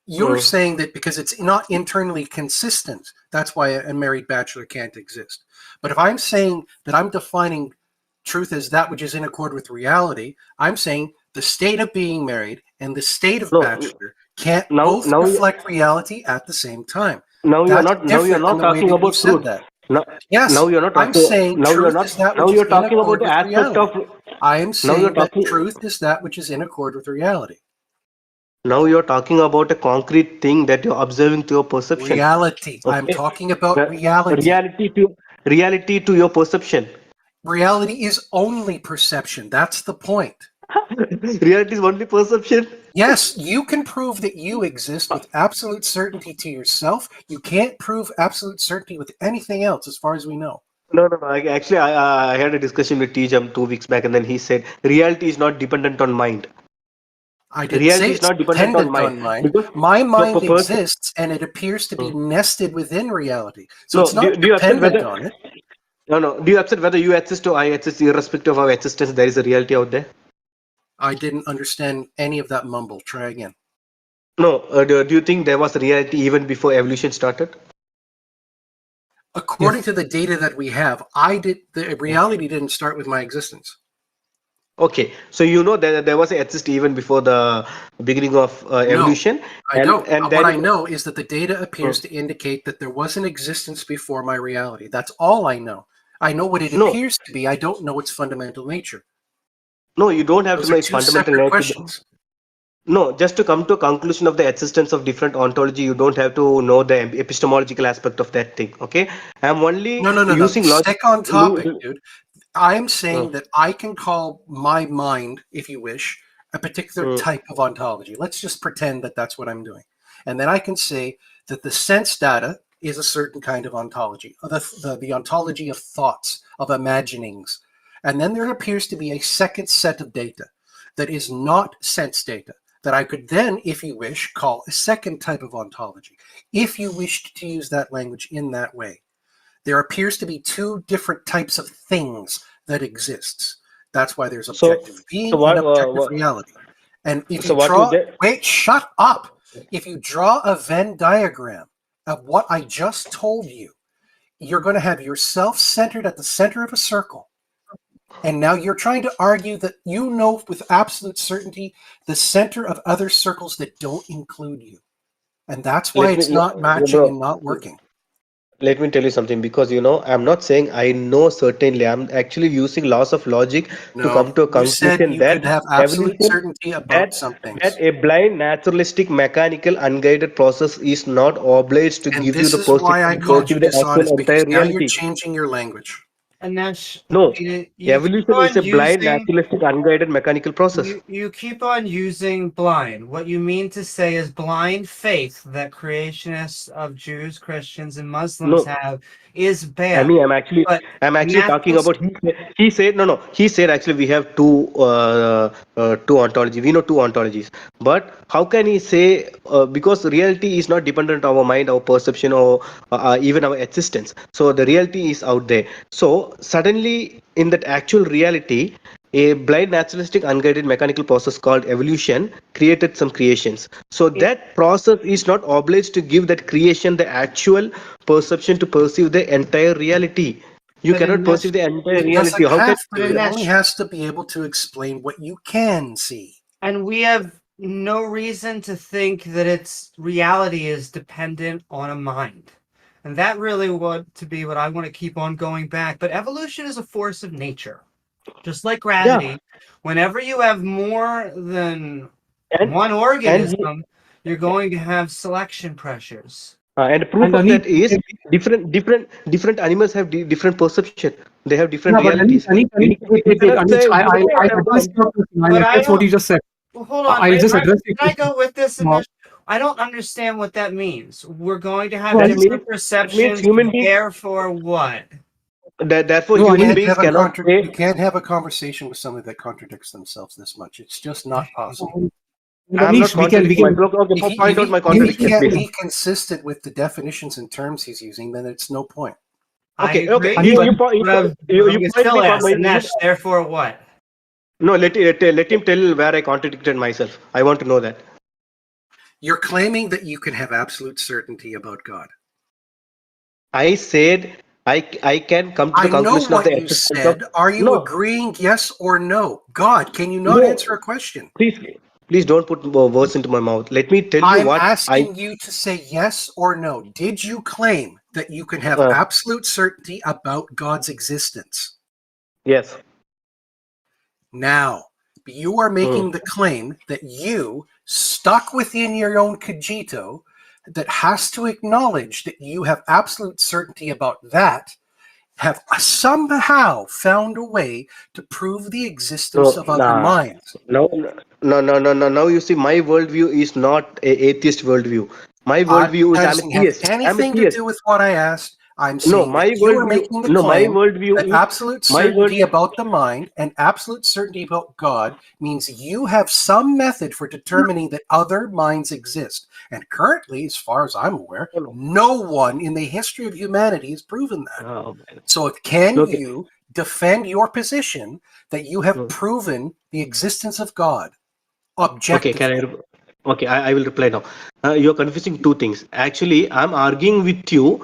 you're saying that because it's not internally consistent, that's why a married bachelor can't exist. But if I'm saying that I'm defining truth as that which is in accord with reality, I'm saying the state of being married and the state of bachelor can't both reflect reality at the same time.
Now you're
That's
not. Now you're
different
not
than the way
talking
that
about
you said
truth.
that.
Now,
Yes,
now you're not
I'm
talking.
saying
Now you're
truth
not.
is that
Now
which is
you're
in
talking about
accord
the
with
aspect
reality.
of.
I am
Now
saying
you're
that
talking.
truth is that which is in accord with reality.
Now you're talking about a concrete thing that you're observing to your perception.
Reality.
Okay?
I'm talking about reality.
Reality to your perception.
Reality is only perception. That's the point.
Reality is only perception.
Yes, you can prove that you exist with absolute certainty to yourself. You can't prove absolute certainty with anything else, as far as we know.
No. Actually, I had a discussion with Tijam 2 weeks back, and then he said reality is not dependent on mind.
I didn't
Reality
say
is
it's
not dependent on mind.
mind.
Because
My mind
the person-
exists, and it appears to be nested within reality. So
No,
it's not
do you accept
dependent
whether?
on it.
No. Do you accept whether you exist or I exist, irrespective of our existence? There is a reality out there.
I didn't understand any of that mumble. Try again.
No. Do you think there was reality even before evolution started?
According to the data that we have, the reality didn't start with my existence.
Okay, so you know that there was exist even before the beginning of evolution.
No, I don't.
And
What I know is that the data appears to indicate that there was an existence before my reality. That's all I know. I know what it appears to be. I don't know its fundamental nature.
No, you don't have
Those
to know
are
its
two
fundamental
separate
nature.
questions.
No, just to come to a conclusion of the existence of different ontology, you don't have to know the epistemological aspect of that thing. Okay, I'm only
No.
using logic.
Stick on topic, dude. I'm saying that I can call my mind, if you wish, a particular type of ontology. Let's just pretend that that's what I'm doing. And then I can say that the sense data is a certain kind of ontology, the ontology of thoughts, of imaginings. And then there appears to be a second set of data that is not sense data, that I could then, if you wish, call a second type of ontology, if you wished to use that language in that way. There appears to be two different types of things that exists. That's why there's objective being and objective reality. And if you wait, shut up. If you draw a Venn diagram of what I just told you, you're going to have yourself centered at the center of a circle. And now you're trying to argue that you know with absolute certainty the center of other circles that don't include you. And that's why it's not matching and not working.
Let me tell you something, because I'm not saying I know certainly. I'm actually using laws of logic to come to a conclusion
that you could have absolute certainty about some things.
That a blind, naturalistic, mechanical, unguided process is not obliged to give you the
perspective. This is why I called you
the actual
dishonest, because
entire
now
reality.
you're changing your language.
Anesh,
No,
you keep
evolution
on
is a blind,
using
naturalistic, unguided mechanical process.
you keep on using blind. What you mean to say is blind faith that creationists of Jews, Christians, and Muslims
No,
have is
I
bad.
mean,
But
I'm actually talking
naturalistic
about. He said, no. He said actually we have two ontologies. We know two ontologies. But how can he say? Because reality is not dependent on our mind, our perception, or even our existence. So the reality is out there. So suddenly, in that actual reality, a blind, naturalistic, unguided mechanical process called evolution created some creations. So that process is not obliged to give that creation the actual perception to perceive the entire reality. You
but
cannot
Anesh,
perceive the entire
It
reality.
doesn't
How can
have
but
to. It only
Anesh,
has to be able to explain what you can see.
and we have no reason to think that its reality is dependent on a mind. And that really would to be what I want to keep on going back. But evolution is a force of nature. Just like gravity, whenever you have more than
and
one
and
organism, you're going to have selection pressures.
and proof
And
of
Anik,
that is different animals have different perception. They have different
yeah, but Anik,
realities.
Anik, Anik,
You
wait,
cannot
Anik,
say
I addressed your question. I'll
But I
address what you
don't.
just said.
Well, hold on.
I'll just address your
Can I
question.
go with this?
No,
I don't understand what that means. We're going to have
no,
that
Anik,
means
different
that means
perceptions.
human beings
Therefore, what?
therefore
no,
You
human
Anik,
can't
beings
have a
cannot say.
you can't have a conversation with somebody that contradicts themselves this much. It's just not possible.
I'm not
Anish, we
contradicting
can,
myself. Okay,
If he,
point
if
out
he,
my
if he
contradiction,
can't
please.
be consistent with the definitions and terms he's using, then it's no point.
I
Okay,
agree.
Anik,
you
But I'm
point
still
me for
ask
my
Anesh. Therefore, what?
no. Let him tell where I contradicted myself. I want to know that.
You're claiming that you can have absolute certainty about God.
I said I can come to the
I know
conclusion of
what
the
you
existence of
said. Are you
no
agreeing, yes or no? God, can you not
no.
answer a question?
Please don't put words into my mouth. Let me tell you
I'm
what I.
asking you to say yes or no. Did you claim that you can have
Uh,
absolute certainty about God's existence?
yes.
Now, you are making the claim that you, stuck within your own cogito, that has to acknowledge that you have absolute certainty about that, have somehow found a way to prove the existence
No.
of other
Nah.
minds.
No. No. Now you see, my worldview is not a atheist worldview. My
That
worldview is I'm a
doesn't have
theist. I'm a
anything to
theist.
do with what I asked. I'm
No,
saying that you are making the
my
claim
worldview
that
is
absolute
my world.
certainty about the mind and absolute certainty about God means you have some method for determining that other minds exist. And currently, as far as I'm aware, no one in the history of humanity has proven that.
Oh, man.
So can
Okay.
you defend your position that you have proven the existence of God objectively?
Okay, I will reply now. You're confusing two things. Actually, I'm arguing with you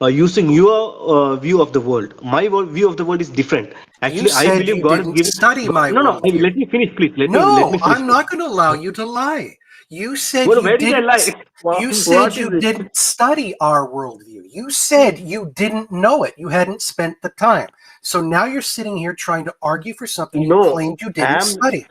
using your view of the world. My view of the world is different.
You
Actually, I
said
believe
you
God has
didn't
given.
study my
No,
worldview.
let me finish, please. Let me
No,
finish.
I'm not going to allow you to lie. You said
Well,
you
where did I
didn't.
lie?
You
What
said
is
you
it?
didn't study our worldview. You said you didn't know it. You hadn't spent the time. So now you're sitting here trying to argue for something you
No,
claimed you didn't study.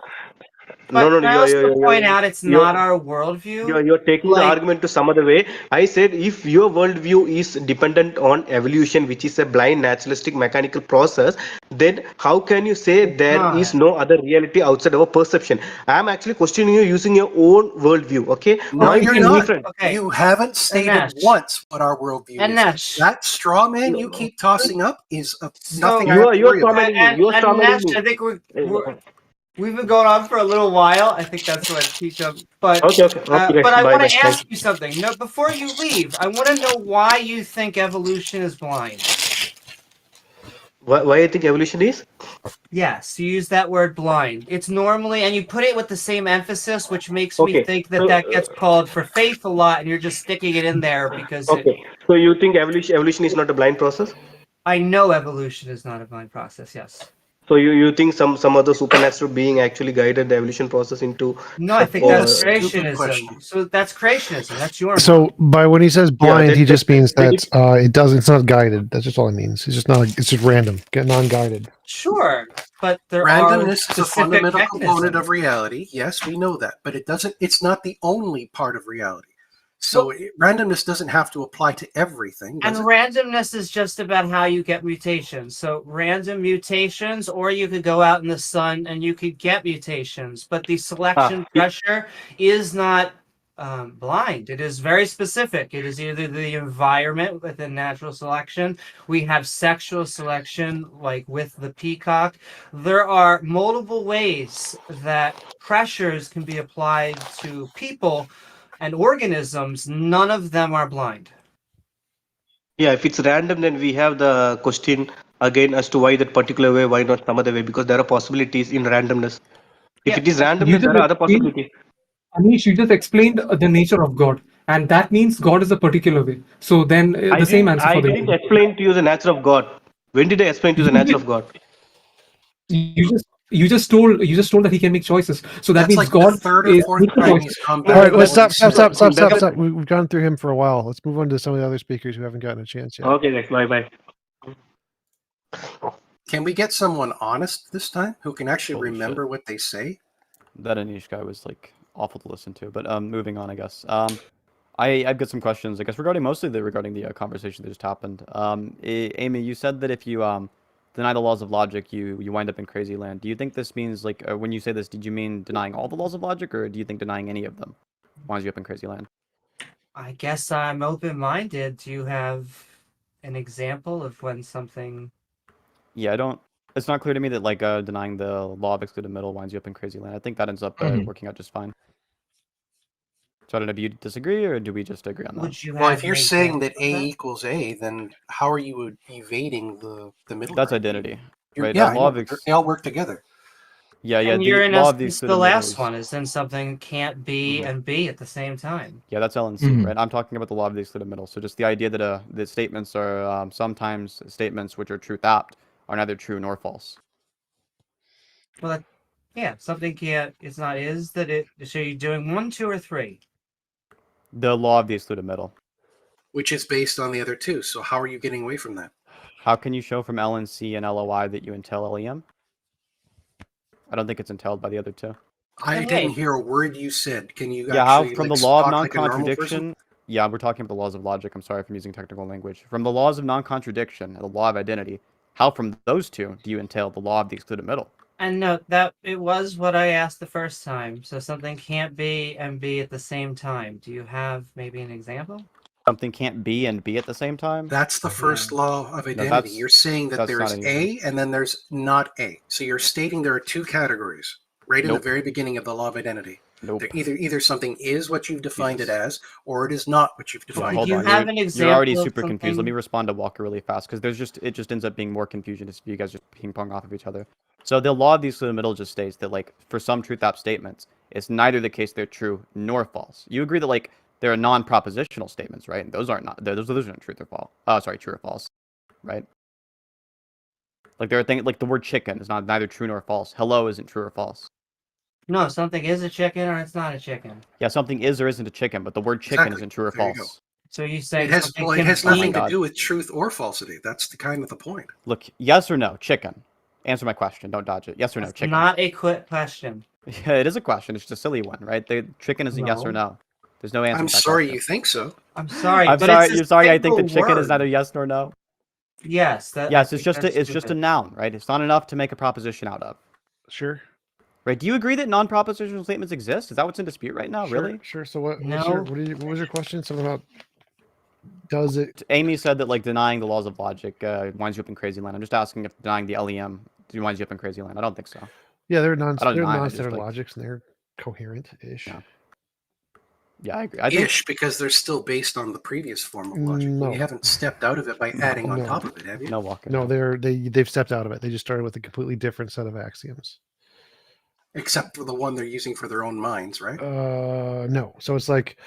But
no.
can I also point out it's not our worldview?
You're taking the argument to some other way. I said if your worldview is dependent on evolution, which is a blind, naturalistic, mechanical process, then how can you say there is no other reality outside our perception? I'm actually questioning you using your own worldview. Okay,
No,
mine
you're
is
not.
different.
Okay.
You haven't stated
Anesh.
once what our worldview is.
Anesh.
That straw man you keep tossing up is nothing I
You
have
are
to
you're
worry about.
strawmanning me. You're strawmanning
Anesh, I
me.
think we've been going on for a little while. I think that's what Tictok. But
Okay,
but
guys.
I
Bye,
want
bye.
to
Thank
ask you something. No, before you leave, I want to know why you think evolution is blind.
Why I think evolution is?
Yes, you use that word blind. It's normally, and you put it with the same emphasis, which makes me
Okay.
think that that gets called for faith a lot, and you're just sticking it in there because it.
Okay. So you think evolution is not a blind process?
I know evolution is not a blind process. Yes.
So you think some other supernatural being actually guided the evolution process into
No, I think
What a
that's
stupid question.
creationism. So that's creationism. That's your
So
model.
by when he says blind, he just means
that
that it doesn't. It's not guided. That's just all it means. It's just not. It's just random. Get non-guided.
Sure, but there
Randomness
are
is a
specific
fundamental component
mechanisms.
of reality. Yes, we know that, but it's not the only part of reality. So randomness doesn't have to apply to everything,
And
does it?
randomness is just about how you get mutations. So random mutations, or you could go out in the sun and you could get mutations. But the selection pressure is not blind. It is very specific. It is either the environment within natural selection. We have sexual selection, like with the peacock. There are multiple ways that pressures can be applied to people and organisms. None of them are blind.
Yeah, if it's random, then we have the question again as to why that particular way, why not some other way? Because there are possibilities in randomness. If it is random, then there are other possibilities.
Anish, you just explained the nature of God, and that means God is a particular way. So then the same answer
I
for the
didn't explain to you the nature of God. When did I explain to you the nature of God?
You just told that he can make choices. So that
That's
means
like the
God
third or
is
fourth
making
time
choices.
he's come
All
back.
right, let's
and
stop. We've gone through him for a while. Let's move on to some of the other speakers who haven't gotten a chance yet.
Okay, guys, bye.
Can we get someone honest this time who can actually
Holy
remember
shit.
what they say?
That Anish guy was like awful to listen to. But moving on, I guess. I've got some questions, I guess, regarding the conversation that just happened. Amy, you said that if you deny the laws of logic, you wind up in crazy land. Do you think this means, like, when you say this, did you mean denying all the laws of logic, or do you think denying any of them winds you up in crazy land?
I guess I'm open-minded. Do you have an example of when something...
Yeah, it's not clear to me that, like, denying the law of excluded middle winds you up in crazy land. I think that ends up working out just fine. So I don't know if you disagree, or do we just agree on that?
Would you
Well,
have
if you're
an
saying that
example
A
of that?
equals A, then how are you evading the middle
That's
ground?
identity,
You're-
right?
Yeah,
A
I
law
know,
of
but they all work together.
Yeah,
And
the
you're in
law of the
essence the
excluded middle
last
is...
one, is then something can't be and be at the same time.
Yeah, that's LNC, right? I'm talking about the law of the excluded middle. So just the idea that the statements are sometimes statements which are truth apt are neither true nor false.
Well, yeah, something can't, it's not is that it, so you're doing 1, 2, or 3?
The law of the excluded middle.
Which is based on the other two. So how are you getting away from that?
How can you show from LNC and LOI that you entail LEM? I don't think it's entailed by the other two.
I didn't hear a word you said. Can you
Yeah, how
actually
from
like,
the law of
talk like a normal person?
non-contradiction? Yeah, we're talking about the laws of logic. I'm sorry if I'm using technical language. From the laws of non-contradiction and the law of identity, how from those two do you entail the law of the excluded middle?
And note that it was what I asked the first time. So something can't be and be at the same time. Do you have maybe an example?
Something can't be and be at the same time?
That's the first law of identity. You're saying that
that's
there's
not
A and then there's not A. So you're stating there are two categories right in the
Nope.
very beginning of the law of identity.
Nope.
Either something is what you've defined it as, or it is not what you've defined
Hold
it
on,
as.
you're already super confused. Let me respond to Walker really fast, because it just ends up being more confusion if you guys just ping pong off of each other. So the law of the excluded middle just states that, like, for some truth apt statements, it's neither the case they're true nor false. You agree that, like, there are non-propositional statements, right? And those aren't truth or false. True or false, right? Like, there are things like the word chicken is neither true nor false. Hello isn't true or false.
No, something is a chicken or it's not a chicken.
Yeah, something is or isn't a chicken, but the word chicken isn't true or
There you go.
false.
So you say
It has
Oh my
nothing to
God.
do with truth or falsity. That's the kind of the point.
Look, yes or no, chicken. Answer my question. Don't dodge it. Yes or no, chicken.
Not a quick question.
Yeah, it is a question. It's just a silly one, right? The chicken is a yes or no. There's no answer.
I'm
to that
sorry
question.
you think so.
I'm sorry.
I'm
but
sorry.
it's a
You're sorry. I think the
single
chicken is
word.
neither yes nor no.
Yes.
Yes, it's just a noun, right? It's not enough to make a proposition out of.
Sure.
Right? Do you agree that non-propositional statements exist? Is that what's in dispute right now? Really?
Sure. So what?
No.
What was your question? Something about does it?
Amy said that, like, denying the laws of logic winds you up in crazy land. I'm just asking if denying the LEM winds you up in crazy land. I don't think so.
Yeah, they're
I don't
they're
deny it, I just,
non-standard
like...
logics and they're coherent-ish.
Yeah, I agree. I think
Ish, because they're still based on the previous form of logic.
No.
You haven't stepped out of it by adding on top of it, have you?
no Walker.
No, they've stepped out of it. They just started with a completely different set of axioms.
Except for the one they're using for their own minds, right?
No. So it's like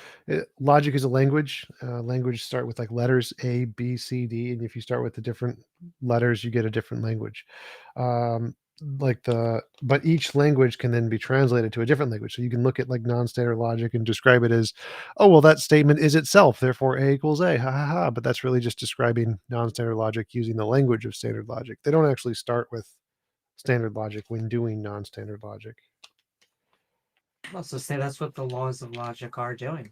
logic is a language. Language start with like letters A, B, C, D, and if you start with the different letters, you get a different language. But each language can then be translated to a different language. So you can look at like non-standard logic and describe it as, oh, well, that statement is itself, therefore A equals A, ha ha ha. But that's really just describing non-standard logic using the language of standard logic. They don't actually start with standard logic when doing non-standard logic.
Also say that's what the laws of logic are doing.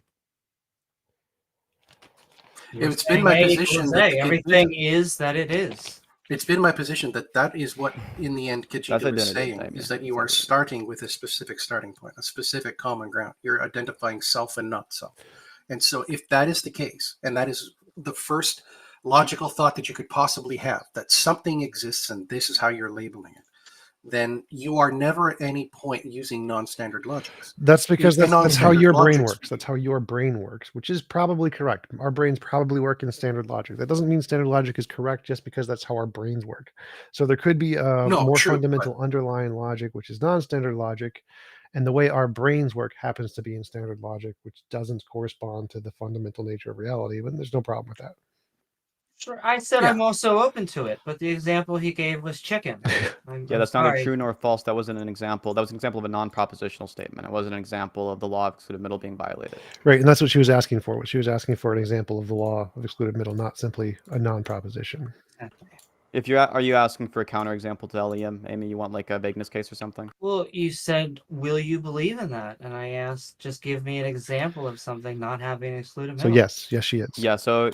It's been my position that
everything is that it is.
It's been my position that that is what, in the end, Kitchinger is
identity,
saying,
Amy.
is that you are starting with a specific starting point, a specific common ground. You're identifying self and not self. And so if that is the case, and that is the first logical thought that you could possibly have, that something exists and this is how you're labeling it, then you are never at any point using non-standard logics.
That's because that's how
non-standard
your brain
logics-
works. That's how your brain works, which is probably correct. Our brains probably work in standard logic. That doesn't mean standard logic is correct just because that's how our brains work. So there could be a more fundamental underlying logic, which is non-standard logic. And the way our brains work happens to be in standard logic, which doesn't correspond to the fundamental nature of reality. But there's no problem with that.
Sure, I said I'm also open to it, but the example he gave was chicken.
Yeah, that's not a true nor false. That wasn't an example. That was an example of a non-propositional statement. It wasn't an example of the law of excluded middle being violated.
Right, and that's what she was asking for. She was asking for an example of the law of excluded middle, not simply a non-proposition.
If you're, are you asking for a counterexample to LEM, Amy? You want like a vagueness case or something?
Well, you said, will you believe in that? And I asked, just give me an example of something not having excluded middle.
So yes, she is.
Yeah, so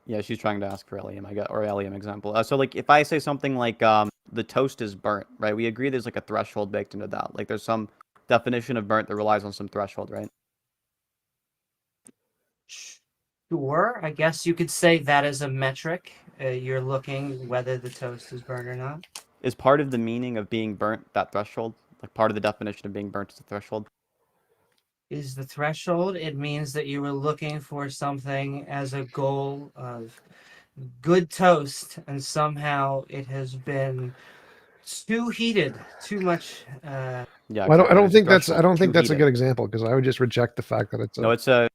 yeah, she's trying to ask for LEM, I guess, or LEM example. So like if I say something like the toast is burnt, right? We agree there's like a threshold baked into that. Like there's some definition of burnt that relies on some threshold, right?
Sure, I guess you could say that is a metric. You're looking whether the toast is burnt or not.
Is part of the meaning of being burnt that threshold? Like part of the definition of being burnt is the threshold?
Is the threshold? It means that you were looking for something as a goal of good toast, and somehow it has been too heated, too much.
Yeah, well, I don't think that's a good example, because I would just reject the fact that it's a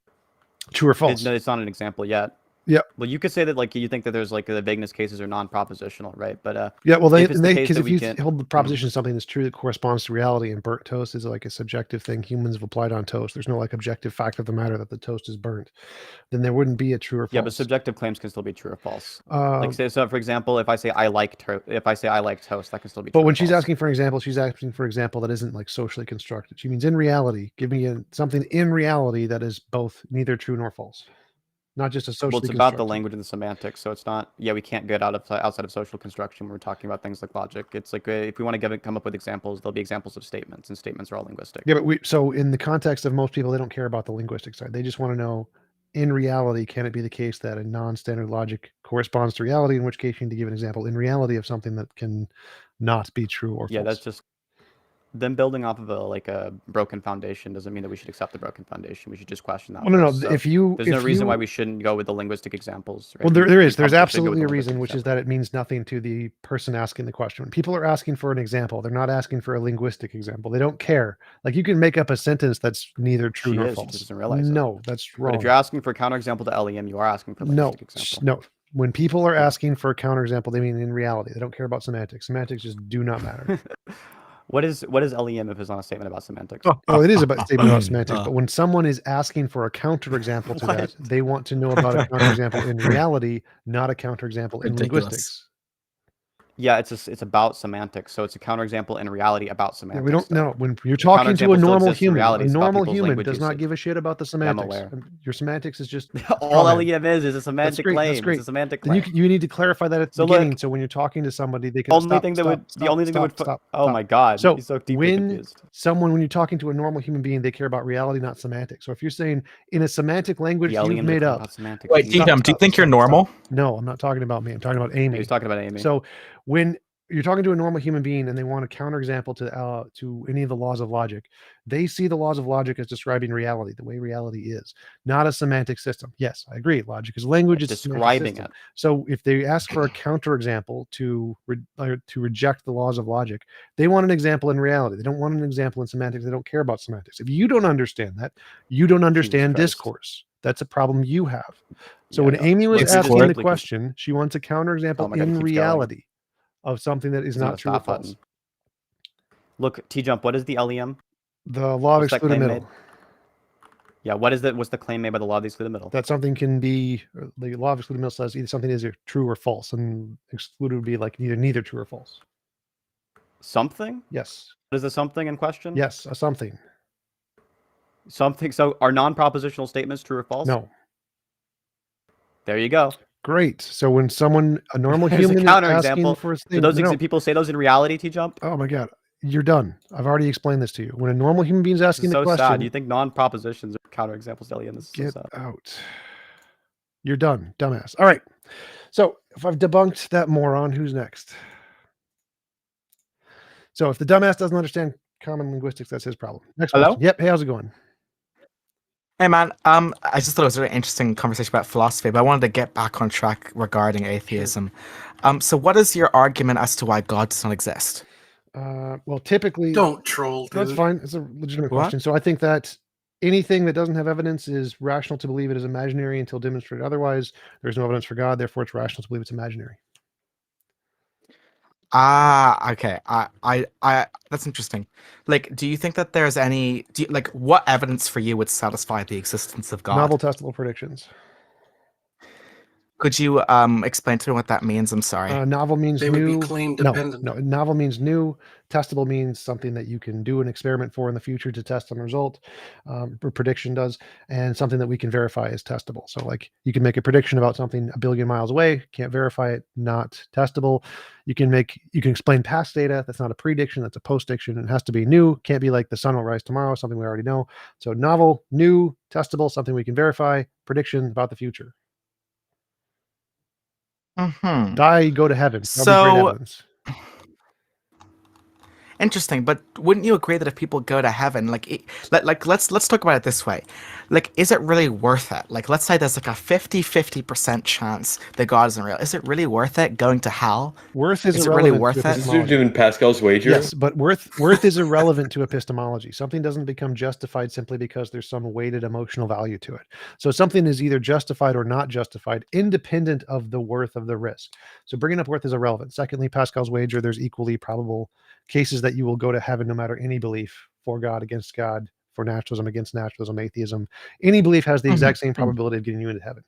true or false.
It's not an example yet.
Yeah.
Well, you could say that like you think that there's like the vagueness cases are non-propositional, right? But
yeah, well,
if
you hold the proposition something that's true that corresponds to reality, and burnt toast is like a subjective thing humans have applied on toast. There's no like objective fact of the matter that the toast is burnt. Then there wouldn't be a true or false.
Yeah, but subjective claims can still be true or false. Like say, so for example, if I say I like toast, that can still be true.
But when she's asking for an example, she's asking for an example that isn't like socially constructed. She means in reality. Give me something in reality that is both neither true nor false. Not just a socially.
Well, it's about the language and the semantics, so it's not. Yeah, we can't get outside of social construction when we're talking about things like logic. It's like if we want to come up with examples, there'll be examples of statements, and statements are all linguistic.
Yeah, but so in the context of most people, they don't care about the linguistic side. They just want to know, in reality, can it be the case that a non-standard logic corresponds to reality? In which case, you need to give an example in reality of something that can not be true or false.
Yeah, that's just them building off of a broken foundation doesn't mean that we should accept the broken foundation. We should just question that.
Well, no.
So
there's
no reason why we shouldn't go with the linguistic examples. Right?
Well, there's absolutely a reason, which is that it means nothing to the person asking the question. When people are asking for an example, they're not asking for a linguistic example. They don't care. Like you can make up a sentence that's neither true nor false.
She doesn't realize
no, that's wrong.
But if you're asking for a counterexample to LEM, you are asking for a linguistic example.
No. When people are asking for a counterexample, they mean in reality. They don't care about semantics. Semantics just do not matter.
What is LEM if it's not a statement about semantics?
Oh, it is a statement about semantics. But when someone is asking for a counterexample to that, they want to know about a counterexample in reality, not a counterexample in linguistics.
Yeah, it's about semantics. So it's a counterexample in reality about semantics.
Yeah, we don't know. When you're talking to a normal human, does not give a shit about the semantics. Your semantics is just
all LEM is a semantic claim. That's great. It's a semantic claim.
You need to clarify that at the beginning, so when you're talking to somebody, they can
stop. Oh my god.
So,
so
when you're talking to a normal human being, they care about reality, not semantics. So if you're saying in a semantic language you've made up.
Wait, T-Dum, do you think you're normal?
No, I'm not talking about me. I'm talking about Amy.
He's talking about Amy.
So when you're talking to a normal human being and they want a counterexample to any of the laws of logic, they see the laws of logic as describing reality, the way reality is, not a semantic system. Yes, I agree. Logic is language. It's
describing it.
So if they ask for a counterexample to reject the laws of logic, they want an example in reality. They don't want an example in semantics. They don't care about semantics. If you don't understand that, you don't understand discourse. That's a problem you have. So when Amy was asking the question, she wants a counterexample in reality of something that is not true or false.
Look, T-Jump, what is the LEM?
The law of excluded middle.
Yeah, what's the claim made by the law of the excluded middle?
That something can be, the law of excluded middle says either something is true or false, and excluded would be like neither true or false.
Something?
Yes.
Is the something in question?
Yes, a something.
Something. So are non-propositional statements true or false?
No.
There you go.
Great. So when a normal
There's a
human is asking
counterexample.
for a
Do
thing,
those
no,
people say those in reality, T-Jump?
oh my God, you're done. I've already explained this to you. When a normal human being is
This
asking
is
the
so
question,
sad. You think non-propositions are counterexamples, Delian? This is
get
so sad.
out. You're done, dumbass. All right. So if I've debunked that moron, who's next? So if the dumbass doesn't understand common linguistics, that's his problem. Next
Hello?
question. Yep. Hey, how's it going?
Hey man, I just thought it was a really interesting conversation about philosophy, but I wanted to get back on track regarding atheism. So what is your argument as to why God does not exist?
Well, typically,
Don't troll, dude.
that's fine. It's a legitimate
What?
question. So I think that anything that doesn't have evidence is rational to believe it is imaginary until demonstrated otherwise. There's no evidence for God, therefore it's rational to believe it's imaginary.
Okay. I that's interesting. Like, do you think that there's any, what evidence for you would satisfy the existence of God?
Novel testable predictions.
Could you explain to me what that means? I'm sorry.
Novel means
They would
new.
be claim
No,
dependent.
no. Novel means new. Testable means something that you can do an experiment for in the future to test on the result. Prediction does, and something that we can verify is testable. So, like, you can make a prediction about something a billion miles away, can't verify it, not testable. You can explain past data. That's not a prediction. That's a postdiction. It has to be new. Can't be like the sun will rise tomorrow, something we already know. So, novel, new, testable, something we can verify. Prediction about the future.
Mm-hmm.
Die, go to heaven. That'll be great evidence.
Interesting, but wouldn't you agree that if people go to heaven, let's talk about it this way, like, is it really worth it? Like, let's say there's like a 50% chance that God isn't real. Is it really worth it going to hell?
Worth is
it
irrelevant
really worth
to
it?
epistemology.
This dude doing Pascal's wager?
Yes, but worth is irrelevant to epistemology. Something doesn't become justified simply because there's some weighted emotional value to it. So something is either justified or not justified, independent of the worth of the risk. So bringing up worth is irrelevant. Secondly, Pascal's wager, there's equally probable cases that you will go to heaven no matter any belief, for God, against God, for naturalism, against naturalism, atheism. Any belief has the exact same probability of getting you into heaven.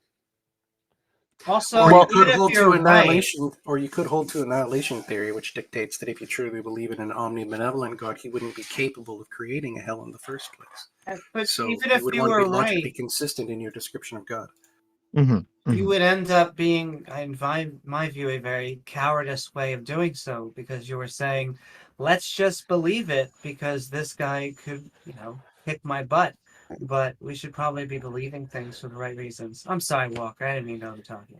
Also,
Or you could
even
hold
if
to
you're right,
annihilation, or you could hold to annihilation theory, which dictates that if you truly believe in an omnibenevolent God, he wouldn't be capable of creating a hell in the first place.
but
So
even if
you would
you
want to
were
be logically
right,
consistent in your description of God.
you would end up being, in my view, a very cowardice way of doing so, because you were saying, let's just believe it because this guy could, kick my butt. But we should probably be believing things for the right reasons. I'm sorry, Walker. I didn't mean to talk to you.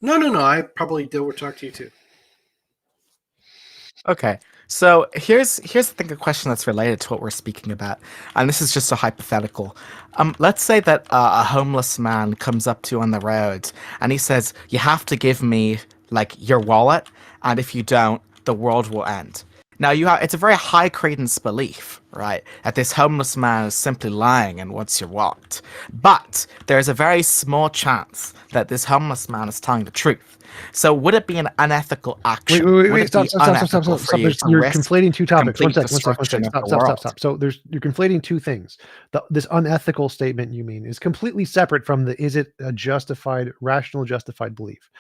No. I probably would talk to you too.
Okay, so here's a question that's related to what we're speaking about, and this is just a hypothetical. Let's say that a homeless man comes up to you on the road, and he says, "You have to give me like your wallet, and if you don't, the world will end." Now it's a very high credence belief, right? That this homeless man is simply lying and wants your wallet, but there's a very small chance that this homeless man is telling the truth. So would it be an unethical action?
Wait, stop. You're conflating two topics. One second. Stop. So you're conflating two things. This unethical statement you mean is completely separate from is it a rational justified belief?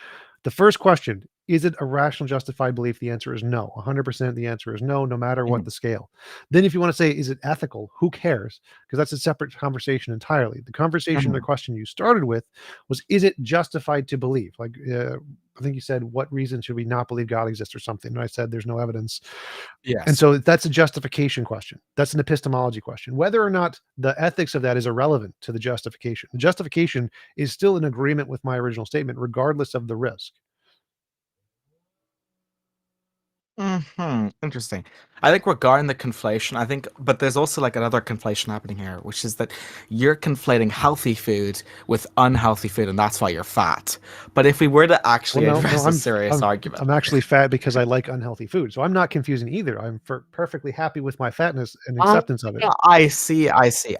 The first question, is it a rational justified belief? The answer is no. 100% the answer is no matter what the scale. Then if you want to say, is it ethical? Who cares? Because that's a separate conversation entirely. The conversation, the question you started with was, is it justified to believe? Like, I think you said, what reason should we not believe God exists or something? And I said, there's no evidence.
Yes.
And so that's a justification question. That's an epistemology question. Whether or not the ethics of that is irrelevant to the justification. The justification is still in agreement with my original statement, regardless of the risk.
Interesting. I think regarding the conflation, but there's also like another conflation happening here, which is that you're conflating healthy food with unhealthy food, and that's why you're fat. But if we were to actually address a serious argument,
I'm actually fat because I like unhealthy food, so I'm not confusing either. I'm perfectly happy with my fatness and acceptance of it.
I see.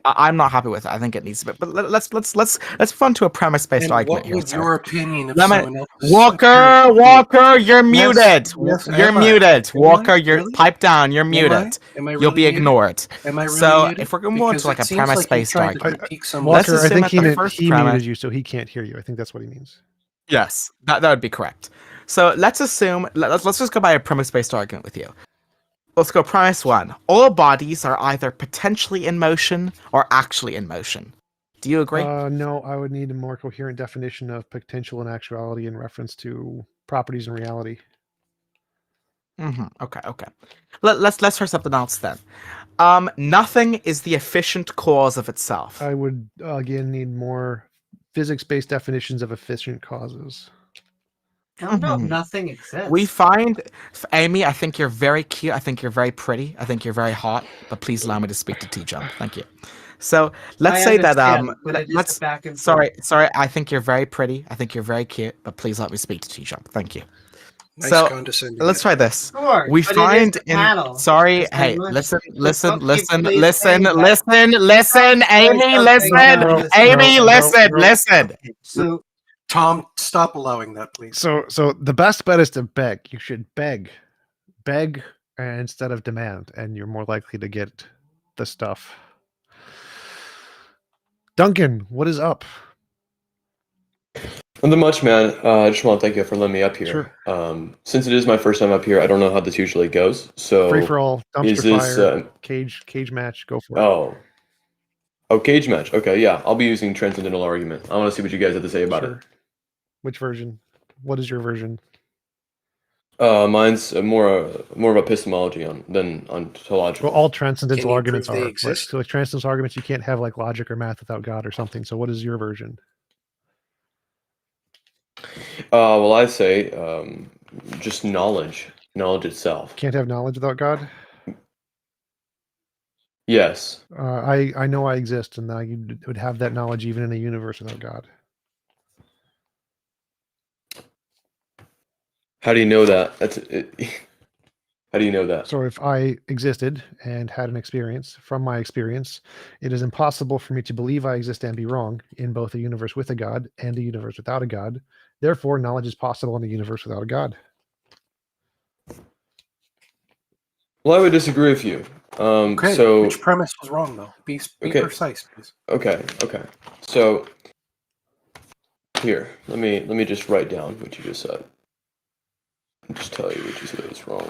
I'm not happy with it. I think it needs to be. But let's move on to a premise-based argument here.
What would your opinion of
Lemon-
someone else's
Walker, you're muted.
Yes,
You're
am I?
muted.
Am
Walker,
I?
you're
Really?
pipe down. You're muted.
Am I
You'll
really
be
muted?
ignored.
Am I really
So
muted?
if we're going to move on
Because
to like
it
a
seems like you're
premise-based
trying to
argument,
critique some-
Walker, I think
assume that the first
he
premise-
muted you so he can't hear you. I think that's what he means.
Yes, that would be correct. So let's assume, let's just go by a premise-based argument with you. Let's go premise one. All bodies are either potentially in motion or actually in motion. Do you agree?
No, I would need a more coherent definition of potential and actuality in reference to properties and reality.
Okay. Let's try something else then. Nothing is the efficient cause of itself.
I would again need more physics-based definitions of efficient causes.
I don't know if nothing exists.
We find, Amy, I think you're very cute. I think you're very pretty. I think you're very hot. But please allow me to speak to T-Jump. Thank you. So let's say that sorry. I think you're very pretty. I think you're very cute. But please let me speak to T-Jump. Thank you.
Nice
So
condescending.
let's try this.
Sure,
We
but it is
find
a
in
panel.
sorry,
It's
hey,
not
listen,
much.
listen,
Don't you
listen,
please
listen,
say that.
listen, Amy, listen, Amy, listen.
So
Tom, stop allowing that, please.
So the best bet is to beg. You should beg instead of demand, and you're more likely to get the stuff. Duncan, what is up?
Nothing much, man. I just want to thank you for letting me up here.
Sure.
Since it is my first time up here, I don't know how this usually goes. So
Free for all,
is
dumpster
this
fire, cage match, go for it.
Oh, cage match. Okay, yeah, I'll be using transcendental argument. I want to see what you guys have to say about it.
Which version? What is your version?
Mine's more of epistemology than ontological.
Well, all transcendental
Can you
arguments
prove they
are. Right?
exist?
So like transcendental arguments, you can't have like logic or math without God or something. So what is your version?
Well, I say just knowledge itself.
Can't have knowledge without God?
Yes.
I know I exist, and I would have that knowledge even in a universe without God.
How do you know that? That's it. How do you know that?
So if I existed and had an experience, from my experience, it is impossible for me to believe I exist and be wrong in both a universe with a God and a universe without a God. Therefore, knowledge is possible in a universe without a God.
Well, I would disagree with you.
Okay,
So
which premise was wrong, though? Be
Okay.
precise, please.
Okay. So here, let me just write down what you just said. I'll just tell you what you said was wrong.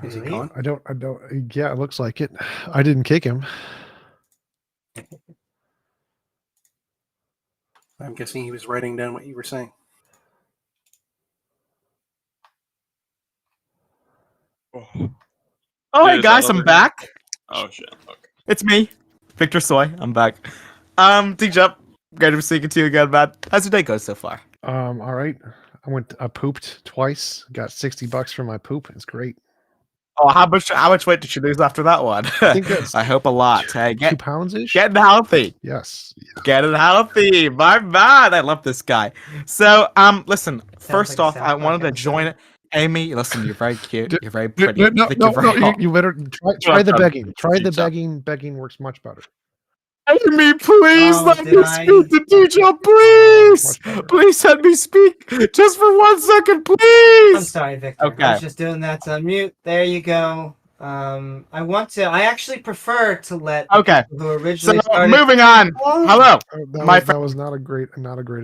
Is he gone?
I don't. Yeah, it looks like it. I didn't kick him.
I'm guessing he was writing down what you were saying.
Oh, hey guys, I'm back.
Oh shit. Okay.
It's me, Victor Soy. I'm back. T-Jump, great to be speaking to you again, man. How's your day going so far?
All right. I pooped twice. Got $60 for my poop. It's great.
Oh, how much weight did you lose after that one?
I think that's
I hope a lot. Hey,
2 pounds-ish.
Getting healthy.
Yes.
Getting healthy. My man. I love this guy. So, listen, first off, I wanted to join it. Amy, listen, you're very cute. You're very pretty.
No, you better try the begging. Try the
T-Jump.
begging. Begging works much better.
Amy, please let me speak to T-Jump, please. Please let me speak just for 1 second, please.
I'm sorry, Victor.
Okay.
I was just doing that to unmute. There you go. I actually prefer to let
Okay.
people who originally
So
started.
moving on. Hello.
That was not a great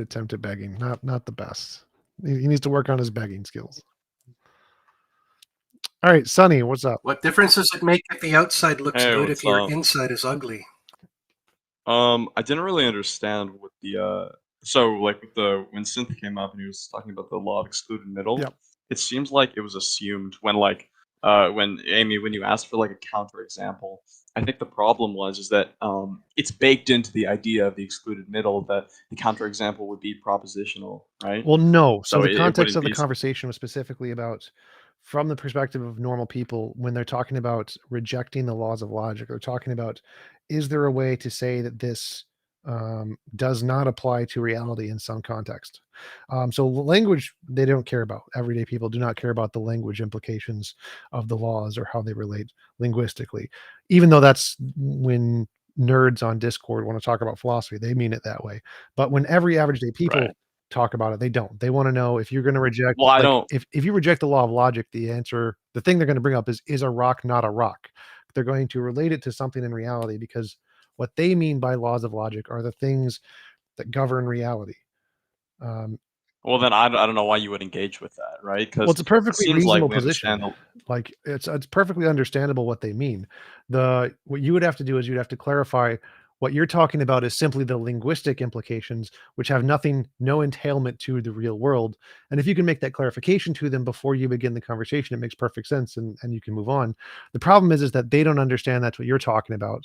attempt at begging. Not the best. He needs to work on his begging skills. All right, Sonny, what's up?
What difference does it make if the outside looks
Hey,
good
what's
if your
up?
inside is ugly?
I didn't really understand what the so like with the when Synth came up and he was talking about the law of excluded middle.
Yep.
It seems like it was assumed when Amy, when you asked for like a counterexample, I think the problem is that it's baked into the idea of the excluded middle that the counterexample would be propositional, right?
Well, no. So the
it
context
wouldn't
of the
be
conversation was specifically about, from the perspective of normal people, when they're talking about rejecting the laws of logic, they're talking about, is there a way to say that this does not apply to reality in some context? So language, they don't care about. Everyday people do not care about the language implications of the laws or how they relate linguistically, even though that's when nerds on Discord want to talk about philosophy, they mean it that way. But when every average day people talk about it, they don't. They want to know if you're going to reject.
Well, I don't.
If you reject the law of logic, the thing they're going to bring up is a rock not a rock? They're going to relate it to something in reality, because what they mean by laws of logic are the things that govern reality.
Well, then I don't know why you would engage with that, right? Because
Well, it's a perfectly
seems like
reasonable
we
position.
understand
Like it's perfectly understandable what they mean. What you would have to do is you'd have to clarify what you're talking about is simply the linguistic implications, which have no entailment to the real world. And if you can make that clarification to them before you begin the conversation, it makes perfect sense, and you can move on. The problem is that they don't understand that's what you're talking about,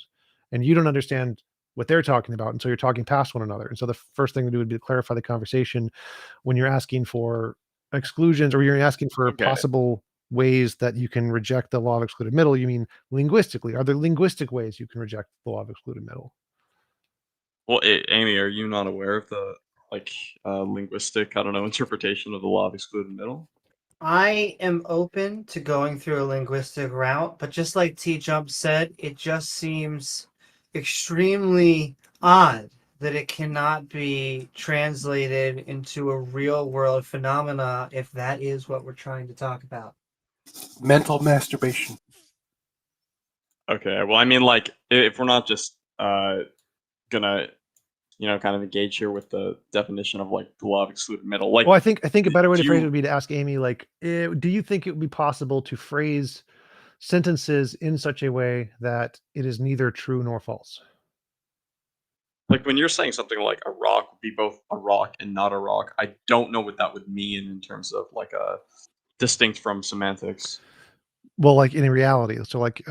and you don't understand what they're talking about, and so you're talking past one another. And so the first thing to do would be to clarify the conversation when you're asking for exclusions, or you're asking for
Okay.
possible ways that you can reject the law of excluded middle. You mean linguistically? Are there linguistic ways you can reject the law of excluded middle?
Well, Amy, are you not aware of the linguistic, I don't know, interpretation of the law of excluded middle?
I am open to going through a linguistic route, but just like T Jump said, it just seems extremely odd that it cannot be translated into a real world phenomena if that is what we're trying to talk about.
Mental masturbation.
Okay, well, I mean, like, if we're not just gonna, kind of engage here with the definition of like the law of excluded middle, like,
Well, I think a better way to
do
phrase it
you-
would be to ask Amy, like, do you think it would be possible to phrase sentences in such a way that it is neither true nor false?
like when you're saying something like a rock would be both a rock and not a rock, I don't know what that would mean in terms of like a distinct from semantics.
Well, like in reality, so like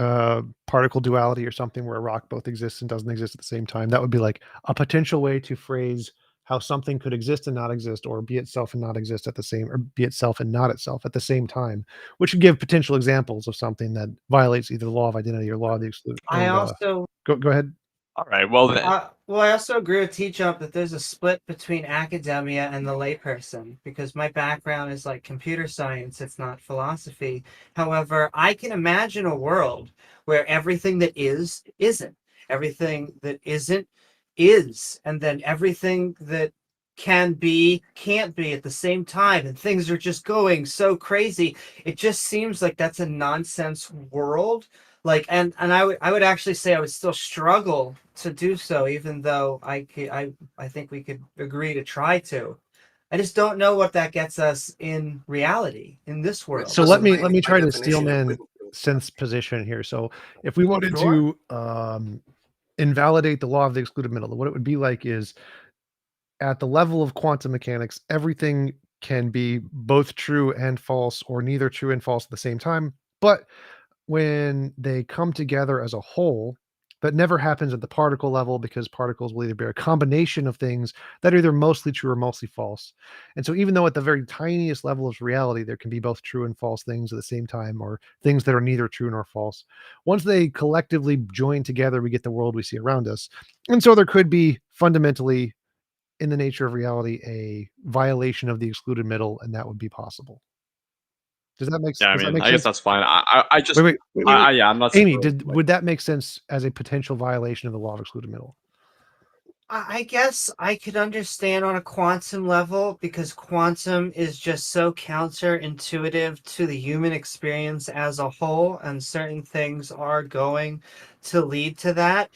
particle duality or something where a rock both exists and doesn't exist at the same time. That would be like a potential way to phrase how something could exist and not exist, or be itself and not exist at the same, or be itself and not itself at the same time, which would give potential examples of something that violates either the law of identity or law of the exclusion.
I also
Go ahead.
All right, well then.
I also agree with T-Jump that there's a split between academia and the layperson, because my background is like computer science, it's not philosophy. However, I can imagine a world where everything that is, isn't. Everything that isn't, is. And then everything that can be, can't be at the same time. And things are just going so crazy. It just seems like that's a nonsense world. Like, and I would actually say I would still struggle to do so, even though I think we could agree to try to. I just don't know what that gets us in reality in this world.
So let me try to steelman Synth's position here. So if we wanted to invalidate the law of the excluded middle, what it would be like is, at the level of quantum mechanics, everything can be both true and false, or neither true and false at the same time. But when they come together as a whole, that never happens at the particle level, because particles will either be a combination of things that are either mostly true or mostly false. And so even though at the very tiniest level of reality, there can be both true and false things at the same time, or things that are neither true nor false, once they collectively join together, we get the world we see around us. And so there could be fundamentally, in the nature of reality, a violation of the excluded middle, and that would be possible. Does that make sense?
Yeah, I mean, I guess that's fine. I just,
wait.
yeah, I'm not.
Amy,
super,
would that make sense as a potential violation of the law of excluded middle?
I guess I could understand on a quantum level, because quantum is just so counterintuitive to the human experience as a whole, and certain things are going to lead to that.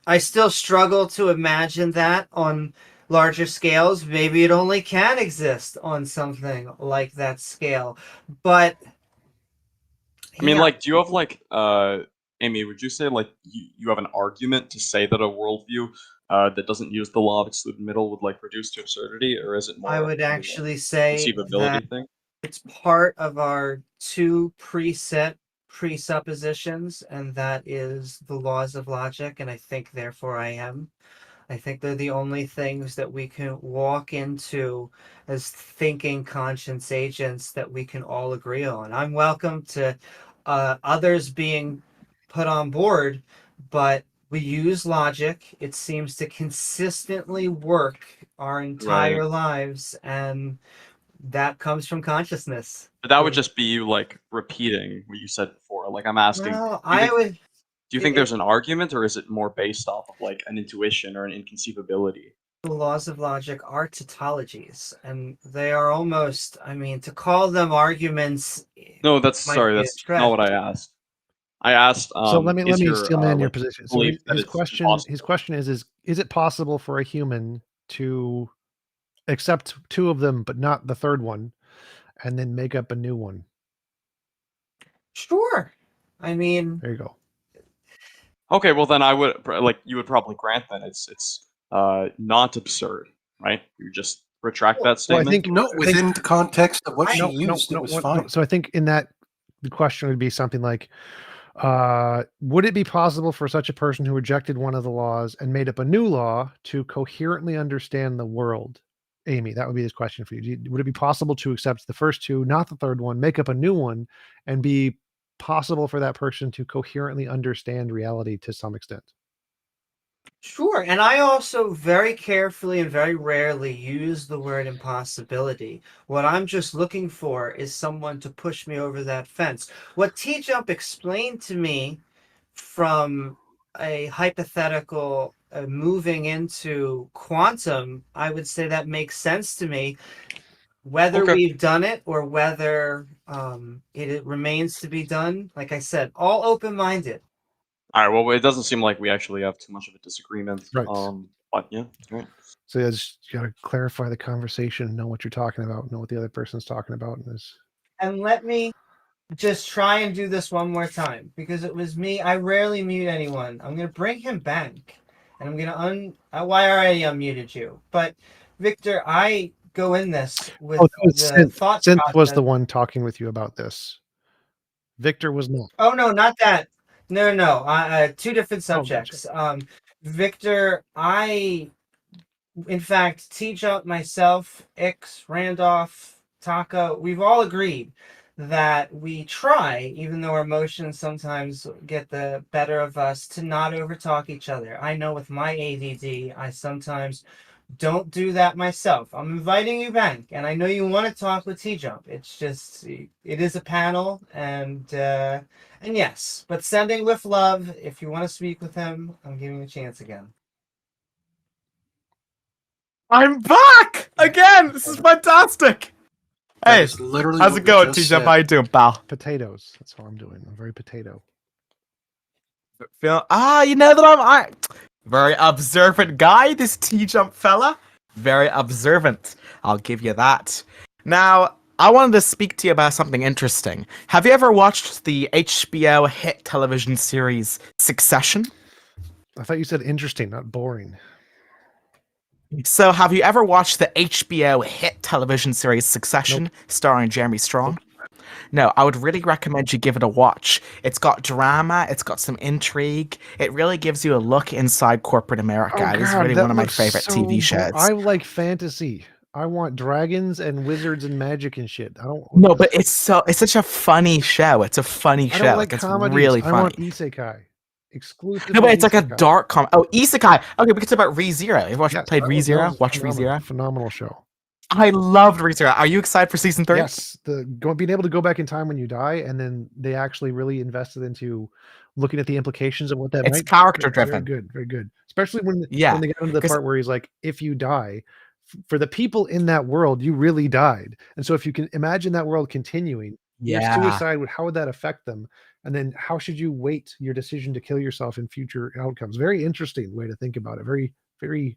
I still struggle to imagine that on larger scales. Maybe it only can exist on something like that scale. But
I mean, like, do you have like, Amy, would you say like you have an argument to say that a worldview that doesn't use the law of excluded middle would like reduce to absurdity, or is it more?
I would actually say
conceivability
that
thing.
it's part of our two preset presuppositions, and that is the laws of logic, and I think therefore I think they're the only things that we can walk into as thinking conscience agents that we can all agree on. I'm welcome to others being put on board, but we use logic. It seems to consistently work our entire lives, and that comes from consciousness.
But that would just be you like repeating what you said before. Like, I'm asking.
Well,
Do you think there's an argument, or is it more based off of like an intuition or an inconceivability?
The laws of logic are tautologies, and they are almost, I mean, to call them arguments.
No, that's
might be a
that's not what I asked. I asked.
So let me steelman your position. So
belief that
his
it's
question
impossible?
is it possible for a human to accept two of them, but not the third one, and then make up a new one.
Sure. I mean,
there you go.
Okay, well then I would you would probably grant that it's not absurd, right? You just retract that statement.
I think
within the context of what she
no,
used, it was fine.
So I think in that the question would be something like, would it be possible for such a person who rejected one of the laws and made up a new law to coherently understand the world? Amy, that would be this question for you. Would it be possible to accept the first two, not the third one, make up a new one, and be possible for that person to coherently understand reality to some extent?
Sure. And I also very carefully and very rarely use the word impossibility. What I'm just looking for is someone to push me over that fence. What T-Jump explained to me from a hypothetical moving into quantum, I would say that makes sense to me. Whether we've done it or whether it remains to be done, like I said, all open-minded.
All right. Well, it doesn't seem like we actually have too much of a disagreement.
Right.
But yeah, right.
So you just got to clarify the conversation, know what you're talking about, know what the other person's talking about.
And let me just try and do this one more time, because it was me. I rarely mute anyone. I'm going to bring him back, and I'm going to I already unmuted you. But Victor, I go in this with the thought
Synth
process.
was the one talking with you about this. Victor was not.
Oh, no, not that. No. Two different subjects. Victor, in fact, T-Jump, myself, Ix, Randolph, Taka, we've all agreed that we try, even though our emotions sometimes get the better of us, to not overtalk each other. I know with my ADD, I sometimes don't do that myself. I'm inviting you back, and I know you want to talk with T-Jump. It's just, it is a panel, and yes, but sending with love. If you want to speak with him, I'm giving you a chance again.
I'm back again. This is fantastic. Hey,
literally
how's
what
it going,
we just
T-Jump?
said.
How you doing, pal?
Potatoes. That's all I'm doing. I'm very potato.
You know that I'm very observant guy, this T-Jump fella. Very observant. I'll give you that. Now, I wanted to speak to you about something interesting. Have you ever watched the HBO hit television series Succession?
I thought you said interesting, not boring.
So, have you ever watched the HBO hit television series Succession, starring Jeremy Strong? No, I would really recommend you give it a watch. It's got drama, it's got some intrigue. It really gives you a look inside corporate America. It is really one of my favorite TV shows.
I like fantasy. I want dragons and wizards and magic and shit. I don't.
No, but it's such a funny show. It's a funny show.
I don't like
it's
comedies.
really funny.
I want isekai. Exclusive.
No, but it's like a dark comedy. Oh, isekai. Okay, we can talk about ReZero. You played ReZero? Watch ReZero?
Phenomenal show.
I loved ReZero. Are you excited for season 3?
Yes, being able to go back in time when you die, and then they actually really invested into looking at the implications of what that.
It's character driven.
Very good. Especially when they get into the part where he's like, if you die, for the people in that world, you really died, and so if you can imagine that world continuing, your suicide how would that affect them? And then how should you weight your decision to kill yourself in future outcomes? Very interesting way to think about it. Very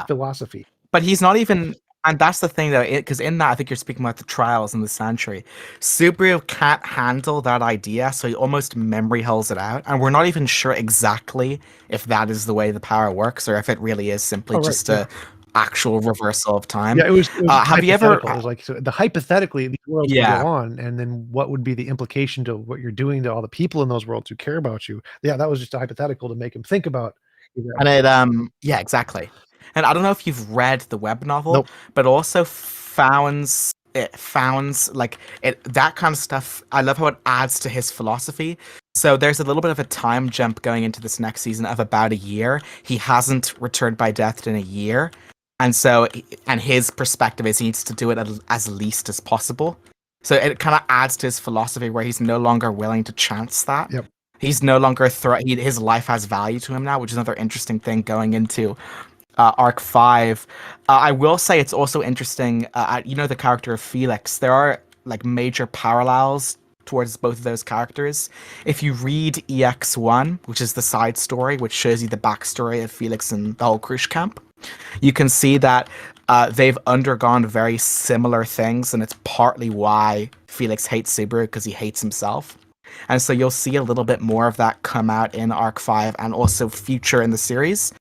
philosophy.
But he's not even. And that's the thing, though, because in that, I think you're speaking about the trials in the Sanctuary. Subaru can't handle that idea, so he almost memory holds it out. And we're not even sure exactly if that is the way the power works, or if it really is simply just a actual reversal of time.
Yeah, it was
have you ever?
It was like hypothetically, these worlds would go on, and then what would be the implication to what you're doing to all the people in those worlds who care about you? Yeah, that was just a hypothetical to make him think about.
And it, exactly. And I don't know if you've read the web novel, but also founds like that kind of stuff. I love how it adds to his philosophy. So there's a little bit of a time jump going into this next season of about a year. He hasn't returned by death in a year. And so, and his perspective is he needs to do it as least as possible. So it kind of adds to his philosophy where he's no longer willing to chance that.
Yep.
He's no longer his life has value to him now, which is another interesting thing going into Arc 5. I will say it's also interesting, the character of Felix. There are like major parallels towards both of those characters. If you read EX1, which is the side story, which shows you the backstory of Felix and the whole Krush camp, you can see that they've undergone very similar things, and it's partly why Felix hates Subaru, because he hates himself. And so you'll see a little bit more of that come out in Arc 5 and also future in the series.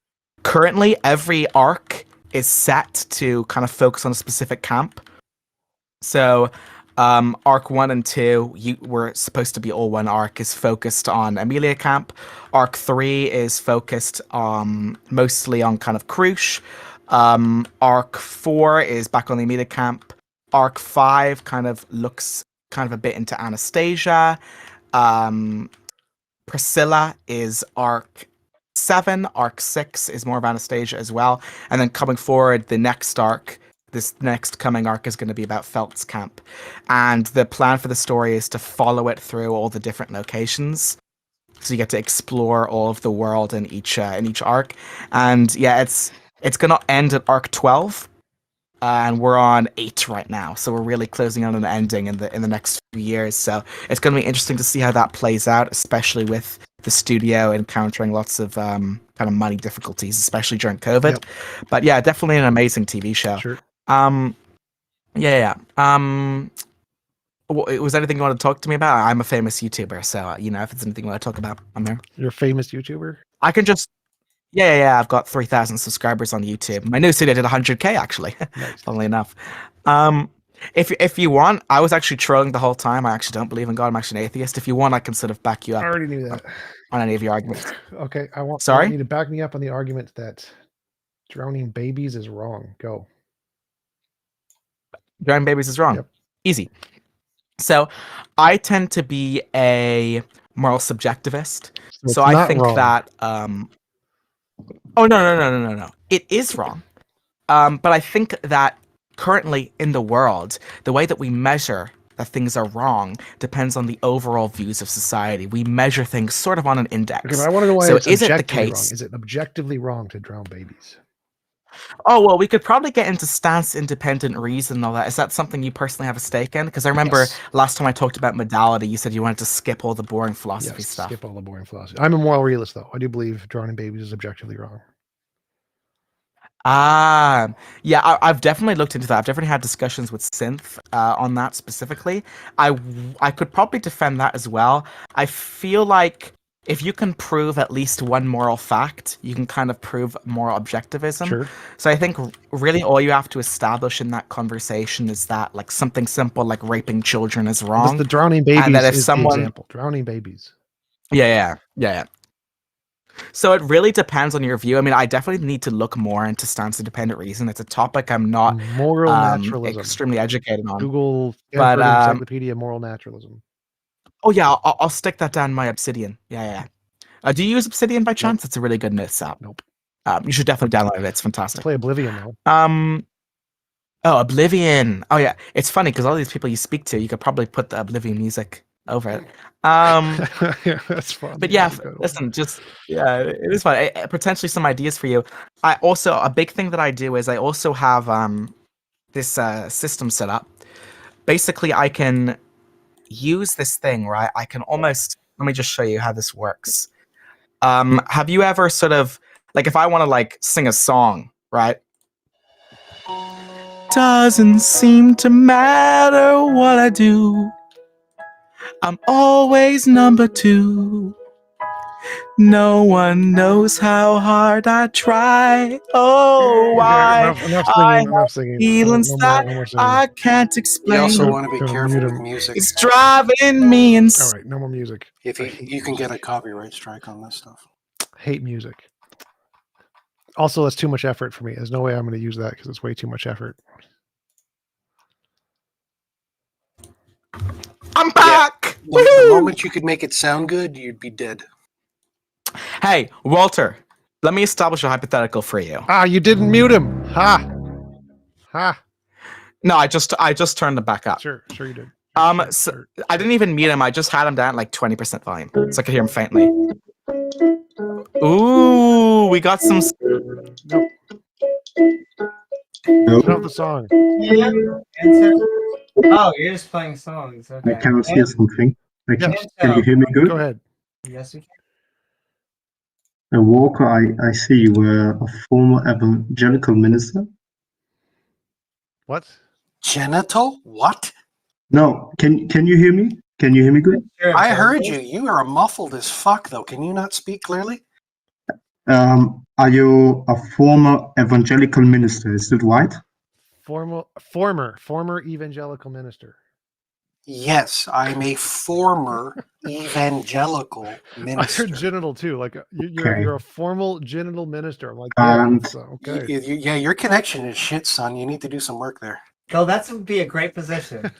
Currently, every arc is set to kind of focus on a specific camp. So Arc 1 and 2 were supposed to be all one arc, is focused on Amelia camp. Arc 3 is focused mostly on kind of Crush. Arc 4 is back on the Amelia camp. Arc 5 kind of looks kind of a bit into Anastasia. Priscilla is Arc 7. Arc 6 is more of Anastasia as well. And then coming forward, the next arc, this next coming arc, is going to be about Felt's camp. And the plan for the story is to follow it through all the different locations. So you get to explore all of the world in each arc. And yeah, it's going to end at Arc 12. And we're on 8 right now, so we're really closing on an ending in the next few years. So it's going to be interesting to see how that plays out, especially with the studio encountering lots of kind of money difficulties, especially during COVID. Yep. But yeah, definitely an amazing TV show.
Sure.
Yeah. Was there anything you want to talk to me about? I'm a famous YouTuber, so if it's anything you want to talk about, I'm here.
You're a famous YouTuber?
I can just. Yeah. I've got 3,000 subscribers on YouTube. My new video did 100K actually. Nice. Funnily enough. If you want, I was actually trolling the whole time. I actually don't believe in God. I'm actually an atheist. If you want, I can sort of back you up.
I already knew that.
On any of your arguments.
Okay, I want you to back me up on the argument that drowning babies is wrong. Go.
Drowning babies is wrong. Yep. Easy. So, I tend to be a moral subjectivist. So I think wrong. That. Oh no! It is wrong. But I think that currently in the world, the way that we measure that things are wrong depends on the overall views of society. We measure things sort of on an index.
Okay, but I want to know why it's objectively wrong. Is it objectively wrong to drown babies?
Oh, well, we could probably get into stance-independent reason and all that. Is that something you personally have a stake in? Because I remember last time I talked about modality, you said you wanted to skip all the boring philosophy stuff.
Skip all the boring philosophy. I'm a moral realist, though. I do believe drowning babies is objectively wrong.
Yeah, I've definitely looked into that. I've definitely had discussions with Synth on that specifically. I could probably defend that as well. I feel like if you can prove at least one moral fact, you can kind of prove moral objectivism.
Sure.
So I think really all you have to establish in that conversation is that like something simple like raping children is wrong.
The drowning babies and that if is the example. Drowning babies.
Yeah. So it really depends on your view. I mean, I definitely need to look more into stance-independent reason. It's a topic I'm not
moral naturalism.
Extremely educated on.
Google Encyclopedia Moral Naturalism.
Oh yeah, I'll stick that down my Obsidian. Yeah. Do you use Obsidian by chance? It's a really good notes app.
Nope.
You should definitely download it. It's fantastic.
I play Oblivion now.
Oh, Oblivion. Oh yeah, it's funny because all these people you speak to, you could probably put the Oblivion music over it.
That's fun.
But yeah, listen, it is fun. Potentially some ideas for you. I also a big thing that I do is I also have this system set up. Basically, I can use this thing, right? I can almost, let me just show you how this works. Have you ever sort of, like if I want to like sing a song, right? Doesn't seem to matter what I do. I'm always number 2. No one knows how hard I try. Oh, why
enough singing.
Feelings that I can't explain.
You also want to be careful with music.
It's driving me insane.
All right, no more music.
If you can get a copyright strike on this stuff.
Hate music. Also, that's too much effort for me. There's no way I'm going to use that because it's way too much effort.
I'm back!
Yeah. The moment you could make it sound good, you'd be dead.
Hey, Walter, let me establish a hypothetical for you.
You didn't mute him. Ha.
No, I just turned him back up.
Sure you did.
So I didn't even mute him. I just had him down at like 20% volume, so I could hear him faintly. Ooh, we got some.
Nope. Turn off the song.
Yeah. Answer. Oh, you're just playing songs. Okay.
I cannot hear something. Can you hear me good?
Go ahead.
Yes, we can.
Walker, I see you were a former evangelical minister.
What?
Genital? What?
No, can you hear me? Can you hear me good?
I heard you. You are muffled as fuck, though. Can you not speak clearly?
Are you a former evangelical minister? Is that right?
Former evangelical minister.
Yes, I'm a former evangelical
I
minister.
heard genital too. Like
Okay.
you're a formal genital minister. I'm like, yeah,
And
that's, okay.
Yeah, your connection is shit, son. You need to do some work there.
Oh, that would be a great position,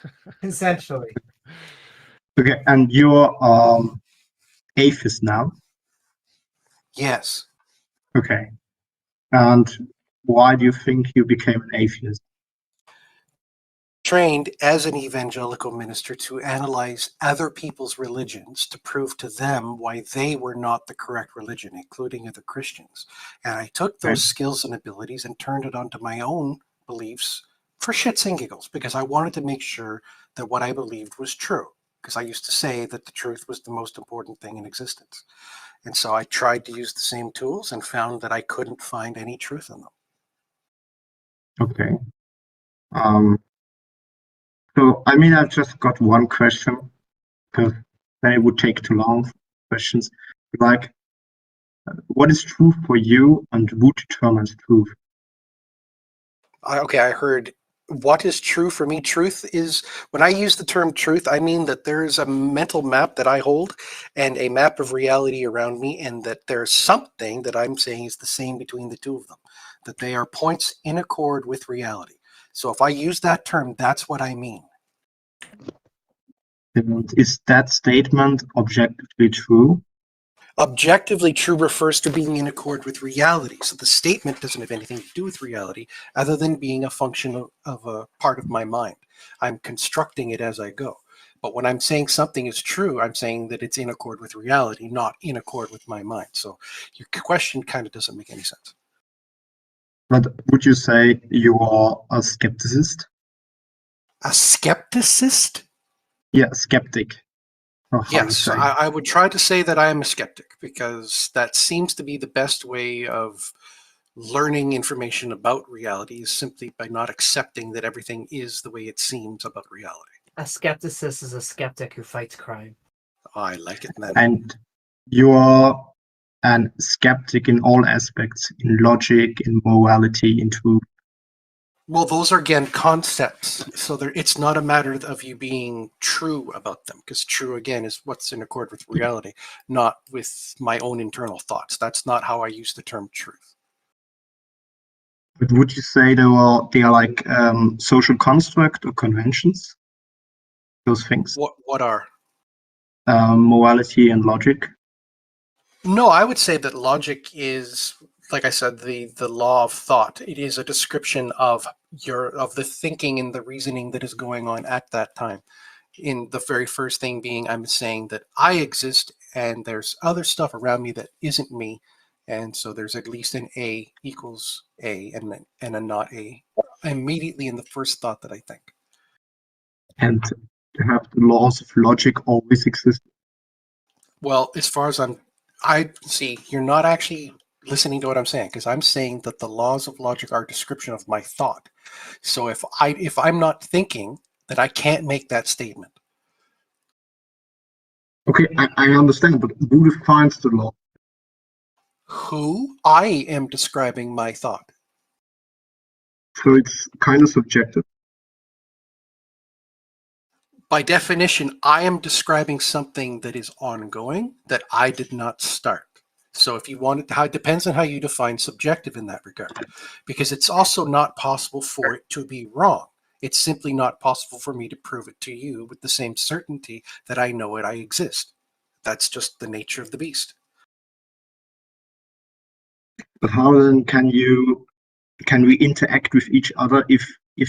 consensually.
okay, and you're atheist now.
Yes.
Okay. And why do you think you became an atheist?
Trained as an evangelical minister to analyze other people's religions to prove to them why they were not the correct religion, including other Christians. And I took those skills and abilities and turned it onto my own beliefs for shits and giggles, because I wanted to make sure that what I believed was true. Because I used to say that the truth was the most important thing in existence. And so I tried to use the same tools and found that I couldn't find any truth in them.
Okay. So, I mean, I've just got one question, because then it would take too long for questions. Like, what is truth for you, and who determines truth?
Okay, I heard what is true for me. Truth is, when I use the term truth, I mean that there's a mental map that I hold and a map of reality around me, and that there's something that I'm saying is the same between the two of them, that they are points in accord with reality. So if I use that term, that's what I mean.
And is that statement objectively true?
Objectively true refers to being in accord with reality. So the statement doesn't have anything to do with reality other than being a function of a part of my mind. I'm constructing it as I go. But when I'm saying something is true, I'm saying that it's in accord with reality, not in accord with my mind. So your question kind of doesn't make any sense.
But would you say you are a skepticist?
A skepticist?
Yeah, skeptic. Or how you
Yes,
say.
I would try to say that I am a skeptic, because that seems to be the best way of learning information about reality, is simply by not accepting that everything is the way it seems about reality.
A skepticist is a skeptic who fights crime.
I like it, man.
And you are an skeptic in all aspects, in logic, in morality, in truth.
Well, those are, again, concepts. So it's not a matter of you being true about them, because true, again, is what's in accord with reality, not with my own internal thoughts. That's not how I use the term truth.
But would you say they are like social construct or conventions? Those things?
What are?
Morality and logic?
No, I would say that logic is, like I said, the law of thought. It is a description of the thinking and the reasoning that is going on at that time. In the very first thing being, I'm saying that I exist and there's other stuff around me that isn't me, and so there's at least an A equals A and a not A immediately in the first thought that I think.
And have the laws of logic always existed?
Well, as far as I see, you're not actually listening to what I'm saying, because I'm saying that the laws of logic are a description of my thought. So if I'm not thinking, then I can't make that statement.
Okay, I understand, but who defines the law?
Who? I am describing my thought.
So it's kind of subjective.
By definition, I am describing something that is ongoing that I did not start. So if you want it, it depends on how you define subjective in that regard, because it's also not possible for it to be wrong. It's simply not possible for me to prove it to you with the same certainty that I know I exist. That's just the nature of the beast.
But how then can we interact with each other if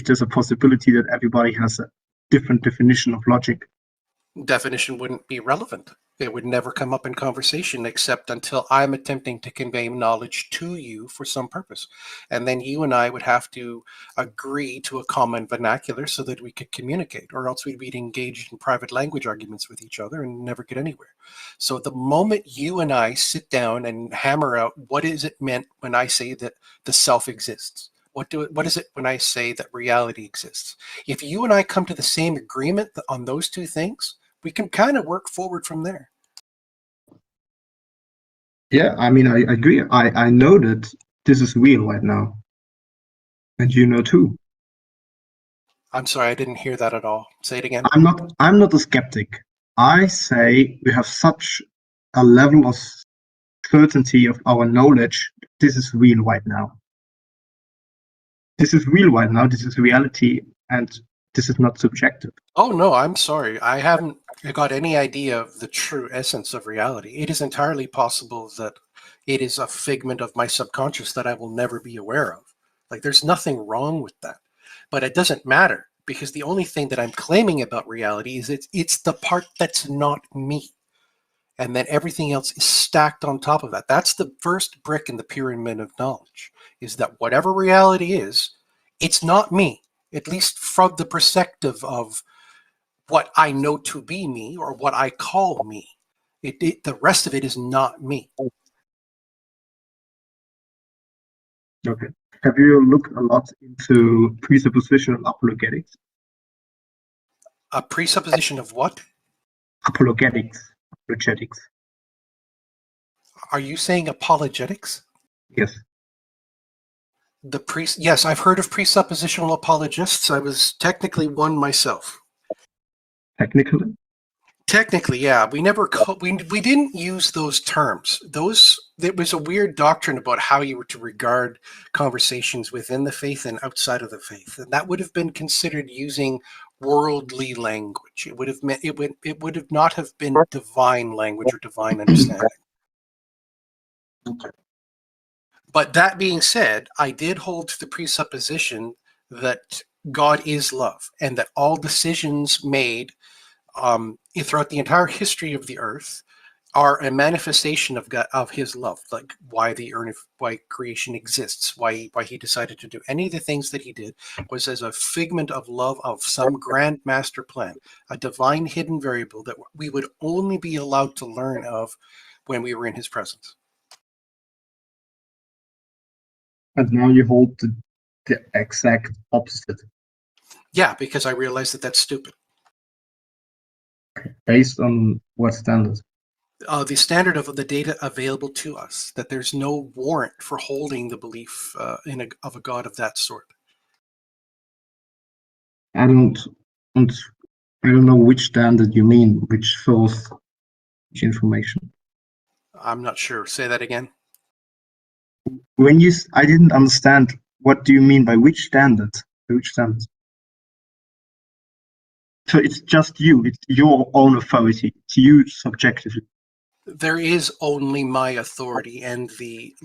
there's a possibility that everybody has a different definition of logic?
Definition wouldn't be relevant. It would never come up in conversation except until I'm attempting to convey knowledge to you for some purpose. And then you and I would have to agree to a common vernacular so that we could communicate, or else we'd be engaged in private language arguments with each other and never get anywhere. So the moment you and I sit down and hammer out what is it meant when I say that the self exists, What is it when I say that reality exists? If you and I come to the same agreement on those two things, we can kind of work forward from there.
Yeah, I mean, I agree. I know that this is real right now. And you know too.
I'm sorry, I didn't hear that at all. Say it again.
I'm not a skeptic. I say we have such a level of certainty of our knowledge. This is real right now. This is real right now. This is reality, and this is not subjective.
Oh no, I'm sorry. I haven't got any idea of the true essence of reality. It is entirely possible that it is a figment of my subconscious that I will never be aware of. Like, there's nothing wrong with that. But it doesn't matter, because the only thing that I'm claiming about reality is it's the part that's not me. And then everything else is stacked on top of that. That's the first brick in the pyramid of knowledge, is that whatever reality is, it's not me, at least from the perspective of what I know to be me or what I call me. The rest of it is not me.
Okay. Have you looked a lot into presuppositional apologetics?
A presupposition of what?
Apologetics.
Are you saying apologetics?
Yes.
Yes, I've heard of presuppositional apologists. I was technically one myself.
Technically?
Technically, yeah. We never we didn't use those terms. There was a weird doctrine about how you were to regard conversations within the faith and outside of the faith, and that would have been considered using worldly language. It would have meant it would have not have been divine language or divine understanding. But that being said, I did hold to the presupposition that God is love, and that all decisions made throughout the entire history of the earth are a manifestation of God, of his love, like why creation exists, why he decided to do any of the things that he did was as a figment of love of some grand master plan, a divine hidden variable that we would only be allowed to learn of when we were in his presence.
And now you hold the exact opposite.
Yeah, because I realized that that's stupid.
Based on what standard?
The standard of the data available to us, that there's no warrant for holding the belief of a God of that sort.
I don't know which standard you mean, which source, which information.
I'm not sure. Say that again.
I didn't understand. What do you mean by which standard? By which standard? So it's just you. It's your own authority. It's you subjectively.
There is only my authority, and the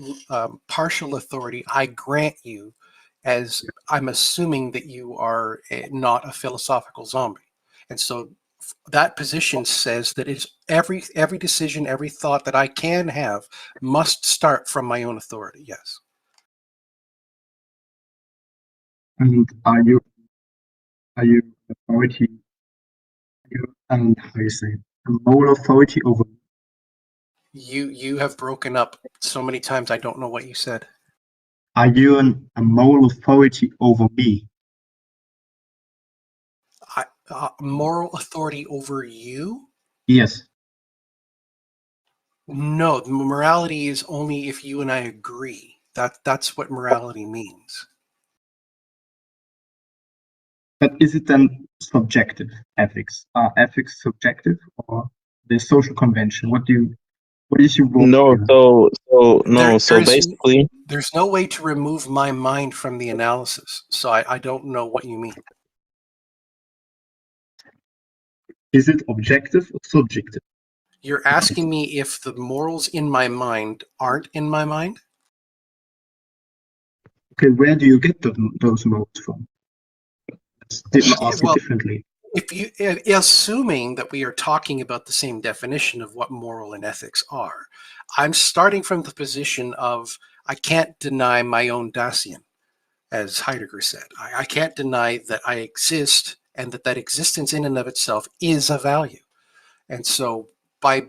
partial authority I grant you, as I'm assuming that you are not a philosophical zombie. And so that position says that it's every decision, every thought that I can have must start from my own authority. Yes.
And are you authority? And how you say a moral authority over?
You have broken up so many times. I don't know what you said.
Are you a moral authority over me?
Moral authority over you?
Yes.
No, morality is only if you and I agree. That's what morality means.
But is it then subjective ethics? Are ethics subjective, or the social convention? What is your role?
No, so basically,
there's no way to remove my mind from the analysis, so I don't know what you mean.
Is it objective or subjective?
You're asking me if the morals in my mind aren't in my mind?
Okay, where do you get those morals from? Let's ask it differently.
If you, assuming that we are talking about the same definition of what moral and ethics are, I'm starting from the position of I can't deny my own Dasein, as Heidegger said. I can't deny that I exist and that existence in and of itself is a value. And so by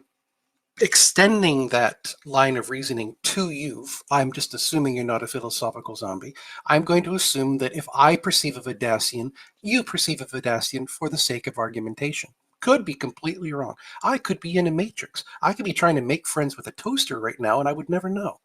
extending that line of reasoning to you, I'm just assuming you're not a philosophical zombie. I'm going to assume that if I perceive a Vedacian, you perceive a Vedacian for the sake of argumentation. Could be completely wrong. I could be in a matrix. I could be trying to make friends with a toaster right now and I would never know.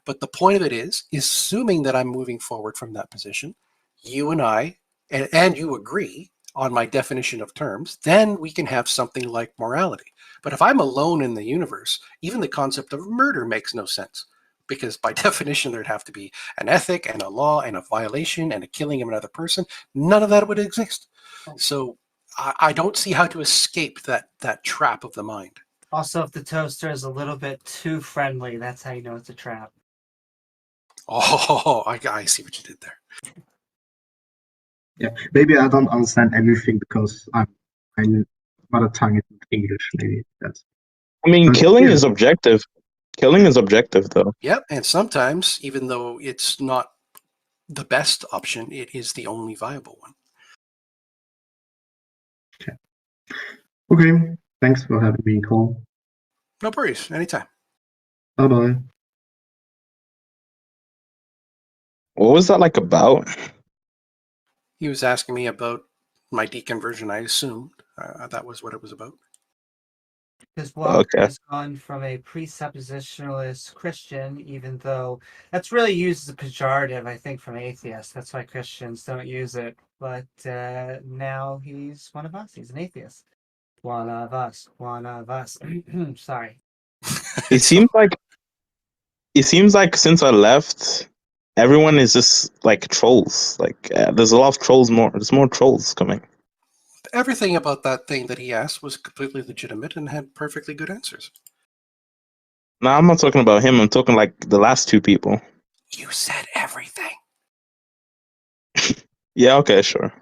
But the point of it is assuming that I'm moving forward from that position, you and I, and you agree on my definition of terms, then we can have something like morality. But if I'm alone in the universe, even the concept of murder makes no sense. Because by definition, there'd have to be an ethic and a law and a violation and a killing of another person. None of that would exist. So I don't see how to escape that trap of the mind.
Also, if the toaster is a little bit too friendly, that's how you know it's a trap.
Oh, I see what you did there.
Yeah, maybe I don't understand everything because I'm mother tongue is English. Maybe that's.
I mean, killing is objective. Killing is objective, though.
Yep, and sometimes, even though it's not the best option, it is the only viable one.
Okay, thanks for having me, Cole.
No worries, anytime.
Bye-bye.
What was that like about?
He was asking me about my deconversion, I assumed. That was what it was about.
Because Walker
Okay.
has gone from a presuppositionalist Christian, even though that's really used as a pejorative, I think, from atheists. That's why Christians don't use it. But now he's one of us. He's an atheist. One of us. One of us. Sorry.
It seems like since I left, everyone is just like trolls. Like there's a lot of trolls. There's more trolls coming.
Everything about that thing that he asked was completely legitimate and had perfectly good answers.
No, I'm not talking about him. I'm talking like the last two people.
You said everything.
Yeah. Okay. Sure.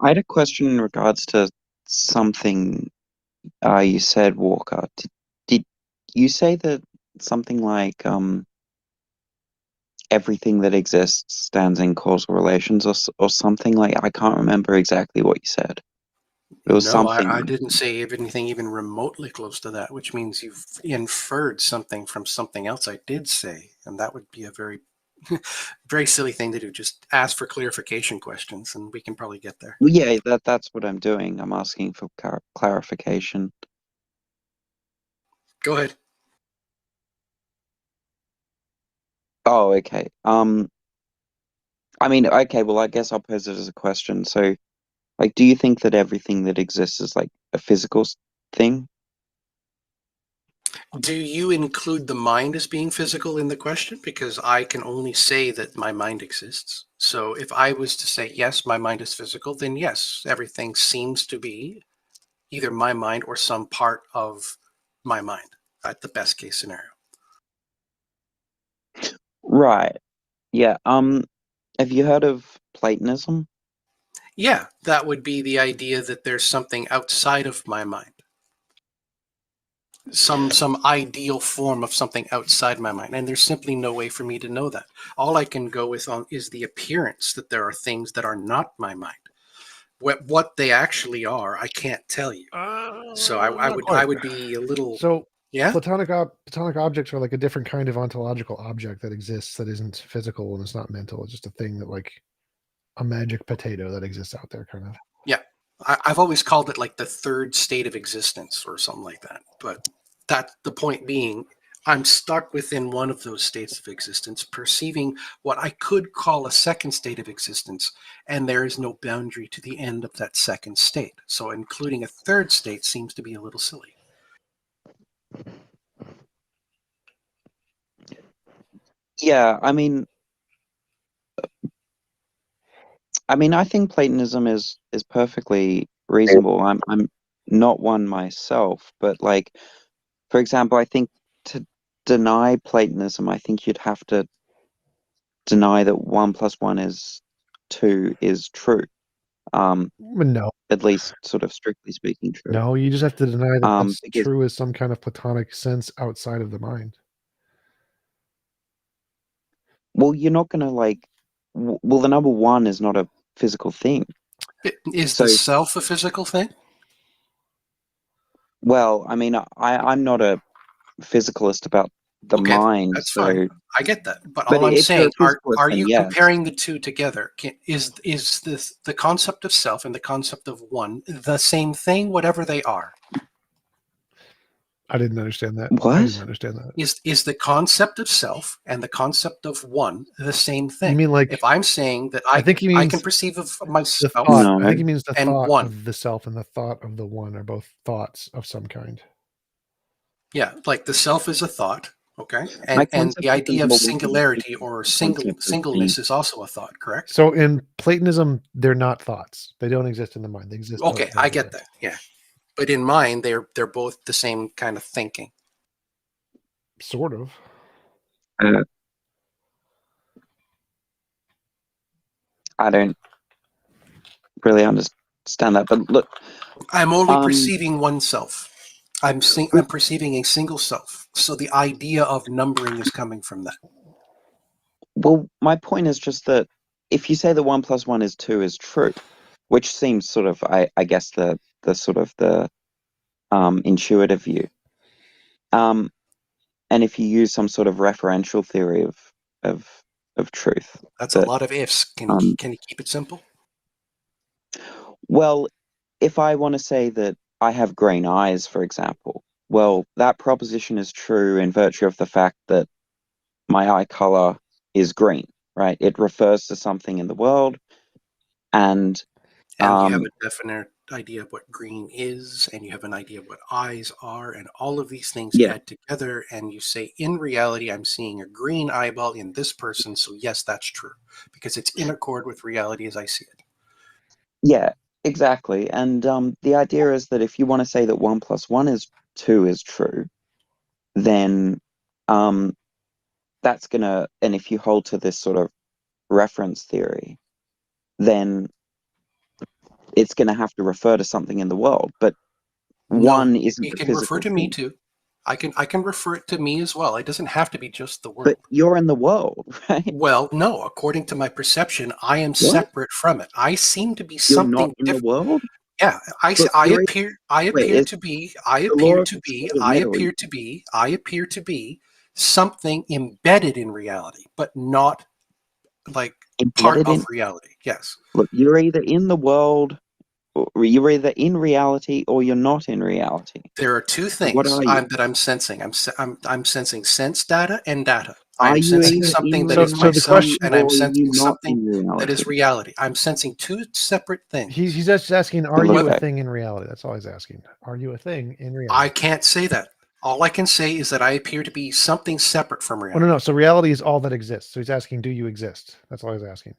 I had a question in regards to something you said, Walker. Did you say that something like everything that exists stands in causal relations or something like? I can't remember exactly what you said. It was
No,
something.
I didn't say anything even remotely close to that, which means you've inferred something from something else I did say, and that would be a very, very silly thing to do. Just ask for clarification questions, and we can probably get there.
Well, yeah, that's what I'm doing. I'm asking for clarification.
Go ahead.
Oh, okay. I mean, okay, well, I guess I'll pose it as a question. So, like, do you think that everything that exists is like a physical thing?
Do you include the mind as being physical in the question? Because I can only say that my mind exists. So if I was to say, yes, my mind is physical, then yes, everything seems to be either my mind or some part of my mind at the best case scenario.
Right. Yeah. Have you heard of Platonism?
Yeah, that would be the idea that there's something outside of my mind. Some ideal form of something outside my mind, and there's simply no way for me to know that. All I can go with is the appearance that there are things that are not my mind. What they actually are, I can't tell you. So I would be a little.
So
yeah.
Platonic objects are like a different kind of ontological object that exists that isn't physical and it's not mental. It's just a thing that, like a magic potato that exists out there, kind of.
Yeah, I've always called it like the third state of existence or something like that. But that the point being, I'm stuck within one of those states of existence, perceiving what I could call a second state of existence, and there is no boundary to the end of that second state. So including a third state seems to be a little silly.
Yeah, I mean, I think Platonism is perfectly reasonable. I'm not one myself, but like, for example, I think to deny Platonism, I think you'd have to deny that 1 + 1 is 2 is true.
No.
At least, sort of strictly speaking, true.
No, you just have to deny that that's
because,
true as some kind of Platonic sense outside of the mind.
well, you're not going to like. Well, the number 1 is not a physical thing.
Is the self a physical thing?
Well, I mean, I'm not a physicalist about the
Okay,
mind,
that's
so.
fine. I get that, but
But
all I'm
if you're
saying,
a physicalist,
are
then
you
yes.
comparing the two together? Is this the concept of self and the concept of one the same thing, whatever they are?
I didn't understand that.
What?
I didn't understand that.
Is the concept of self and the concept of one the same thing?
You mean like?
If I'm saying that
I think he
I
means
can perceive of
the
myself
thought.
No.
I think he means the
and
thought
one.
of the self and the thought of the one are both thoughts of some kind.
Yeah, like the self is a thought, okay,
My
and
concept
the
of
idea of
number one is
singularity
different
or
from the concept of
singleness
being.
is also a thought, correct?
So in Platonism, they're not thoughts. They don't exist in the mind. They exist.
Okay,
outside
I
of the
get
mind.
that. Yeah, but in mine, they're both the same kind of thinking.
Sort of.
I don't really understand that, but look,
I'm only perceiving oneself. I'm perceiving a single self. So the idea of numbering is coming from that.
well, my point is just that if you say that 1 + 1 is 2 is true, which seems sort of, I guess the sort of the intuitive view, and if you use some sort of referential theory of truth,
That's
that,
a lot of ifs. Can you keep it simple?
well, if I want to say that I have green eyes, for example, well, that proposition is true in virtue of the fact that my eye color is green, right? It refers to something in the world, and
you have a definite idea of what green is, and you have an idea of what eyes are, and all of these things add together, and you say, in reality, I'm seeing a green eyeball in this person, so yes, that's true, because it's in accord with reality as I see it.
Yeah, exactly. And the idea is that if you want to say that 1 + 1 is 2 is true, then that's gonna, and if you hold to this sort of reference theory, then it's gonna have to refer to something in the world. But one isn't
it
the
can
physical
refer to me
thing.
too. I can refer it to me as well. It doesn't have to be just the world.
But you're in the world, right?
Well, no. According to my perception, I am
What?
separate from it. I seem to be
You're
something
not in
different.
the world?
Yeah, I
But
appear
wait,
to be something embedded in reality, but not like part
embedded
of
in.
reality. Yes.
Look, you're either in the world, or you're either in reality, or you're not in reality.
There are two
What
things
are you?
that I'm sensing. I'm sensing sense data and data.
Are
I'm
you
sensing
either
something
in
that is
So the
myself,
question,
and I'm
or are you
sensing
not
something
in
that is
reality?
reality. I'm sensing two separate things.
he's just asking, are
look
you a
back.
thing in reality? That's all he's asking. Are you a thing in
I
reality?
can't say that. All I can say is that I appear to be something separate from
Oh,
reality.
no. So reality is all that exists. So he's asking, do you exist? That's all he's asking.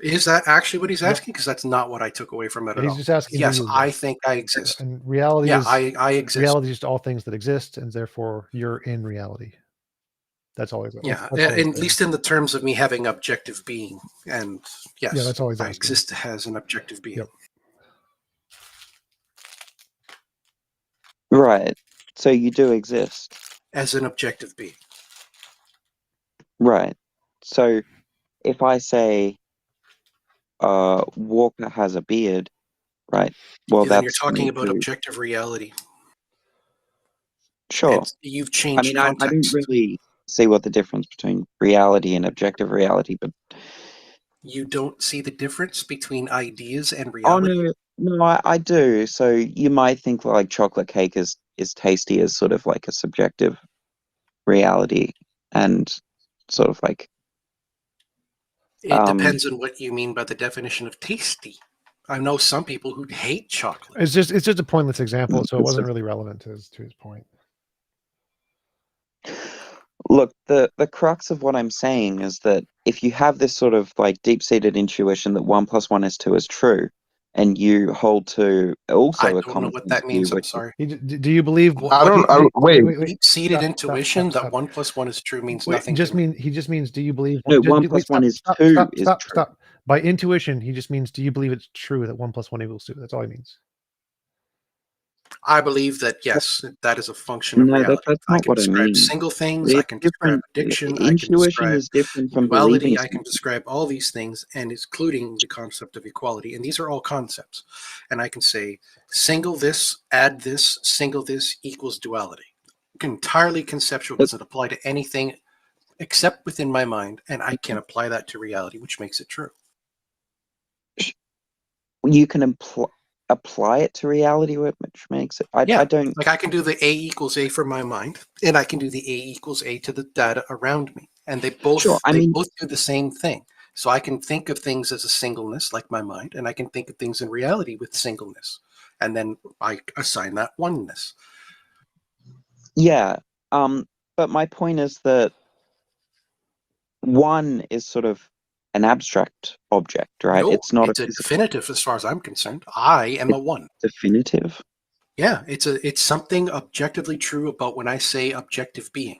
Is that actually what he's
Yep.
asking? Because that's not what I took away from it at
He's
all.
just asking, do
Yes,
you
I
exist?
think I exist.
And reality
Yeah,
is
I exist.
reality is just all things that exist, and therefore you're in reality. That's all he's asking.
Yeah, at least in the terms of me having objective being. And yes,
Yeah, that's all he's
I
asking.
exist as an objective being.
Yep.
Right. So you do exist.
As an objective being.
Right. So if I say Walker has a beard, right? Well,
Then you're
that's
talking
me
about
too.
objective reality.
Sure.
And you've
I
changed
mean, I don't
context.
really see what the difference between reality and objective reality, but
You don't see the difference between ideas and
oh
reality?
no, I do. So you might think like chocolate cake is tasty as sort of like a subjective reality, and sort of like
It depends on what you mean by the definition of tasty. I know some people who hate chocolate.
It's just a pointless example, so it wasn't really relevant to his point.
Look, the crux of what I'm saying is that if you have this sort of like deep-seated intuition that 1 + 1 is 2 is true, and you hold to also
I
a
don't know
common
what
sense
that means.
view,
I'm
which
sorry.
Do you believe?
Wait.
Deep-seated intuition
Stop.
that 1 + 1 is true means
Wait,
nothing to me.
he just means, do you believe?
No, 1 + 1 is 2 is true.
Stop. By intuition, he just means, do you believe it's true that 1 + 1 = 2? That's all he means.
I believe that, yes, that is a function of
No,
reality.
that's
I
not
can
what I
describe
mean.
single things, I
It's
can describe
different.
addiction, I can
Intuition
describe
is different from believing
duality, I can
something.
describe all these things, and including the concept of equality. And these are all concepts. And I can say single this, add this, single this equals duality. Entirely conceptual, doesn't apply to anything except within my mind, and I can apply that to reality, which makes it true.
You can apply it to reality, which makes it. I don't.
Like I can do the A equals A for my mind, and I can do the A equals A to the data around me, and they both both do the same thing. So I can think of things as a singleness, like my mind, and I can think of things in reality with singleness, and then I assign that oneness.
Yeah, but my point is that one is sort of an abstract object, right?
No,
it's not
it's
a
a
physical
definitive as far as I'm concerned. I am a one.
definitive.
Yeah, it's something objectively true about when I say objective being.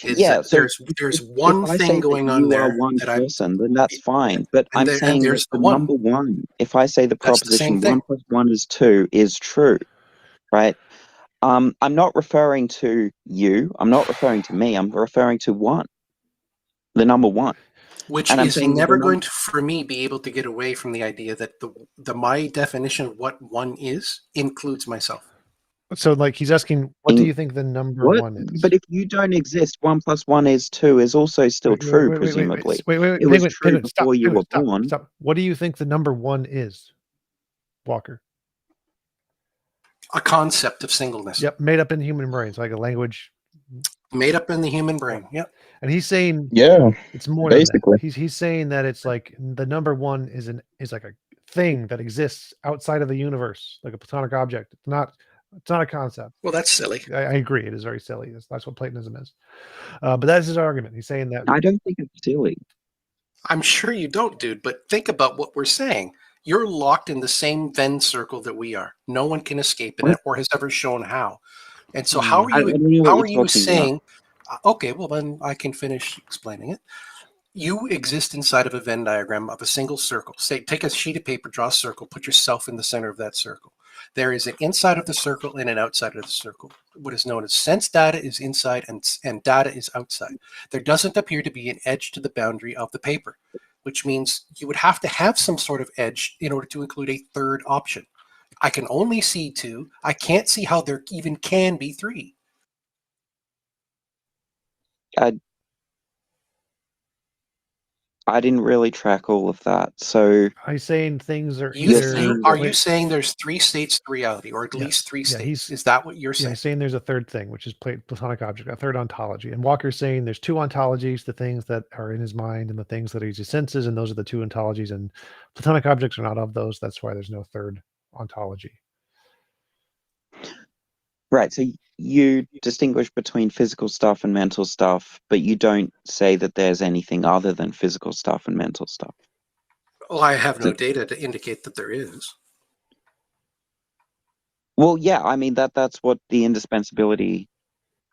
Yeah, so
there's one
if I
thing
say
going
that
on
you are
there
one
that I'm,
person, then that's fine. But
and
I'm saying that
there's
the
the one.
number one, if I say the
That's the same
proposition
thing.
1 plus 1 is 2 is true, right? I'm not referring to you. I'm not referring to me. I'm referring to one, the number one.
Which
and I'm
is
saying
never going to, for me, be able to get away from the idea that the my definition of what one is includes myself.
So, like, he's asking, what do you think the number
What?
one is?
But if you don't exist, 1 plus 1 is 2 is also still true, presumably.
Wait,
it was true
Penguin,
before you were born.
Stop. What do you think the number one is, Walker?
A concept of singleness.
Yep, made up in the human brain, so like a language.
Made up in the human brain. Yep.
And he's saying,
yeah,
it's more
basically.
than that. He's saying that it's like the number one is like a thing that exists outside of the universe, like a Platonic object. It's not a concept.
Well, that's silly.
I agree. It is very silly. That's what Platonism is. But that's his argument. He's saying that.
I don't think it's silly.
I'm sure you don't, dude. But think about what we're saying. You're locked in the same Venn circle that we are. No one can escape in it, or has ever shown how. And so, how are you saying? Okay, well then I can finish explaining it. You exist inside of a Venn diagram of a single circle. Say, take a sheet of paper, draw a circle, put yourself in the center of that circle. There is an inside of the circle and an outside of the circle. What is known as sense data is inside and data is outside. There doesn't appear to be an edge to the boundary of the paper, which means you would have to have some sort of edge in order to include a third option. I can only see 2. I can't see how there even can be 3.
I didn't really track all of that. So
I'm saying things are.
Are you saying there's 3 states to reality, or at least 3 states? Is that what you're saying?
Yeah, he's saying there's a third thing, which is Platonic object, a third ontology. And Walker's saying there's 2 ontologies: the things that are in his mind and the things that he senses, and those are the 2 ontologies. And Platonic objects are not of those. That's why there's no third ontology.
Right. So you distinguish between physical stuff and mental stuff, but you don't say that there's anything other than physical stuff and mental stuff.
Well, I have no data to indicate that there is.
Well, yeah, I mean that's what the indispensability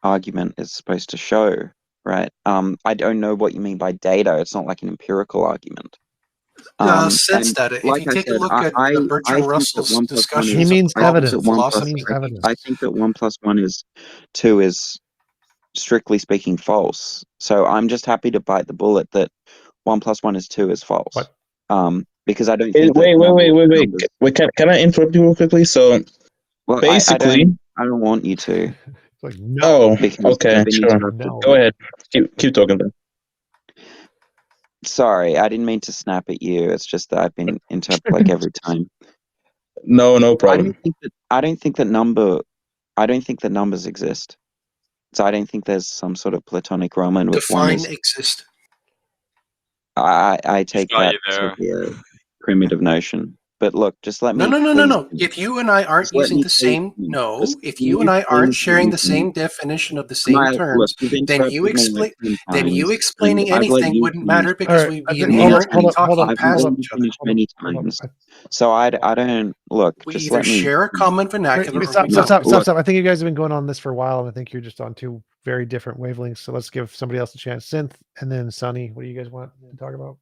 argument is supposed to show, right? I don't know what you mean by data. It's not like an empirical argument.
Sense data. If you take a look at Bertrand Russell's discussion,
he means evidence.
I think that 1 plus 1 is 2 is strictly speaking false. So I'm just happy to bite the bullet that 1 plus 1 is 2 is false.
What?
Because I don't think.
Wait. Can I interrupt you real quickly? So,
well,
basically,
I don't want you to.
Like, no.
Oh, okay, sure.
No.
Go ahead. Keep talking then.
Sorry, I didn't mean to snap at you. It's just that I've been interrupted like every time.
No problem.
I don't think that numbers exist. So I don't think there's some sort of Platonic Roman with
define exist.
I take that to be a primitive notion. But look, just let me.
No. If you and I aren't using the same, if you and I aren't sharing the same definition of the same terms, then you explaining anything wouldn't matter because we'd be inherently talking past each other.
Many times. So I don't look.
We
just
either
let me
share a common vernacular.
Stop. I think you guys have been going on this for a while, and I think you're just on 2 very different wavelengths. So let's give somebody else a chance. Synth, and then Sunny. What do you guys want to talk about?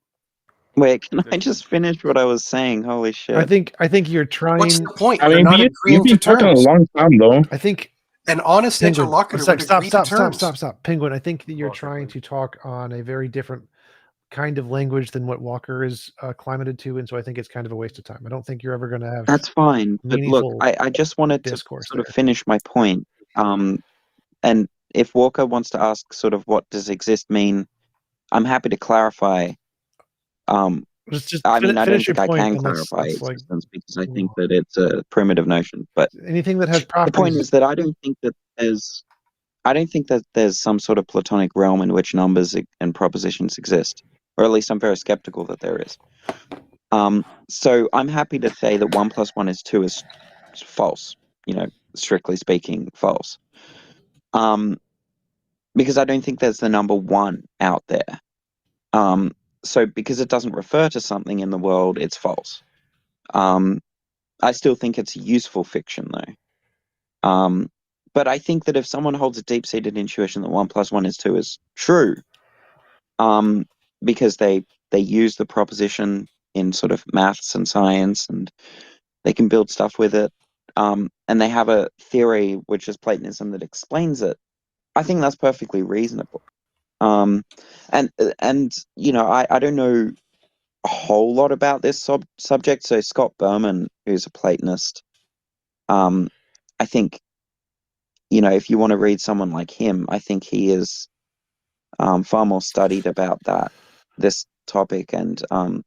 Wait, can I just finish what I was saying? Holy shit!
I think you're trying.
What's the point?
I
They're
mean,
not
you've
agreeing to
been talking a
terms.
long time though.
I think
An honest
Penguin.
interlocutor would agree to terms.
Stop. Penguin. I think that you're trying to talk on a very different kind of language than what Walker is climated to, and so I think it's kind of a waste of time. I don't think you're ever going to have.
That's fine, but look,
meaningful
I just wanted to
discourse
sort of
there.
finish my point. And if Walker wants to ask sort of what does exist mean, I'm happy to clarify.
Just
I mean, I don't
finish your
think I
point,
can
and let's
clarify
like
existence because I think that it's a primitive notion. But
anything that has
the point
properties.
is that I don't think that there's some sort of Platonic realm in which numbers and propositions exist, or at least I'm very skeptical that there is. So I'm happy to say that 1 + 1 is 2 is false. You know, strictly speaking, false. Because I don't think there's the number 1 out there. So because it doesn't refer to something in the world, it's false. I still think it's a useful fiction, though. But I think that if someone holds a deep-seated intuition that 1 + 1 is 2 is true, because they use the proposition in sort of maths and science, and they can build stuff with it, and they have a theory, which is Platonism, that explains it, I think that's perfectly reasonable. And you know, I don't know a whole lot about this subject. So Scott Berman, who's a Platonist, I think, you know, if you want to read someone like him, I think he is far more studied about this topic, and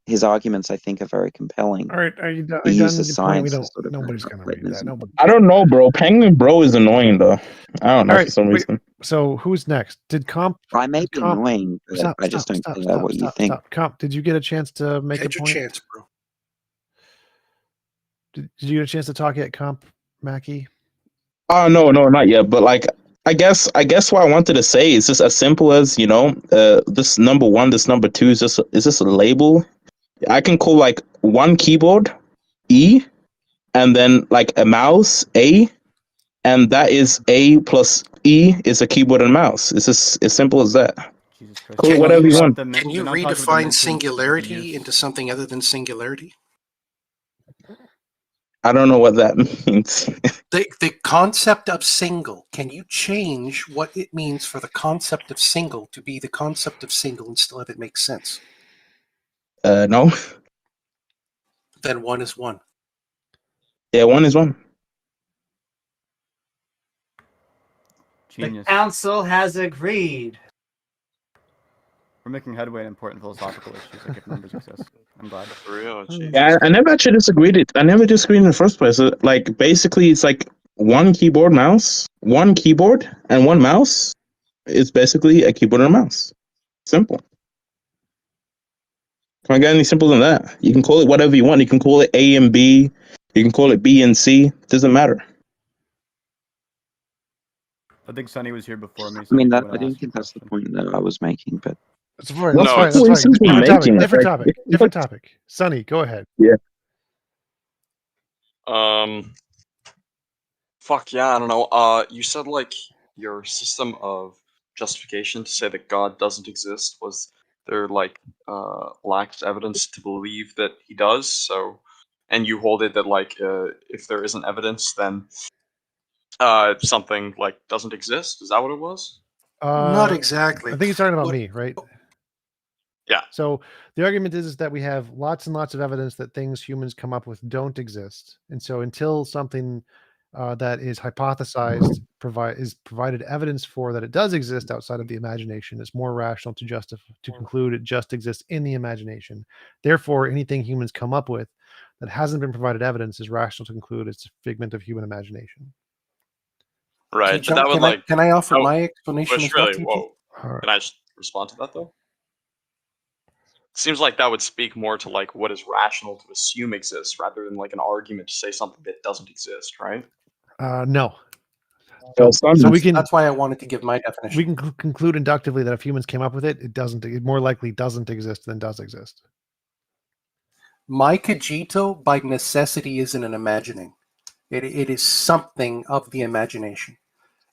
his arguments, I think, are very compelling.
All right, are you done?
He
Your
uses
point.
science to sort of
Nobody's
back up
going to read that.
Platonism.
Nobody.
I don't know, bro. Penguin bro is annoying though. I don't know
All
for
right,
some reason.
So who's next? Did Comp?
I may be
Comp,
annoying, but I just don't care what you think.
Comp, did you get a chance to make
Take
a
your
point?
chance, bro.
Did you get a chance to talk yet, Comp, Mackie?
Oh no, not yet. But like, I guess what I wanted to say is just as simple as, you know, this number 1, this number 2 is just a label. I can call like one keyboard E, and then like a mouse A, and that is A plus E is a keyboard and mouse. It's just as simple as that. Call it whatever you want.
Can you redefine singularity into something other than singularity?
I don't know what that means.
The concept of single, can you change what it means for the concept of single to be the concept of single and still have it make sense?
No.
Then 1 is 1.
Yeah, 1 is 1.
Genius.
The council has agreed.
We're making headway in important philosophical issues, like if numbers exist. I'm glad.
For real,
Yeah, I never actually disagreed. I never disagreed in the first place. Like, basically, it's like one keyboard, and one mouse is basically a keyboard and a mouse. Simple. Can I get any simpler than that? You can call it whatever you want. You can call it A and B. You can call it B and C. It doesn't matter.
I think Sonny was here before me.
I mean, I don't think that's the point that I was making, but
That's fine.
No,
That's
it's
fine.
what you're making.
Different topic. Sonny, go ahead.
Yeah.
Fuck yeah, I don't know. You said like your system of justification to say that God doesn't exist was there like lacked evidence to believe that he does. So, and you hold it that like if there isn't evidence, then something like doesn't exist. Is that what it was?
Not exactly.
I think he's talking about me, right?
Yeah.
So the argument is that we have lots and lots of evidence that things humans come up with don't exist, and so until something that is hypothesized is provided evidence for that it does exist outside of the imagination, it's more rational to conclude it just exists in the imagination. Therefore, anything humans come up with that hasn't been provided evidence is rational to conclude it's a figment of human imagination.
Right, but that would
can I offer my explanation as well,
really,
TJ?
whoa. Can I just respond to that though? Seems like that would speak more to like what is rational to assume exists rather than like an argument to say something that doesn't exist, right?
No.
So we can. That's why I wanted to give my definition.
We can conclude inductively that if humans came up with it, it more likely doesn't exist than does exist.
My cogito by necessity isn't an imagining. It is something of the imagination.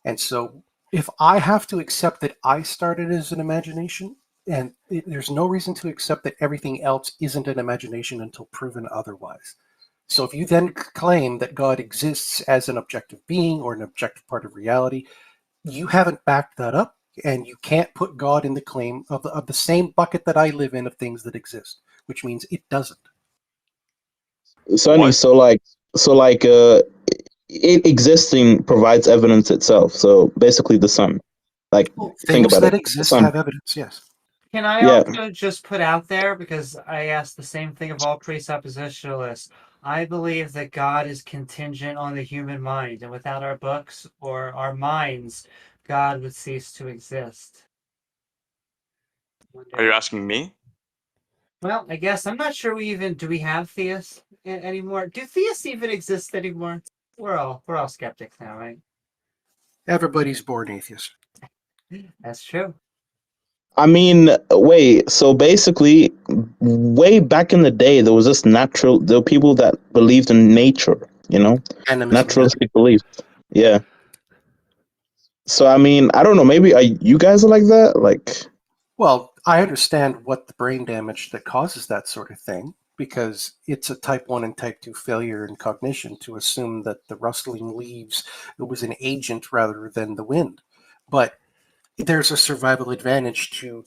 And so if I have to accept that I started as an imagination,
there's no reason to accept that everything else isn't an imagination until proven otherwise. So if you then claim that God exists as an objective being or an objective part of reality, you haven't backed that up, and you can't put God in the claim of the same bucket that I live in of things that exist, which means it doesn't.
Sonny, so it existing provides evidence itself. So basically, the sun. Like, think
Things
about
that
it. The
exist
sun.
have evidence, yes.
Can I
Yeah.
also just put out there, because I asked the same thing of all presuppositionalists, I believe that God is contingent on the human mind, and without our books or our minds, God would cease to exist.
Are you asking me?
Well, I guess I'm not sure do we have theists anymore? Do theists even exist anymore? We're all skeptics now, right?
Everybody's born atheist.
That's true.
I mean, wait. So basically, way back in the day, there was there were people that believed in nature.
Animism,
Naturalistic beliefs. Yeah. So I mean, I don't know. Maybe you guys are like that? Like,
Well, I understand what the brain damage that causes that sort of thing, because it's a type 1 and type 2 failure in cognition to assume that the rustling leaves was an agent rather than the wind. But there's a survival advantage to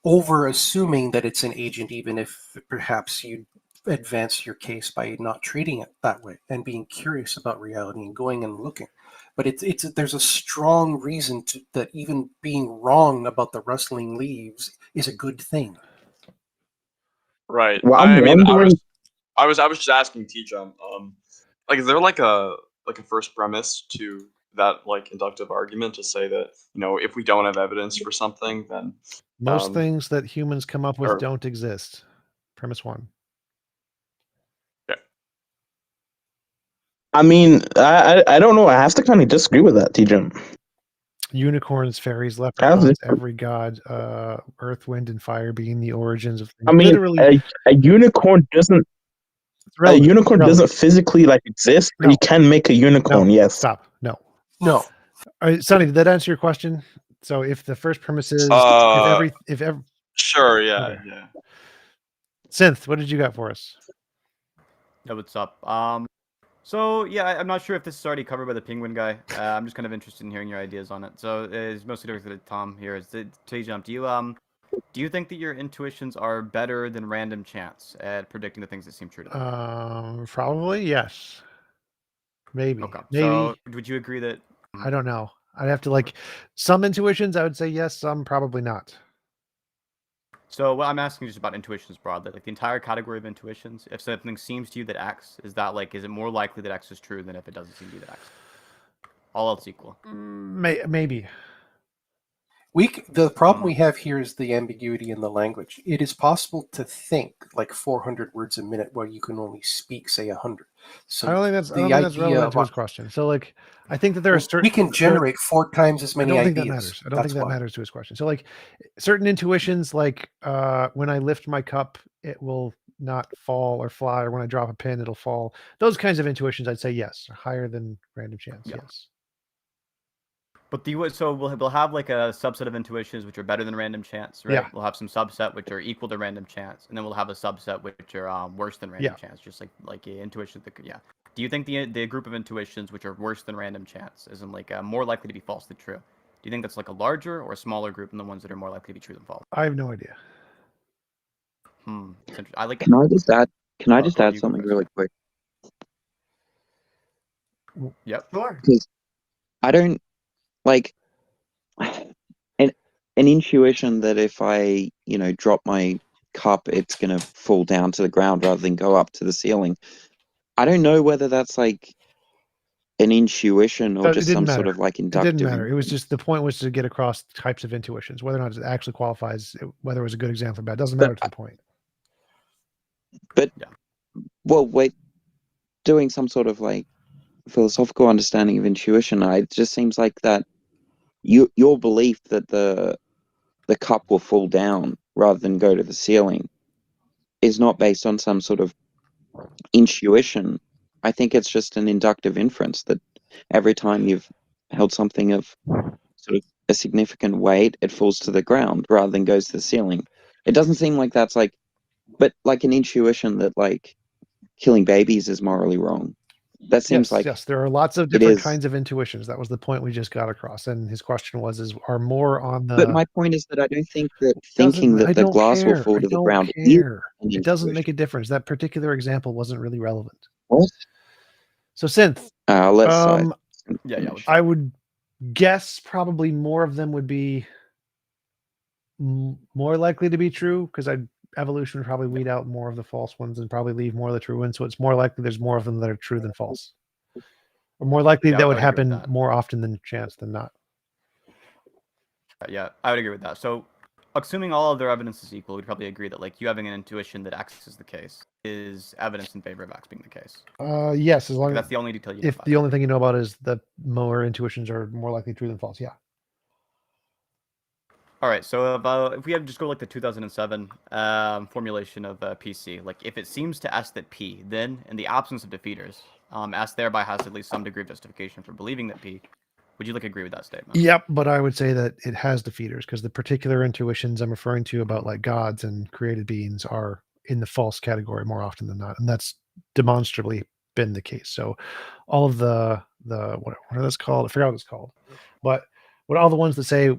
over assuming that it's an agent, even if perhaps you advance your case by not treating it that way and being curious about reality and going and looking. But there's a strong reason that even being wrong about the rustling leaves is a good thing.
Right.
well,
I
I'm
mean,
wondering.
I was just asking T-Jump, like, is there like a first premise to that like inductive argument to say that if we don't have evidence for something, then
Most things that humans come up with
or-
don't exist. Premise 1.
I mean, I don't know. I have to kind of disagree with that, T-Jim.
Unicorns, fairies, leprechauns, every god, earth, wind, and fire being the origins of things.
I mean,
Literally,
a unicorn doesn't. A unicorn doesn't physically exist, but you can make a unicorn.
No,
yes.
Stop. No.
No.
All right, Sonny, did that answer your question? So if the first premise is
sure, yeah,
okay.
yeah.
Synth, what did you got for us?
Yeah, what's up? So yeah, I'm not sure if this is already covered by the penguin guy. I'm just kind of interested in hearing your ideas on it. So it's mostly directed at Tom here. T-Jump, do you think that your intuitions are better than random chance at predicting the things that seem true to them?
Probably yes. Maybe.
Okay.
Maybe.
So would you agree that?
I don't know. I'd have to some intuitions. I would say yes. Some probably not.
So what I'm asking just about intuitions broadly, like the entire category of intuitions. If something seems to you that X, is it more likely that X is true than if it doesn't seem to you that X? All else equal.
Maybe.
The problem we have here is the ambiguity in the language. It is possible to think 400 words a minute while you can only speak, say, 100. So
I don't think that's relevant to his question. So I think that there are certain...
We can generate 4 times as many ideas.
I don't think that matters. I don't think that matters to his question. So certain intuitions, when I lift my cup, it will not fall or fly, or when I drop a pin, it'll fall. Those kinds of intuitions, I'd say yes, are higher than random chance.
Yeah.
Yes.
But we'll have a subset of intuitions which are better than random chance, right?
Yeah.
We'll have some subset which are equal to random chance, and then we'll have a subset which are worse than random chance, just like intuitions. Do you think the group of intuitions which are worse than random chance is more likely to be false than true? Do you think that's a larger or a smaller group than the ones that are more likely to be true than false?
I have no idea.
It's interesting.
Can I just add something really quick?
Yep.
Sure.
Because I don't an intuition that if I, drop my cup, it's going to fall down to the ground rather than go up to the ceiling. I don't know whether that's an intuition or just some sort of inductive.
It didn't matter. It was just the point was to get across types of intuitions, whether or not it actually qualifies, whether it was a good example or bad. It doesn't matter to the point.
But, well, wait, doing some sort of philosophical understanding of intuition, it just seems like that your belief that the cup will fall down rather than go to the ceiling is not based on some sort of intuition. I think it's just an inductive inference that every time you've held something of sort of a significant weight, it falls to the ground rather than goes to the ceiling. It doesn't seem like that's like, but like an intuition that like killing babies is morally wrong. That seems like
yes, there are lots of
it
different
is.
kinds of intuitions. That was the point we just got across. And his question was, are more on the...
But my point is that I don't think that thinking that the glass will fall to the ground is an
It doesn't make
intuition.
a difference. That particular example wasn't really relevant.
What?
So Synth,
Let's
I would guess probably more of them would be more likely to be true, because evolution would probably weed out more of the false ones and probably leave more of the true ones. So it's more likely there's more of them that are true than false, or more likely that would happen more often than chance than not.
Yeah, I would agree with that. So, assuming all of their evidence is equal, we'd probably agree that like you having an intuition that X is the case is evidence in favor of X being the case.
Yes, as long as
that's the only detail you know
if
about
the only thing you know about is that more intuitions are more likely true than false. Yeah.
All right, so if we have just go like the 2007 formulation of PC, like if it seems to S that P, then in the absence of defeaters, S thereby has at least some degree of justification for believing that P. Would you like agree with that statement?
Yep, but I would say that it has defeaters, because the particular intuitions I'm referring to about like gods and created beings are in the false category more often than not, and that's demonstrably been the case. So all of the what are those called? I forgot what it's called, but what all the ones that say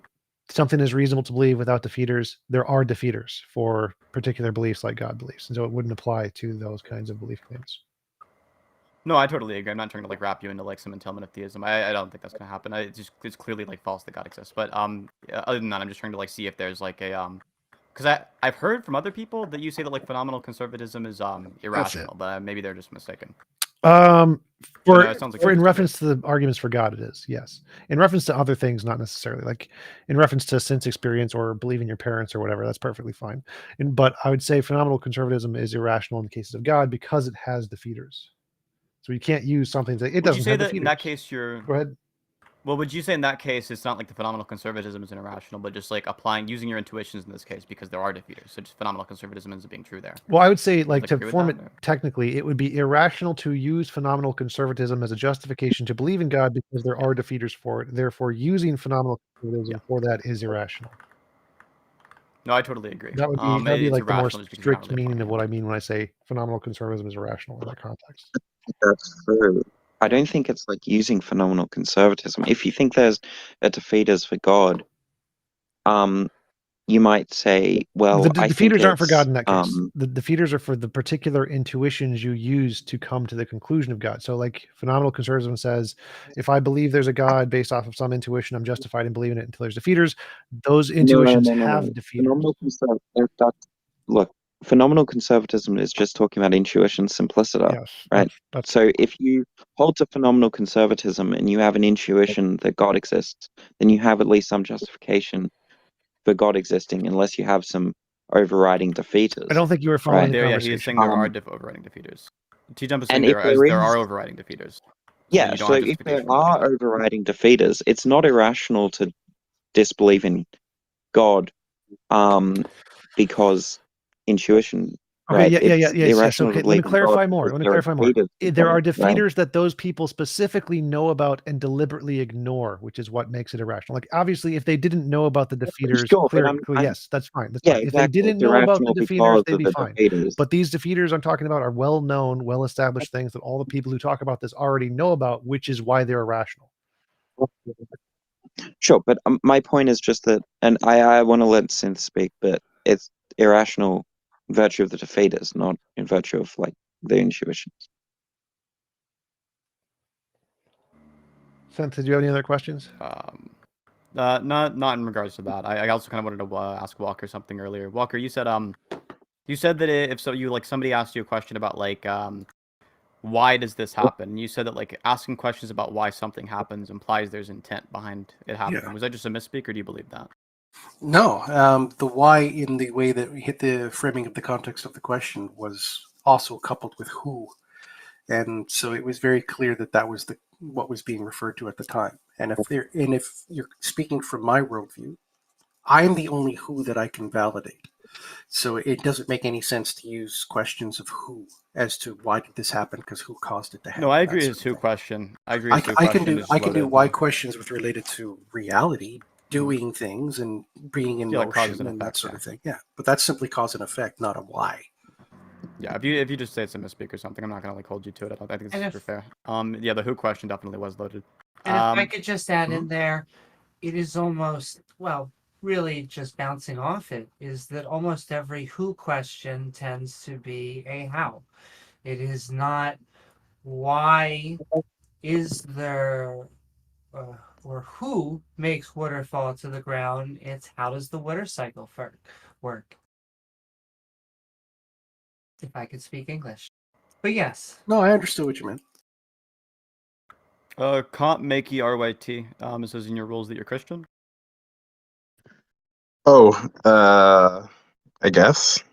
something is reasonable to believe without defeaters, there are defeaters for particular beliefs like God beliefs, and so it wouldn't apply to those kinds of belief claims.
No, I totally agree. I'm not trying to like wrap you into like some entailment of theism. I don't think that's gonna happen. It's clearly like false that God exists. But other than that, I'm just trying to like see if there's like a because I've heard from other people that you say that like phenomenal conservatism is irrational, but maybe they're just mistaken.
In
like
reference to the arguments for God, it is, yes. In reference to other things, not necessarily. Like in reference to sense experience or believing your parents or whatever, that's perfectly fine. But I would say phenomenal conservatism is irrational in the cases of God because it has defeaters. So you can't use something that it doesn't have defeaters.
In that case you're...
Go ahead.
Well, would you say in that case it's not like the phenomenal conservatism is irrational, but just like using your intuitions in this case because there are defeaters? So just phenomenal conservatism ends up being true there.
Well, I would say like to form it technically, it would be irrational to use phenomenal conservatism as a justification to believe in God because there are defeaters for it. Therefore, using phenomenal conservatism for that is irrational.
No, I totally agree.
That would be like the more strict meaning of what I mean when I say phenomenal conservatism is irrational in that context.
That's true. I don't think it's like using phenomenal conservatism. If you think there's a defeaters for God, you might say, well,
the
I think
defeaters aren't for God in that case.
the
defeaters are for the particular intuitions you use to come to the conclusion of God. So like phenomenal conservatism says, if I believe there's a God based off of some intuition, I'm justified in believing it until there's defeaters. Those intuitions have defeaters.
Phenomenal conservatism is just talking about intuition simpliciter,
yes,
right? So if you hold to phenomenal conservatism and you have an intuition that God exists, then you have at least some justification for God existing, unless you have some overriding defeaters.
I don't think you were following the conversation.
Yeah, he's saying there are overriding defeaters. T-Jump is saying there are overriding defeaters.
Yeah, so if there are overriding defeaters, it's not irrational to disbelieve in God because intuition.
Okay,
right?
yeah. So let me clarify more. There are defeaters that those people specifically know about and deliberately ignore, which is what makes it irrational. Like obviously, if they didn't know about the defeaters, yes, that's fine. That's fine.
Exactly.
If they didn't know about the defeaters, they'd be fine. But these defeaters I'm talking about are well-known, well-established things that all the people who talk about this already know about, which is why they're irrational.
Sure, but my point is just that, and I want to let Synth speak, but it's irrational in virtue of the defeaters, not in virtue of like the intuitions.
Synth, did you have any other questions?
Not in regards to that. I also kind of wanted to ask Walker something earlier. Walker, you said that if somebody asked you a question about like why does this happen? You said that like asking questions about why something happens implies there's intent behind it happening. Yeah. Was that just a misspeak, or do you believe that?
No, the why in the way that we hit the framing of the context of the question was also coupled with who, and so it was very clear that was what was being referred to at the time. And if you're speaking from my worldview, I'm the only who that I can validate. So it doesn't make any sense to use questions of who as to why did this happen because who caused it to happen.
No, I agree. It's who question. I agree.
I can do why questions with related to reality, doing things and being in
Yeah, like causes
motion
and
and that
effects,
sort
yeah.
of thing. Yeah, but that's simply cause and effect, not a why.
Yeah, if you just say it's a misspeak or something, I'm not gonna like hold you to it. I think it's
And
super fair. Yeah, the who question definitely was loaded.
And if I could just add
mhm.
in there, it is almost, well, really just bouncing off it, is that almost every who question tends to be a how. It is not why is there, or who makes water fall to the ground. It's how does the water cycle work? If I could speak English. But yes.
No, I understood what you meant.
Kant makey RYT. It says in your rules that you're Christian.
Oh, I guess.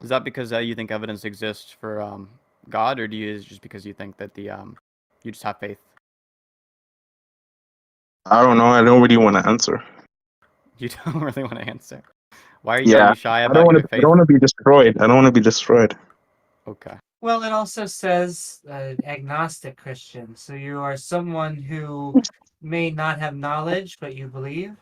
Is that because you think evidence exists for God, or do you is it just because you think that the you just have faith?
I don't know. I don't really want to answer.
You don't really want to answer. Why are
Yeah,
you shy
I
about
don't want
your
to. I
faith?
don't want to be destroyed. I don't want to be destroyed.
Okay.
Well, it also says agnostic Christian. So you are someone who may not have knowledge, but you believe.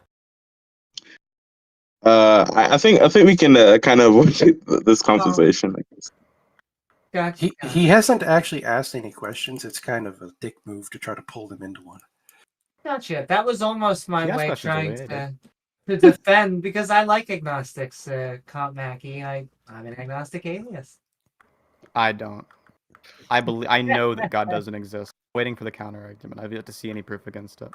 I think we can kind of avoid this conversation. I guess.
Gotcha.
He hasn't actually asked any questions. It's kind of a dick move to try to pull them into one.
Gotcha. That was almost my
He asked
way
questions
trying
earlier,
to defend, because I like agnostics, Comp Mackie. I'm an agnostic atheist.
I don't. I know that God doesn't exist. Waiting for the counter argument. I've yet to see any proof against it.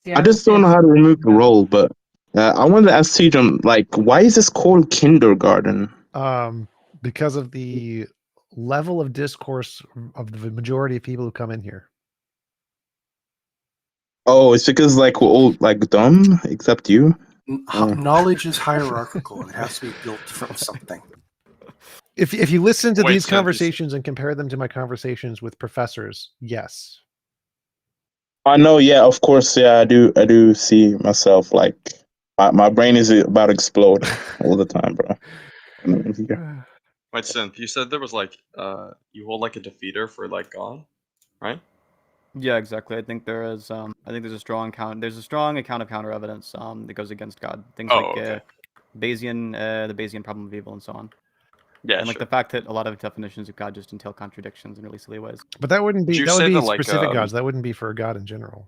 See,
I just don't know how to remove the role, but I wanted to ask Sejam, like, why is this called kindergarten?
Because of the level of discourse of the majority of people who come in here.
Oh, it's because like we're all like dumb, except you.
Knowledge is hierarchical and has to be built from something.
If you listen to
Wait,
these
so this-
conversations and compare them to my conversations with professors, yes.
I know, yeah, of course, yeah, I do see myself like my brain is about to explode all the time, bro.
Wait, Synth, you said there was like you hold like a defeater for like God, right?
Yeah, exactly. I think there is. I think there's a strong account. There's a strong account of counter evidence. That goes against God. Things like
okay.
Bayesian, the Bayesian problem of evil, and so on.
Yeah,
and like
sure.
the fact that a lot of definitions of God just entail contradictions in really silly ways.
But that wouldn't be
Would you
that would
say
be
that, like,
specific gods. That wouldn't be for God in general.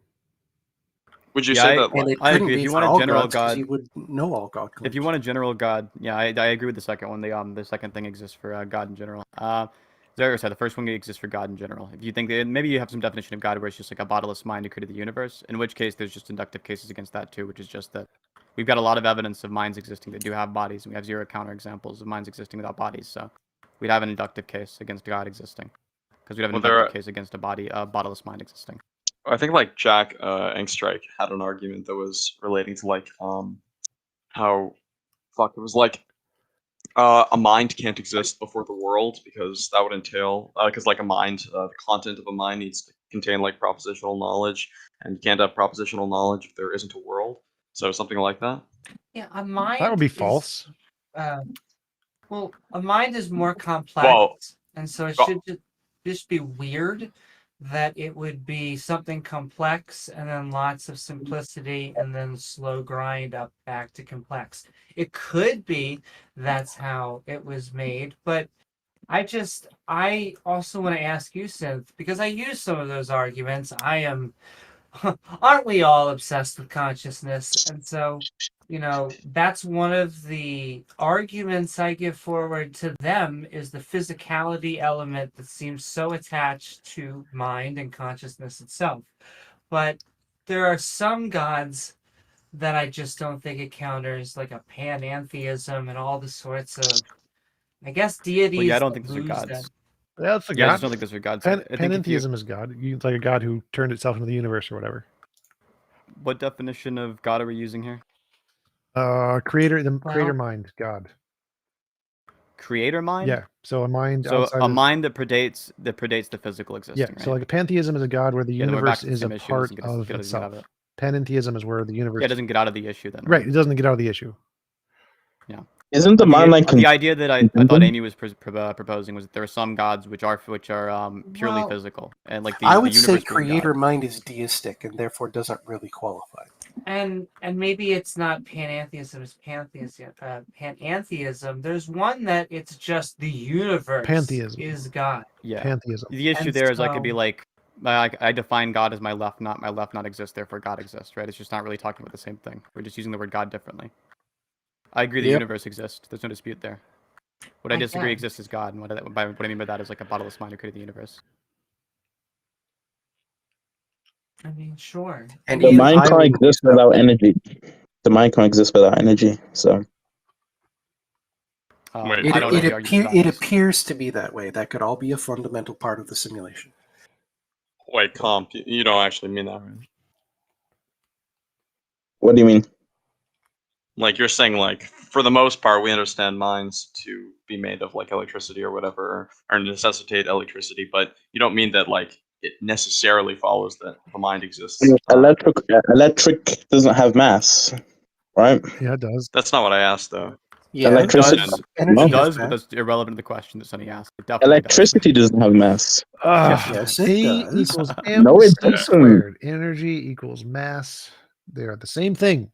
Would you
Yeah,
say
I-
that
And
like
it
I
couldn't
agree. If
be
you
for
want a
all
general
gods, 'cause
God-
he would know all God claims.
If you want a general God, yeah, I agree with the second one. The second thing exists for God in general. Zara said the first one exists for God in general. If you think that maybe you have some definition of God where it's just like a bodiless mind who created the universe, in which case there's just inductive cases against that too, which is just that we've got a lot of evidence of minds existing that do have bodies, and we have zero counterexamples of minds existing without bodies. So we'd have an inductive case against God existing, because we'd have an
Well, there
inductive
are-
case against a bodiless mind existing.
I think like Jack Engstrike had an argument that was relating to like how it was like a mind can't exist before the world because that would entail because like a mind the content of a mind needs to contain like propositional knowledge, and you can't have propositional knowledge if there isn't a world. So something like that.
Yeah, a mind.
That would be
is,
false.
Well, a mind is more complex,
Well,
and so it
well-
should just be weird that it would be something complex and then lots of simplicity and then slow grind up back to complex. It could be that's how it was made, but I also want to ask you, Synth, because I use some of those arguments. Aren't we all obsessed with consciousness? And so, that's one of the arguments I give forward to them is the physicality element that seems so attached to mind and consciousness itself. But there are some gods that I just don't think it counters, like a panentheism and all the sorts of, I guess, deities.
Well, yeah, I don't think
that
those are
lose
gods.
that.
Yeah, that's a
Yeah, I
god.
just don't think those are gods. I think if you-
Panentheism is God. Like a god who turned itself into the universe or whatever.
What definition of God are we using here?
Creator
Well-
mind, God.
Creator mind?
Yeah. So a mind
So
outside
a
of,
mind that predates the physical existing.
yeah.
Right?
So like a pantheism is a god where the
Yeah, then we're back
universe
to the
is a
same issue. It
part
doesn't get us-
of
it doesn't get out
itself.
of
Panentheism is where the universe.
Yeah, it doesn't get out of the issue then.
Right. It doesn't get out of the issue.
Yeah.
Isn't the mind like
the idea that I thought
contingent?
Amy was proposing was that there are some gods which are purely
Well,
physical, and like the
I would
the
say
universe being
creator
God.
mind is deistic and therefore doesn't really qualify.
and maybe it's not panentheism, it's panentheism. There's one that it's just the universe
Pantheism.
is God.
Yeah.
Pantheism.
The issue
And
there is I could be
so-
like, I define God as my left not exist, therefore God exists, right? It's just not really talking about the same thing. We're just using the word God differently. I agree the
Yep.
universe exists. There's no dispute there. What I disagree exists is God, and what I mean by that is like a bodiless mind who created the universe.
I mean, sure.
And
The
even
mind
I
can't
wouldn't
exist
use that
without
word.
energy. The mind can't exist without energy. So
Wait,
I don't know what the argument for that
It
is.
appears to be that way. That could all be a fundamental part of the simulation.
Wait, comp, you don't actually mean that, right?
what do you mean?
Like you're saying, like for the most part, we understand minds to be made of like electricity or whatever, or necessitate electricity, but you don't mean that like it necessarily follows that the mind exists.
Electric doesn't have mass, right?
Yeah, it does.
That's not what I asked, though.
Yeah,
Electricity.
energy
It
has
does, but
mass.
that's irrelevant to the question that Sonny asked. It definitely
Electricity doesn't have mass.
Yes, it
E
does.
equals
No, it
MC
doesn't.
squared. Energy equals mass. They are the same thing.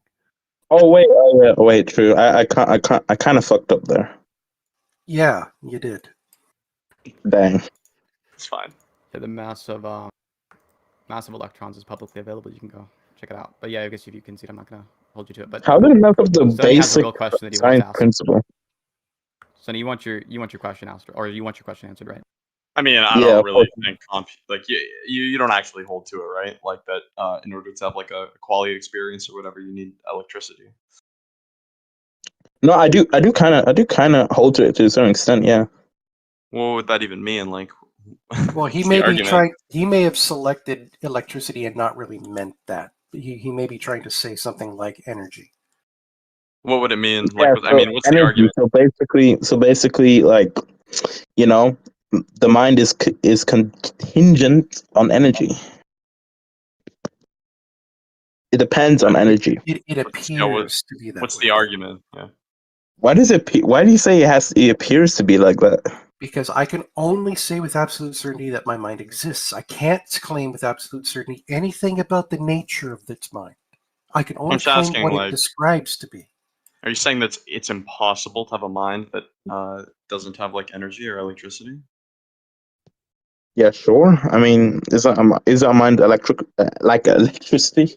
Oh wait, true. I kind of fucked up there.
Yeah, you did.
Dang.
It's fine.
Yeah, the mass of electrons is publicly available. You can go check it out. But yeah, I guess if you can see it, I'm not gonna hold you to it. But
How did it mess up the
Sonny has a
basic
real question that he wants
science
to ask.
principle?
Sonny, you want your question asked, or you want your question answered, right?
I mean, I
Yeah,
don't
of
really
course.
think comp like you don't actually hold to it, right? Like that in order to have like a quality experience or whatever, you need electricity.
No, I do kind of hold to it to a certain extent. Yeah.
What would that even mean? Like,
Well, he
what's
may
the
be
argument?
trying. He may have selected electricity and not really meant that. He may be trying to say something like energy.
What would it mean?
Yeah.
Like, I mean, what's the
energy.
argument?
So basically, like, you know, the mind is contingent on energy. It depends on energy.
It appears to be that
What's
way.
the argument? Yeah.
Why does it? Why do you say it appears to be like that?
Because I can only say with absolute certainty that my mind exists. I can't claim with absolute certainty anything about the nature of its mind. I can only
just
claim
asking,
what
like-
it describes to be.
Are you saying that it's impossible to have a mind that doesn't have like energy or electricity?
Yeah, sure. I mean, is our mind like electricity?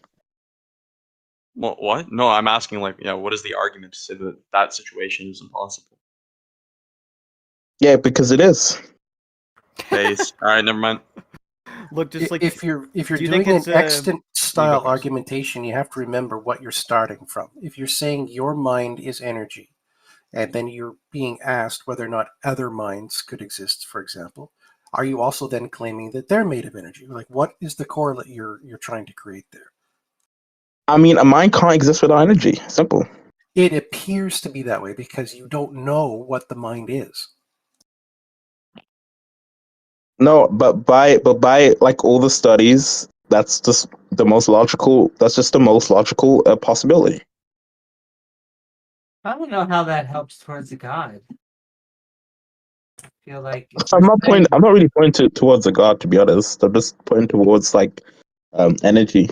Well, what? No, I'm asking like, yeah, what is the argument to say that that situation is impossible?
Yeah, because it is.
Base. All right, never mind.
Look, just like
If you're
do you
doing
think
an
it's,
extant style
first.
argumentation, you have to remember what you're starting from. If you're saying your mind is energy, and then you're being asked whether or not other minds could exist, for example, are you also then claiming that they're made of energy? Like, what is the correlate you're trying to create there?
I mean, a mind can't exist without energy. Simple.
It appears to be that way because you don't know what the mind is.
No, but by like all the studies, that's just the most logical. That's just the most logical possibility.
I don't know how that helps towards a god. I feel like if
I'm
you're
not
saying-
I'm not really pointing towards a god, to be honest. I'm just pointing towards like energy,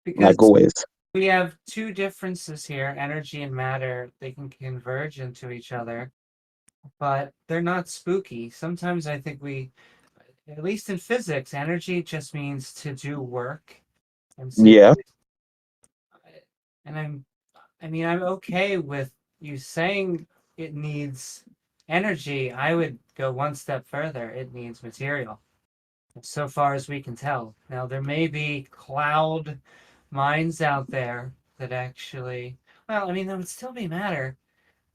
because
like always.
we have two differences here, energy and matter. They can converge into each other, but they're not spooky. Sometimes I think at least in physics, energy just means to do work. And so
Yeah.
And I'm okay with you saying it needs energy. I would go one step further. It needs material. So far as we can tell. Now there may be cloud minds out there that actually, well, I mean, that would still be matter,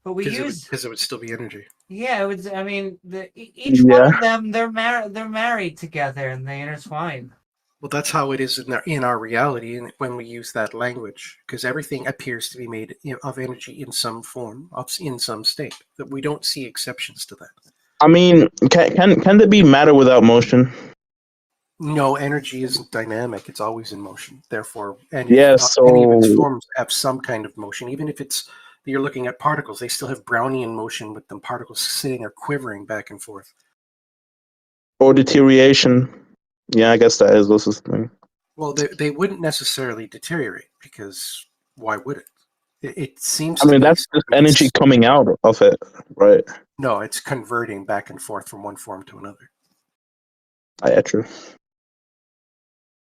but we use
because it would still be energy.
yeah, it would. I mean, each one
Yeah.
of them they're married together and they intertwine.
Well, that's how it is in our reality, and when we use that language, because everything appears to be made of energy in some form, in some state. That we don't see exceptions to that.
I mean, can there be matter without motion?
No, energy isn't dynamic; it's always in motion. Therefore,
Yeah,
any of its
so-
forms have some kind of motion. Even if you're looking at particles, they still have Brownian motion with them particles sitting or quivering back and forth.
Or deterioration. Yeah, I guess that is also something.
Well, they wouldn't necessarily deteriorate because why would it? It seems
I
to
mean,
be
that's just energy coming out of it, right?
no, it's converting back and forth from one form to another.
Yeah, true.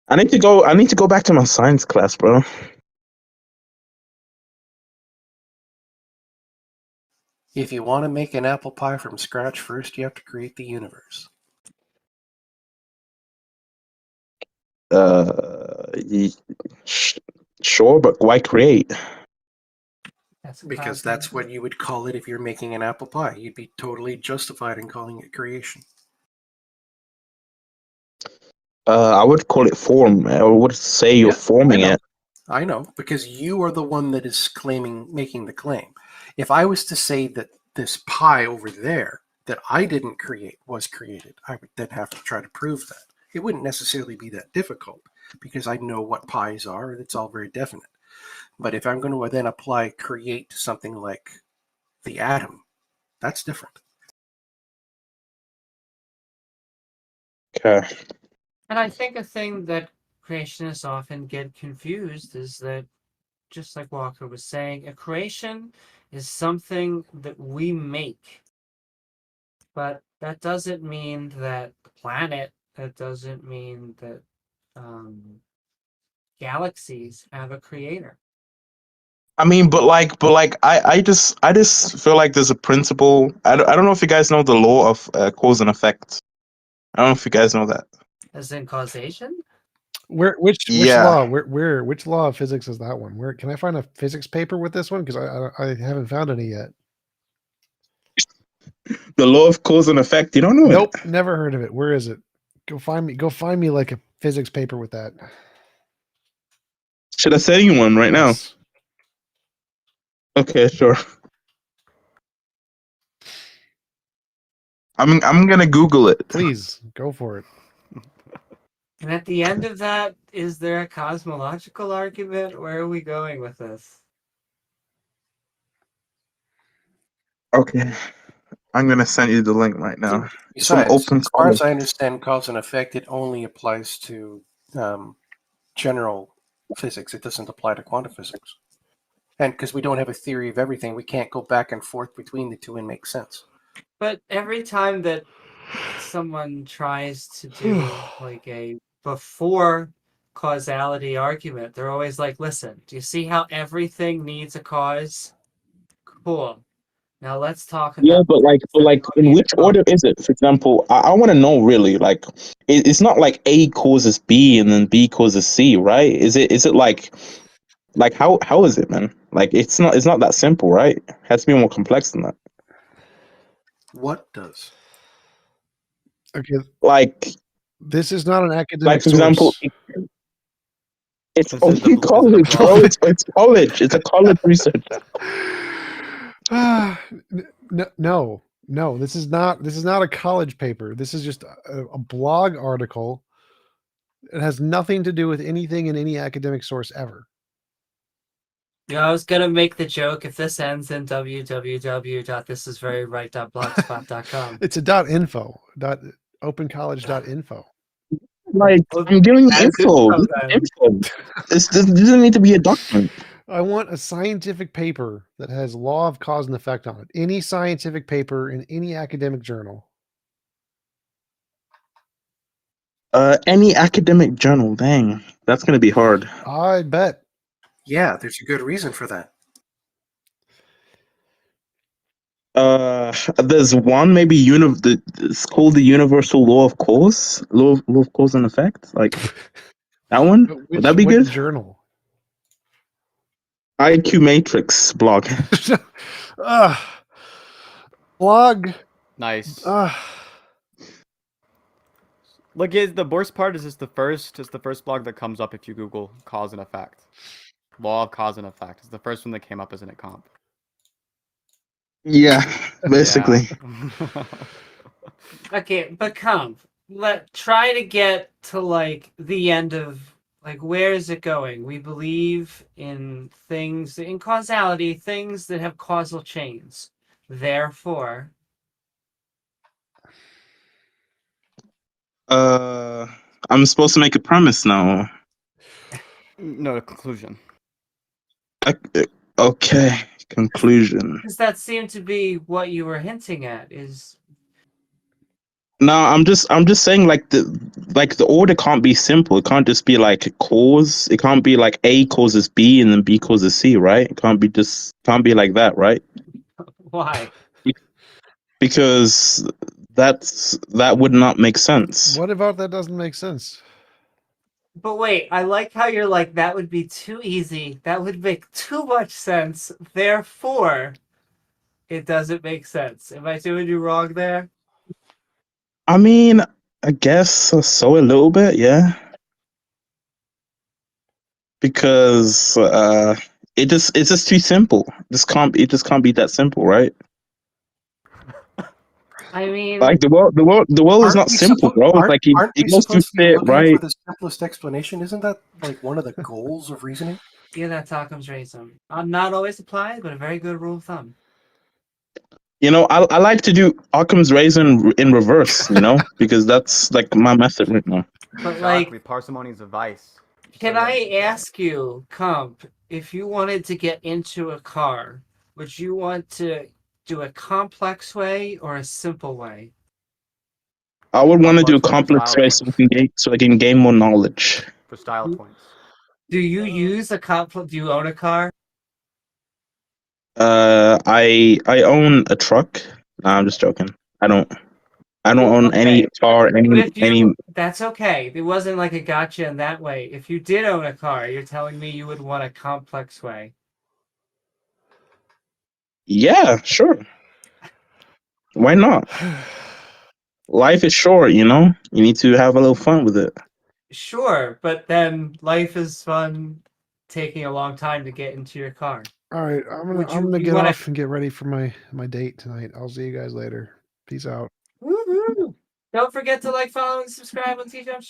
I need to go back to my science class, bro.
If you want to make an apple pie from scratch, first you have to create the universe.
Sure, but why create?
Because that's what you would call it if you're making an apple pie. You'd be totally justified in calling it creation.
I would call it form. I would say you're forming it.
I know, because you are the one that is making the claim. If I was to say that this pie over there that I didn't create was created, I would then have to try to prove that. It wouldn't necessarily be that difficult because I know what pies are and it's all very definite. But if I'm going to then apply create to something like the atom, that's different.
Okay.
And I think a thing that creationists often get confused is that, just like Walker was saying, a creation is something that we make. But that doesn't mean that the planet, that doesn't mean that galaxies have a creator.
I mean, but I just feel like there's a principle. I don't know if you guys know the law of cause and effect. I don't know if you guys know that.
As in causation?
Which
Yeah.
law? Which law of physics is that one? Where can I find a physics paper with this one? Because I haven't found any yet.
The law of cause and effect. You don't know
Nope,
it?
never heard of it. Where is it? Go find me like a physics paper with that.
Should I send you one right
Yes.
now? Okay, sure. I'm gonna Google it.
Please go for it.
And at the end of that, is there a cosmological argument? Where are we going with this?
Okay, I'm gonna send you the link right now.
Besides,
Some open
as far as
college.
I understand cause and effect, it only applies to general physics. It doesn't apply to quantum physics. And because we don't have a theory of everything, we can't go back and forth between the two and make sense.
But every time that someone tries to do like a before causality argument, they're always like, listen, do you see how everything needs a cause? Cool. Now let's talk about
Yeah, but in which order is it? For example, I want to know really. Like, it's not like A causes B and then B causes C, right? Is it like how is it, man? Like, it's not that simple, right? It has to be more complex than that.
What does?
Okay.
Like,
this is not an academic
like for
source.
example, it's
Is it the
college,
blog?
bro. It's college. It's a college research.
No, this is not a college paper. This is just a blog article. It has nothing to do with anything in any academic source ever.
Yeah, I was gonna make the joke if this ends in www.thisisveryright.blogspot.com.
It's a .info, opencollege.info.
Like, I'm giving you info. This doesn't need to be a document.
I want a scientific paper that has law of cause and effect on it. Any scientific paper in any academic journal.
Any academic journal. Dang, that's gonna be hard.
I bet.
Yeah, there's a good reason for that.
There's one maybe it's called the Universal Law of Cause, law of cause and effect. Like that one. Would that be
what
good?
Journal?
IQ Matrix blog.
Blog.
Nice. Look, the worst part is it's the first blog that comes up if you Google cause and effect. Law of cause and effect. It's the first one that came up as in a comp.
Yeah, basically.
Yeah.
Okay, but try to get to like the end of like where is it going? We believe in things in causality, things that have causal chains. Therefore,
I'm supposed to make a premise now.
No, conclusion.
Okay, conclusion.
Because that seemed to be what you were hinting at. Is
No, I'm just saying like the order can't be simple. It can't just be like a cause. It can't be like A causes B and then B causes C, right? It can't be like that, right?
why?
Because that would not make sense.
What about that doesn't make sense?
But wait, I like how you're like, that would be too easy. That would make too much sense. Therefore, it doesn't make sense. Am I doing you wrong there?
I mean, I guess so a little bit, yeah. Because it's just too simple. It just can't be that simple, right?
I mean,
Like the world is not simple, bro. It's like
aren't
it
we
goes to
supposed to be
fit,
looking
right?
for the simplest explanation? Isn't that like one of the goals of reasoning?
yeah, that's Occam's razor. Not always applied, but a very good rule of thumb.
You know, I like to do Occam's razor in reverse, you know, because that's like my method right now.
But like,
Exactly, parsimony is a vice.
can I ask you, Comp, if you wanted to get into a car, would you want to do a complex way or a simple way?
I would want to do a
Complex
complex
style
way so I can gain more knowledge.
For style points.
Do you use a complex? Do you own a car?
I own a truck. Nah, I'm just joking. I don't own any car, any.
That's okay. It wasn't like a gotcha in that way. If you did own a car, you're telling me you would want a complex way.
Yeah, sure. Why not? Life is short, you know. You need to have a little fun with it.
Sure, but then life is fun taking a long time to get into your car.
All right, I'm gonna get off and get ready for my date tonight. I'll see you guys later. Peace out.
Woo-hoo. Don't forget to like, follow, and subscribe on Tictok.